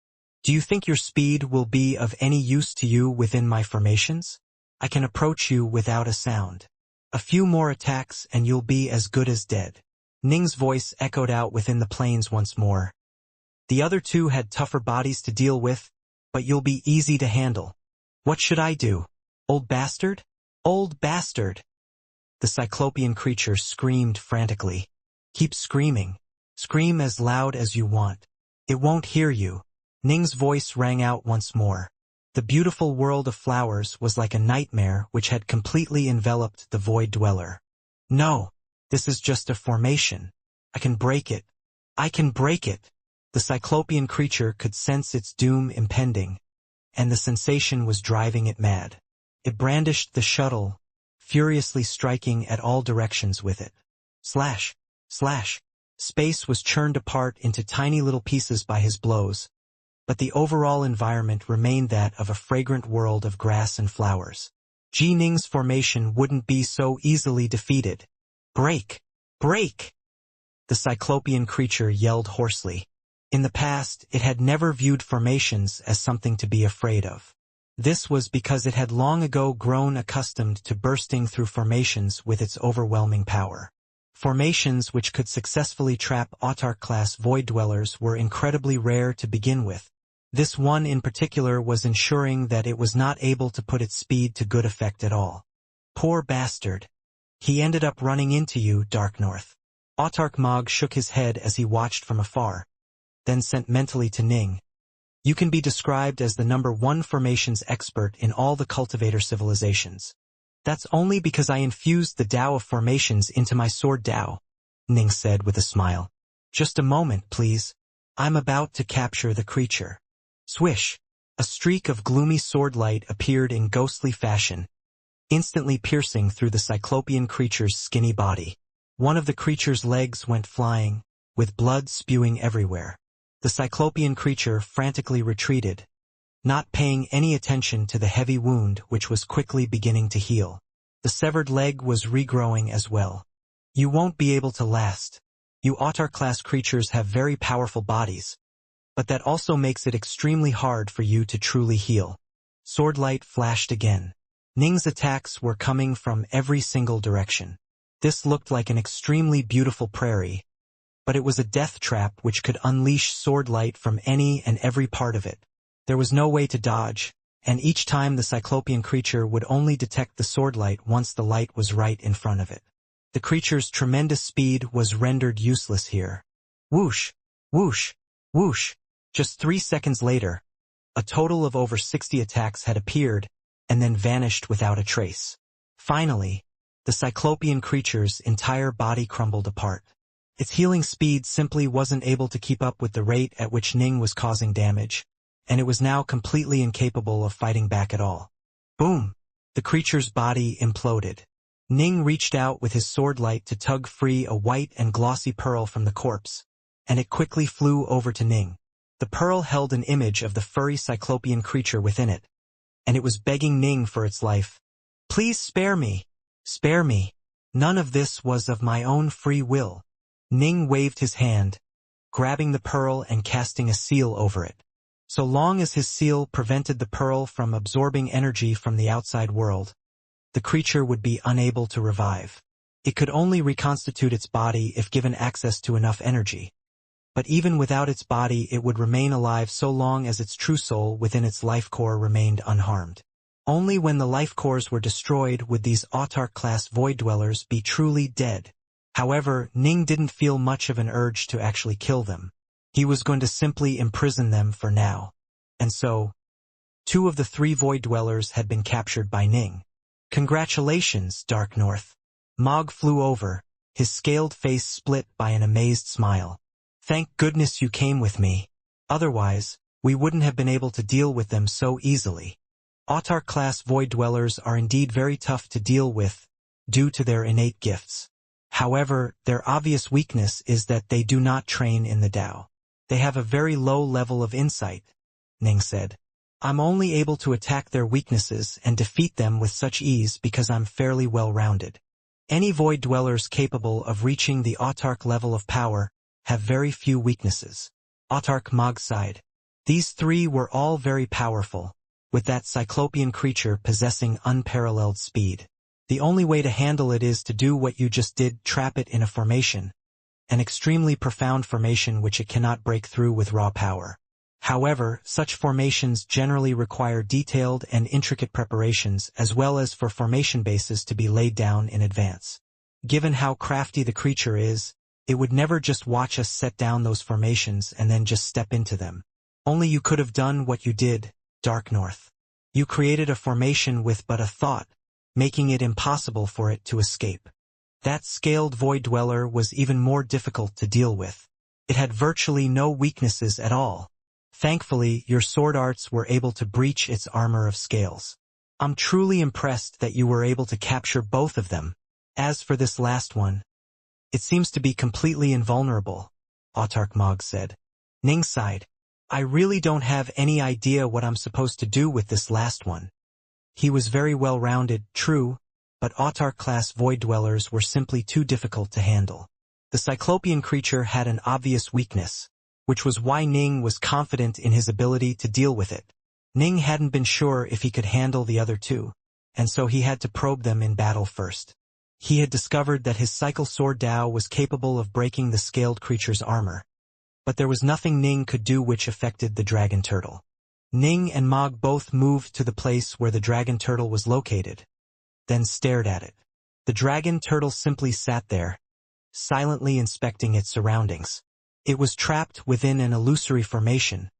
Do you think your speed will be of any use to you within my formations? I can approach you without a sound. A few more attacks and you'll be as good as dead. Ning's voice echoed out within the plains once more. The other two had tougher bodies to deal with, but you'll be easy to handle. What should I do? Old bastard? Old bastard! The cyclopean creature screamed frantically. Keep screaming. Scream as loud as you want. It won't hear you. Ning's voice rang out once more. The beautiful world of flowers was like a nightmare which had completely enveloped the void dweller. No, this is just a formation. I can break it. I can break it. The cyclopean creature could sense its doom impending, and the sensation was driving it mad. It brandished the shuttle, furiously striking at all directions with it. Slash! Slash! Space was churned apart into tiny little pieces by his blows, but the overall environment remained that of a fragrant world of grass and flowers. Ji Ning's formation wouldn't be so easily defeated. Break! Break! The cyclopean creature yelled hoarsely. In the past, it had never viewed formations as something to be afraid of. This was because it had long ago grown accustomed to bursting through formations with its overwhelming power. Formations which could successfully trap autarch-class void dwellers were incredibly rare to begin with. This one in particular was ensuring that it was not able to put its speed to good effect at all. Poor bastard. He ended up running into you, Dark North. Autarch Mog shook his head as he watched from afar, then sent mentally to Ning. You can be described as the #1 formations expert in all the cultivator civilizations. That's only because I infused the Tao of formations into my sword Tao, Ning said with a smile. Just a moment, please. I'm about to capture the creature. Swish! A streak of gloomy sword light appeared in ghostly fashion, instantly piercing through the cyclopean creature's skinny body. One of the creature's legs went flying, with blood spewing everywhere. The cyclopean creature frantically retreated, not paying any attention to the heavy wound which was quickly beginning to heal. The severed leg was regrowing as well. You won't be able to last. You autarch-class creatures have very powerful bodies, but that also makes it extremely hard for you to truly heal. Swordlight flashed again. Ning's attacks were coming from every single direction. This looked like an extremely beautiful prairie, but it was a death trap which could unleash sword light from any and every part of it. There was no way to dodge, and each time the cyclopean creature would only detect the sword light once the light was right in front of it. The creature's tremendous speed was rendered useless here. Whoosh! Whoosh! Whoosh! Just 3 seconds later, a total of over 60 attacks had appeared and then vanished without a trace. Finally, the cyclopean creature's entire body crumbled apart. Its healing speed simply wasn't able to keep up with the rate at which Ning was causing damage, and it was now completely incapable of fighting back at all. Boom! The creature's body imploded. Ning reached out with his sword light to tug free a white and glossy pearl from the corpse, and it quickly flew over to Ning. The pearl held an image of the furry cyclopean creature within it, and it was begging Ning for its life. Please spare me! Spare me! None of this was of my own free will. Ning waved his hand, grabbing the pearl and casting a seal over it. So long as his seal prevented the pearl from absorbing energy from the outside world, the creature would be unable to revive. It could only reconstitute its body if given access to enough energy. But even without its body it would remain alive so long as its true soul within its life core remained unharmed. Only when the life cores were destroyed would these autarch-class void dwellers be truly dead. However, Ning didn't feel much of an urge to actually kill them. He was going to simply imprison them for now. And so, 2 of the 3 void dwellers had been captured by Ning. Congratulations, Dark North. Mog flew over, his scaled face split by an amazed smile. Thank goodness you came with me. Otherwise, we wouldn't have been able to deal with them so easily. Autarch-class void dwellers are indeed very tough to deal with, due to their innate gifts. However, their obvious weakness is that they do not train in the Tao. They have a very low level of insight, Ning said. I'm only able to attack their weaknesses and defeat them with such ease because I'm fairly well-rounded. Any void dwellers capable of reaching the autark level of power have very few weaknesses. Autark Mog sighed. These three were all very powerful, with that cyclopean creature possessing unparalleled speed. The only way to handle it is to do what you just did, trap it in a formation, an extremely profound formation which it cannot break through with raw power. However, such formations generally require detailed and intricate preparations as well as for formation bases to be laid down in advance. Given how crafty the creature is, it would never just watch us set down those formations and then just step into them. Only you could have done what you did, Dark North. You created a formation with but a thought, making it impossible for it to escape. That scaled void dweller was even more difficult to deal with. It had virtually no weaknesses at all. Thankfully, your sword arts were able to breach its armor of scales. I'm truly impressed that you were able to capture both of them. As for this last one, it seems to be completely invulnerable, Autark Mog said. Ning sighed. I really don't have any idea what I'm supposed to do with this last one. He was very well-rounded, true, but Autark-class void dwellers were simply too difficult to handle. The cyclopean creature had an obvious weakness, which was why Ning was confident in his ability to deal with it. Ning hadn't been sure if he could handle the other two, and so he had to probe them in battle first. He had discovered that his cycle sword Dao was capable of breaking the scaled creature's armor, but there was nothing Ning could do which affected the dragon turtle. Ning and Mog both moved to the place where the dragon turtle was located, then stared at it. The dragon turtle simply sat there, silently inspecting its surroundings. It was trapped within an illusory formation,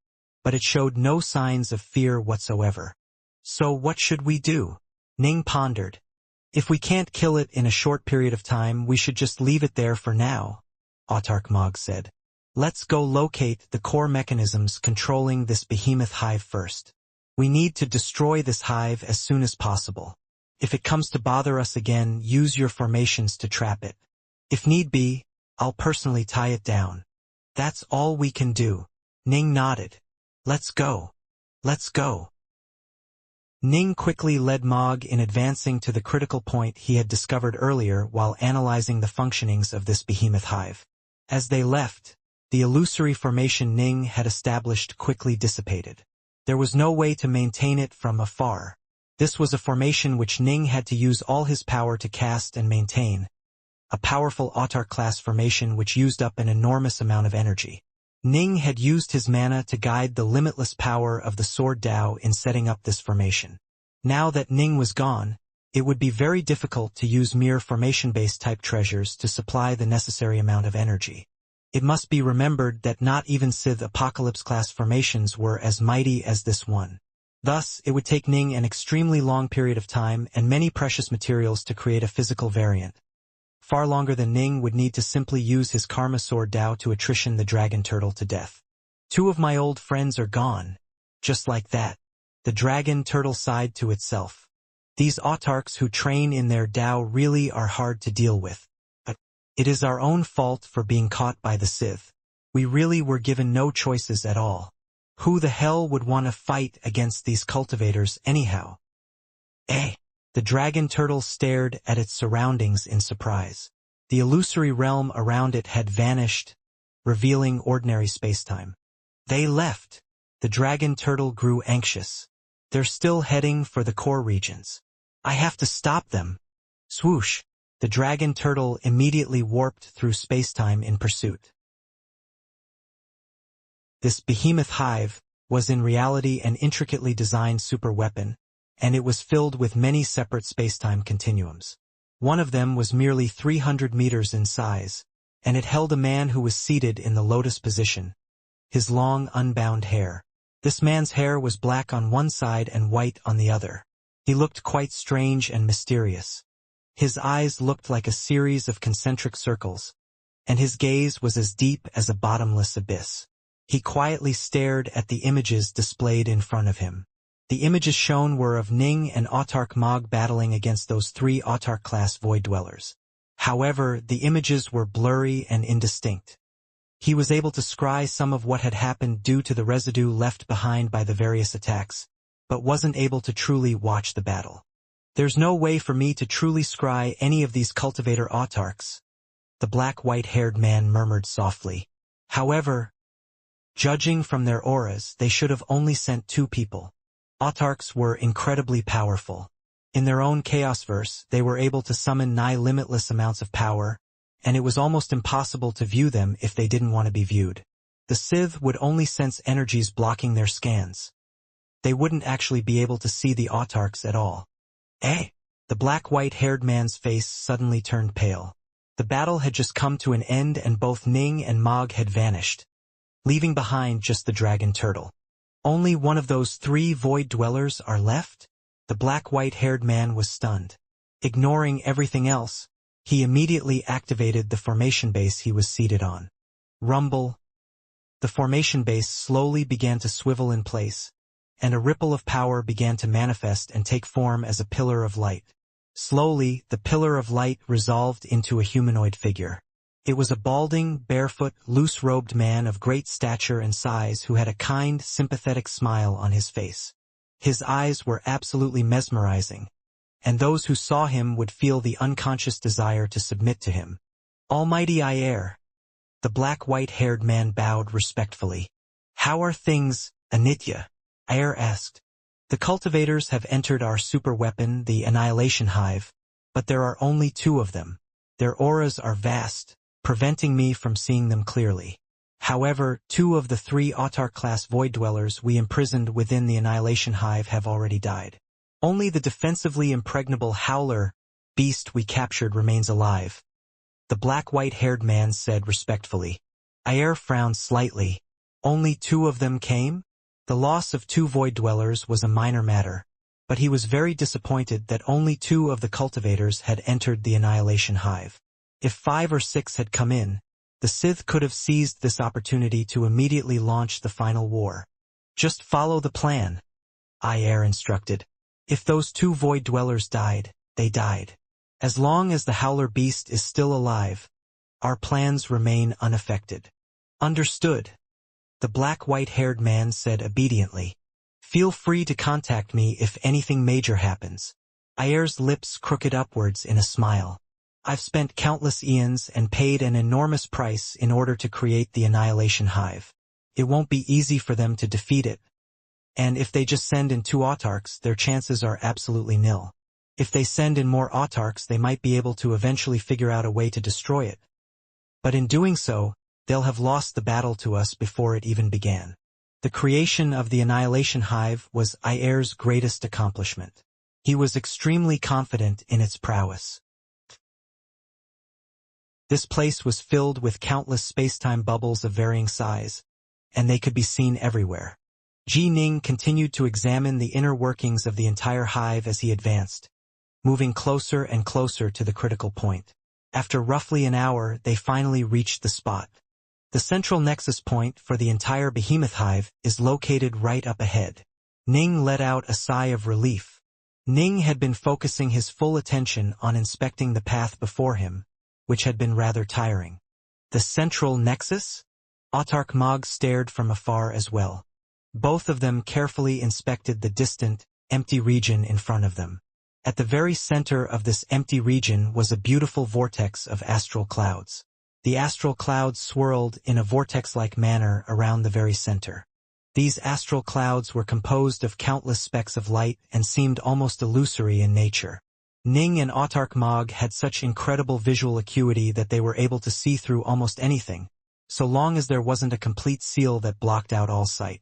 but it showed no signs of fear whatsoever. So what should we do? Ning pondered. If we can't kill it in a short period of time, we should just leave it there for now, Autark Mog said. Let's go locate the core mechanisms controlling this behemoth hive first. We need to destroy this hive as soon as possible. If it comes to bother us again, use your formations to trap it. If need be, I'll personally tie it down. That's all we can do. Ning nodded. Let's go. Let's go. Ning quickly led Mog in advancing to the critical point he had discovered earlier while analyzing the functionings of this behemoth hive. As they left, the illusory formation Ning had established quickly dissipated. There was no way to maintain it from afar. This was a formation which Ning had to use all his power to cast and maintain, a powerful Autark-class formation which used up an enormous amount of energy. Ning had used his mana to guide the limitless power of the Sword Dao in setting up this formation. Now that Ning was gone, it would be very difficult to use mere formation-based type treasures to supply the necessary amount of energy. It must be remembered that not even Sith Apocalypse-class formations were as mighty as this one. Thus, it would take Ning an extremely long period of time and many precious materials to create a physical variant. Far longer than Ning would need to simply use his Karma Sword Dao to attrition the dragon turtle to death. Two of my old friends are gone. Just like that. The dragon turtle sighed to itself. These autarks who train in their Dao really are hard to deal with. But it is our own fault for being caught by the Sith. We really were given no choices at all. Who the hell would want to fight against these cultivators anyhow? Eh? The dragon turtle stared at its surroundings in surprise. The illusory realm around it had vanished, revealing ordinary spacetime. They left. The dragon turtle grew anxious. They're still heading for the core regions. I have to stop them. Swoosh. The dragon turtle immediately warped through spacetime in pursuit. This behemoth hive was in reality an intricately designed superweapon, and it was filled with many separate spacetime continuums. One of them was merely 300 meters in size, and it held a man who was seated in the lotus position, his long unbound hair. This man's hair was black on one side and white on the other. He looked quite strange and mysterious. His eyes looked like a series of concentric circles, and his gaze was as deep as a bottomless abyss. He quietly stared at the images displayed in front of him. The images shown were of Ning and Autark Mog battling against those three Autark-class void dwellers. However, the images were blurry and indistinct. He was able to scry some of what had happened due to the residue left behind by the various attacks, but wasn't able to truly watch the battle. There's no way for me to truly scry any of these cultivator autarchs, the black white-haired man murmured softly. However, judging from their auras, they should have only sent 2 people. Autarchs were incredibly powerful. In their own chaosverse, they were able to summon nigh limitless amounts of power, and it was almost impossible to view them if they didn't want to be viewed. The Sith would only sense energies blocking their scans. They wouldn't actually be able to see the autarchs at all. Eh? The black white-haired man's face suddenly turned pale. The battle had just come to an end and both Ning and Mog had vanished, leaving behind just the dragon turtle. Only one of those 3 void dwellers are left? The black white-haired man was stunned. Ignoring everything else, he immediately activated the formation base he was seated on. Rumble. The formation base slowly began to swivel in place, and a ripple of power began to manifest and take form as a pillar of light. Slowly, the pillar of light resolved into a humanoid figure. It was a balding, barefoot, loose-robed man of great stature and size who had a kind, sympathetic smile on his face. His eyes were absolutely mesmerizing, and those who saw him would feel the unconscious desire to submit to him. Almighty Iyer. The black white-haired man bowed respectfully. How are things, Anitya? Iyer asked. The cultivators have entered our super weapon, the Annihilation Hive, but there are only 2 of them. Their auras are vast, preventing me from seeing them clearly. However, 2 of the 3 Autarch-class void dwellers we imprisoned within the Annihilation Hive have already died. Only the defensively impregnable Howler beast we captured remains alive. The black white-haired man said respectfully. Iyer frowned slightly. Only 2 of them came? The loss of 2 void dwellers was a minor matter, but he was very disappointed that only 2 of the cultivators had entered the Annihilation Hive. If 5 or 6 had come in, the Sith could have seized this opportunity to immediately launch the final war. Just follow the plan, Iyer instructed. If those 2 void dwellers died, they died. As long as the Howler beast is still alive, our plans remain unaffected. Understood. The black white-haired man said obediently. Feel free to contact me if anything major happens. Iyer's lips crooked upwards in a smile. I've spent countless eons and paid an enormous price in order to create the Annihilation Hive. It won't be easy for them to defeat it. And if they just send in 2 autarchs, their chances are absolutely nil. If they send in more autarchs, they might be able to eventually figure out a way to destroy it. But in doing so, they'll have lost the battle to us before it even began. The creation of the Annihilation Hive was Iyer's greatest accomplishment. He was extremely confident in its prowess. This place was filled with countless space-time bubbles of varying size, and they could be seen everywhere. Ji Ning continued to examine the inner workings of the entire hive as he advanced, moving closer and closer to the critical point. After roughly an hour, they finally reached the spot. The central nexus point for the entire behemoth hive is located right up ahead. Ning let out a sigh of relief. Ning had been focusing his full attention on inspecting the path before him, which had been rather tiring. The central nexus? Autarch Mog stared from afar as well. Both of them carefully inspected the distant, empty region in front of them. At the very center of this empty region was a beautiful vortex of astral clouds. The astral clouds swirled in a vortex-like manner around the very center. These astral clouds were composed of countless specks of light and seemed almost illusory in nature. Ning and Autarch Mog had such incredible visual acuity that they were able to see through almost anything, so long as there wasn't a complete seal that blocked out all sight.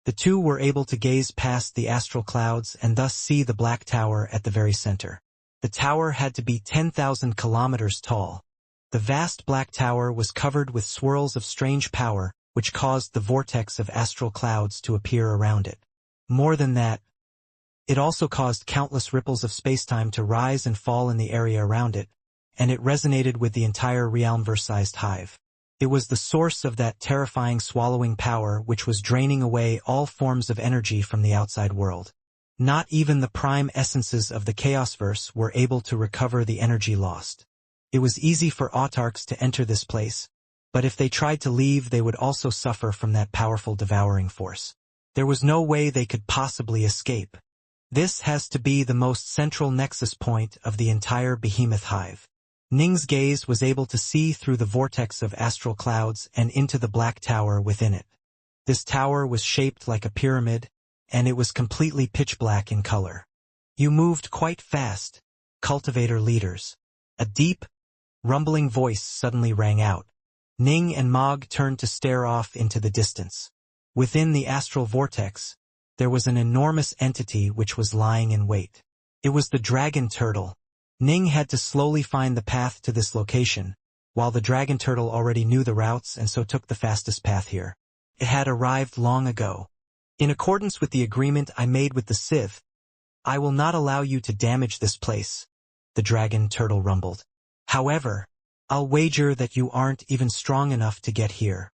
The two were able to gaze past the astral clouds and thus see the black tower at the very center. The tower had to be 10,000 kilometers tall. The vast black tower was covered with swirls of strange power, which caused the vortex of astral clouds to appear around it. More than that, it also caused countless ripples of spacetime to rise and fall in the area around it, and it resonated with the entire realmverse-sized hive. It was the source of that terrifying swallowing power which was draining away all forms of energy from the outside world. Not even the prime essences of the Chaosverse were able to recover the energy lost. It was easy for autarchs to enter this place, but if they tried to leave they would also suffer from that powerful devouring force. There was no way they could possibly escape. This has to be the most central nexus point of the entire behemoth hive. Ning's gaze was able to see through the vortex of astral clouds and into the black tower within it. This tower was shaped like a pyramid, and it was completely pitch black in color. You moved quite fast, cultivator leaders. A deep, rumbling voice suddenly rang out. Ning and Mog turned to stare off into the distance. Within the astral vortex, there was an enormous entity which was lying in wait. It was the dragon turtle. Ning had to slowly find the path to this location, while the dragon turtle already knew the routes and so took the fastest path here. It had arrived long ago. In accordance with the agreement I made with the Sith, I will not allow you to damage this place, the dragon turtle rumbled. However, I'll wager that you aren't even strong enough to get here.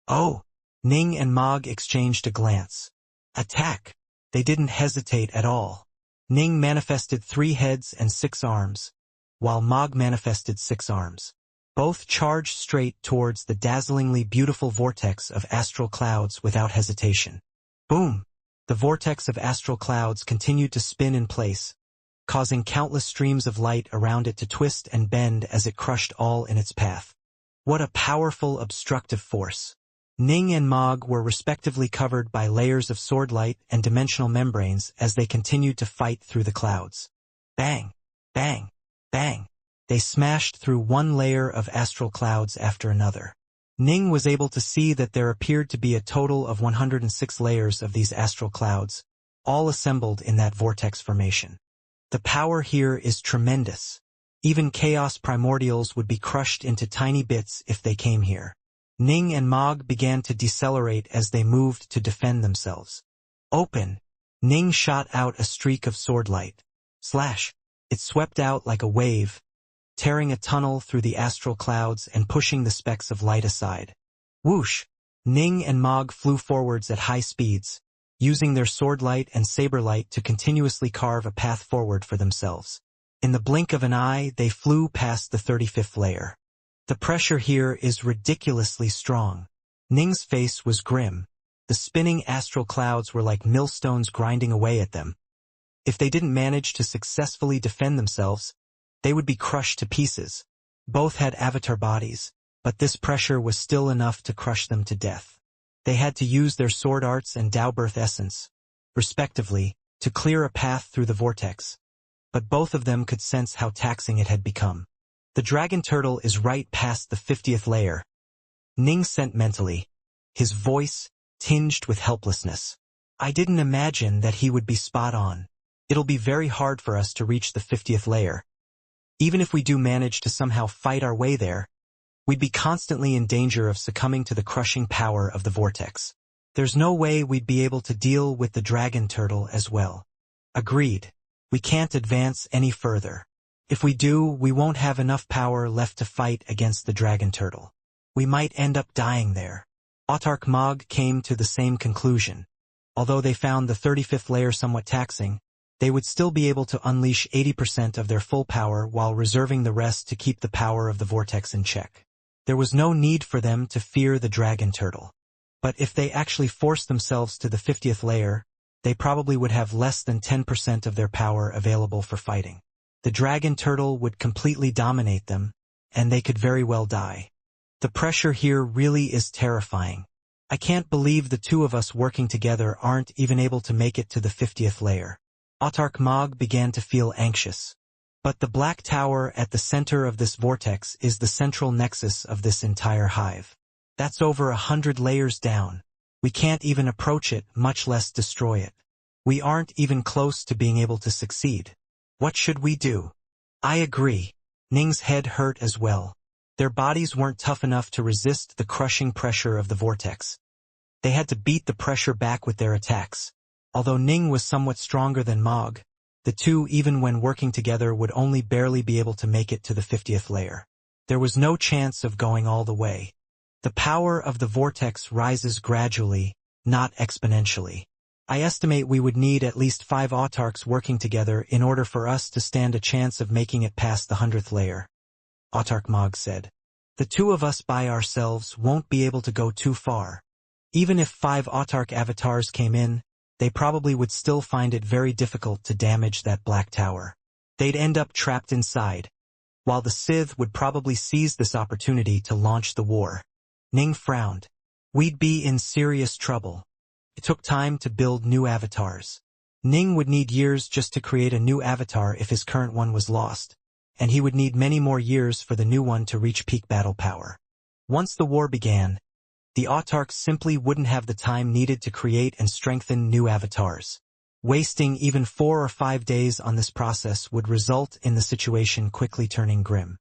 Oh! Ning and Mog exchanged a glance. Attack! They didn't hesitate at all. Ning manifested 3 heads and 6 arms, while Mog manifested 6 arms. Both charged straight towards the dazzlingly beautiful vortex of astral clouds without hesitation. Boom! The vortex of astral clouds continued to spin in place, causing countless streams of light around it to twist and bend as it crushed all in its path. What a powerful obstructive force! Ning and Mog were respectively covered by layers of sword light and dimensional membranes as they continued to fight through the clouds. Bang! Bang! Bang! They smashed through one layer of astral clouds after another. Ning was able to see that there appeared to be a total of 106 layers of these astral clouds, all assembled in that vortex formation. The power here is tremendous. Even chaos primordials would be crushed into tiny bits if they came here. Ning and Mog began to decelerate as they moved to defend themselves. Open! Ning shot out a streak of sword light. Slash! It swept out like a wave, tearing a tunnel through the astral clouds and pushing the specks of light aside. Whoosh! Ning and Mog flew forwards at high speeds, using their sword light and saber light to continuously carve a path forward for themselves. In the blink of an eye, they flew past the 35th layer. The pressure here is ridiculously strong. Ning's face was grim. The spinning astral clouds were like millstones grinding away at them. If they didn't manage to successfully defend themselves, they would be crushed to pieces. Both had avatar bodies, but this pressure was still enough to crush them to death. They had to use their sword arts and Tao Birth essence, respectively, to clear a path through the vortex. But both of them could sense how taxing it had become. The dragon turtle is right past the 50th layer. Ning sent mentally, his voice tinged with helplessness. I didn't imagine that he would be spot on. It'll be very hard for us to reach the 50th layer. Even if we do manage to somehow fight our way there, we'd be constantly in danger of succumbing to the crushing power of the vortex. There's no way we'd be able to deal with the dragon turtle as well. Agreed. We can't advance any further. If we do, we won't have enough power left to fight against the dragon turtle. We might end up dying there. Autarch Mog came to the same conclusion. Although they found the 35th layer somewhat taxing, they would still be able to unleash 80% of their full power while reserving the rest to keep the power of the vortex in check. There was no need for them to fear the dragon turtle. But if they actually forced themselves to the 50th layer, they probably would have less than 10% of their power available for fighting. The dragon turtle would completely dominate them, and they could very well die. The pressure here really is terrifying. I can't believe the two of us working together aren't even able to make it to the 50th layer. Autarch Mog began to feel anxious. But the black tower at the center of this vortex is the central nexus of this entire hive. That's over 100 layers down. We can't even approach it, much less destroy it. We aren't even close to being able to succeed. What should we do? I agree. Ning's head hurt as well. Their bodies weren't tough enough to resist the crushing pressure of the vortex. They had to beat the pressure back with their attacks. Although Ning was somewhat stronger than Mog, the two, even when working together, would only barely be able to make it to the 50th layer. There was no chance of going all the way. The power of the vortex rises gradually, not exponentially. I estimate we would need at least 5 autarchs working together in order for us to stand a chance of making it past the 100th layer. Autarch Mog said. The two of us by ourselves won't be able to go too far. Even if 5 Autarch avatars came in, they probably would still find it very difficult to damage that black tower. They'd end up trapped inside, while the Sith would probably seize this opportunity to launch the war. Ning frowned. We'd be in serious trouble. It took time to build new avatars. Ning would need years just to create a new avatar if his current one was lost, and he would need many more years for the new one to reach peak battle power. Once the war began, the Autarchs simply wouldn't have the time needed to create and strengthen new avatars. Wasting even 4 or 5 days on this process would result in the situation quickly turning grim.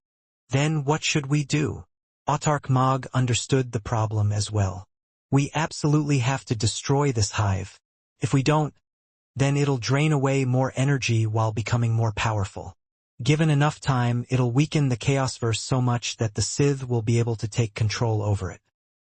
Then what should we do? Autarch Mog understood the problem as well. We absolutely have to destroy this hive. If we don't, then it'll drain away more energy while becoming more powerful. Given enough time, it'll weaken the Chaosverse so much that the Sith will be able to take control over it.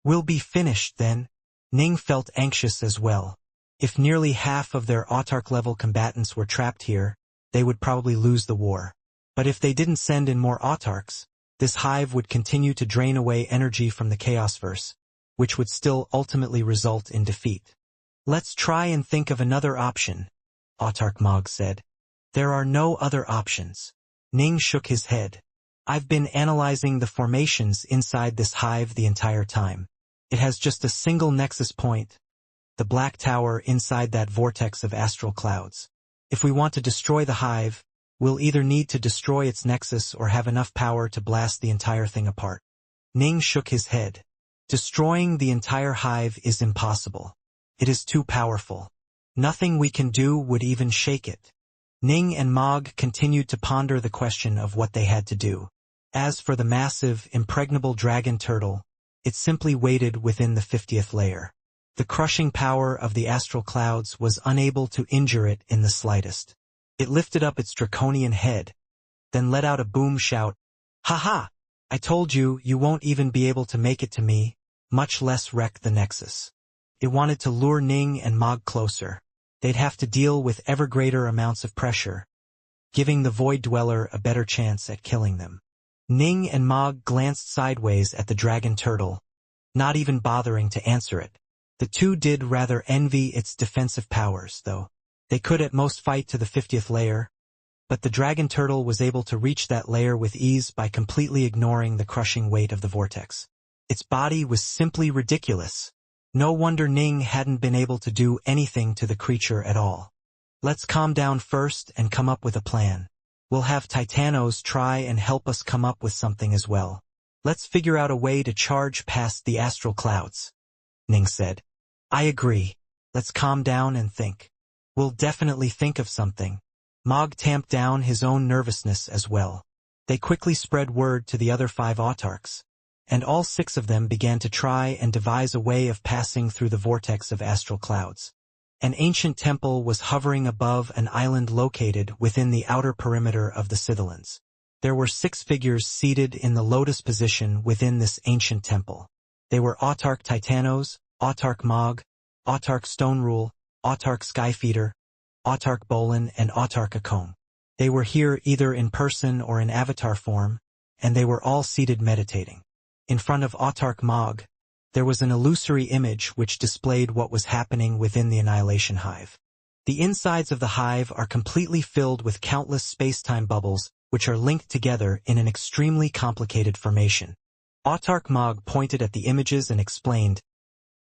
We'll be finished then. Ning felt anxious as well. If nearly half of their Autarch-level combatants were trapped here, they would probably lose the war. But if they didn't send in more Autarchs, this hive would continue to drain away energy from the Chaosverse, which would still ultimately result in defeat. Let's try and think of another option, Autarch Mog said. There are no other options. Ning shook his head. I've been analyzing the formations inside this hive the entire time. It has just a single nexus point, the black tower inside that vortex of astral clouds. If we want to destroy the hive, we'll either need to destroy its nexus or have enough power to blast the entire thing apart. Ning shook his head. Destroying the entire hive is impossible. It is too powerful. Nothing we can do would even shake it. Ning and Mog continued to ponder the question of what they had to do. As for the massive, impregnable dragon turtle, it simply waited within the 50th layer. The crushing power of the astral clouds was unable to injure it in the slightest. It lifted up its draconian head, then let out a boom shout. "Ha ha! I told you, you won't even be able to make it to me, much less wreck the nexus." It wanted to lure Ning and Mog closer. They'd have to deal with ever greater amounts of pressure, giving the Void Dweller a better chance at killing them. Ning and Mog glanced sideways at the dragon turtle, not even bothering to answer it. The two did rather envy its defensive powers, though. They could at most fight to the 50th layer, but the dragon turtle was able to reach that layer with ease by completely ignoring the crushing weight of the vortex. Its body was simply ridiculous. No wonder Ning hadn't been able to do anything to the creature at all. Let's calm down first and come up with a plan. We'll have Titanos try and help us come up with something as well. Let's figure out a way to charge past the astral clouds, Ning said. I agree. Let's calm down and think. We'll definitely think of something. Mog tamped down his own nervousness as well. They quickly spread word to the other 5 Autarchs, and all 6 of them began to try and devise a way of passing through the vortex of astral clouds. An ancient temple was hovering above an island located within the outer perimeter of the Scythelans. There were 6 figures seated in the lotus position within this ancient temple. They were Autarch Titanos, Autarch Mog, Autarch Stonerule, Autarch Skyfeeder, Autarch Bolin, and Autarch Akome. They were here either in person or in avatar form, and they were all seated meditating. In front of Autarch Mog, there was an illusory image which displayed what was happening within the Annihilation Hive. The insides of the hive are completely filled with countless space-time bubbles which are linked together in an extremely complicated formation. Autarch Mog pointed at the images and explained,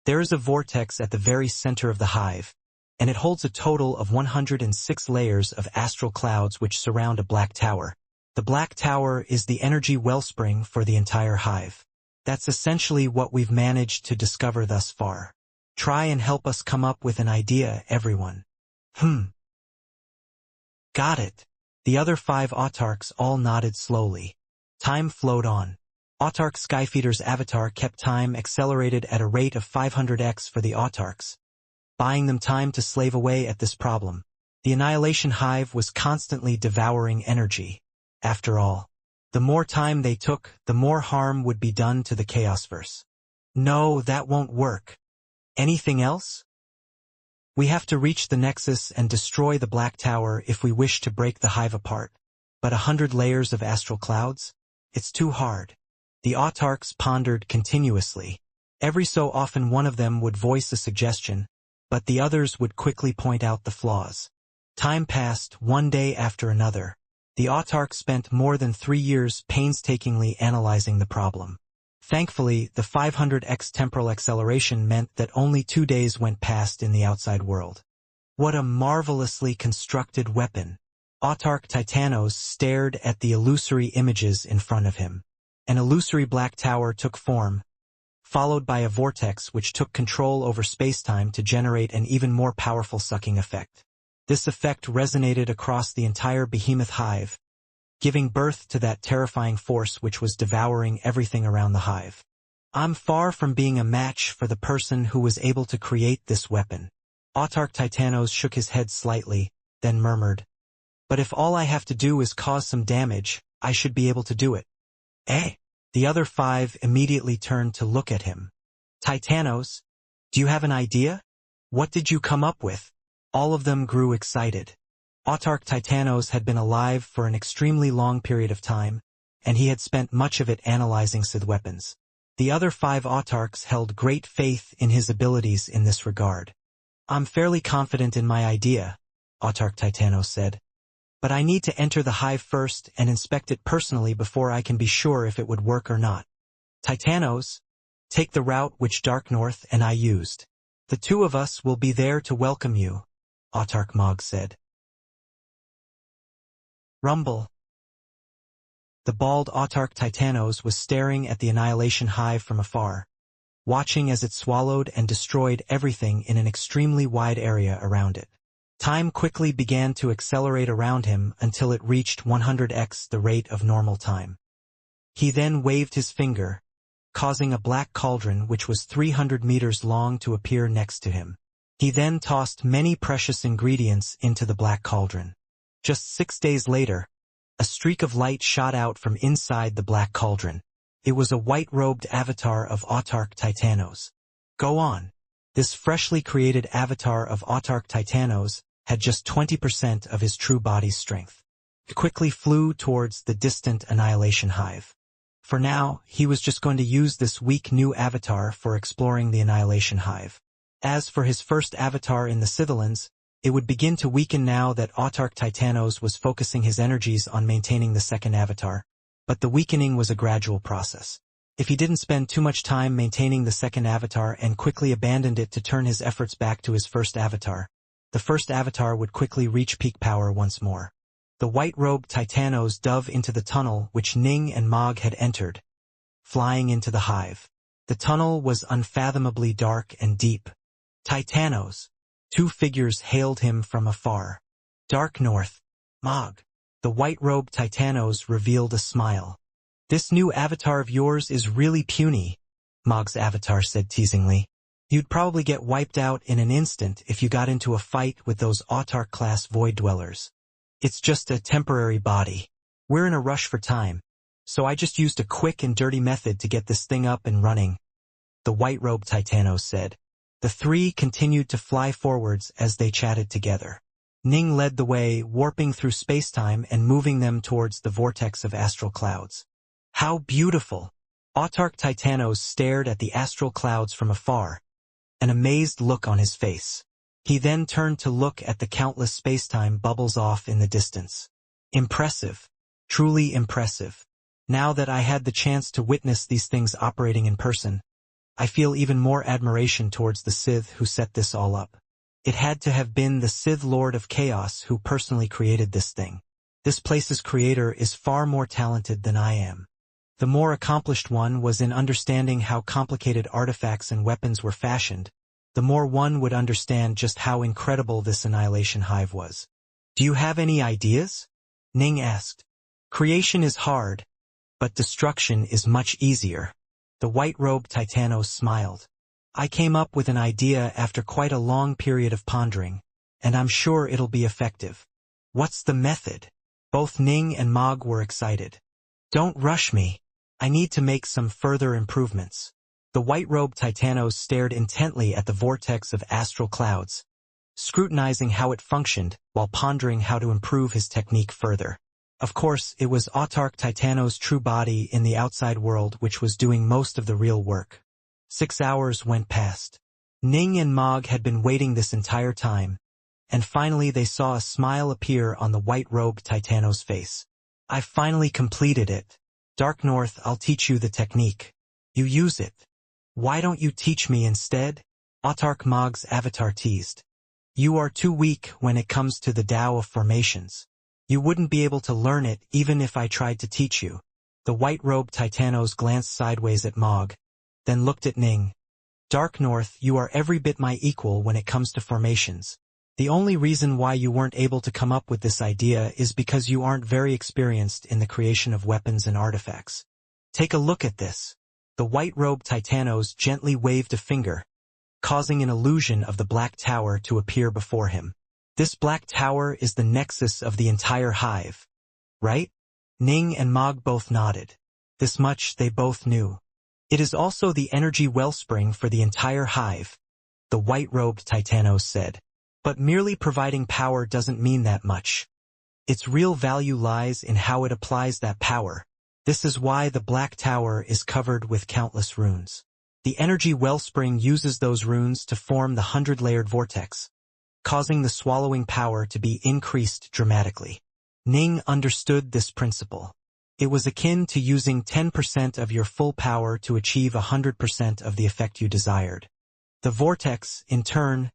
"There is a vortex at the very center of the hive, and it holds a total of 106 layers of astral clouds which surround a black tower. The black tower is the energy wellspring for the entire hive. That's essentially what we've managed to discover thus far. Try and help us come up with an idea, everyone." Got it. The other 5 Autarchs all nodded slowly. Time flowed on. Autarch Skyfeeder's avatar kept time accelerated at a rate of 500x for the Autarchs, buying them time to slave away at this problem. The Annihilation Hive was constantly devouring energy. After all, the more time they took, the more harm would be done to the Chaosverse. No, that won't work. Anything else? We have to reach the Nexus and destroy the Black Tower if we wish to break the hive apart. But 100 layers of astral clouds? It's too hard. The autarchs pondered continuously. Every so often one of them would voice a suggestion, but the others would quickly point out the flaws. Time passed, one day after another. The autarch spent more than 3 years painstakingly analyzing the problem. Thankfully, the 500x temporal acceleration meant that only 2 days went past in the outside world. What a marvelously constructed weapon! Autarch Titanos stared at the illusory images in front of him. An illusory black tower took form, followed by a vortex which took control over spacetime to generate an even more powerful sucking effect. This effect resonated across the entire behemoth hive, giving birth to that terrifying force which was devouring everything around the hive. I'm far from being a match for the person who was able to create this weapon. Autarch Titanos shook his head slightly, then murmured, "But if all I have to do is cause some damage, I should be able to do it." Eh? The other 5 immediately turned to look at him. "Titanos, do you have an idea? What did you come up with?" All of them grew excited. Autarch Titanos had been alive for an extremely long period of time, and he had spent much of it analyzing Sith weapons. The other 5 autarchs held great faith in his abilities in this regard. "I'm fairly confident in my idea," Autarch Titanos said. "But I need to enter the hive first and inspect it personally before I can be sure if it would work or not. Titanos, take the route which Dark North and I used. The 2 of us will be there to welcome you," Autarch Mog said. Rumble. The bald Autarch Titanos was staring at the Annihilation Hive from afar, watching as it swallowed and destroyed everything in an extremely wide area around it. Time quickly began to accelerate around him until it reached 100x the rate of normal time. He then waved his finger, causing a black cauldron which was 300 meters long to appear next to him. He then tossed many precious ingredients into the black cauldron. Just 6 days later, a streak of light shot out from inside the black cauldron. It was a white-robed avatar of Autarch Titanos. Go on. This freshly created avatar of Autarch Titanos had just 20% of his true body's strength. He quickly flew towards the distant Annihilation Hive. For now, he was just going to use this weak new avatar for exploring the Annihilation Hive. As for his first avatar in the Scythelans, it would begin to weaken now that Autarch Titanos was focusing his energies on maintaining the second avatar. But the weakening was a gradual process. If he didn't spend too much time maintaining the second avatar and quickly abandoned it to turn his efforts back to his first avatar, the first avatar would quickly reach peak power once more. The white-robed Titanos dove into the tunnel which Ning and Mog had entered, flying into the hive. The tunnel was unfathomably dark and deep. "Titanos!" 2 figures hailed him from afar. "Dark North, Mog." The white-robed Titanos revealed a smile. "This new avatar of yours is really puny," Mog's avatar said teasingly. "You'd probably get wiped out in an instant if you got into a fight with those Autarch-class Void Dwellers. It's just a temporary body. We're in a rush for time, so I just used a quick and dirty method to get this thing up and running," the white-robed Titanos said. The 3 continued to fly forwards as they chatted together. Ning led the way, warping through spacetime and moving them towards the vortex of astral clouds. "How beautiful!" Autarch Titanos stared at the astral clouds from afar, an amazed look on his face. He then turned to look at the countless spacetime bubbles off in the distance. "Impressive. Truly impressive. Now that I had the chance to witness these things operating in person, I feel even more admiration towards the Sith who set this all up. It had to have been the Sith Lord of Chaos who personally created this thing. This place's creator is far more talented than I am. The more accomplished one was in understanding how complicated artifacts and weapons were fashioned. The more one would understand just how incredible this Annihilation Hive was." "Do you have any ideas?" Ning asked. "Creation is hard, but destruction is much easier." The white-robed Titanos smiled. "I came up with an idea after quite a long period of pondering, and I'm sure it'll be effective." "What's the method?" Both Ning and Mog were excited. "Don't rush me. I need to make some further improvements." The white-robed Titanos stared intently at the vortex of astral clouds, scrutinizing how it functioned while pondering how to improve his technique further. Of course, it was Autarch Titano's true body in the outside world which was doing most of the real work. 6 hours went past. Ning and Mog had been waiting this entire time, and finally they saw a smile appear on the white-robed Titano's face. I finally completed it. Dark North, I'll teach you the technique. You use it. Why don't you teach me instead? Autarch Mog's avatar teased. You are too weak when it comes to the Tao of formations. You wouldn't be able to learn it even if I tried to teach you. The white-robed Titanos glanced sideways at Mog, then looked at Ning. Dark North, you are every bit my equal when it comes to formations. The only reason why you weren't able to come up with this idea is because you aren't very experienced in the creation of weapons and artifacts. Take a look at this. The white-robed Titanos gently waved a finger, causing an illusion of the Black Tower to appear before him. This Black Tower is the nexus of the entire hive, right? Ning and Mog both nodded. This much they both knew. It is also the energy wellspring for the entire hive, the white-robed Titanos said. But merely providing power doesn't mean that much. Its real value lies in how it applies that power. This is why the Black Tower is covered with countless runes. The energy wellspring uses those runes to form the 100-layered vortex, causing the swallowing power to be increased dramatically. Ning understood this principle. It was akin to using 10% of your full power to achieve 100% of the effect you desired. The vortex, in turn,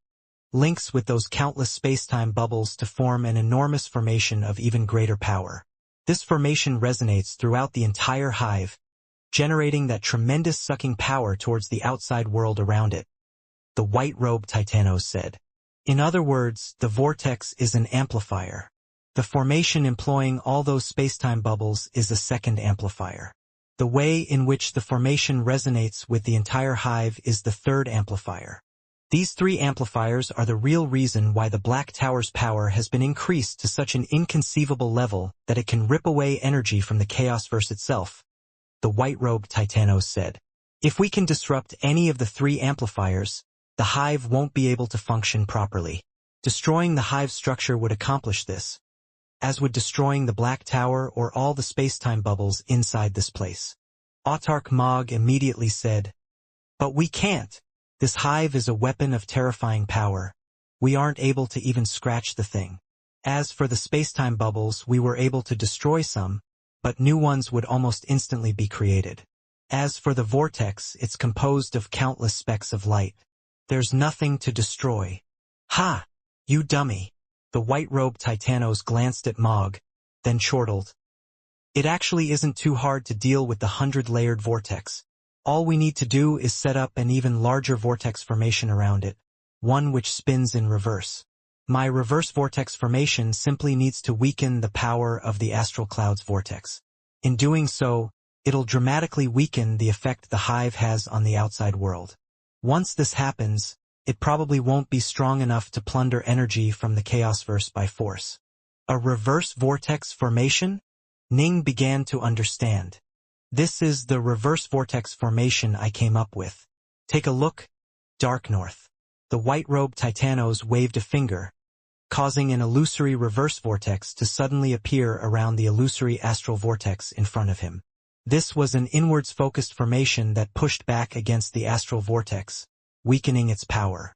links with those countless spacetime bubbles to form an enormous formation of even greater power. This formation resonates throughout the entire hive, generating that tremendous sucking power towards the outside world around it, the white-robed Titanos said. In other words, the vortex is an amplifier. The formation employing all those spacetime bubbles is a second amplifier. The way in which the formation resonates with the entire hive is the third amplifier. These 3 amplifiers are the real reason why the Black Tower's power has been increased to such an inconceivable level that it can rip away energy from the Chaosverse itself, the white-robed Titanos said. If we can disrupt any of the 3 amplifiers, the hive won't be able to function properly. Destroying the hive structure would accomplish this, as would destroying the Black Tower or all the spacetime bubbles inside this place. Autarch Mog immediately said, "But we can't. This hive is a weapon of terrifying power. We aren't able to even scratch the thing. As for the spacetime bubbles, we were able to destroy some, but new ones would almost instantly be created. As for the vortex, it's composed of countless specks of light. There's nothing to destroy." "Ha! You dummy." The white-robed Titanos glanced at Mog, then chortled. "It actually isn't too hard to deal with the 100-layered vortex. All we need to do is set up an even larger vortex formation around it, one which spins in reverse. My reverse vortex formation simply needs to weaken the power of the astral cloud's vortex. In doing so, it'll dramatically weaken the effect the hive has on the outside world. Once this happens, it probably won't be strong enough to plunder energy from the Chaosverse by force." A reverse vortex formation? Ning began to understand. "This is the reverse vortex formation I came up with. Take a look, Dark North." The white-robed Titanos waved a finger, causing an illusory reverse vortex to suddenly appear around the illusory astral vortex in front of him. This was an inwards-focused formation that pushed back against the astral vortex, weakening its power.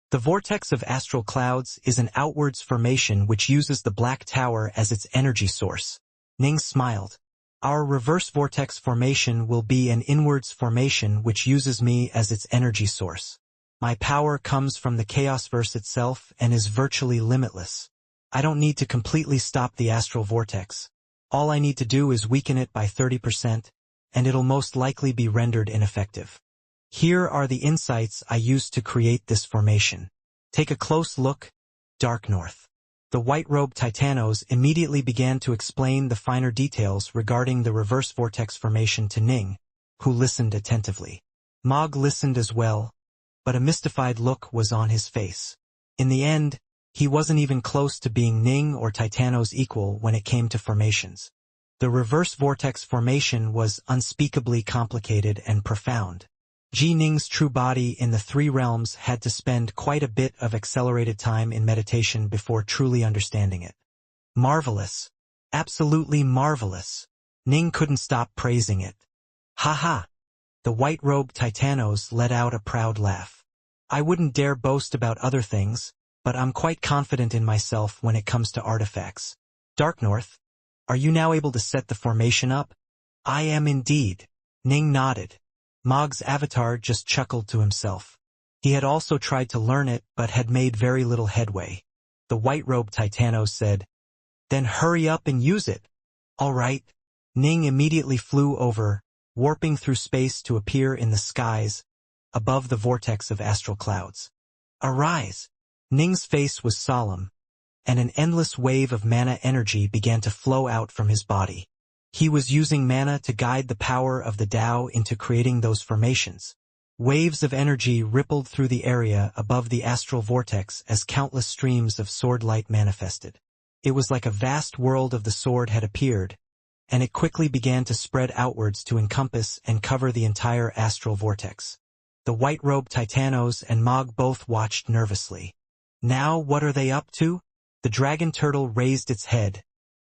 The vortex of astral clouds is an outwards formation which uses the Black Tower as its energy source. Ning smiled. "Our reverse vortex formation will be an inwards formation which uses me as its energy source. My power comes from the Chaosverse itself and is virtually limitless. I don't need to completely stop the astral vortex. All I need to do is weaken it by 30%, and it'll most likely be rendered ineffective. Here are the insights I used to create this formation. Take a close look, Dark North." The white-robed Titanos immediately began to explain the finer details regarding the reverse vortex formation to Ning, who listened attentively. Mog listened as well, but a mystified look was on his face. In the end, he wasn't even close to being Ning or Titanos' equal when it came to formations. The reverse vortex formation was unspeakably complicated and profound. Ning's true body in the 3 realms had to spend quite a bit of accelerated time in meditation before truly understanding it. "Marvelous. Absolutely marvelous. Ning couldn't stop praising it. Ha ha. The white-robed Titanos let out a proud laugh. I wouldn't dare boast about other things, but I'm quite confident in myself when it comes to artifacts. Dark North, are you now able to set the formation up? I am indeed. Ning nodded. Mog's avatar just chuckled to himself. He had also tried to learn it but had made very little headway. The white-robed Titanos said, "Then hurry up and use it." All right. Ning immediately flew over, warping through space to appear in the skies, above the vortex of astral clouds. Arise! Ning's face was solemn, and an endless wave of mana energy began to flow out from his body. He was using mana to guide the power of the Tao into creating those formations. Waves of energy rippled through the area above the astral vortex as countless streams of sword light manifested. It was like a vast world of the sword had appeared, and it quickly began to spread outwards to encompass and cover the entire astral vortex. The white-robed Titanos and Mog both watched nervously. Now what are they up to? The dragon turtle raised its head,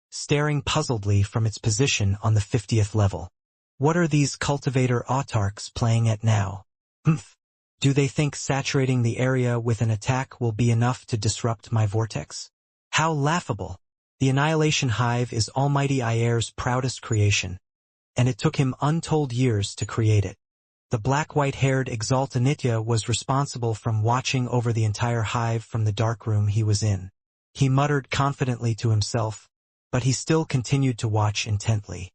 staring puzzledly from its position on the 50th level. What are these cultivator autarchs playing at now? Humph. Do they think saturating the area with an attack will be enough to disrupt my vortex? How laughable! The Annihilation Hive is Almighty Ayer's proudest creation, and it took him untold years to create it. The black-white-haired Exaltanitya was responsible from watching over the entire hive from the darkroom he was in. He muttered confidently to himself, but he still continued to watch intently.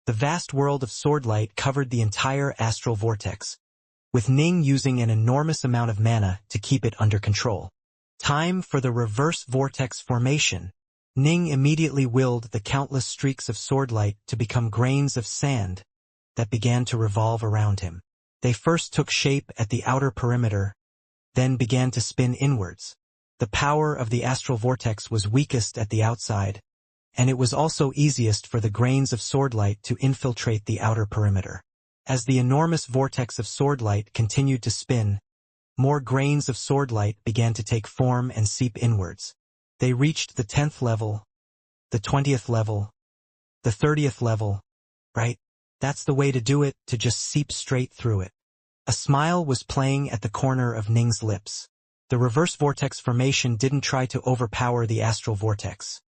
The vast world of swordlight covered the entire astral vortex, with Ning using an enormous amount of mana to keep it under control. Time for the reverse vortex formation. Ning immediately willed the countless streaks of swordlight to become grains of sand that began to revolve around him. They first took shape at the outer perimeter, then began to spin inwards. The power of the astral vortex was weakest at the outside, and it was also easiest for the grains of swordlight to infiltrate the outer perimeter. As the enormous vortex of swordlight continued to spin, more grains of swordlight began to take form and seep inwards. They reached the 10th level, the 20th level, the 30th level, right? That's the way to do it, to just seep straight through it. A smile was playing at the corner of Ning's lips. The reverse vortex formation didn't try to overpower the astral vortex.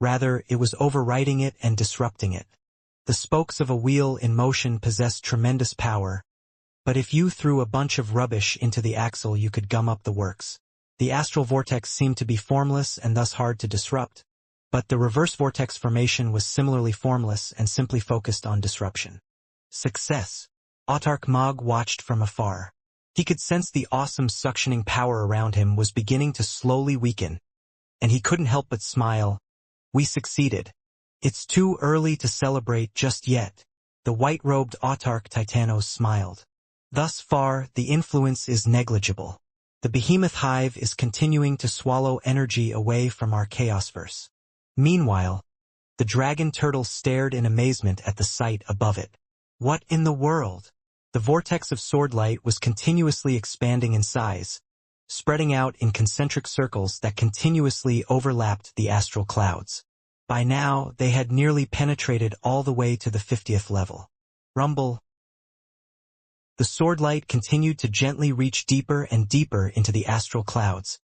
Rather, it was overriding it and disrupting it. The spokes of a wheel in motion possessed tremendous power, but if you threw a bunch of rubbish into the axle you could gum up the works. The astral vortex seemed to be formless and thus hard to disrupt, but the reverse vortex formation was similarly formless and simply focused on disruption. Success! Autarch Mog watched from afar. He could sense the awesome suctioning power around him was beginning to slowly weaken, and he couldn't help but smile. We succeeded. It's too early to celebrate just yet. The white-robed Autarch Titanos smiled. Thus far, the influence is negligible. The behemoth hive is continuing to swallow energy away from our chaosverse. Meanwhile, the dragon turtle stared in amazement at the sight above it. What in the world? The vortex of swordlight was continuously expanding in size, spreading out in concentric circles that continuously overlapped the astral clouds. By now, they had nearly penetrated all the way to the 50th level. Rumble. The swordlight continued to gently reach deeper and deeper into the astral clouds,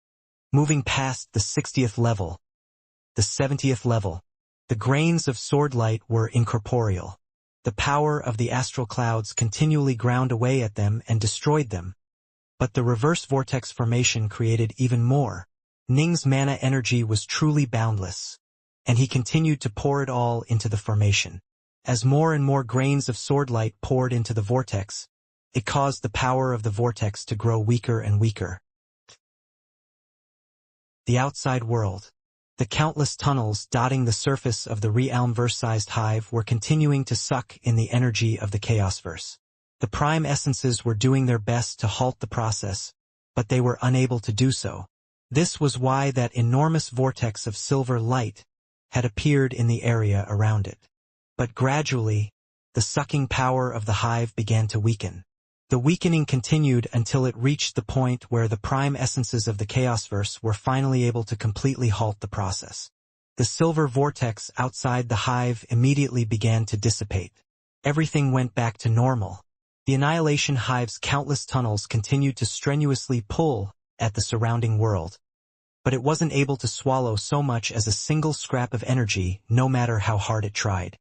moving past the 60th level, the 70th level. The grains of swordlight were incorporeal. The power of the astral clouds continually ground away at them and destroyed them. But the reverse vortex formation created even more. Ning's mana energy was truly boundless, and he continued to pour it all into the formation. As more and more grains of swordlight poured into the vortex, it caused the power of the vortex to grow weaker and weaker. The outside world. The countless tunnels dotting the surface of the realm-verse-sized hive were continuing to suck in the energy of the chaosverse. The prime essences were doing their best to halt the process, but they were unable to do so. This was why that enormous vortex of silver light had appeared in the area around it. But gradually, the sucking power of the hive began to weaken. The weakening continued until it reached the point where the prime essences of the chaosverse were finally able to completely halt the process. The silver vortex outside the hive immediately began to dissipate. Everything went back to normal. The Annihilation Hive's countless tunnels continued to strenuously pull at the surrounding world, but it wasn't able to swallow so much as a single scrap of energy, no matter how hard it tried.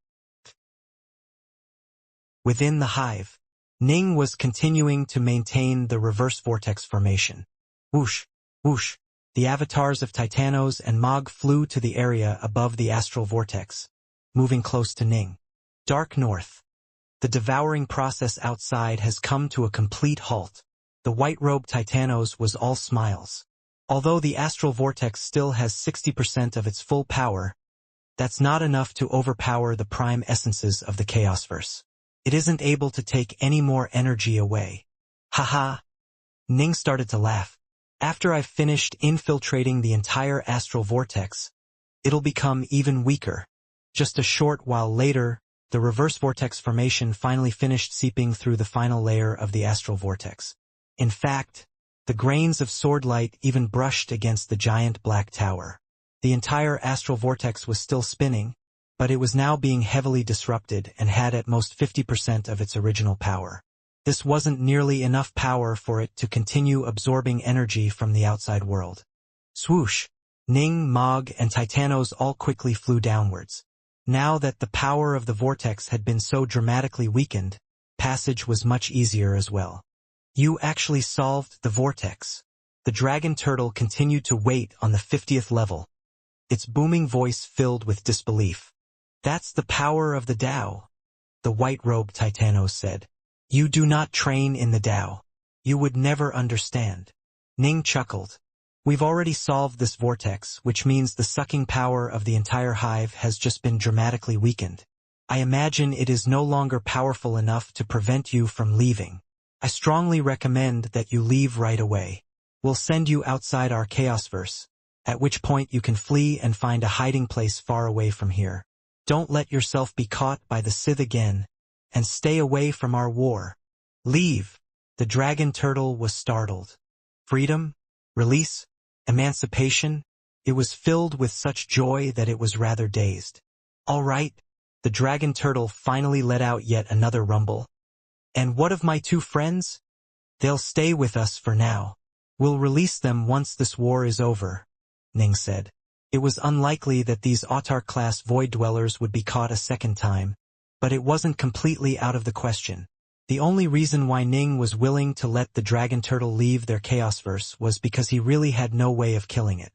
Within the hive, Ning was continuing to maintain the reverse vortex formation. Whoosh, whoosh, the avatars of Titanos and Mog flew to the area above the astral vortex, moving close to Ning. Dark north. The devouring process outside has come to a complete halt. The white-robed Titanos was all smiles. Although the astral vortex still has 60% of its full power, that's not enough to overpower the prime essences of the Chaosverse. It isn't able to take any more energy away. Haha. Ning started to laugh. After I've finished infiltrating the entire astral vortex, it'll become even weaker. Just a short while later, the reverse vortex formation finally finished seeping through the final layer of the astral vortex. In fact, the grains of sword light even brushed against the giant black tower. The entire astral vortex was still spinning, but it was now being heavily disrupted and had at most 50% of its original power. This wasn't nearly enough power for it to continue absorbing energy from the outside world. Swoosh! Ning, Mog, and Titanos all quickly flew downwards. Now that the power of the vortex had been so dramatically weakened, passage was much easier as well. You actually solved the vortex. The dragon turtle continued to wait on the 50th level, its booming voice filled with disbelief. That's the power of the Tao, the white-robed Titanos said. You do not train in the Tao. You would never understand. Ning chuckled. We've already solved this vortex, which means the sucking power of the entire hive has just been dramatically weakened. I imagine it is no longer powerful enough to prevent you from leaving. I strongly recommend that you leave right away. We'll send you outside our Chaosverse, at which point you can flee and find a hiding place far away from here. Don't let yourself be caught by the Sith again, and stay away from our war. Leave. The dragon turtle was startled. Freedom? Release? Emancipation? It was filled with such joy that it was rather dazed. All right. The dragon turtle finally let out yet another rumble. And what of my two friends? They'll stay with us for now. We'll release them once this war is over, Ning said. It was unlikely that these Autarch-class void dwellers would be caught a second time, but it wasn't completely out of the question. The only reason why Ning was willing to let the dragon turtle leave their Chaosverse was because he really had no way of killing it.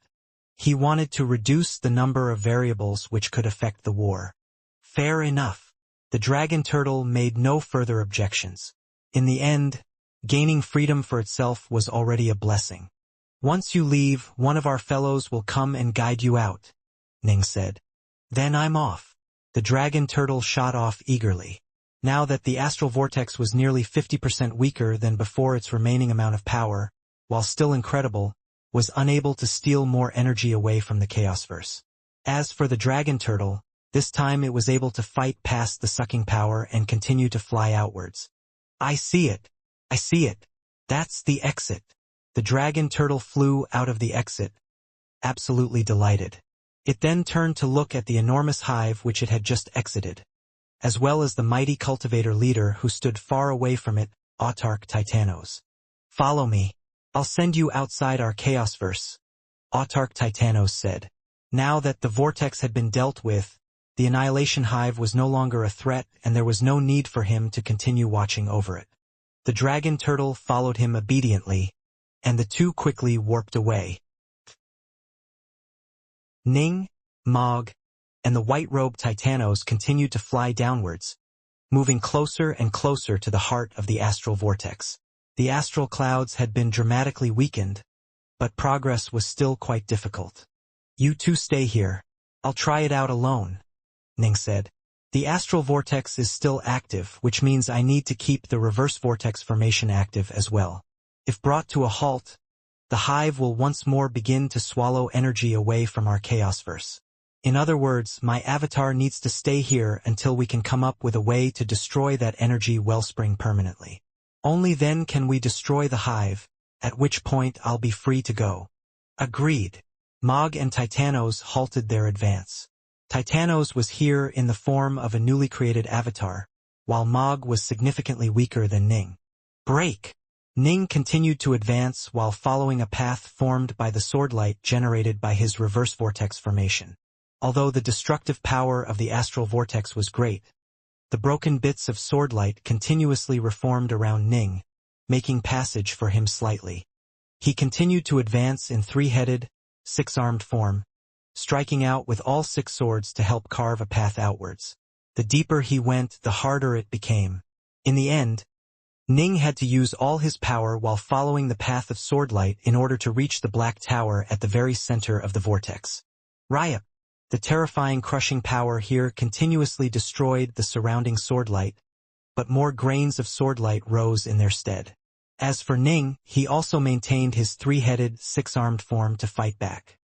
He wanted to reduce the number of variables which could affect the war. Fair enough. The dragon turtle made no further objections. In the end, gaining freedom for itself was already a blessing. Once you leave, one of our fellows will come and guide you out, Ning said. Then I'm off. The dragon turtle shot off eagerly. Now that the astral vortex was nearly 50% weaker than before, its remaining amount of power, while still incredible, was unable to steal more energy away from the Chaosverse. As for the dragon turtle, this time it was able to fight past the sucking power and continue to fly outwards. I see it. I see it. That's the exit. The dragon turtle flew out of the exit, absolutely delighted. It then turned to look at the enormous hive which it had just exited, as well as the mighty cultivator leader who stood far away from it, Autarch Titanos. Follow me. I'll send you outside our Chaosverse, Autarch Titanos said. Now that the vortex had been dealt with, the Annihilation Hive was no longer a threat, and there was no need for him to continue watching over it. The dragon turtle followed him obediently, and the two quickly warped away. Ning, Mog, and the white-robed Titanos continued to fly downwards, moving closer and closer to the heart of the astral vortex. The astral clouds had been dramatically weakened, but progress was still quite difficult. You two stay here. I'll try it out alone, Ning said. The astral vortex is still active, which means I need to keep the reverse vortex formation active as well. If brought to a halt, the hive will once more begin to swallow energy away from our Chaosverse. In other words, my avatar needs to stay here until we can come up with a way to destroy that energy wellspring permanently. Only then can we destroy the hive, at which point I'll be free to go. Agreed. Mog and Titanos halted their advance. Titanos was here in the form of a newly created avatar, while Mog was significantly weaker than Ning. Break! Ning continued to advance while following a path formed by the swordlight generated by his reverse vortex formation. Although the destructive power of the astral vortex was great, the broken bits of swordlight continuously reformed around Ning, making passage for him slightly. He continued to advance in three-headed, six-armed form, striking out with all six swords to help carve a path outwards. The deeper he went, the harder it became. In the end, Ning had to use all his power while following the path of swordlight in order to reach the Black Tower at the very center of the vortex. Riot! The terrifying crushing power here continuously destroyed the surrounding swordlight, but more grains of swordlight rose in their stead. As for Ning, he also maintained his three-headed, six-armed form to fight back.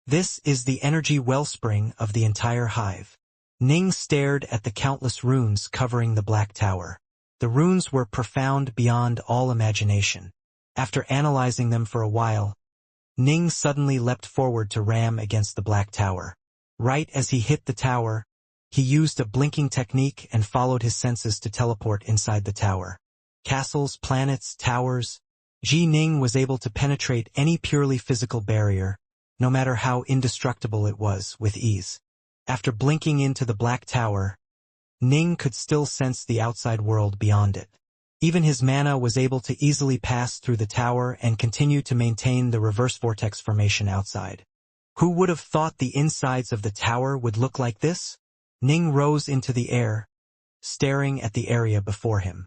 This is the energy wellspring of the entire hive. Ning stared at the countless runes covering the Black Tower. The runes were profound beyond all imagination. After analyzing them for a while, Ning suddenly leapt forward to ram against the Black Tower. Right as he hit the tower, he used a blinking technique and followed his senses to teleport inside the tower. Castles, planets, towers. Ning was able to penetrate any purely physical barrier, no matter how indestructible it was, with ease. After blinking into the Black Tower, Ning could still sense the outside world beyond it. Even his mana was able to easily pass through the tower and continue to maintain the reverse vortex formation outside. Who would have thought the insides of the tower would look like this? Ning rose into the air, staring at the area before him.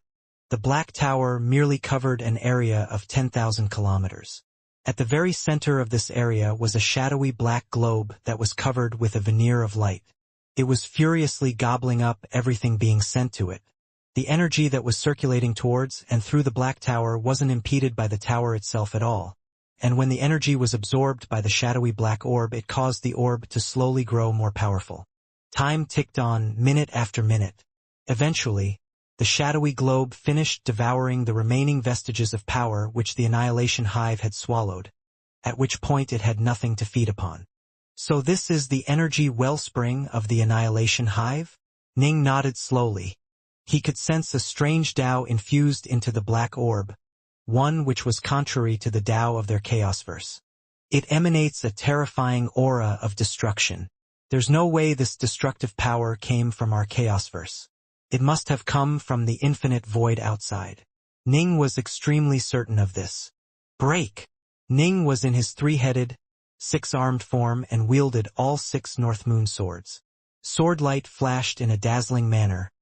The Black Tower merely covered an area of 10,000 kilometers. At the very center of this area was a shadowy black globe that was covered with a veneer of light. It was furiously gobbling up everything being sent to it. The energy that was circulating towards and through the Black Tower wasn't impeded by the tower itself at all. And when the energy was absorbed by the shadowy black orb, it caused the orb to slowly grow more powerful. Time ticked on, minute after minute. Eventually, the shadowy globe finished devouring the remaining vestiges of power which the Annihilation Hive had swallowed, at which point it had nothing to feed upon. So this is the energy wellspring of the Annihilation Hive? Ning nodded slowly. He could sense a strange Tao infused into the black orb, one which was contrary to the Tao of their Chaosverse. It emanates a terrifying aura of destruction. There's no way this destructive power came from our Chaosverse. It must have come from the infinite void outside. Ning was extremely certain of this. Break! Ning was in his three-headed, six-armed form and wielded all six North Moon swords. Swordlight flashed in a dazzling manner,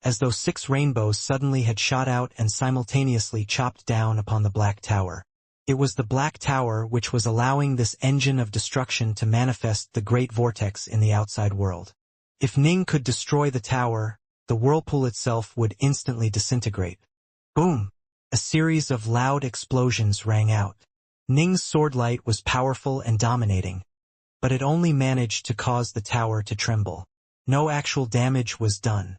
as though six rainbows suddenly had shot out and simultaneously chopped down upon the Black Tower. It was the Black Tower which was allowing this engine of destruction to manifest the great vortex in the outside world. If Ning could destroy the tower, the whirlpool itself would instantly disintegrate. Boom! A series of loud explosions rang out. Ning's swordlight was powerful and dominating, but it only managed to cause the tower to tremble. No actual damage was done.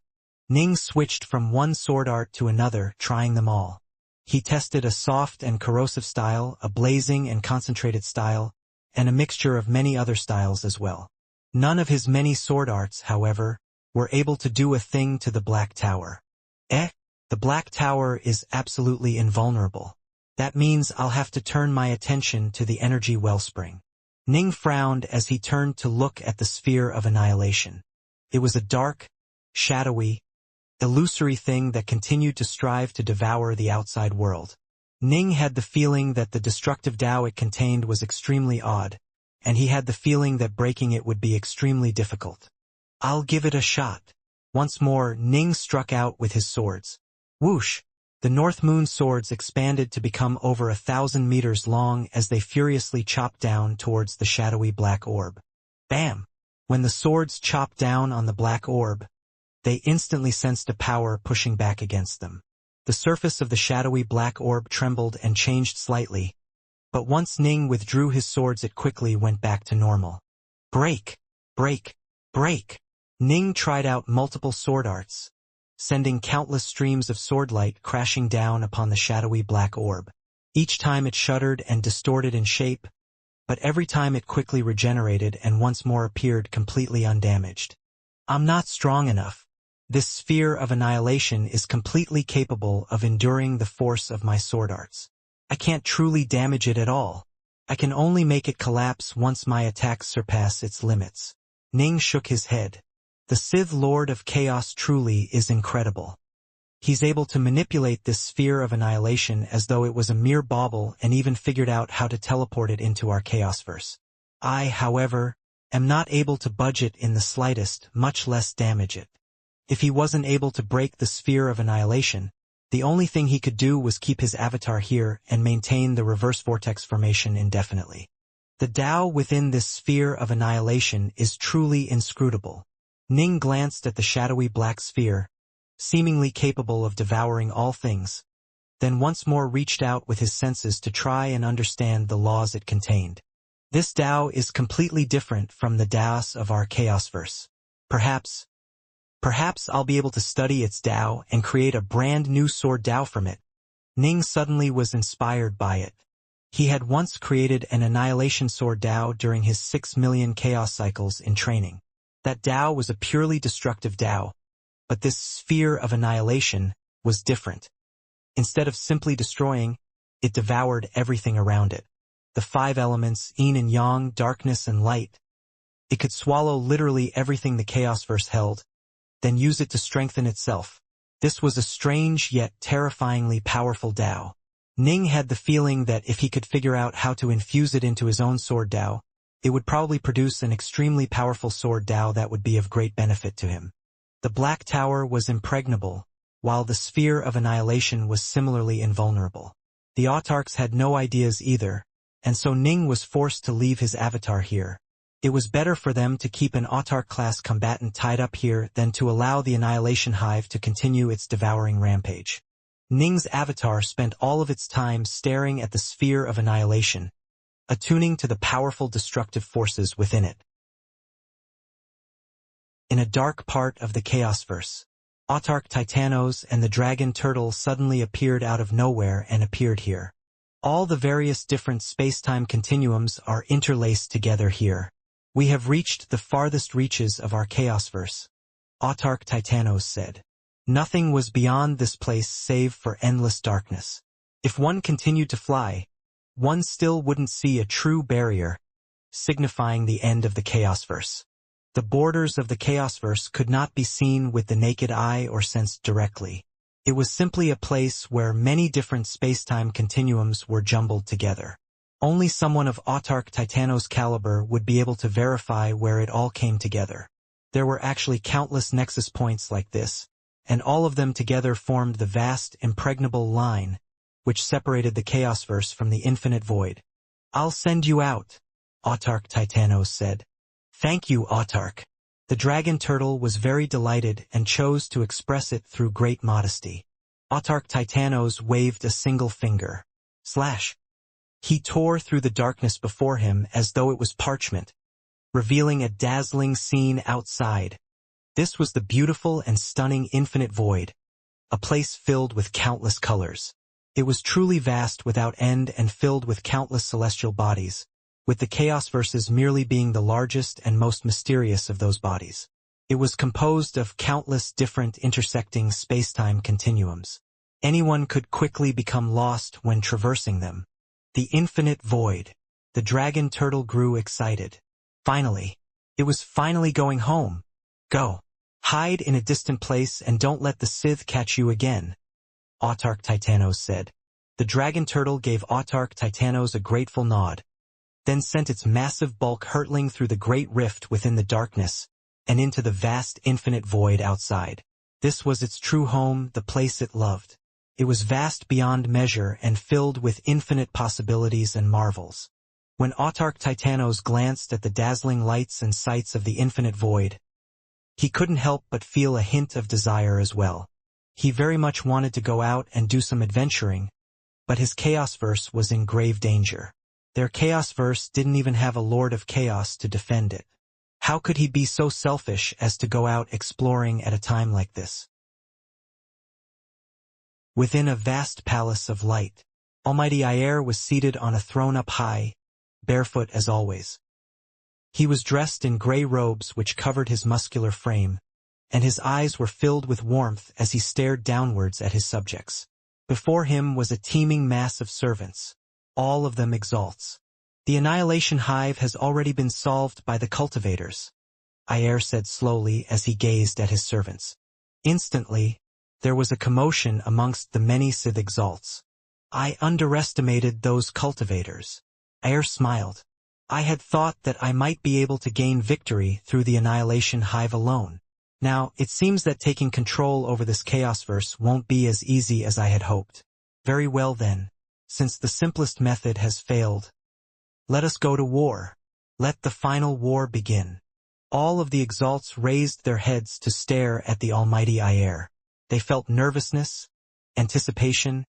Ning switched from one sword art to another, trying them all. He tested a soft and corrosive style, a blazing and concentrated style, and a mixture of many other styles as well. None of his many sword arts, however, were able to do a thing to the Black Tower. The Black Tower is absolutely invulnerable. That means I'll have to turn my attention to the energy wellspring. Ning frowned as he turned to look at the sphere of annihilation. It was a dark, shadowy, illusory thing that continued to strive to devour the outside world. Ning had the feeling that the destructive Tao it contained was extremely odd, and he had the feeling that breaking it would be extremely difficult. I'll give it a shot. Once more, Ning struck out with his swords. Whoosh! The North Moon swords expanded to become over 1,000 meters long as they furiously chopped down towards the shadowy black orb. Bam! When the swords chopped down on the black orb, they instantly sensed a power pushing back against them. The surface of the shadowy black orb trembled and changed slightly, but once Ning withdrew his swords it quickly went back to normal. Break! Break! Break! Ning tried out multiple sword arts, sending countless streams of swordlight crashing down upon the shadowy black orb. Each time it shuddered and distorted in shape, but every time it quickly regenerated and once more appeared completely undamaged. I'm not strong enough. This sphere of annihilation is completely capable of enduring the force of my sword arts. I can't truly damage it at all. I can only make it collapse once my attacks surpass its limits. Ning shook his head. The Sith Lord of Chaos truly is incredible. He's able to manipulate this sphere of annihilation as though it was a mere bauble and even figured out how to teleport it into our Chaosverse. I, however, am not able to budge it in the slightest, much less damage it. If he wasn't able to break the sphere of annihilation, the only thing he could do was keep his avatar here and maintain the reverse vortex formation indefinitely. The Tao within this sphere of annihilation is truly inscrutable. Ning glanced at the shadowy black sphere, seemingly capable of devouring all things, then once more reached out with his senses to try and understand the laws it contained. This Tao is completely different from the Taos of our Chaosverse. Perhaps I'll be able to study its Tao and create a brand new sword Tao from it. Ning suddenly was inspired by it. He had once created an annihilation sword Tao during his 6 million chaos cycles in training. That Tao was a purely destructive Tao, but this sphere of annihilation was different. Instead of simply destroying, it devoured everything around it. The 5 elements, yin and yang, darkness and light. It could swallow literally everything the Chaosverse held, then use it to strengthen itself. This was a strange yet terrifyingly powerful Tao. Ning had the feeling that if he could figure out how to infuse it into his own sword Tao, it would probably produce an extremely powerful sword Tao that would be of great benefit to him. The Black Tower was impregnable, while the sphere of annihilation was similarly invulnerable. The autarchs had no ideas either, and so Ning was forced to leave his avatar here. It was better for them to keep an autarch-class combatant tied up here than to allow the Annihilation Hive to continue its devouring rampage. Ning's avatar spent all of its time staring at the sphere of annihilation, attuning to the powerful destructive forces within it. In a dark part of the Chaosverse, Autarch Titanos and the Dragon Turtle suddenly appeared out of nowhere and appeared here. All the various different space-time continuums are interlaced together here. We have reached the farthest reaches of our Chaosverse, Autarch Titanos said. Nothing was beyond this place save for endless darkness. If one continued to fly, one still wouldn't see a true barrier, signifying the end of the Chaosverse. The borders of the Chaosverse could not be seen with the naked eye or sensed directly. It was simply a place where many different space-time continuums were jumbled together. Only someone of Autarch Titanos' caliber would be able to verify where it all came together. There were actually countless nexus points like this, and all of them together formed the vast, impregnable line, which separated the Chaosverse from the infinite void. "I'll send you out," Autarch Titanos said. "Thank you, Autarch." The Dragon Turtle was very delighted and chose to express it through great modesty. Autarch Titanos waved a single finger. Slash. He tore through the darkness before him as though it was parchment, revealing a dazzling scene outside. This was the beautiful and stunning infinite void, a place filled with countless colors. It was truly vast without end and filled with countless celestial bodies, with the Chaosverses merely being the largest and most mysterious of those bodies. It was composed of countless different intersecting space-time continuums. Anyone could quickly become lost when traversing them. The infinite void. The Dragon Turtle grew excited. Finally. It was finally going home. Go. Hide in a distant place and don't let the Sith catch you again, Autarch Titanos said. The Dragon Turtle gave Autarch Titanos a grateful nod, then sent its massive bulk hurtling through the great rift within the darkness and into the vast infinite void outside. This was its true home, the place it loved. It was vast beyond measure and filled with infinite possibilities and marvels. When Autarch Titanos glanced at the dazzling lights and sights of the infinite void, he couldn't help but feel a hint of desire as well. He very much wanted to go out and do some adventuring, but his Chaosverse was in grave danger. Their Chaosverse didn't even have a Lord of Chaos to defend it. How could he be so selfish as to go out exploring at a time like this? Within a vast palace of light, Almighty Ayer was seated on a throne up high, barefoot as always. He was dressed in gray robes which covered his muscular frame, and his eyes were filled with warmth as he stared downwards at his subjects. Before him was a teeming mass of servants, all of them exalts. The annihilation hive has already been solved by the cultivators, Ayer said slowly as he gazed at his servants. Instantly, there was a commotion amongst the many Sith exalts. I underestimated those cultivators. Ayer smiled. I had thought that I might be able to gain victory through the annihilation hive alone. Now, it seems that taking control over this chaosverse won't be as easy as I had hoped. Very well then, since the simplest method has failed, let us go to war. Let the final war begin. All of the exalts raised their heads to stare at the almighty Ayer. They felt nervousness, anticipation,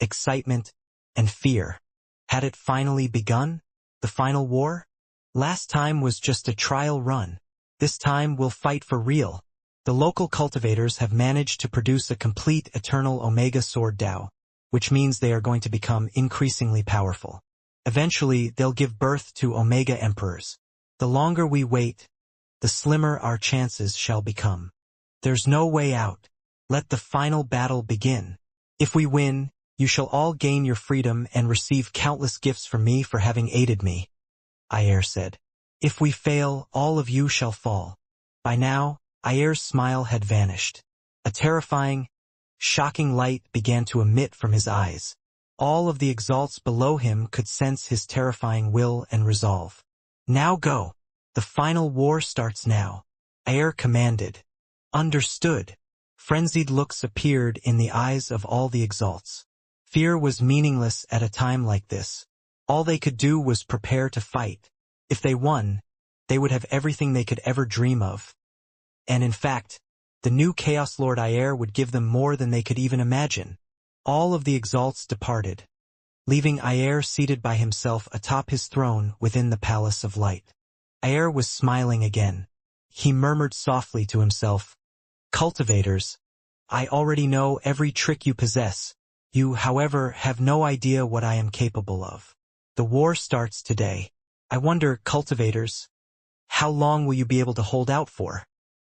excitement, and fear. Had it finally begun? The final war? Last time was just a trial run. This time we'll fight for real. The local cultivators have managed to produce a complete eternal Omega Sword Dao, which means they are going to become increasingly powerful. Eventually, they'll give birth to Omega Emperors. The longer we wait, the slimmer our chances shall become. There's no way out. Let the final battle begin. If we win, you shall all gain your freedom and receive countless gifts from me for having aided me, Ayer said. If we fail, all of you shall fall. By now, Ayer's smile had vanished. A terrifying, shocking light began to emit from his eyes. All of the exalts below him could sense his terrifying will and resolve. Now go. The final war starts now, Ayer commanded. Understood. Frenzied looks appeared in the eyes of all the exalts. Fear was meaningless at a time like this. All they could do was prepare to fight. If they won, they would have everything they could ever dream of. And in fact, the new Chaos Lord Ayer would give them more than they could even imagine. All of the exalts departed, leaving Ayer seated by himself atop his throne within the Palace of Light. Ayer was smiling again. He murmured softly to himself, Cultivators, I already know every trick you possess. You, however, have no idea what I am capable of. The war starts today. I wonder, cultivators, how long will you be able to hold out for?